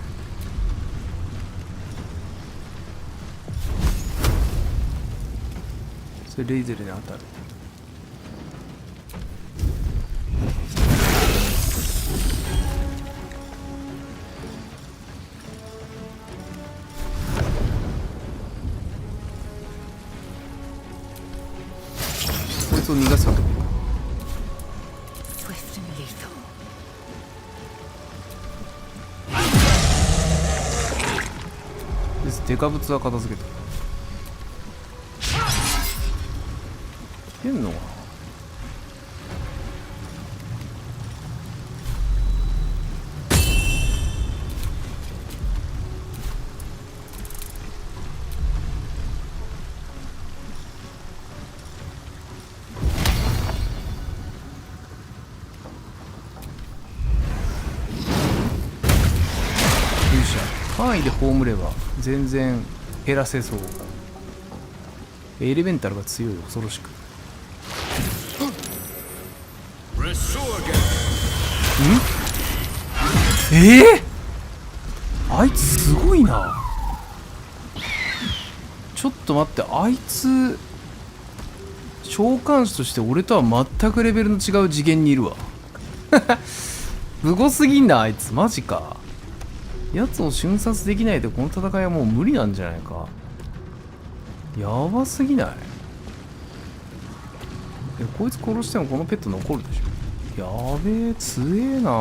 それレイゼルに当たる。こいつを逃がすわけにいかん。Swift and lethal. です。デカブツは片付けた。いけんのかな。範囲で葬れば全然減らせそう。エレメンタルが強い。恐ろしく。あいつすごいな。ちょっと待って、あいつ召喚師として俺とは全くレベルの違う次元にいるわ。すごすぎんなあいつ。マジか。やつを瞬殺できないとこの戦いはもう無理なんじゃないか。やばすぎない？こいつ殺してもこのペット残るでしょ。やべえ、強えな。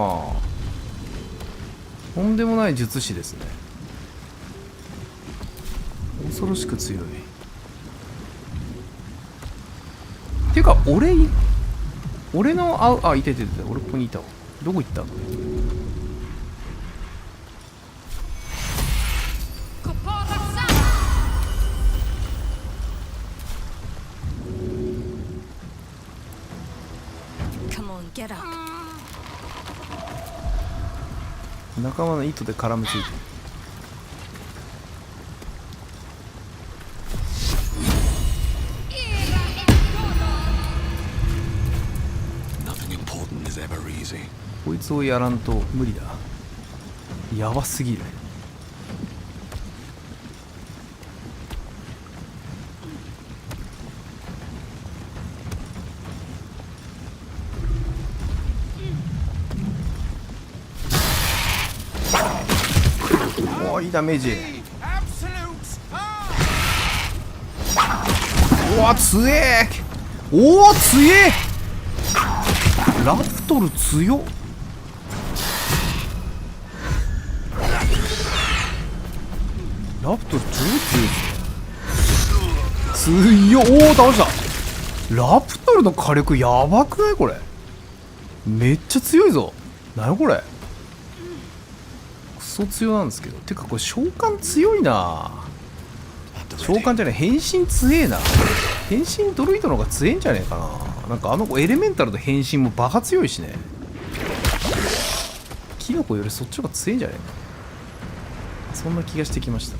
とんでもない術師ですね。恐ろしく強い。ていうか俺のいてて俺ここにいたわ。どこ行った？Come on, get up. 仲間の糸で絡むついてる。こいつをやらんと無理だ。やばすぎる。おー、いいダメージ。おわ、強え。おお、強え。ラプトル強っ。ラプトル超強い。強っ。おお、倒した。ラプトルの火力やばくない？これめっちゃ強いぞ。なにこれ、クソ強なんですけど。てかこれ召喚強いな。召喚じゃない、変身強えな。変身ドルイドの方が強えんじゃねえかな。なんかあの子エレメンタルと変身もバカ強いしね。キノコよりそっちの方が強いんじゃねえか。そんな気がしてきました。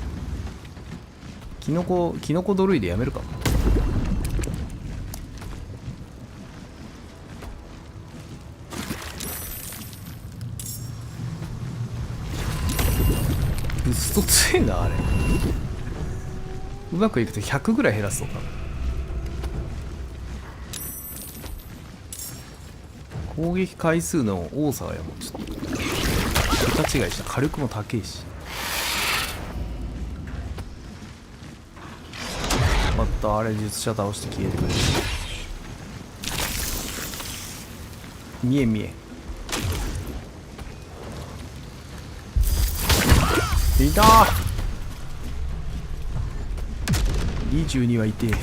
キノコドルイでやめるか。ブスト強いなあれ。うまくいくと100ぐらい減らすのかな。攻撃回数の多さはもうちょっと桁違いした。火力も高いし。またあれ術者倒して消えてくれる。見え見え。いたー。22はいてえ。そ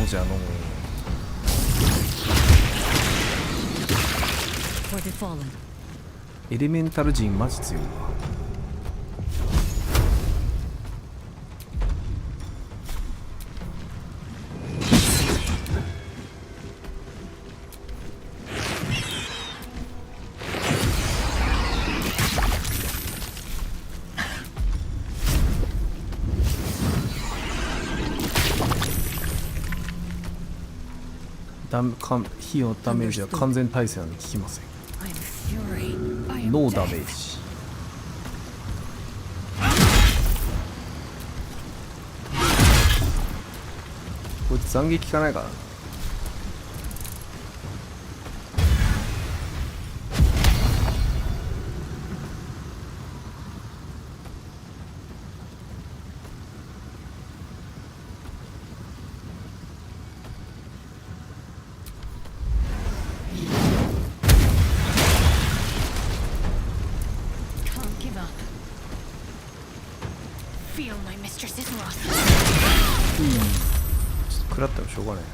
うじゃのう。エレメンタル陣マジ強いわ。火のダメージは完全耐性なので効きません。ノーダメージ。こいつ斬撃効かないからな。食らってもしょうがない。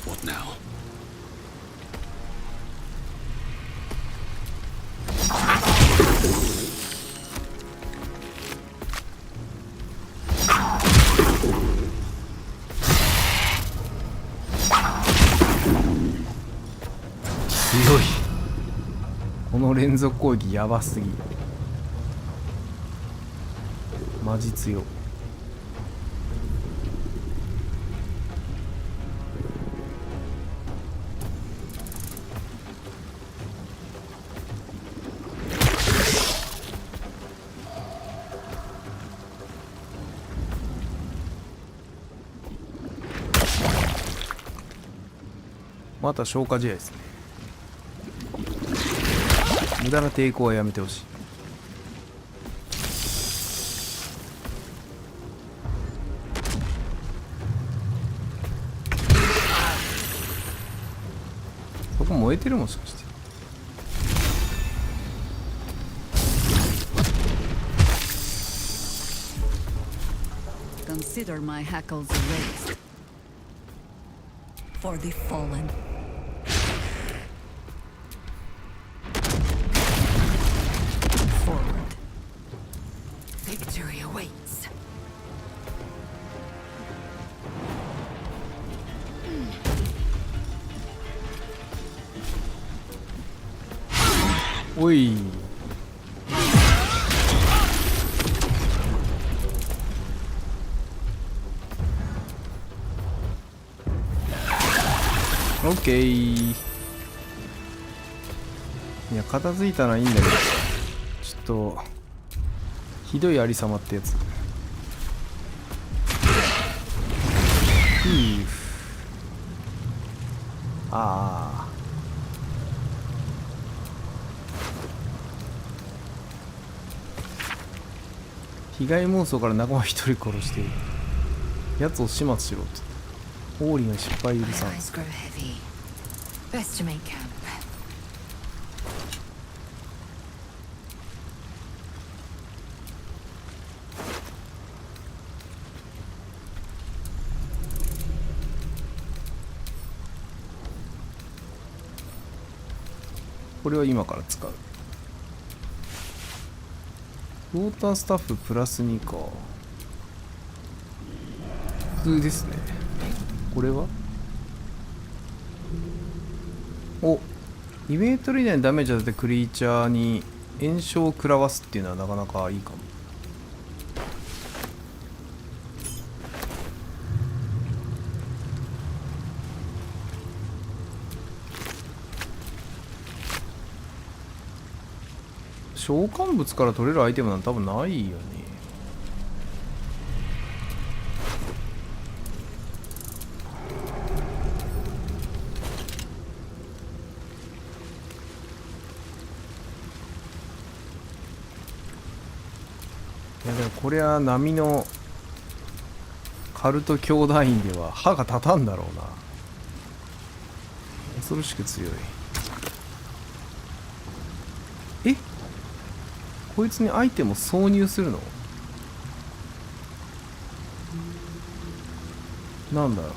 What now? 強い。この連続攻撃やばすぎ。マジ強い。また消化試合ですね。無駄な抵抗はやめてほしい。そこ燃えてるもしかして。Consider my hackles erased. For the fallen. Forward. Victory awaits. おい。オッケー。いや、片付いたのはいいんだけど、ちょっとひどいありさまってやつ。ああ。被害妄想から仲間一人殺してやつを始末しろって。オーリーが失敗許さん。これは今から使う。ウォータースタッフプラス2か。普通ですね。これはお、2メートル以内にダメージを当ててクリーチャーに炎症を食らわすっていうのはなかなかいいかも。召喚物から取れるアイテムなんて多分ないよね。いやでもこれは波のカルト兄弟院では歯が立たんだろうな。恐ろしく強い。え、こいつにアイテムを挿入するの？なんだろう。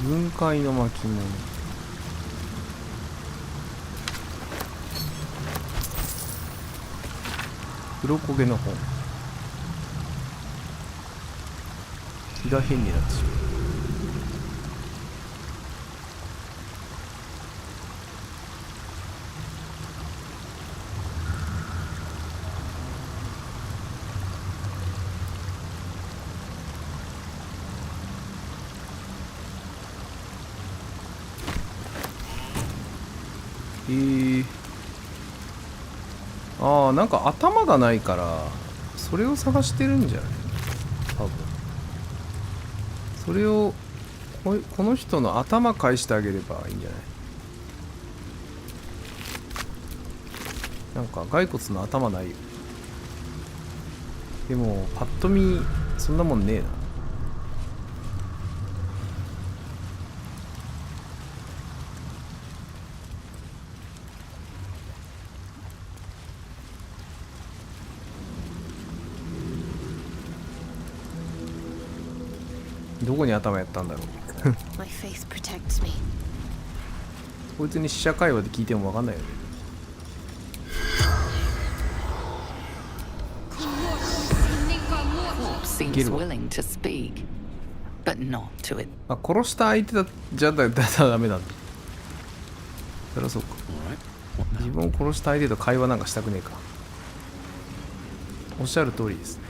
分解の巻物。黒焦げの本。気が変になってしまう。ああ、なんか頭がないからそれを探してるんじゃない？多分それをこの人の頭返してあげればいいんじゃない？なんか骸骨の頭ないよ。でもパッと見そんなもんねえな。どこに頭やったんだろう。こいつに試写会話で聞いても分かんないよね。あ、殺した相手だじゃダメなんだ。そりゃそうか。自分を殺した相手と会話なんかしたくねえか。おっしゃる通りですね。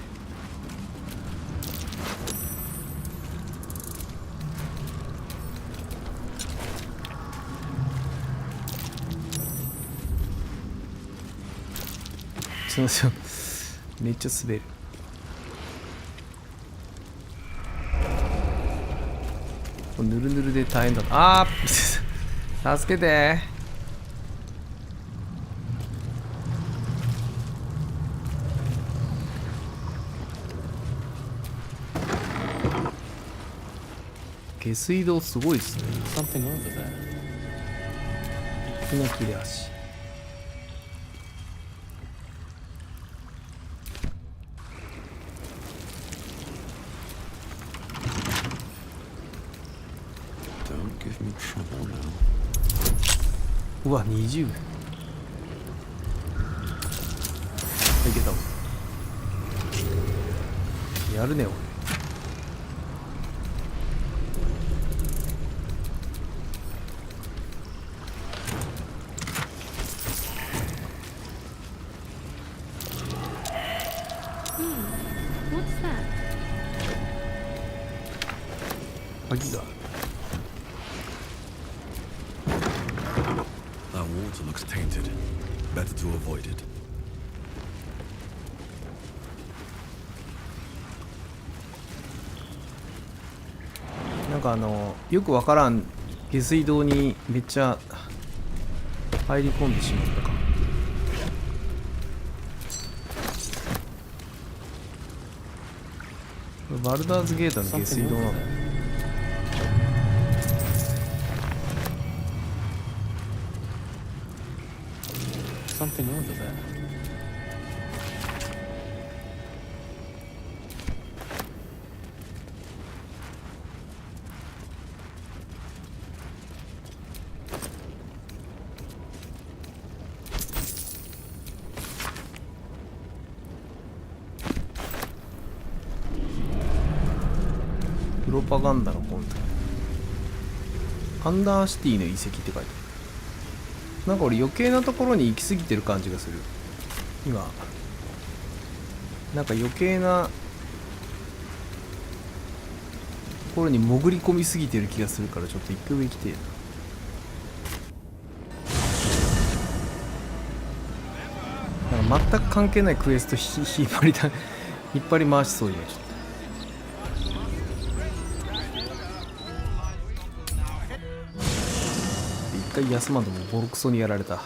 すみません、めっちゃ滑る。ぬるぬるで大変だ。あー助けて。下水道すごいっすね。木の切れ端。うわ、20。いけた。やるね、俺。鍵がある。That water looks tainted. Better to avoid it. なんかよくわからん下水道にめっちゃ入り込んでしまったか。これバルダーズゲートの下水道なの。Something over there. プロパガンダのコンテナ。アンダーシティの遺跡って書いてある。なんか俺余計なところに行き過ぎてる感じがする。今なんか余計なところに潜り込みすぎてる気がするから、ちょっと一回上行きてえな。なんか全く関係ないクエスト引っ張り回しそう今ちょっと。一回休まんともボロクソにやられた。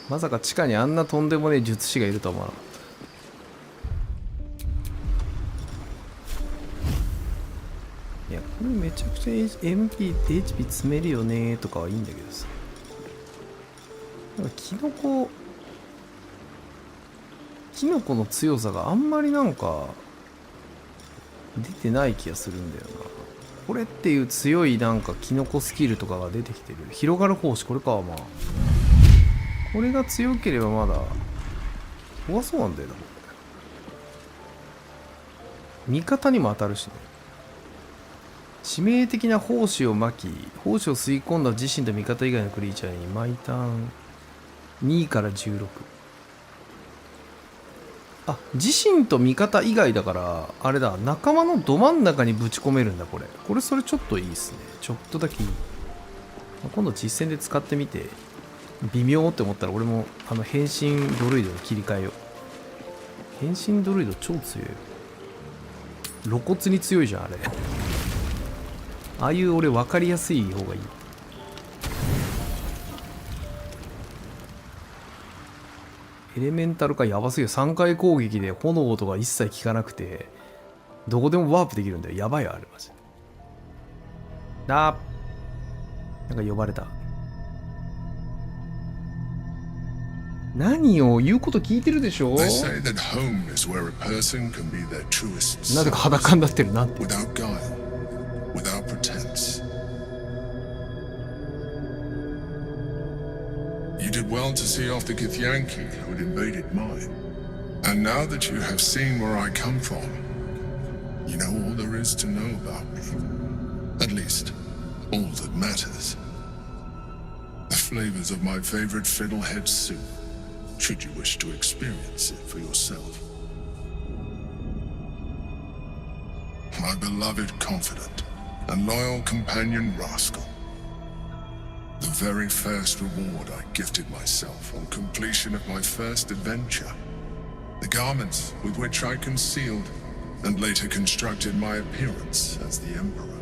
まさか地下にあんなとんでもねえ術師がいるとは思わなかった。いやこれめちゃくちゃ HP 詰めるよねとかはいいんだけどさ、なんかキノコの強さがあんまりなんか出てない気がするんだよな。これっていう強いなんかキノコスキルとかが出てきてる。広がる胞子、これか。まあこれが強ければまだ怖そうなんだよな。味方にも当たるしね。致命的な胞子をまき、胞子を吸い込んだ自身と味方以外のクリーチャーに毎ターン2から16。あ、自身と味方以外だからあれだ、仲間のど真ん中にぶち込めるんだ。これそれちょっといいですね。ちょっとだけいい。今度実戦で使ってみて微妙って思ったら俺も変身ドルイドに切り替えよう。変身ドルイド超強いよ。露骨に強いじゃんあれ。ああいう俺分かりやすい方がいい。エレメンタルかやばすぎる。3回攻撃で炎とか一切効かなくてどこでもワープできるんだよ。やばいよあれマジで。なんか呼ばれた。何を言うこと聞いてるでしょ。なぜか裸になってるなって。You did well to see off the Githyanki who had invaded mine. And now that you have seen where I come from, you know all there is to know about me. At least, all that matters. The flavors of my favorite fiddlehead soup, should you wish to experience it for yourself. My beloved confidant and loyal companion Rascal. The very first reward I gifted myself on completion of my first adventure. The garments with which I concealed and later constructed my appearance as the Emperor.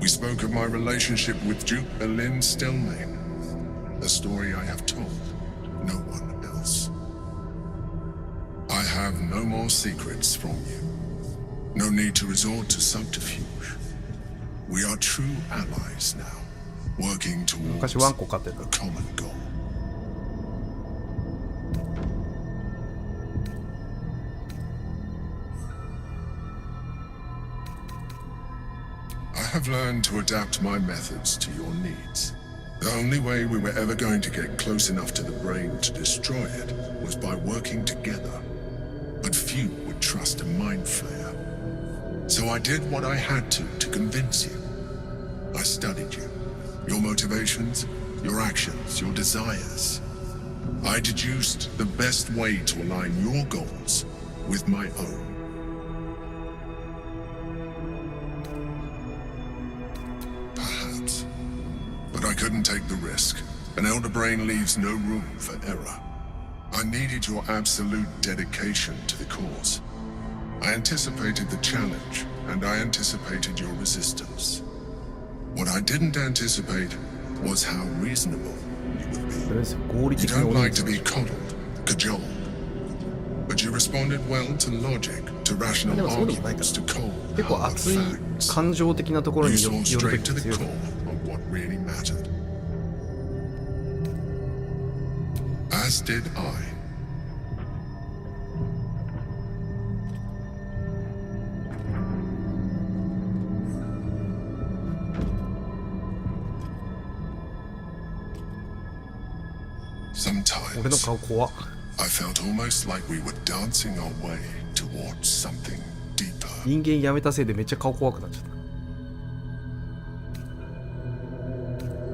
We spoke of my relationship with Duke Berlin Stillmain, a story I have told no one else. I have no more secrets from you. No need to resort to subterfuge. We are true allies now, working towards a common goal. I have learned to adapt my methods to your needs. The only way we were ever going to get close enough to the brain to destroy it was by working together. But few would trust a mind flayer. So I did what I had to convince you. I studied you, your motivations, your actions, your desires. I deduced the best way to align your goals with my own. I couldn't take the risk. An elder brain leaves no room for error. I needed your absolute dedication to the cause. I anticipated the challenge, and I anticipated your resistance. What I didn't anticipate was how reasonable you would be. You don't like to be coddled, cajoled. But you responded well to logic, to rational arguments, to cold, hard facts. 感情的なところ You に saw 寄るべ straight き to で the すよ。 core of what really mattered. As did I. Sometimes 俺の顔怖っ。 I felt almost like we were dancing our way towards something deeper. 人間やめたせいでめっちゃ顔怖くなっちゃった。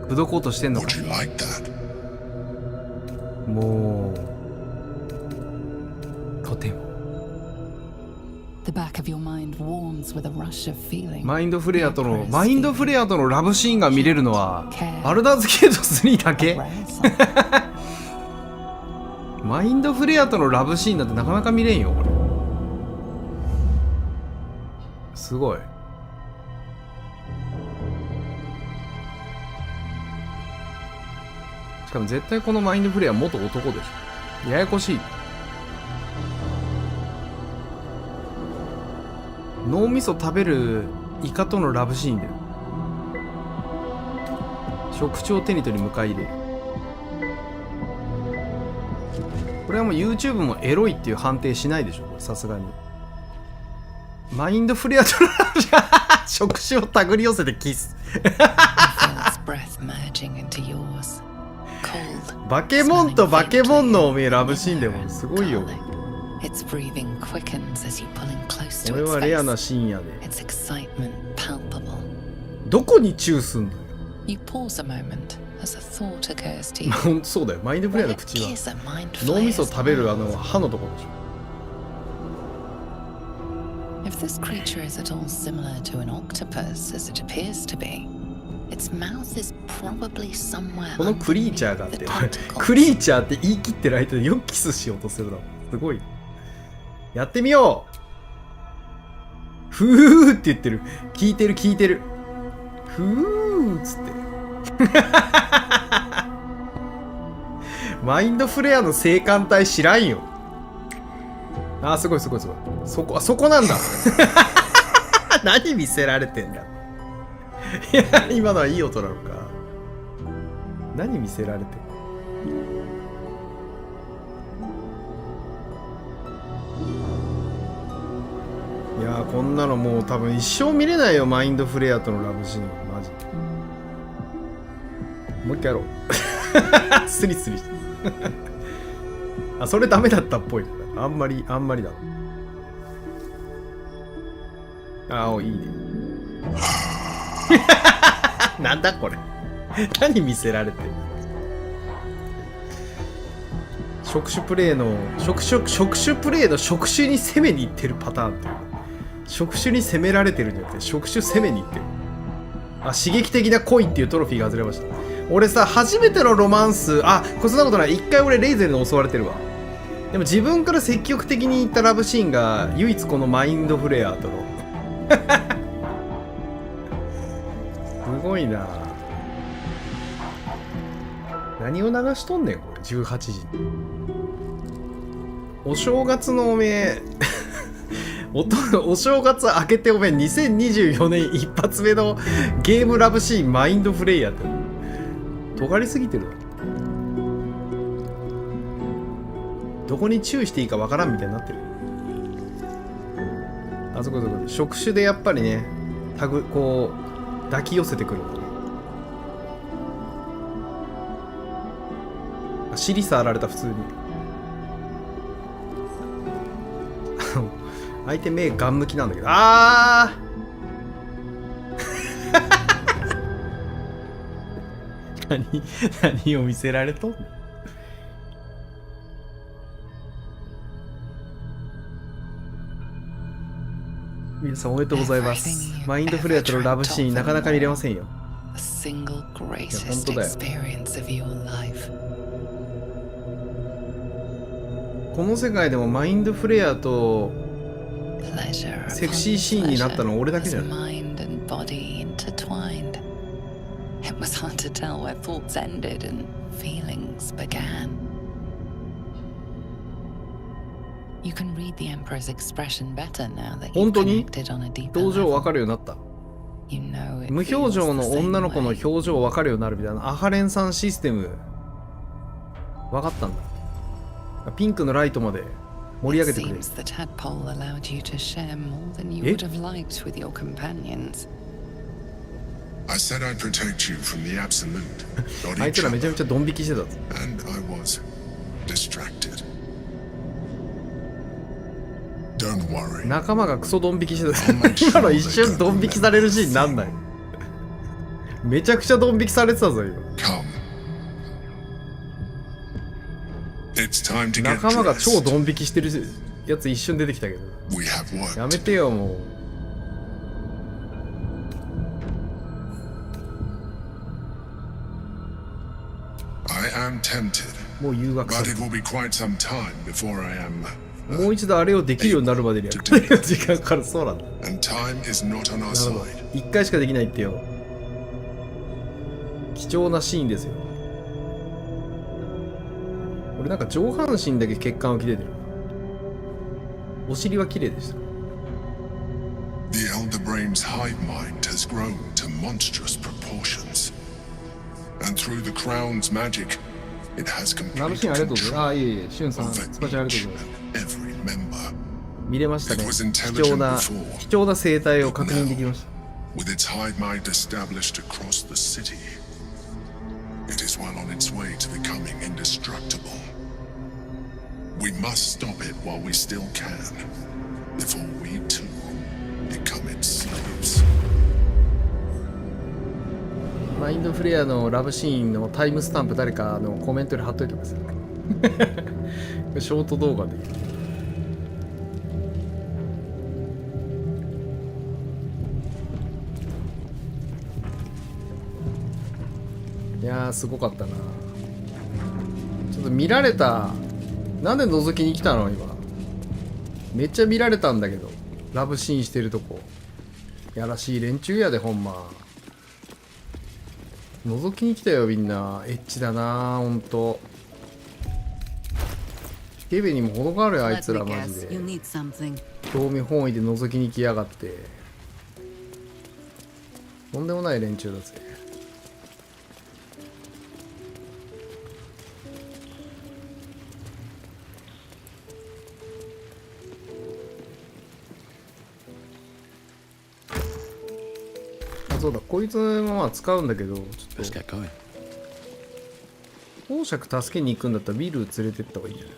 口説こうとしてんのか。 Would you like that? もうとても。 The back of your mind warms with a rush of feeling. マインドフレアとのラブシーンが見れるのはバルダーズゲート3だけ。マインドフレアとのラブシーンなんてなかなか見れんよこれ。すごい。しかも絶対このマインドフレア元男でしょ。ややこしい。脳みそ食べるイカとのラブシーンだよ。食調を手に取り迎え入れる。これはもう YouTube もエロいっていう判定しないでしょさすがに。マインドフレアとの触手を手繰り寄せてキス。バケモンとバケモンのおめえラブシーンでもすごいよ。これはレアなシーンやで。どこにチューすんのよ。そうだよ。マインドフレアの口は脳みそ食べる歯のところでしょ。If this creature is at all similar to an octopus as it appears to be, its mouth is probably somewhere. このクリーチャーがあって、クリーチャーって言い切ってる相手でよくキスしようとするだろ。すごい。やってみよう。ふーって言ってる。聞いてる聞いてる。ふーっつって。マインドフレアの性感帯知らんよ。あーすごいすごいすごい。そこなんだ。何見せられてんだ。いや今のはいい音なのか。何見せられてんの。いやーこんなのもう多分一生見れないよ。マインドフレアとのラブシーンマジで。もう一回やろう。スリスリして。あそれダメだったっぽい。あんまりだろ。ああいいね。なんだこれ。何見せられてる。触手プレイの触手プレイの触手に攻めに行ってるパターンっていう。触手に攻められてるんじゃなくて触手攻めに行ってる。あ刺激的な恋っていうトロフィーが外れました。俺さ初めてのロマンスこんなことない。一回俺レイゼルに襲われてるわ。でも自分から積極的に言ったラブシーンが唯一このマインドフレアとのすごいな。何を流しとんねんこれ18時。お正月のおめえお正月明けておめえ2024年一発目のゲームラブシーンマインドフレイヤーって尖りすぎてる。どこに注意していいかわからんみたいになってる。あそこそこで触手でやっぱりねこう抱き寄せてくるんだね。尻触られた普通に。相手目ガン向きなんだけど何を見せられとんの。皆さんおめでとうございます。マインドフレアとのラブシーンなかなか見れませんよ。The single greatest 本当だよ。 experience of your life. この世界でもマインドフレアと Pleasure セクシーシーンになったのは俺だけじゃない。 mind and body intertwined. It was hard to tell where thoughts ended and feelings began. You can read the Emperor's expression better now that 本 you've 当に connected on a deeper 表情 level. わかるようになった。 You know it 無表 feels 情 the の same 女の子の way. 表情わかるようになるみたいなアハレンさんシステムわかったんだ。ピンクのライトまで盛り上げ It てくれる。 seems the tadpole allowed you to share more than you え would have liked with your companions. I said I'd protect you from the absolute, not あいつ each らめちゃめちゃドン引きしてたぞ。 and I was distracted. Don't worry. 仲間がクソドン引きしてた。今の一瞬ドン引きされるシーンなんない。めちゃくちゃドン引きされてたぞ今。 Come. It's time to get 仲間が超 dressed. ドン引きしてるやつ一瞬出てきたけど。 We have work. やめてよもう。I am tempted, もう誘惑さ but れ it る。 will be quite some time before I am. もう一度あれをできるようになるまでにやる。時間かかる。そうなんだ。 And time is not on our なるほど side. 一回しかできないってよ。貴重なシーンですよ。俺なんか上半身だけ血管浮き出てる。お尻は綺麗でした。 The Elder Brain's hive mind has grown to monstrous proportions. And through the crown's magic, it has ナル complete シンありがとうござい control ます。ああ、いえいえ、シュンさん、 over スパチャありがとうございます。 every member. 見れましたね。 It was 貴 intelligent 重な before. 貴重な生態を確認できました。 With its hive mind established across the city, it is well on its way to becoming indestructible. We must stop it while we still can, before we too become its slaves. マインドフレアのラブシーンのタイムスタンプ誰かコメントに貼っといてください。ショート動画で。いやーすごかったな。ちょっと見られた。なんで覗きに来たの今。めっちゃ見られたんだけど。ラブシーンしてるとこ。やらしい連中やでほんま。覗きに来たよみんな。エッチだなほんと。ケベにも程があるよあいつらマジで。興味本位で覗きに来やがって。とんでもない連中だぜ。そうだ、こいつもまあ使うんだけど、ちょっと宝石助けに行くんだったらビル連れてった方がいいんじゃない？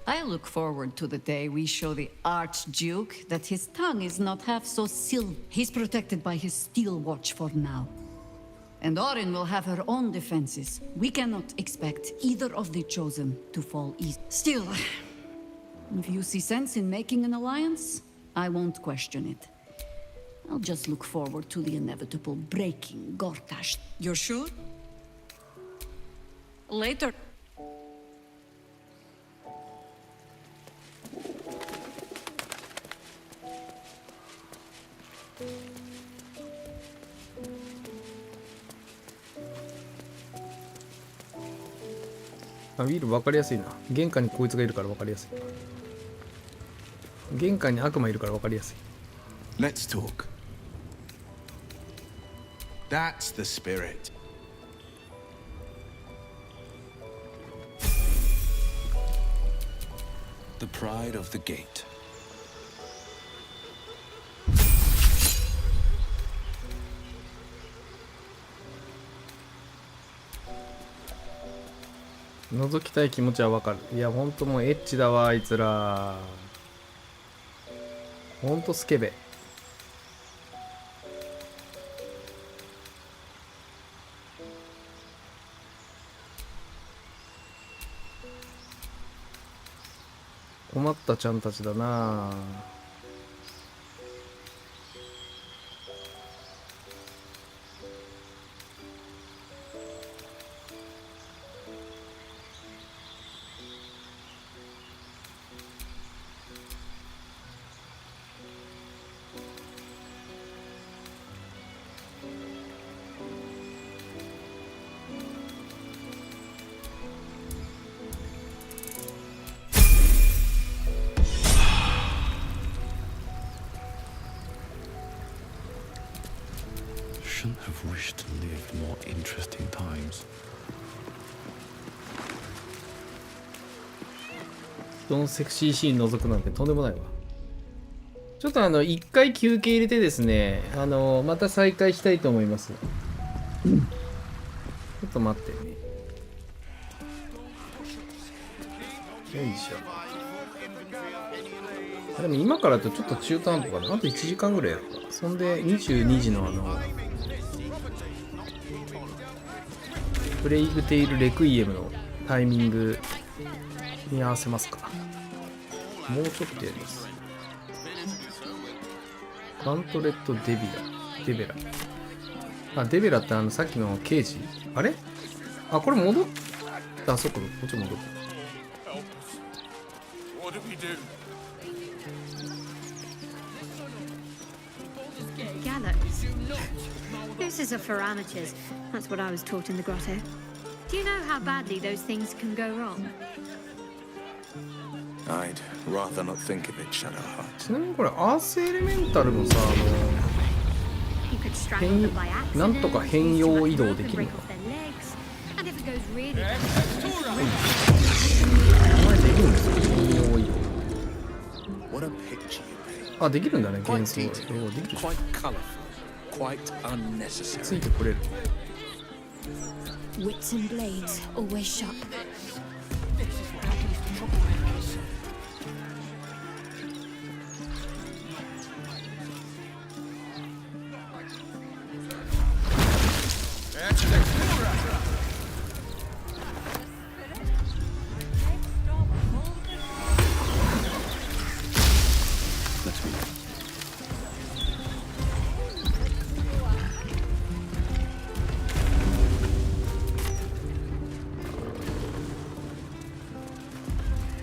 I look forward to the day we show the Archduke that his tongue is not half so silly. He's protected by his steel watch for now. And Orin will have her own defenses. We cannot expect either of the chosen to fall easy. Still, if you see sense in making an alliance, I won't question it. I'll just look forward to the inevitable breaking Gortash. You're sure? Later.ウィール分かりやすいな。玄関にこいつがいるから分かりやすい。玄関に悪魔いるから分かりやすい。 Let's talk. That's the spirit. The pride of the gate.覗きたい気持ちは分かる。いや、ほんともうエッチだわ、あいつら。ほんとスケベ。困ったちゃんたちだな。shouldn't have wished to live more interesting times. 人のセクシーシーン覗くなんてとんでもないわ。ちょっと一回休憩入れてですね、また再開したいと思います。ちょっと待ってね。よいしょ。でも今からだとちょっと中途半端かな。あと1時間ぐらいやるか。そんで22時のプレイグテイルレクイエムのタイミングに合わせますか。もうちょっとやります。ガントレット・デベラ。あ、デベラってさっきの刑事あれあ、これ戻った。あ、そっか、こっち戻った。Gallows. This is a for amateurs. That's what I was taught in the grotto. Do you know how badly those things can go wrong? I'd rather not think of it, Shadowheart. ちなみにこれアースエレメンタルのさ、You could strangle them by なんと accident, か変容移動で and きる break の off their legs. And if it goes really bad, お前できるんですか変容移動。 What a picture you paint. あ、できるんだね、 Quite 幻想。 detailed, できる。 quite colourful, quite つい unnecessary. てこれる。 wits and blades, always sharp. This is what happens to troublemakers.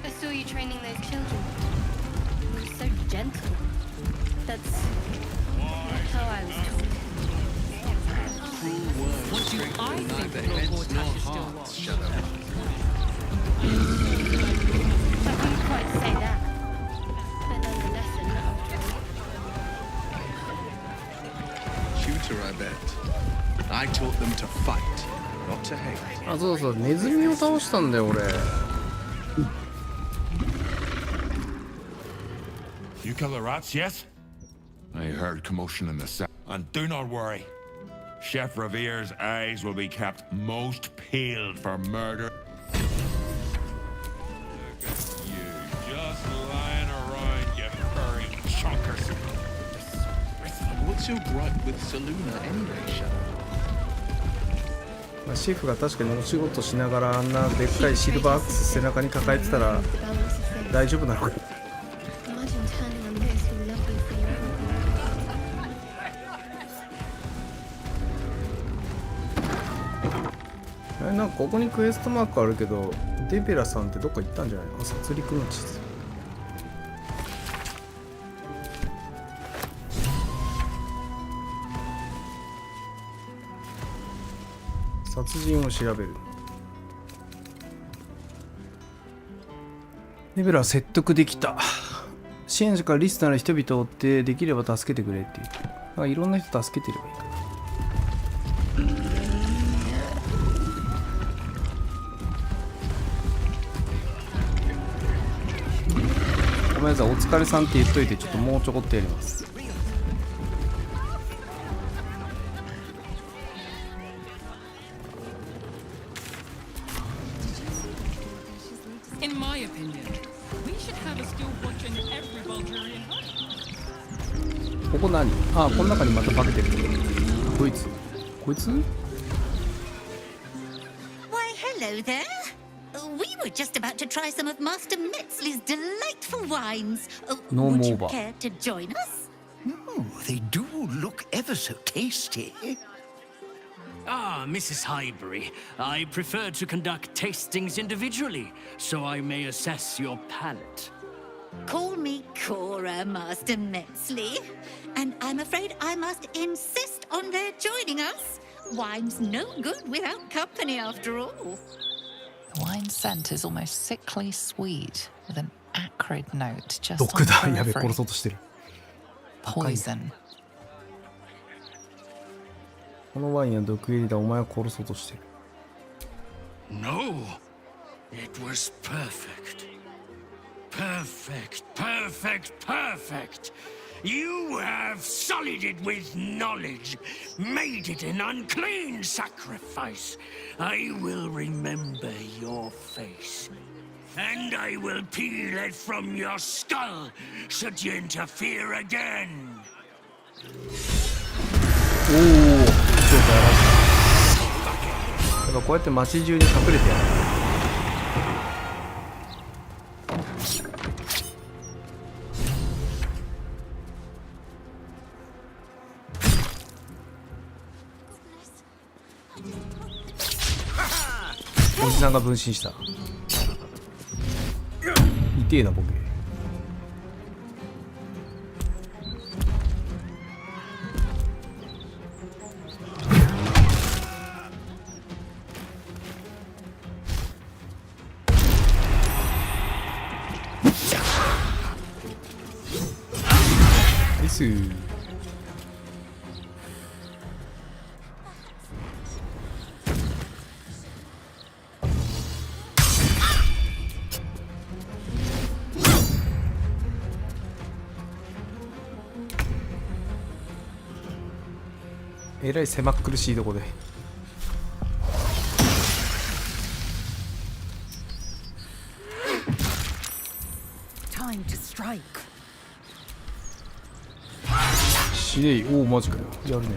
I saw you training those children. You were so gentle. That's how I was taught. What do I think your poor Tash still wants? I wouldn't quite say that. I learned a lesson after all. Tutor, I bet. I taught them to fight, not to hate. あ、そうそう、ネズミを倒したんだよ、俺。 You kill the rats, yes? I heard commotion in the south. And do not worry. Chef Revere's eyes will be kept most peeled for murder. Look at you, just lying around, you furry chunkers. What's your gripe with Saluna anyway, Shadow? まあ、シェフが確かにお仕事しながらあんなでっかいシルバーアクス背中に抱えてたら大丈夫なのか。 Imagine turning on this who love you for your own. なんかここにクエストマークあるけど、デベラさんってどっか行ったんじゃないの？殺戮の地図。殺人を調べる。デベラは説得できた。支援者からリスナーの人々を追ってできれば助けてくれっていう。だからいろんな人助けてればいいかな。ごめんなさい、お疲れさんって言っといて、ちょっともうちょこっとやります。 In my opinion, we should have a skill watch in every Baldurian hut. ここ何？あ、この中にまた化けてる。こいつ？こいつ？ Why, hello there. We were just about to try some of Master Metzley's delightful wines. No Would more you bar. care to join us? Oh, they do look ever so tasty. Ah, Mrs. Highbury, I prefer to conduct tastings individually, so I may assess your palate. Call me Cora, Master Metzley. And I'm afraid I must insist on their joining us. Wine's no good without company, after all. The wine scent is almost sickly sweet, with an acrid note just 毒 on だ。 the やべ、 periphery. 殺そうとしてる。 Poison. このワインは毒入りだ。お前を殺そうとしてる。 No, it was perfect. Perfect, perfect, perfect. You have sullied it with knowledge, made it an unclean sacrifice. I will remember your face, and I will peel it from your skull should you interfere again. おお、ちょっとやらせた。やっぱこうやって街中に隠れてやる。おじさんが分身した。痛えなボケ。です。えらい狭っ苦しいとこで。Time to strike. しれい。おお、マジかよ。やるね。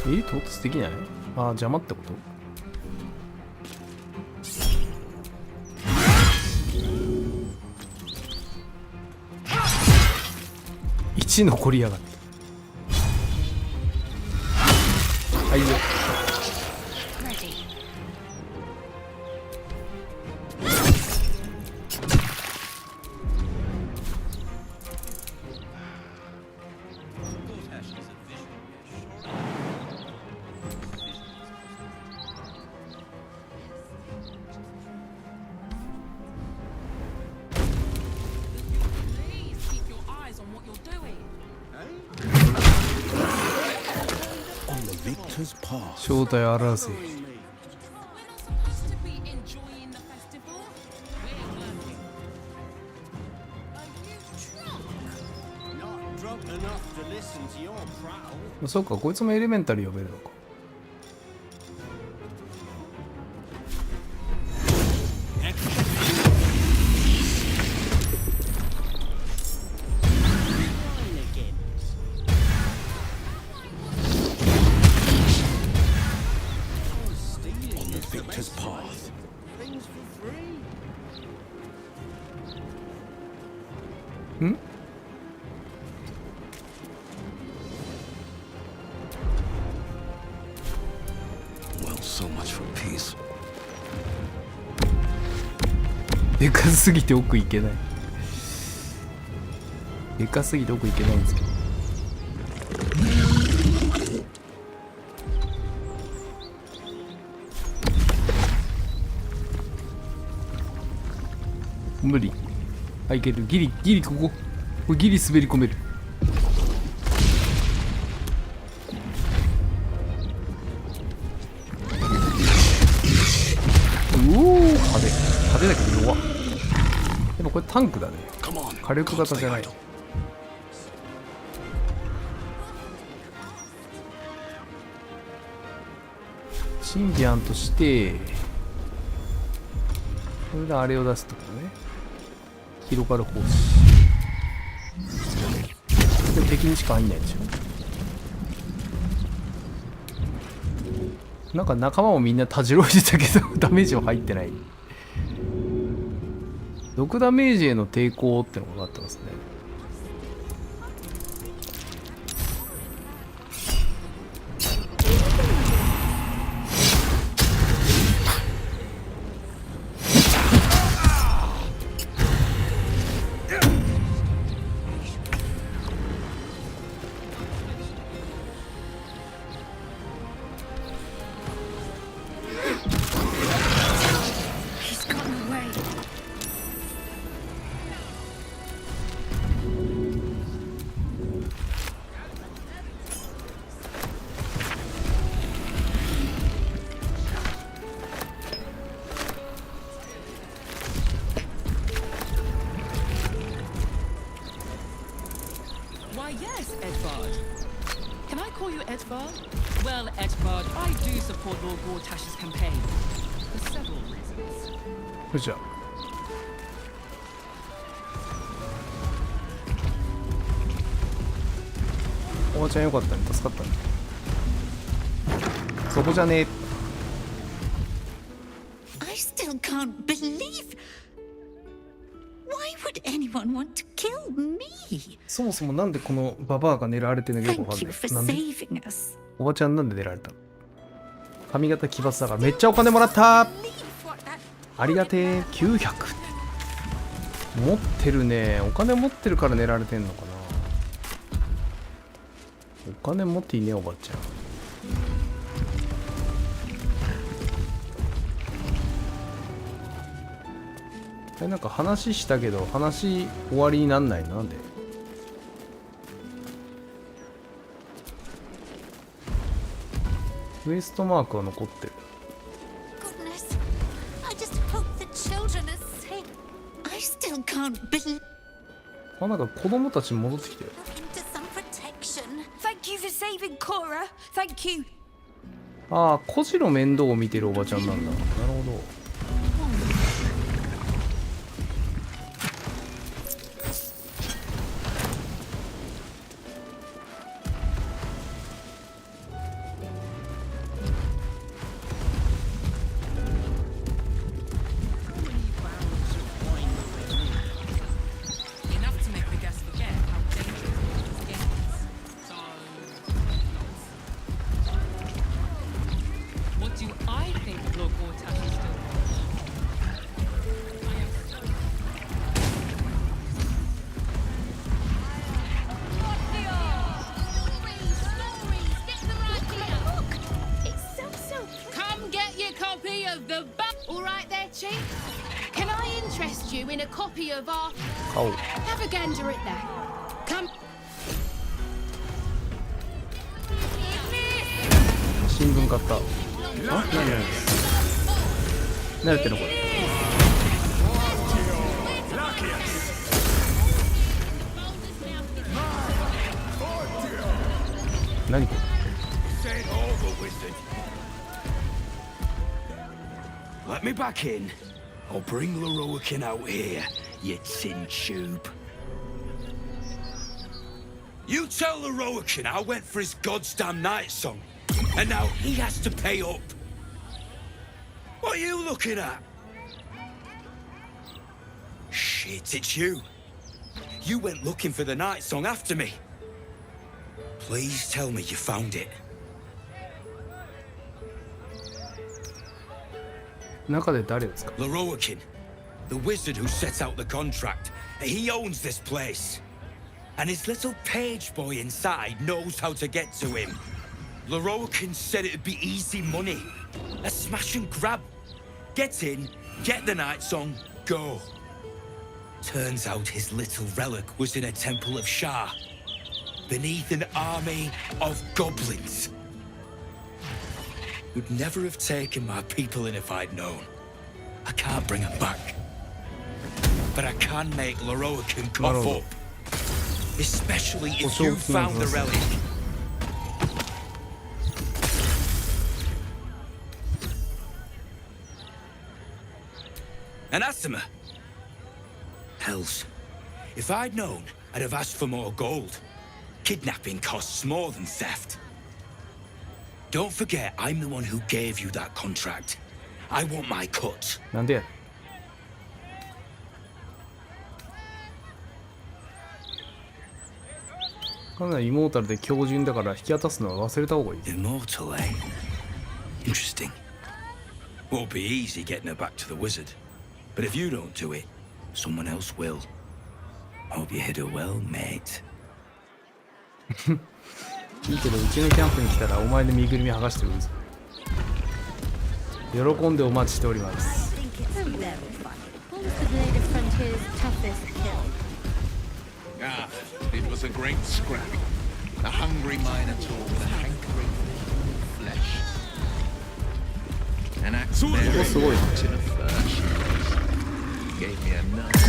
到達できない？ああ、邪魔ってこと？1残りやがって。はいよ。正体あらせ。そうか、こいつもエレメンタル呼べるのか。ん？でかすぎて奥行けない。でかすぎて奥行けないんですけど。無理。あ、いける。ギリギリここ。これギリ滑り込める。派手だけど弱っ。でもこれタンクだね。火力型じゃない。シンビアンとしてこれであれを出すってことね。広がる方針。これ敵にしか入んないでしょ。なんか仲間もみんなたじろいでたけどダメージは入ってない。毒ダメージへの抵抗ってのがあってますね。Well, Edvard, I do support Lord Gortash's campaign for several reasons. よいしょ。おばちゃんよかったね、助かったね。そこじゃねえ。I still can't believe. Why would anyone want to kill me? そもそもなんでこのババアが狙われてるのかよくわかん Thank な you い。 for なんで saving us. おばちゃんなんで狙われたの？髪型奇抜だからめっちゃお金もらった。ありがてえ。900持ってるね。お金持ってるから狙われてんのかな。お金持っていねえおばちゃん。なんか話したけど話終わりになんないの？なんで？ウエストマークは残ってる。 Goodness, I just hope the children are safe. I still can't believe. あ、なんか子供たち戻ってきてる。 Into some protection. Thank you for saving Cora. Thank you. ああ、孤児の面倒を見てるおばちゃんなんだ。なるほど。Enough to make the guests forget how dangerous this game is. So, what do I think of Lord Gortash is still? I am so Come get your copy of the book. All right there, Chief. Can I interest you in a copy of our... Oh. Have a gander at that. Come. 新聞買った。あ、何やってんのこれ。何これ。 Let me back in. I'll bring Leroykin out here, you tin tube. You tell Leroykin I went for his goddamn night song, and now he has to pay up. What are you looking at? Shit, it's you. You went looking for the night song after me. Please tell me you found it. 中で誰ですか？ Leroykin, the wizard who set out the contract. He owns this place. And his little page boy inside knows how to get to him. Leroykin said it'd be easy money. A smash and grab. Get in, get the night song, go. Turns out his little relic was in a temple of Shah, beneath an army of goblins. Would never have taken my people in if I'd known. I can't bring them back. But I can make Leroykin cough up. Especially if you found the relic. And Asima. Hells. If I'd known, I'd have asked for more gold. Kidnapping costs more than theft. Don't forget, I'm the one who gave you that contract. I want my cut. なんでや。かなりイモータルで強靭だから引き渡すのは忘れた方がいい。 Immortal, eh? Interesting. Won't be easy getting her back to the wizard. But if you don't do it, someone else will. Hope you hit her well, mate. いいけどうちのキャンプに来たらお前の身ぐるみ剥がしてるんです。喜んでお待ちしております。 Ah, it was a great scrap. A hungry minotaur with a hankering for flesh. An axe bearing in a fur sheath. Gave me a nice...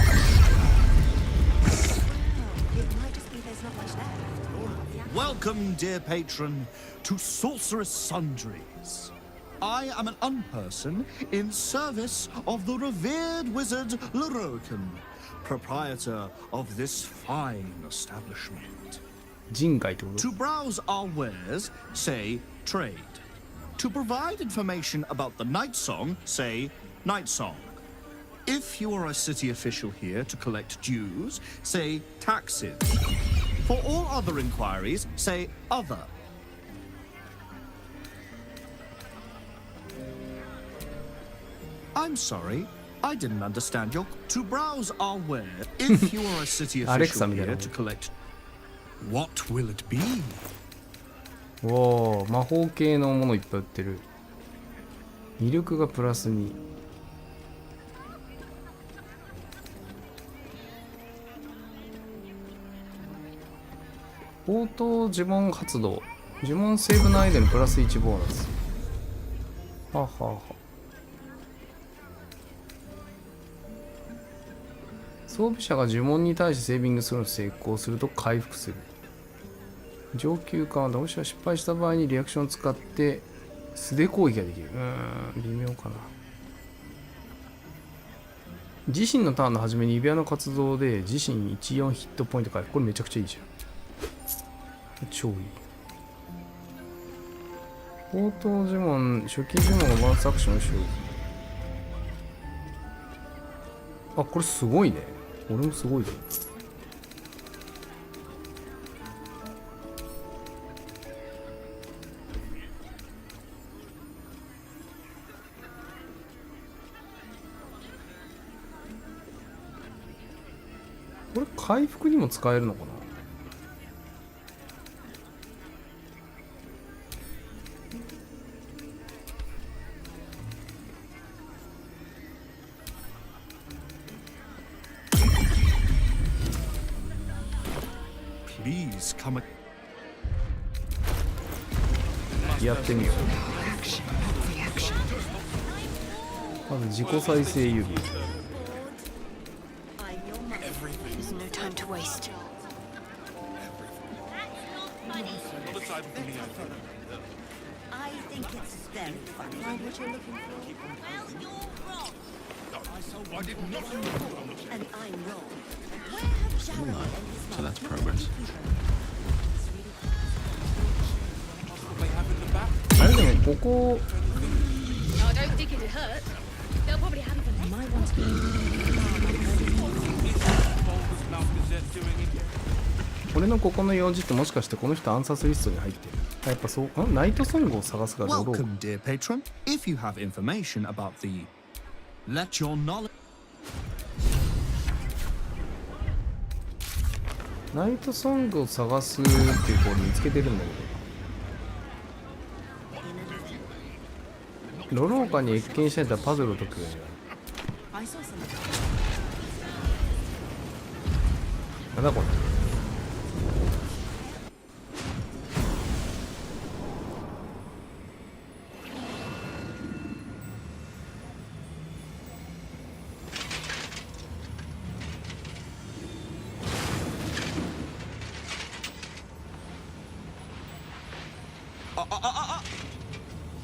Welcome, dear patron, to Sorceress Sundries. I am an unperson in service of the revered wizard Lorokin, proprietor of this fine establishment. 人外ってこと To browse our wares, say trade. To provide information about the night song, say night song. If you are a city official here to collect dues, say taxes. For all other inquiries, say other. I'm sorry, I didn't understand your... To browse our ware, if you are a city official here to collect... What will it be? おお、魔法系のものいっぱい売ってる。威力がプラス2。応答呪文発動。呪文セーブの間にプラス1ボーナス。ははは。装備者が呪文に対してセービングするのを成功すると回復する。上級感は倒しは失敗した場合にリアクションを使って素手攻撃ができる。微妙かな。自身のターンの初めに指輪の活動で自身14ヒットポイント回復。これめちゃくちゃいいじゃん。超いい。応答呪文、初期呪文がワンスアクションしよう。あ、これすごいね。俺もすごいぞ。これ回復にも使えるのかな。やってみよう。まず自己再生指。I think it's very funny. Find what you're looking for. Well, you're wrong. I did not. And I'm wrong. Where have Shadow and his So that's progress. あれでもここ Oh, don't think it'd hurt. They'll probably have even my ones. 俺のここの用事ってもしかしてこの人暗殺リストに入ってる。やっぱそう、ナイトソングを探すがドロー。 Welcome, dear patron. If you have information about the... Let your knowledge... ナイトソングを探すっていうこれ見つけてるんだけど。ロローカに越見してたパズルを解くようになる。なんだこれ。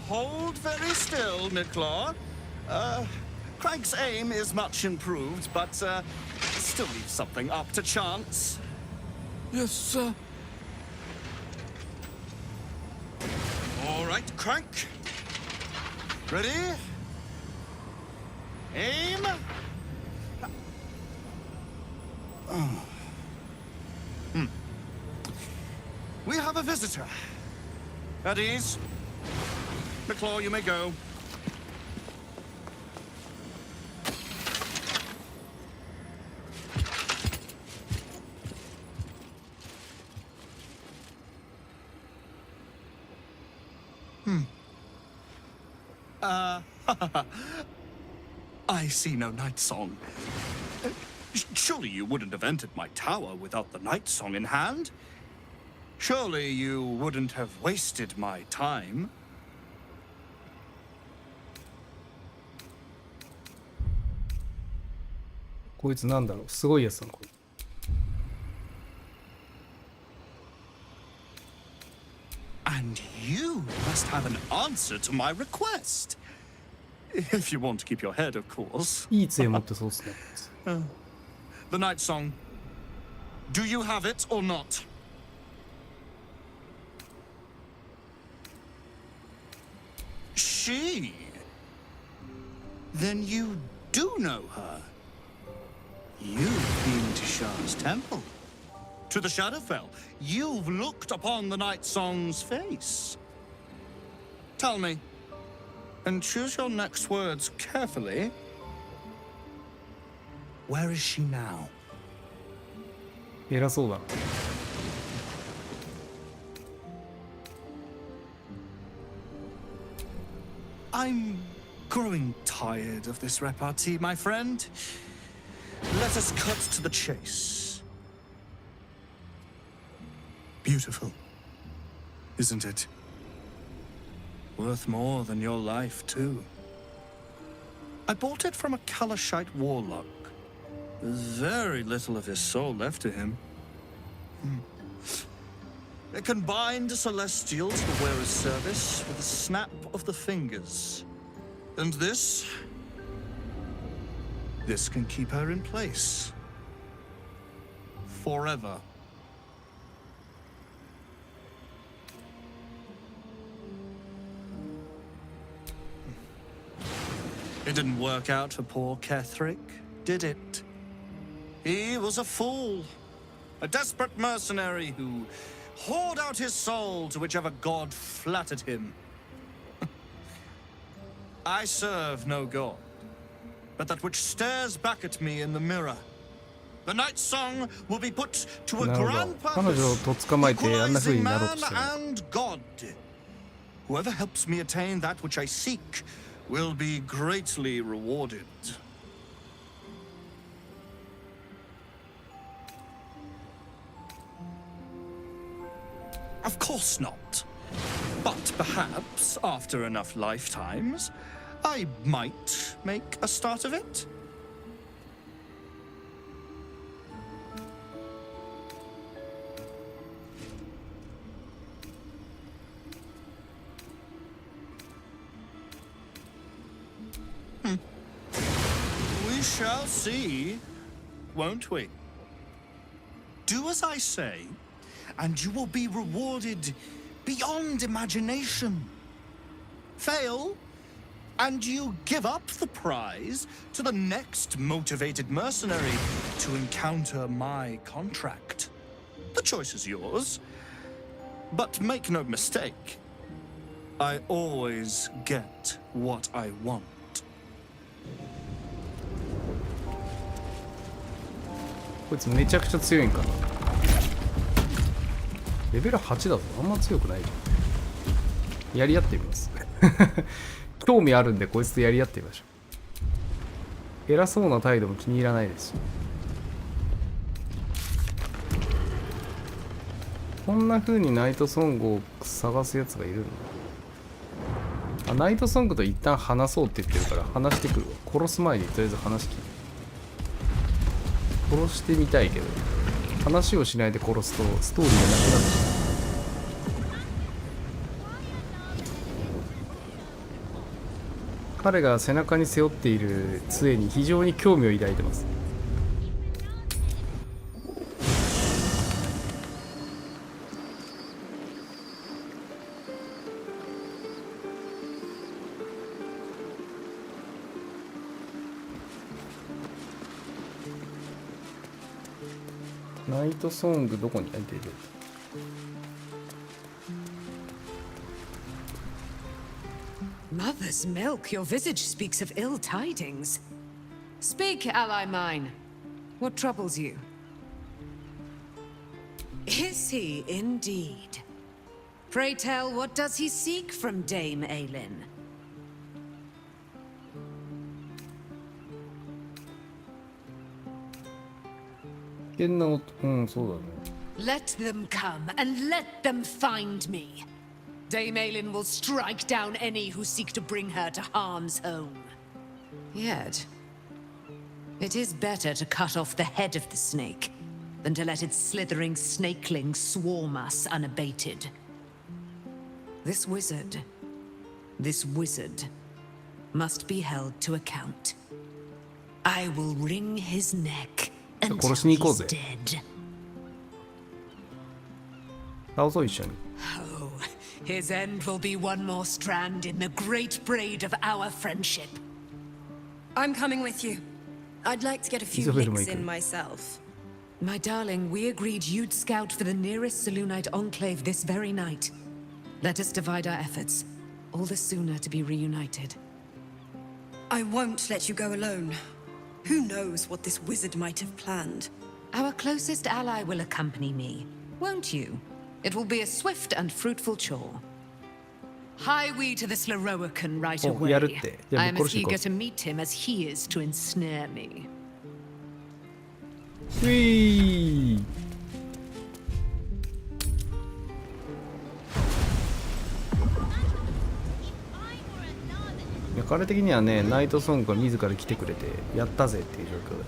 Hold very still, Nicklaw. Craig's aim is much improved, but still leaves something up to chance. Yes, sir. All right, Crank. Ready? Aim. We have a visitor. At ease. Nicklaw, you may go. I see no night song. Surely you wouldn't have entered my tower without the night song in hand? Surely you wouldn't have wasted my time? こいつなんだろう、すごいやつなのこれ。have an answer to my request. If you want to keep your head, of course. いい杖持ってそうですね。The night song. Do you have it or not? She? Then you do know her. You've been to Shah's temple. To the Shadowfell. You've looked upon the night song's face. Tell me, and choose your next words carefully. Where is she now? 偉そうだな。I'm growing tired of this repartee, my friend. Let us cut to the chase. Beautiful, isn't it? Worth more than your life, too. I bought it from a Kalashite warlock. There's very little of his soul left to him. It can bind a celestial to the wearer's service with a snap of the fingers. And this can keep her in place. Forever. It didn't work out for poor Ketherick, did it? He was a fool. A desperate mercenary who poured out his soul to whichever god flattered him. I serve no god, but that which stares back at me in the mirror. The night song will be put to a grand purpose, equalizing man and god. Whoever helps me attain that which I seek will be greatly rewarded. Of course not. But perhaps, after enough lifetimes, I might make a start of it. We shall see, won't we? Do as I say, and you will be rewarded beyond imagination. Fail, and you give up the prize to the next motivated mercenary to encounter my contract. The choice is yours, but make no mistake, I always get what I want. こいつめちゃくちゃ強いんかな。レベル8だぞ。あんま強くないじゃん。やり合ってみます。興味あるんでこいつとやり合ってみましょう。偉そうな態度も気に入らないですし。こんな風にナイトソングを探すやつがいるんだ。あ、ナイトソングと一旦話そうって言ってるから話してくるわ。殺す前にとりあえず話聞いて。殺してみたいけど話をしないで殺すとストーリーがなくなってしまう。彼が背中に背負っている杖に非常に興味を抱いてます。ナイトソングどこに出る？ Mother's milk, your visage speaks of ill tidings. Speak, ally mine. What troubles you? Is he indeed? Pray tell, what does he seek from Dame Aelin? Let them come, and let them find me. Dame Aelin will strike down any who seek to bring her to harm's home. Yet, it is better to cut off the head of the snake than to let its slithering snakeling swarm us unabated. This wizard This wizard must be held to account. I will wring his neck until 殺しに行こう he's ぜ。 dead. 倒そう一緒に。 Oh, his end will be one more strand in the great braid of our friendship. I'm coming with you. I'd like to get a few licks in myself. My darling, we agreed you'd scout for the nearest Selûnite enclave this very night. Let us divide our efforts, all the sooner to be reunited. I won't let you go alone. Who knows what this wizard might have planned? Our closest ally will accompany me, won't you? It will be a swift and fruitful chore. Highway to the Slaroakan right Oh, away. やるって。じゃあ、 I am ぶっ as 殺しに行こ eager to meet him as he is to ensnare me. う。ういー。いや彼的にはね、ナイトソングが自ら来てくれてやったぜっていう状況だよ。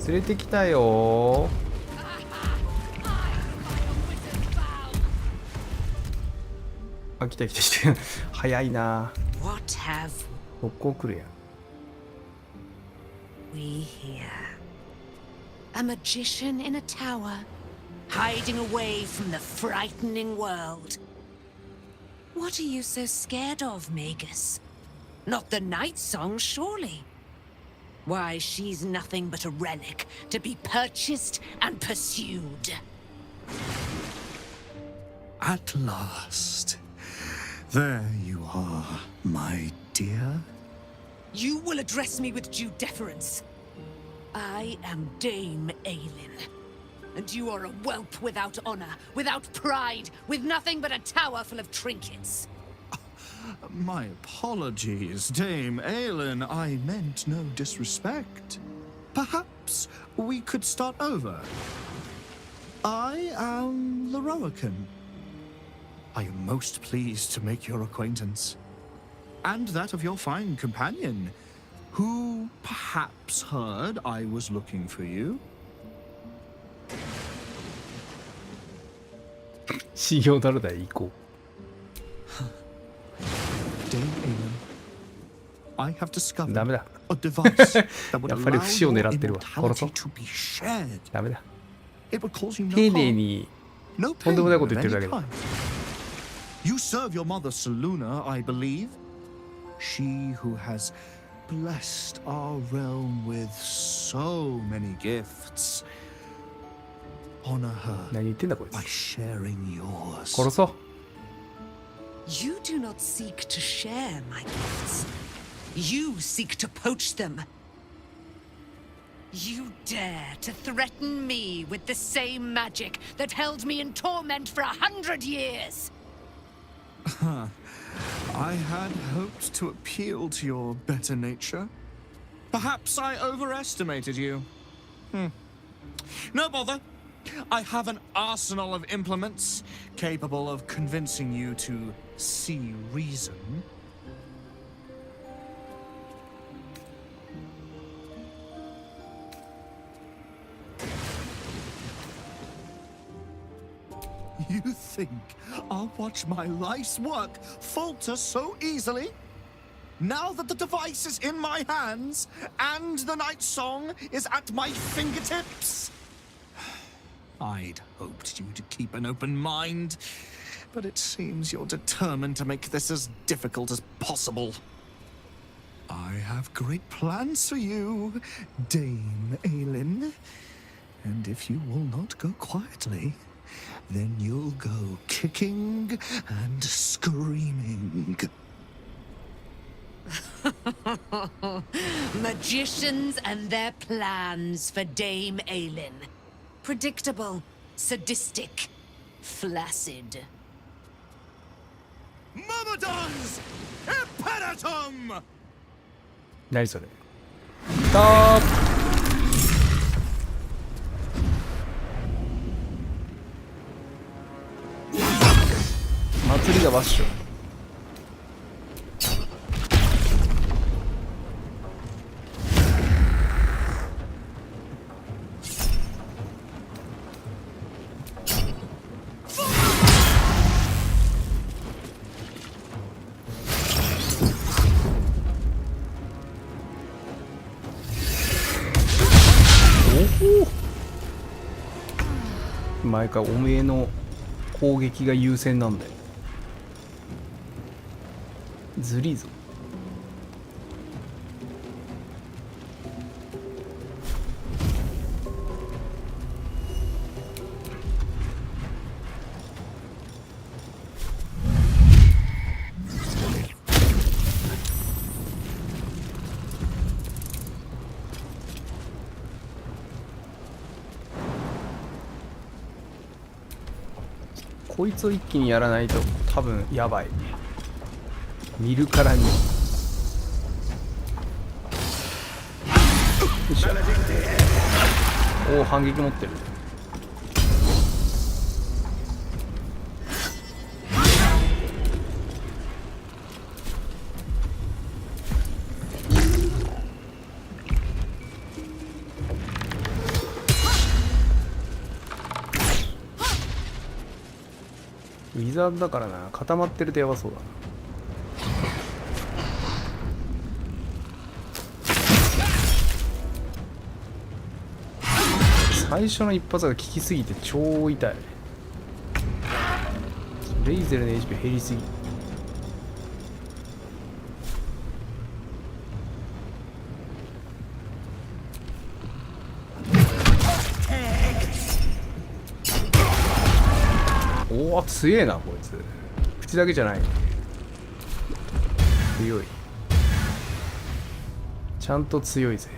連れてきたよー。あ、来た来た来た。早いな。 What have 速攻来るやん。 we here? A magician in a tower, hiding away from the frightening world. What are you so scared of, Magus? Not the night song, surely? Why, she's nothing but a relic to be purchased and pursued. At last. There you are, my dear. You will address me with due deference. I am Dame Aelin. And you are a whelp without honor, without pride, with nothing but a tower full of trinkets. My apologies, Dame Aelin. I meant no disrespect. Perhaps we could start over. I am Laroakan. I am most pleased to make your acquaintance. And that of your fine companion, who perhaps heard I was looking for you. 信用なるだよ、行こ Dame Aelin, I have う。 discovered ダメだ。 a device that would やっぱり allow 節を your 狙ってるわ。殺そ immortality う。 to be shared. ダメだ。 It would cause you no 丁寧 harm, に no とんでも pain ないこと of 言ってる any だけだ。 kind. You serve your mother Selûna, I believe. She who has blessed our realm with so many gifts. Honor her 何言ってんだこい by つ。 sharing yours. 殺そう。 You do not seek to share my gifts. You seek to poach them. You dare to threaten me with the same magic that held me in torment for 100 years. I had hoped to appeal to your better nature. Perhaps I overestimated you. No bother. I have an arsenal of implements capable of convincing you to see reason. You think I'll watch my life's work falter so easily? Now that the device is in my hands and the night song is at my fingertips? I'd hoped you to keep an open mind, but it seems you're determined to make this as difficult as possible. I have great plans for you, Dame Aelin. And if you will not go quietly, then you'll go kicking and screaming. Magicians and their plans for Dame Aelin. Predictable, sadistic, flaccid. Myrmidons! Imperatum! 何それ。ストップ。祭りがワッショイ。毎回おめえの攻撃が優先なんだよ。ずりーぞ。こいつを一気にやらないと多分やばい。見るからに。よいしょ。おお、反撃持ってる。ウィザードだからな、固まってるとやばそうだな。最初の一発が効きすぎて超痛い。レイゼルの HP 減りすぎ。おお、強えなこいつ。口だけじゃない。強い。ちゃんと強いぜ。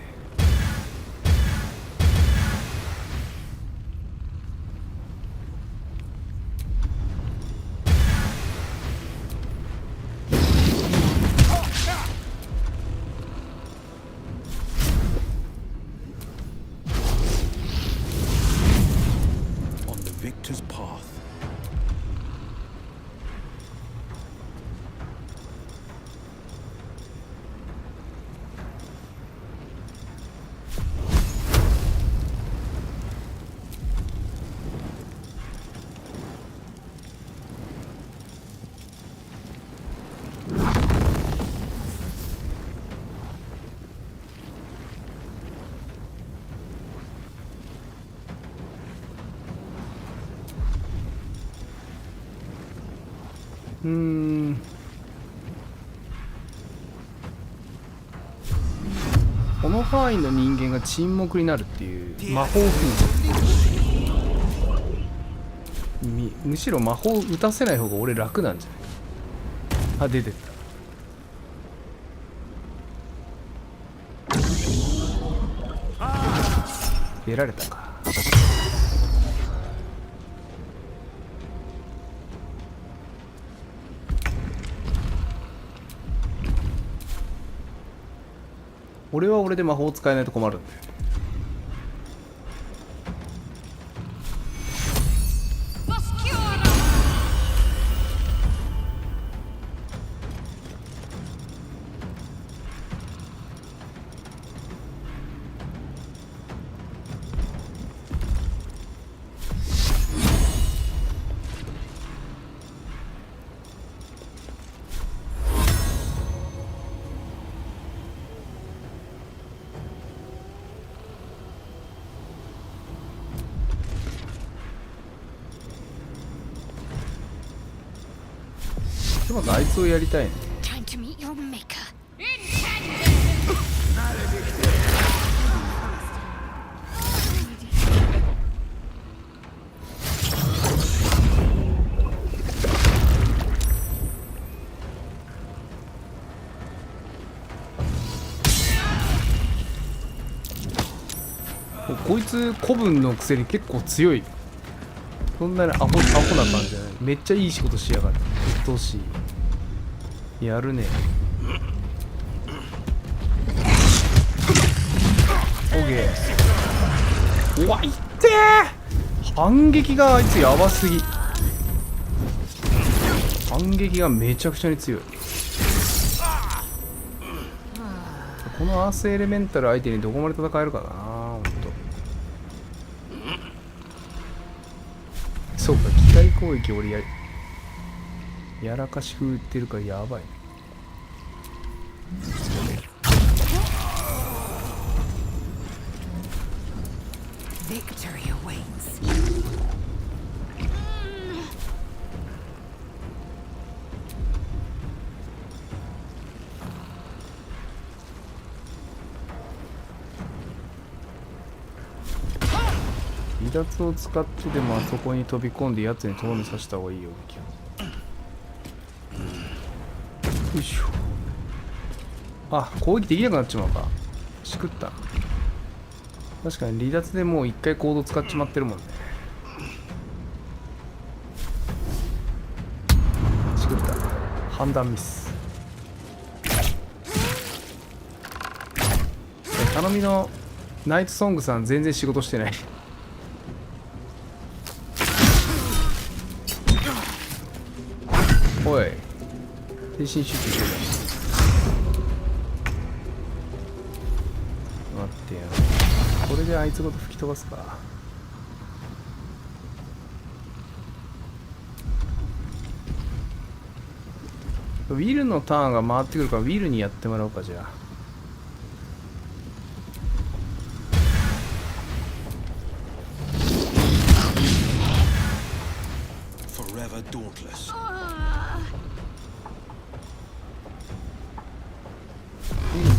この範囲の人間が沈黙になるっていう魔法封印。むしろ魔法打たせない方が俺楽なんじゃない？あ、出てった。出られたか。俺は俺で魔法を使えないと困るんだよ。まずあいつをやりたいね。こいつ古文のくせに結構強い。そんなにアホな感じじゃない。めっちゃいい仕事しやがる。うっとうしい。やるね。オッケー。うわ、いってー。反撃があいつやばすぎ。反撃がめちゃくちゃに強い。このアースエレメンタル相手にどこまで戦えるかな。ほんとそうか、機械攻撃俺やらかし風打ってるからやばい。離脱を使ってでもあそこに飛び込んでやつにとどめさせた方がいいよ。よいしょ。あ、攻撃できなくなっちまうか。しくった。確かに離脱でもう一回コード使っちまってるもんね。しくった。判断ミス。頼みのナイトソングさん全然仕事してない。おい、精神集中してる。待ってよ。これであいつごと吹き飛ばすか。ウィルのターンが回ってくるからウィルにやってもらおうか。じゃあ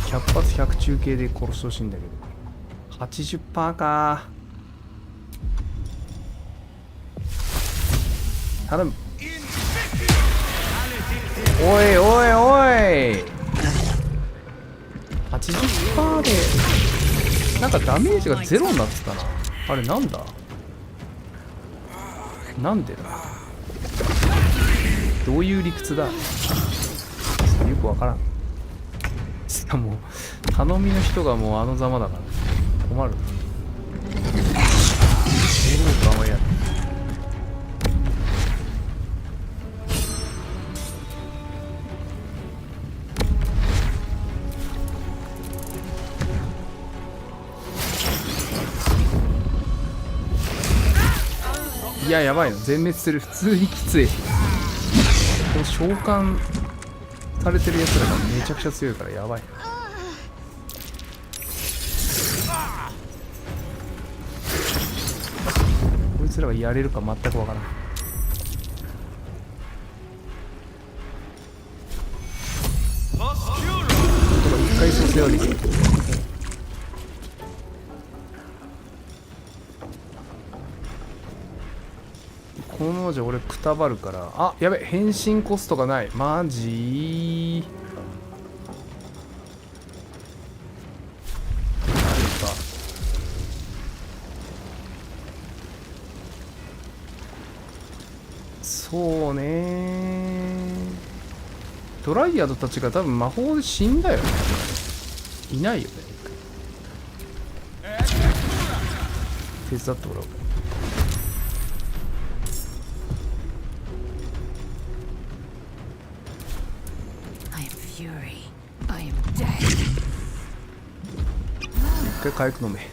100発100中継で殺してほしいんだけど 80% か。頼む。おいおいおい、 80% でなんかダメージがゼロになってたな。あれなんだ、なんでだ、どういう理屈だ、よくわからん。しかも頼みの人がもうあのざまだから困る。いや、やばいの、全滅する。普通にきつい。これ召喚されてるやつらがめちゃくちゃ強いからやばいな。こいつらがやれるか全くわからん。一回蘇生はできる。このままじゃ俺くたばるから。あ、やべ、変身コストがない。マジー。そうね、ドライヤードたちが多分魔法で死んだよね。いないよね。手伝ってもらおう。一回回復飲め。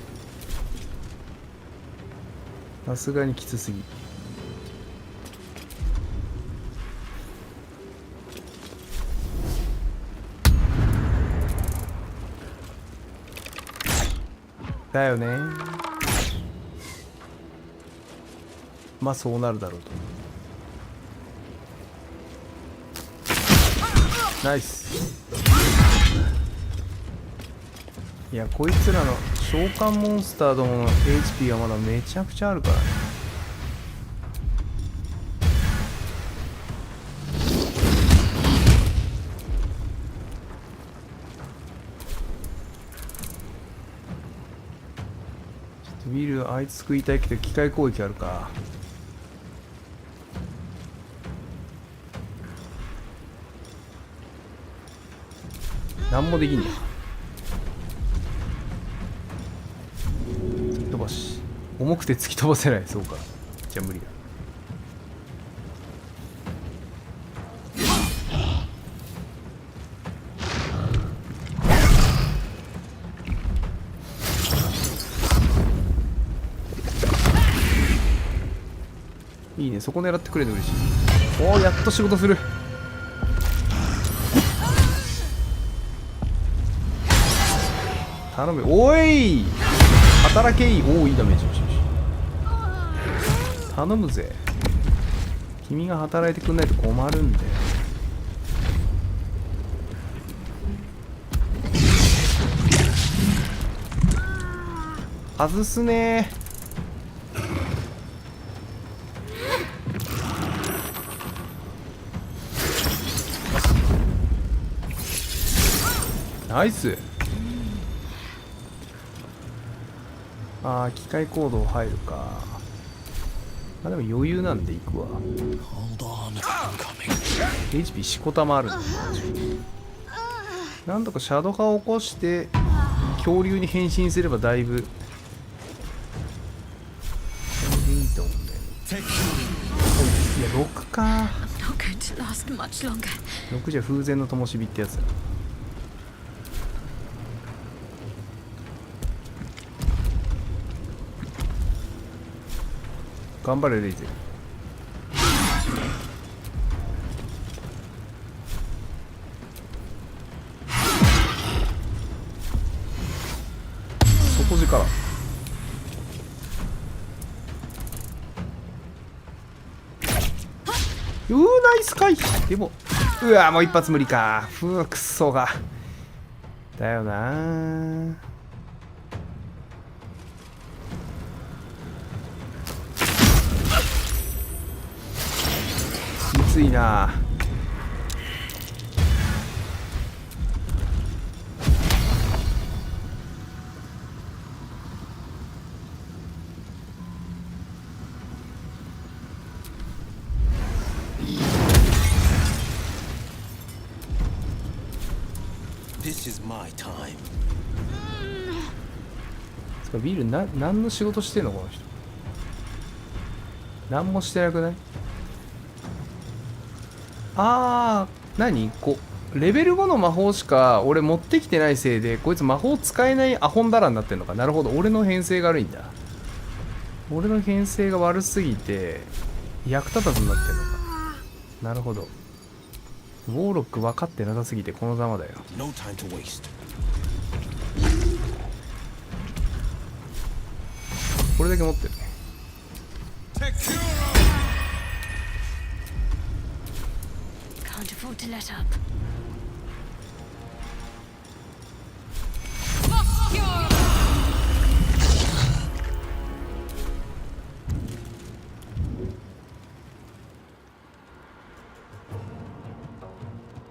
さすがにきつすぎ。だよね。まあそうなるだろうと。ナイス。いや、こいつらの召喚モンスターどもの HP がまだめちゃくちゃあるからね。ウィル、あいつ救いたいけど機械攻撃あるか。なんもできんね。突き飛ばし。重くて突き飛ばせない。そうか。じゃあ無理だ。いいね、そこ狙ってくれるの嬉しい。おお、やっと仕事する。頼む。おい、働けい。おお、いいダメージ。よしよし、頼むぜ。君が働いてくんないと困るんだよ。外すねー。ナイス。ああ、機械行動入るか。あ、でも余裕なんで行くわ。HP しこたまあるんだ。なんとかシャドウ化を起こして恐竜に変身すればだいぶいいと思うんだよね。いや6か。6じゃ風前の灯火ってやつだ。頑張れレイゼル。底力。ナイス回避。でもうわもう一発無理か。ふわくそがだよな。きついな。ビル何の仕事してんのこの人。何もしてなくない？あー、何こうレベル5の魔法しか俺持ってきてないせいでこいつ魔法使えないアホンダラになってんのか。なるほど、俺の編成が悪いんだ。俺の編成が悪すぎて役立たずになってんのか。なるほど。ウォーロック分かってなさすぎてこのざまだよ。これだけ持ってるね。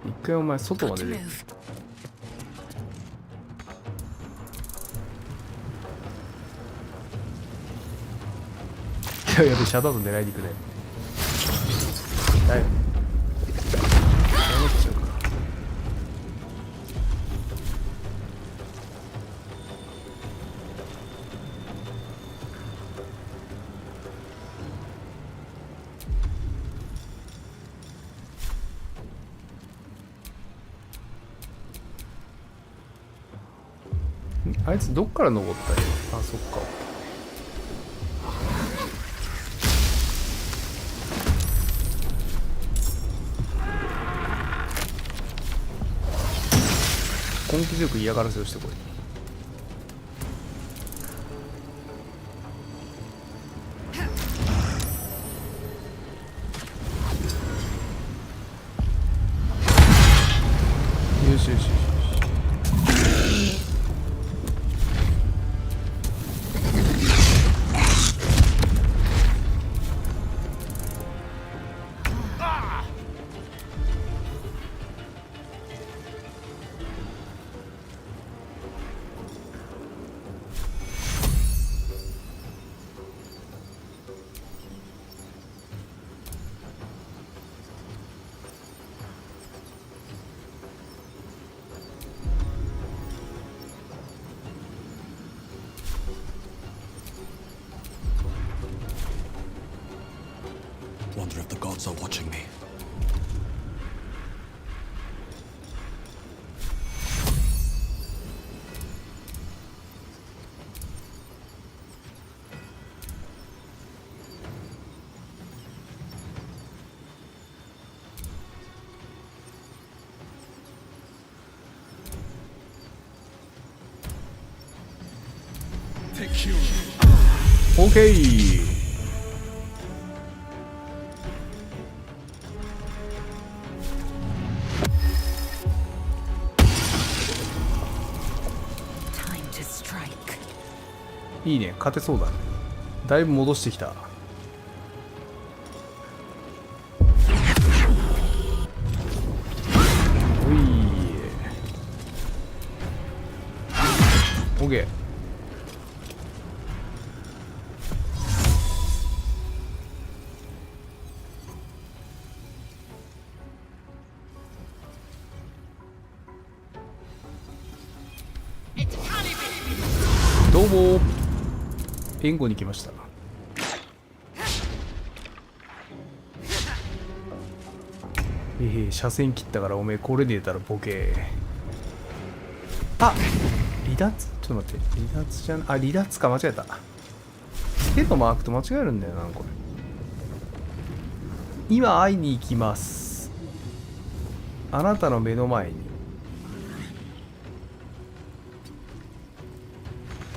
一回お前外まで出る。やべ、シャドウと狙いに行くね。だいぶあいつどっから登ったよ。あ、そっか。根気強く嫌がらせをしてこい。よしよしよし。Wonder if the gods are watching me. OK。いいね、勝てそうだね。だいぶ戻してきた。おい。ケー。どうも援護に来ました。車線切ったからおめえこれで言ったらボケ。あ、離脱？ちょっと待って、離脱じゃん。あ、離脱か、間違えた。手のマークと間違えるんだよな、これ。今会いに行きます。あなたの目の前に。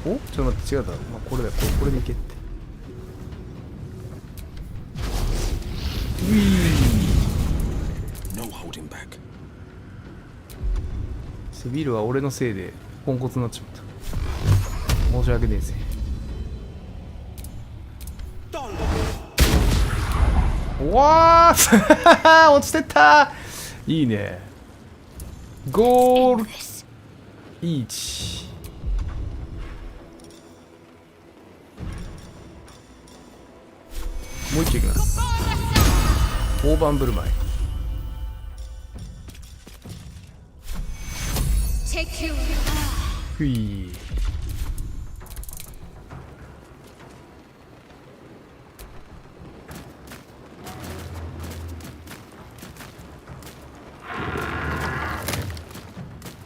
お、ちょっと待って、違うだろ。まあ、これだよ、これでいけって。ウィー。セビルは俺のせいでポンコツになっちまった。申し訳ねえぜ。うわー落ちてった。いいね。ゴール1。もう一丁いきます。大盤振る舞い。ふい。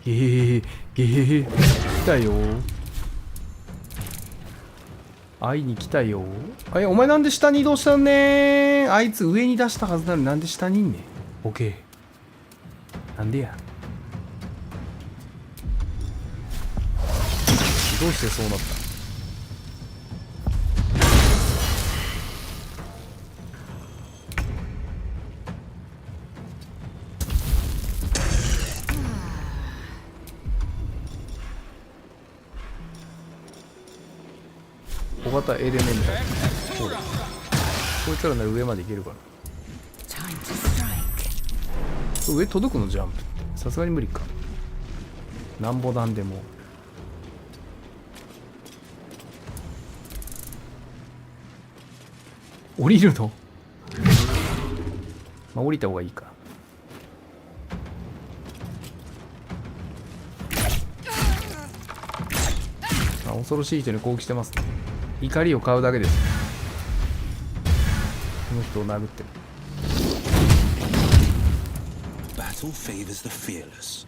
ゲーゲー来たよ。会いに来たよ。あれ、お前なんで下に移動したんねー。あいつ上に出したはずなのになんで下にいんねん。オッケー。なんでや。どうしてそうなった？小型エレメンタル。こいつらなら上までいけるから。上届くのジャンプ。さすがに無理か。なんぼなんでも。降りるの？まあ降りた方がいいか。あ、恐ろしい人に攻撃してますね。怒りを買うだけです。この人を殴ってる。Battle favors the fearless.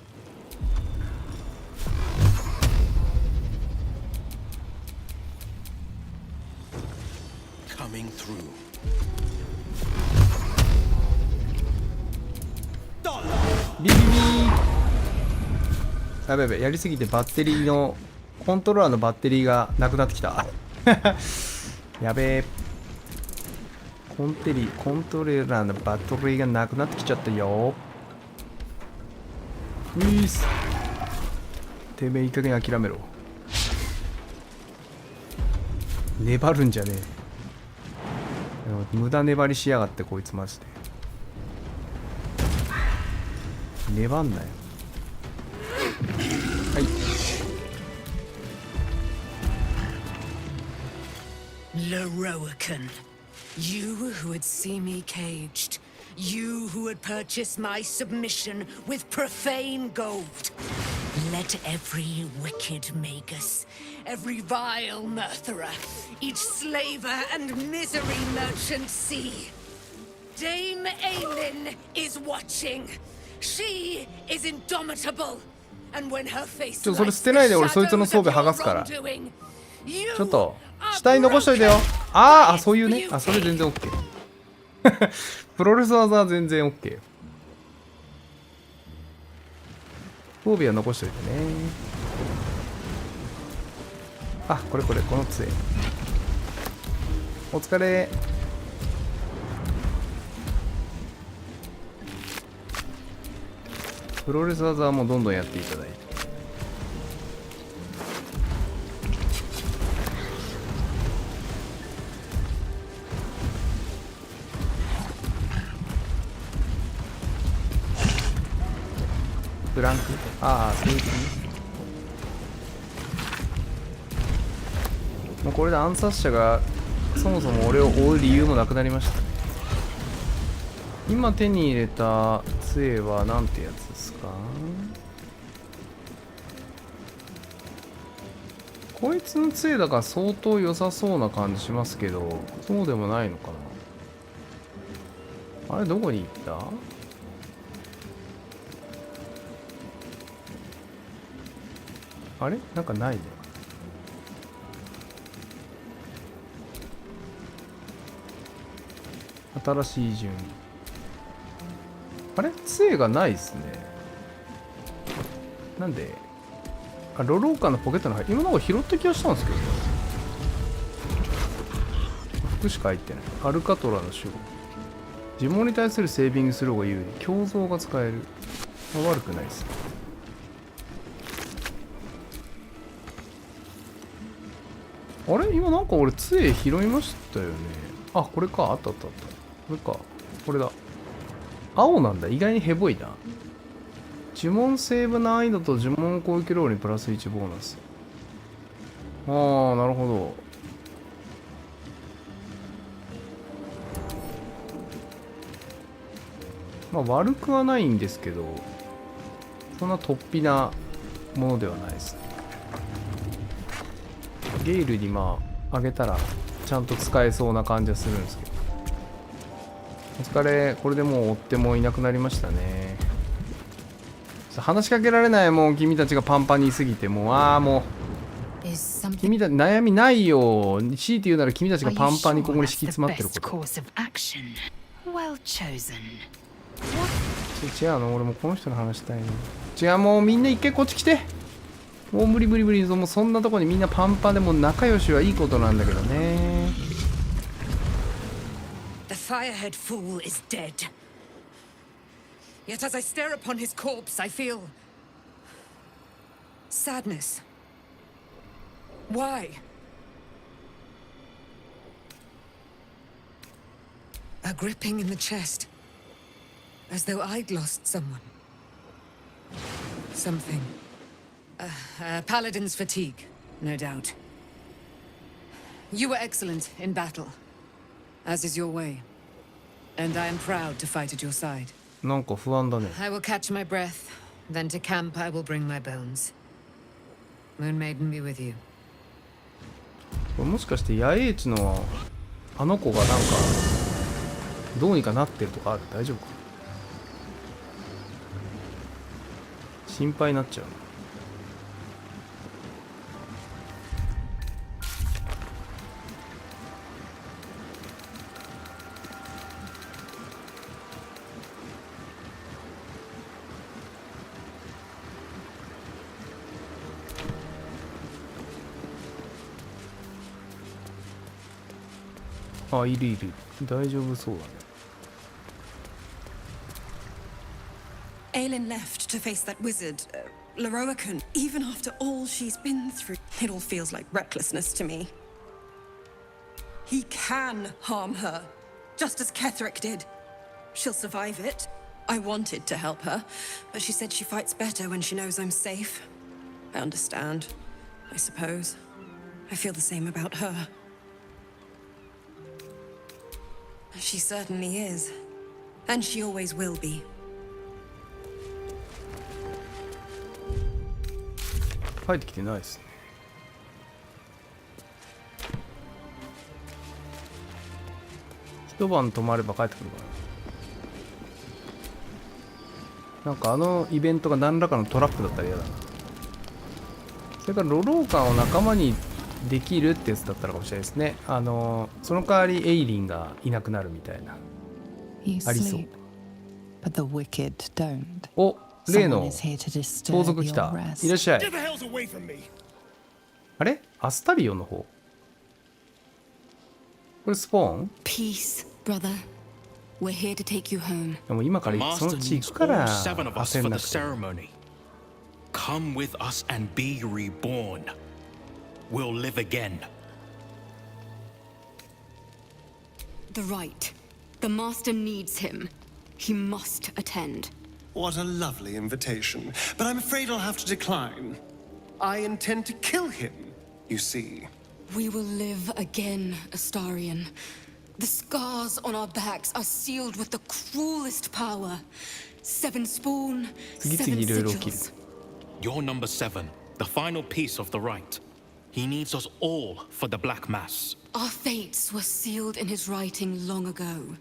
Coming through. ビビビー。やべやべ、やりすぎてバッテリーのコントローラーのバッテリーがなくなってきた。やべえ。コントローラーのバッテリーがなくなってきちゃったよ。ういっす。てめえいい加減諦めろ。粘るんじゃねえ。無駄粘りしやがってこいつマジで。粘んなよ。はい。Loroakan, you who would see me caged, you who would purchase my submission with profane gold. Let every wicked magus, every vile murtherer, each slaver and misery merchant see. Dame Aylin is watching. She is indomitable. And when her face それ捨てないで、俺そいつの装備剥がすから。ちょっと下に残しといてよ。あ、そういうね。あ、それ全然 OK。プロレス技は全然 OK。装備は残しといてね。あ、これこの杖。お疲れ。プロレス技はもうどんどんやっていただいて。ブランク、ああ、そういうことね。もうこれで暗殺者がそもそも俺を追う理由もなくなりましたね。今手に入れた杖はなんてやつですか？こいつの杖だから相当良さそうな感じしますけど、そうでもないのかな。あれどこに行った？あれなんかないね。新しい順。あれ杖がないですね。なんで？あ、ロローカーのポケットの入って今なんか拾った気がしたんですけど、服しか入ってない。アルカトラの守護。呪文に対するセービングスローが有利。胸像が使える。まあ、悪くないですね。あれ今なんか俺杖拾いましたよね。あ、これか。あったあったあった。これか。これだ。青なんだ。意外にヘボいな。呪文セーブ難易度と呪文攻撃ロールにプラス1ボーナス。ああ、なるほど。まあ悪くはないんですけど、そんな突飛なものではないですね。ゲイルにまああげたらちゃんと使えそうな感じはするんですけど。お疲れ。これでもう追ってもいなくなりましたね。話しかけられない。もう君たちがパンパンにいすぎて、もうもう君たち悩みないよ。強いて言うなら君たちがパンパンにここに敷き詰まってること。違うの、俺もこの人の話したいの。違う、もうみんな一回こっち来て。もう無理無理無理。もうそんなとこにみんなパンパンでもう仲良しはいいことなんだけどね。The firehead fool is dead. Yet as I stare upon his corpse, I feel sadness. Why? A gripping in the chest, as though I'd lost someone. Something. Paladin's fatigue, no doubt. You were excellent in battle, as is your way, and I am proud to fight at your side. なんか不安だね。I will catch my breath, then to camp I will bring my bones. Moon Maiden be with you. これもしかして野営地のあの子がなんかどうにかなってるとかある？大丈夫か？心配になっちゃう。あ、いるいる。大丈夫そうだね。Aelin left to face that wizard, Leroican. Even after all she's been through, it all feels like recklessness to me. He can harm her, just as Ketherick did. She'll survive it. I wanted to help her, but she said she fights better when she knows I'm safe. I understand, I suppose. I feel the same about her. She certainly is. And she always will be. 帰ってきてないですね。一晩泊まれば帰ってくるかな。なんかあのイベントが何らかのトラップだったら嫌だな。それからロローカンを仲間にできるってやつだったらかもしれないですね。その代わりエイリンがいなくなるみたいな。ありそう。お、例の盗賊来た。いらっしゃい。あれ？アスタリオンの方。これスポーン？ Peace, brother. We're here to take you home. でも今からその地行くから焦んなくて。Come with us and be reborn. We'll live again. The right. The master needs him. He must attend. What a lovely invitation. But I'm afraid I'll have to decline. I intend to kill him, you see. We will live again, Astarion. The scars on our backs are sealed with the cruelest power. 7 spawn, 7 sigils. You're number 7, the final piece of the right. He needs us all for the Black Mass. Our fates were sealed in his writing long ago.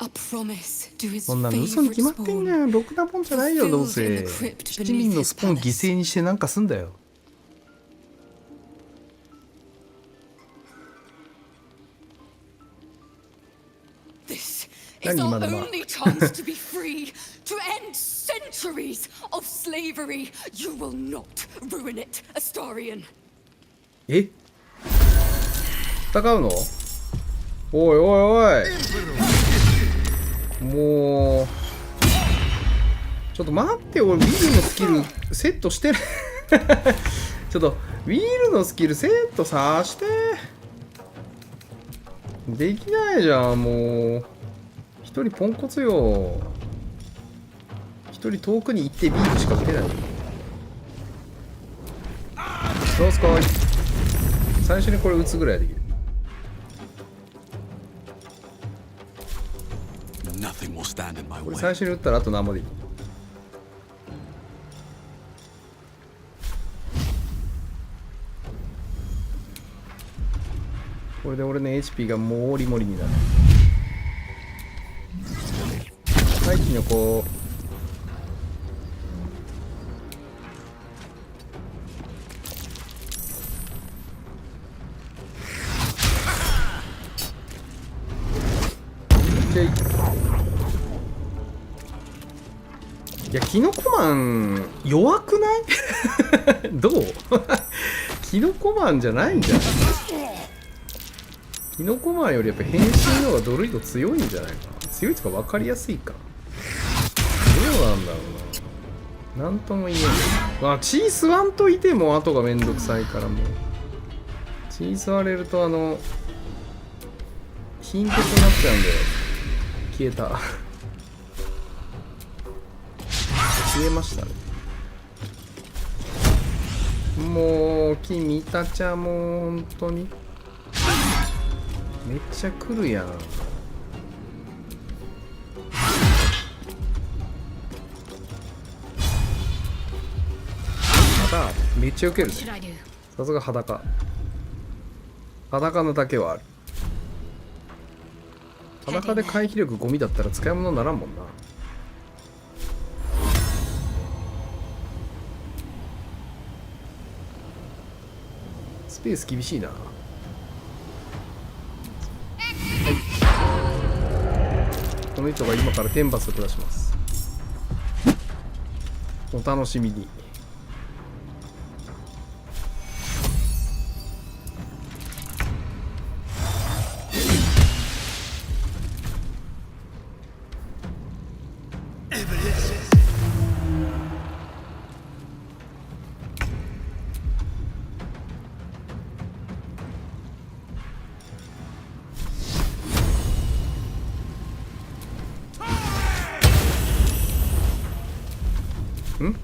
A promise to his そんなの嘘に favorite 決まってんじゃん。ろくなもんじゃないよ、どうせ。7人のスポン犠牲にしてなんかすんだよ。This is our only chance to be free, to end centuries of slavery. You will not ruin it, Astarion. え？戦うの？おいおいおい。もうちょっと待ってよ、俺ウィールのスキルセットしてる。ちょっとウィールのスキルセットさして。できないじゃん、もう。一人ポンコツよ。一人遠くに行ってビールしか打てない。どうすかい。最初にこれ打つぐらいできる。これ最初に打ったらあと何もでいい。これで俺の HP がもりもりになる。はい、キノコ。いや、キノコマン弱くない？どう？キノコマンじゃないんじゃない？キノコマンよりやっぱ変身の方がドルイド強いんじゃないかな。強いとか分かりやすいか。どうなんだろうな。なんとも言えない。まあ、血吸わんといても後がめんどくさいからもう。血吸われると貧血になっちゃうんだよ。消えた。消えましたね。もう君たちはもう本当にめっちゃ来るやん。まためっちゃ受けるね。さすが裸。裸のだけはある。裸で回避力ゴミだったら使い物にならんもんな。スペース厳しいな。この人が今から天罰を下します。お楽しみに。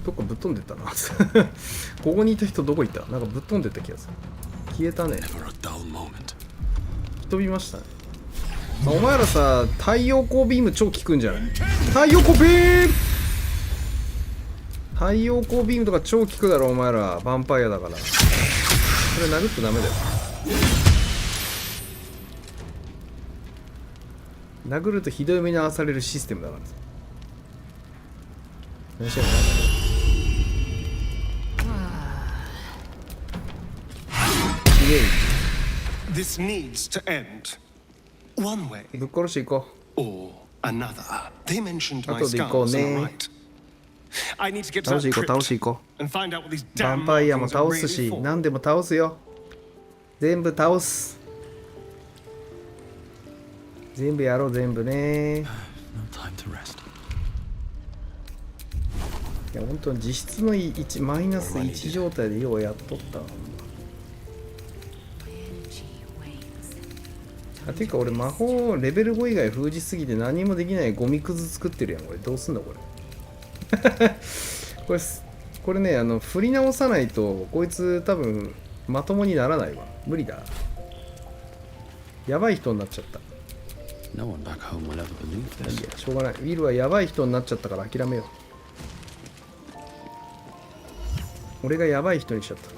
どっかぶっ飛んでったな。ここにいた人どこ行った？なんかぶっ飛んでった気がする。消えたね。飛びましたね。お前らさ、太陽光ビーム超効くんじゃない？太陽光ビーム！太陽光ビームとか超効くだろお前ら。ヴァンパイアだから。これ殴ってダメだよ。殴るとひどい目に遭わされるシステムだからさ。何してんの？This needs to end. One way ぶっ殺していこう。 or another. They mentioned my 後で行こう scars ね。 on the right. I need to get to 倒して that いこう、倒 crypt していこ and find out what these う。ヴァ damn ンパイアも markings 倒 are す really し、 for. 何でも倒すよ。全部倒す。全部やろう、全部ね。いや、本当に実質の1マイナス1状態でようやっとった。ていうか俺魔法レベル5以外封じすぎて何もできないゴミくず作ってるやん。これどうすんだこれ。これね振り直さないとこいつ多分まともにならないわ。無理だ。やばい人になっちゃった。No one back home will ever believe い this. やしょうがない。ウィルはやばい人になっちゃったから諦めよう。俺がやばい人にしちゃった。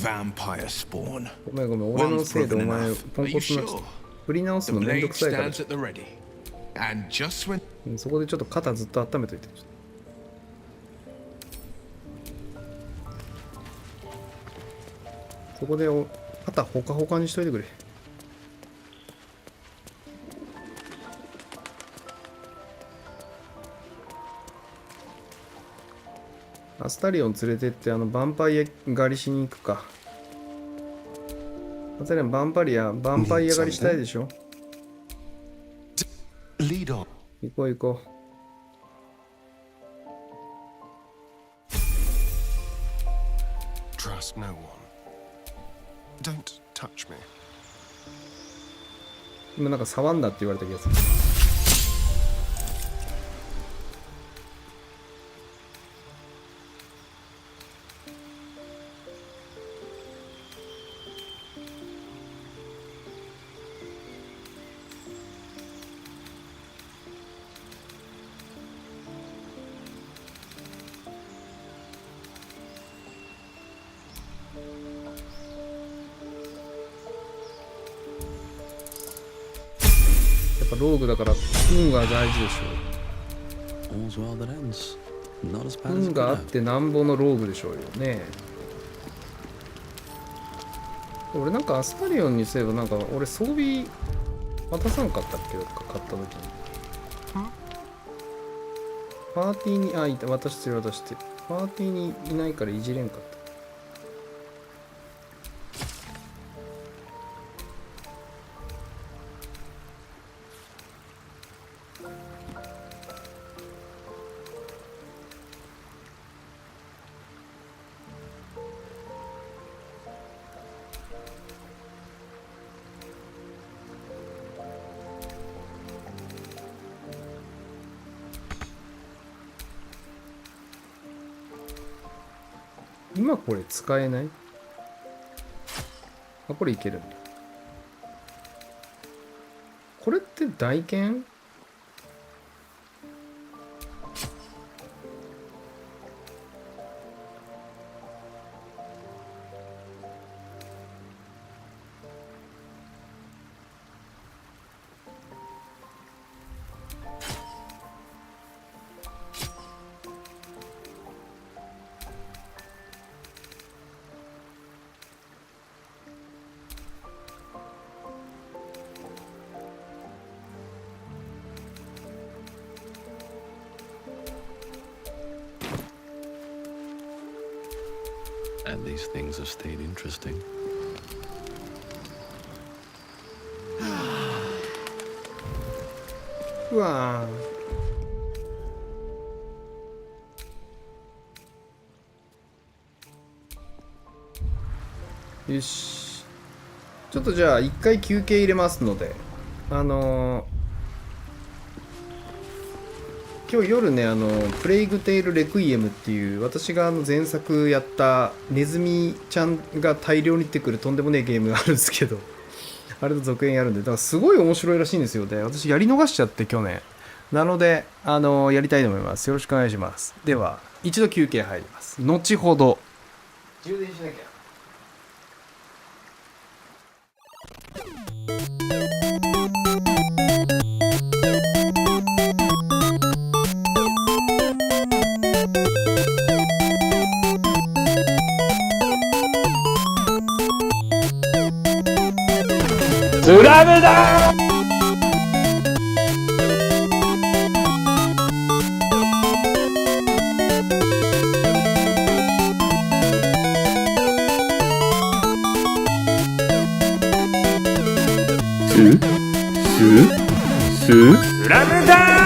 Vampire spawn. ごめんごめん、俺のせいでお前ポンコツになっちゃった。振り直す The のめんど blade くさいから。 stands at the ready. And just when そこでちょっと肩ずっと温めといて。そこで肩ほかほかにしといてくれ。アスタリオン連れてってヴァンパイア狩りしに行くか。アスタリオンヴァンパイア狩りしたいでしょ。リード。行こう行こう。Trust no one. Don't touch me. 今なんか触んなって言われた気がする。ローグだから運が大事でしょう。運があってなんぼのローグでしょうよね。俺なんかアスタリオンにすればなんか俺装備渡さんかったっけ、どっか買った時に。パーティーにいた、渡してパーティーにいないからいじれんかった。今これ使えない？あ、これいけるんだ。これって大剣？And these things have stayed interesting. うわー、よし、ちょっとじゃあ一回休憩入れますので、今日夜ね、プレイグテイルレクイエムっていう私が前作やったネズミちゃんが大量に出てくるとんでもねえゲームがあるんですけど、あれと続編やるんで、だからすごい面白いらしいんですよね。私やり逃しちゃって去年。なので、やりたいと思います。よろしくお願いします。では、一度休憩入ります。後ほど。充電しなきゃ。スラムだー。スラムだー。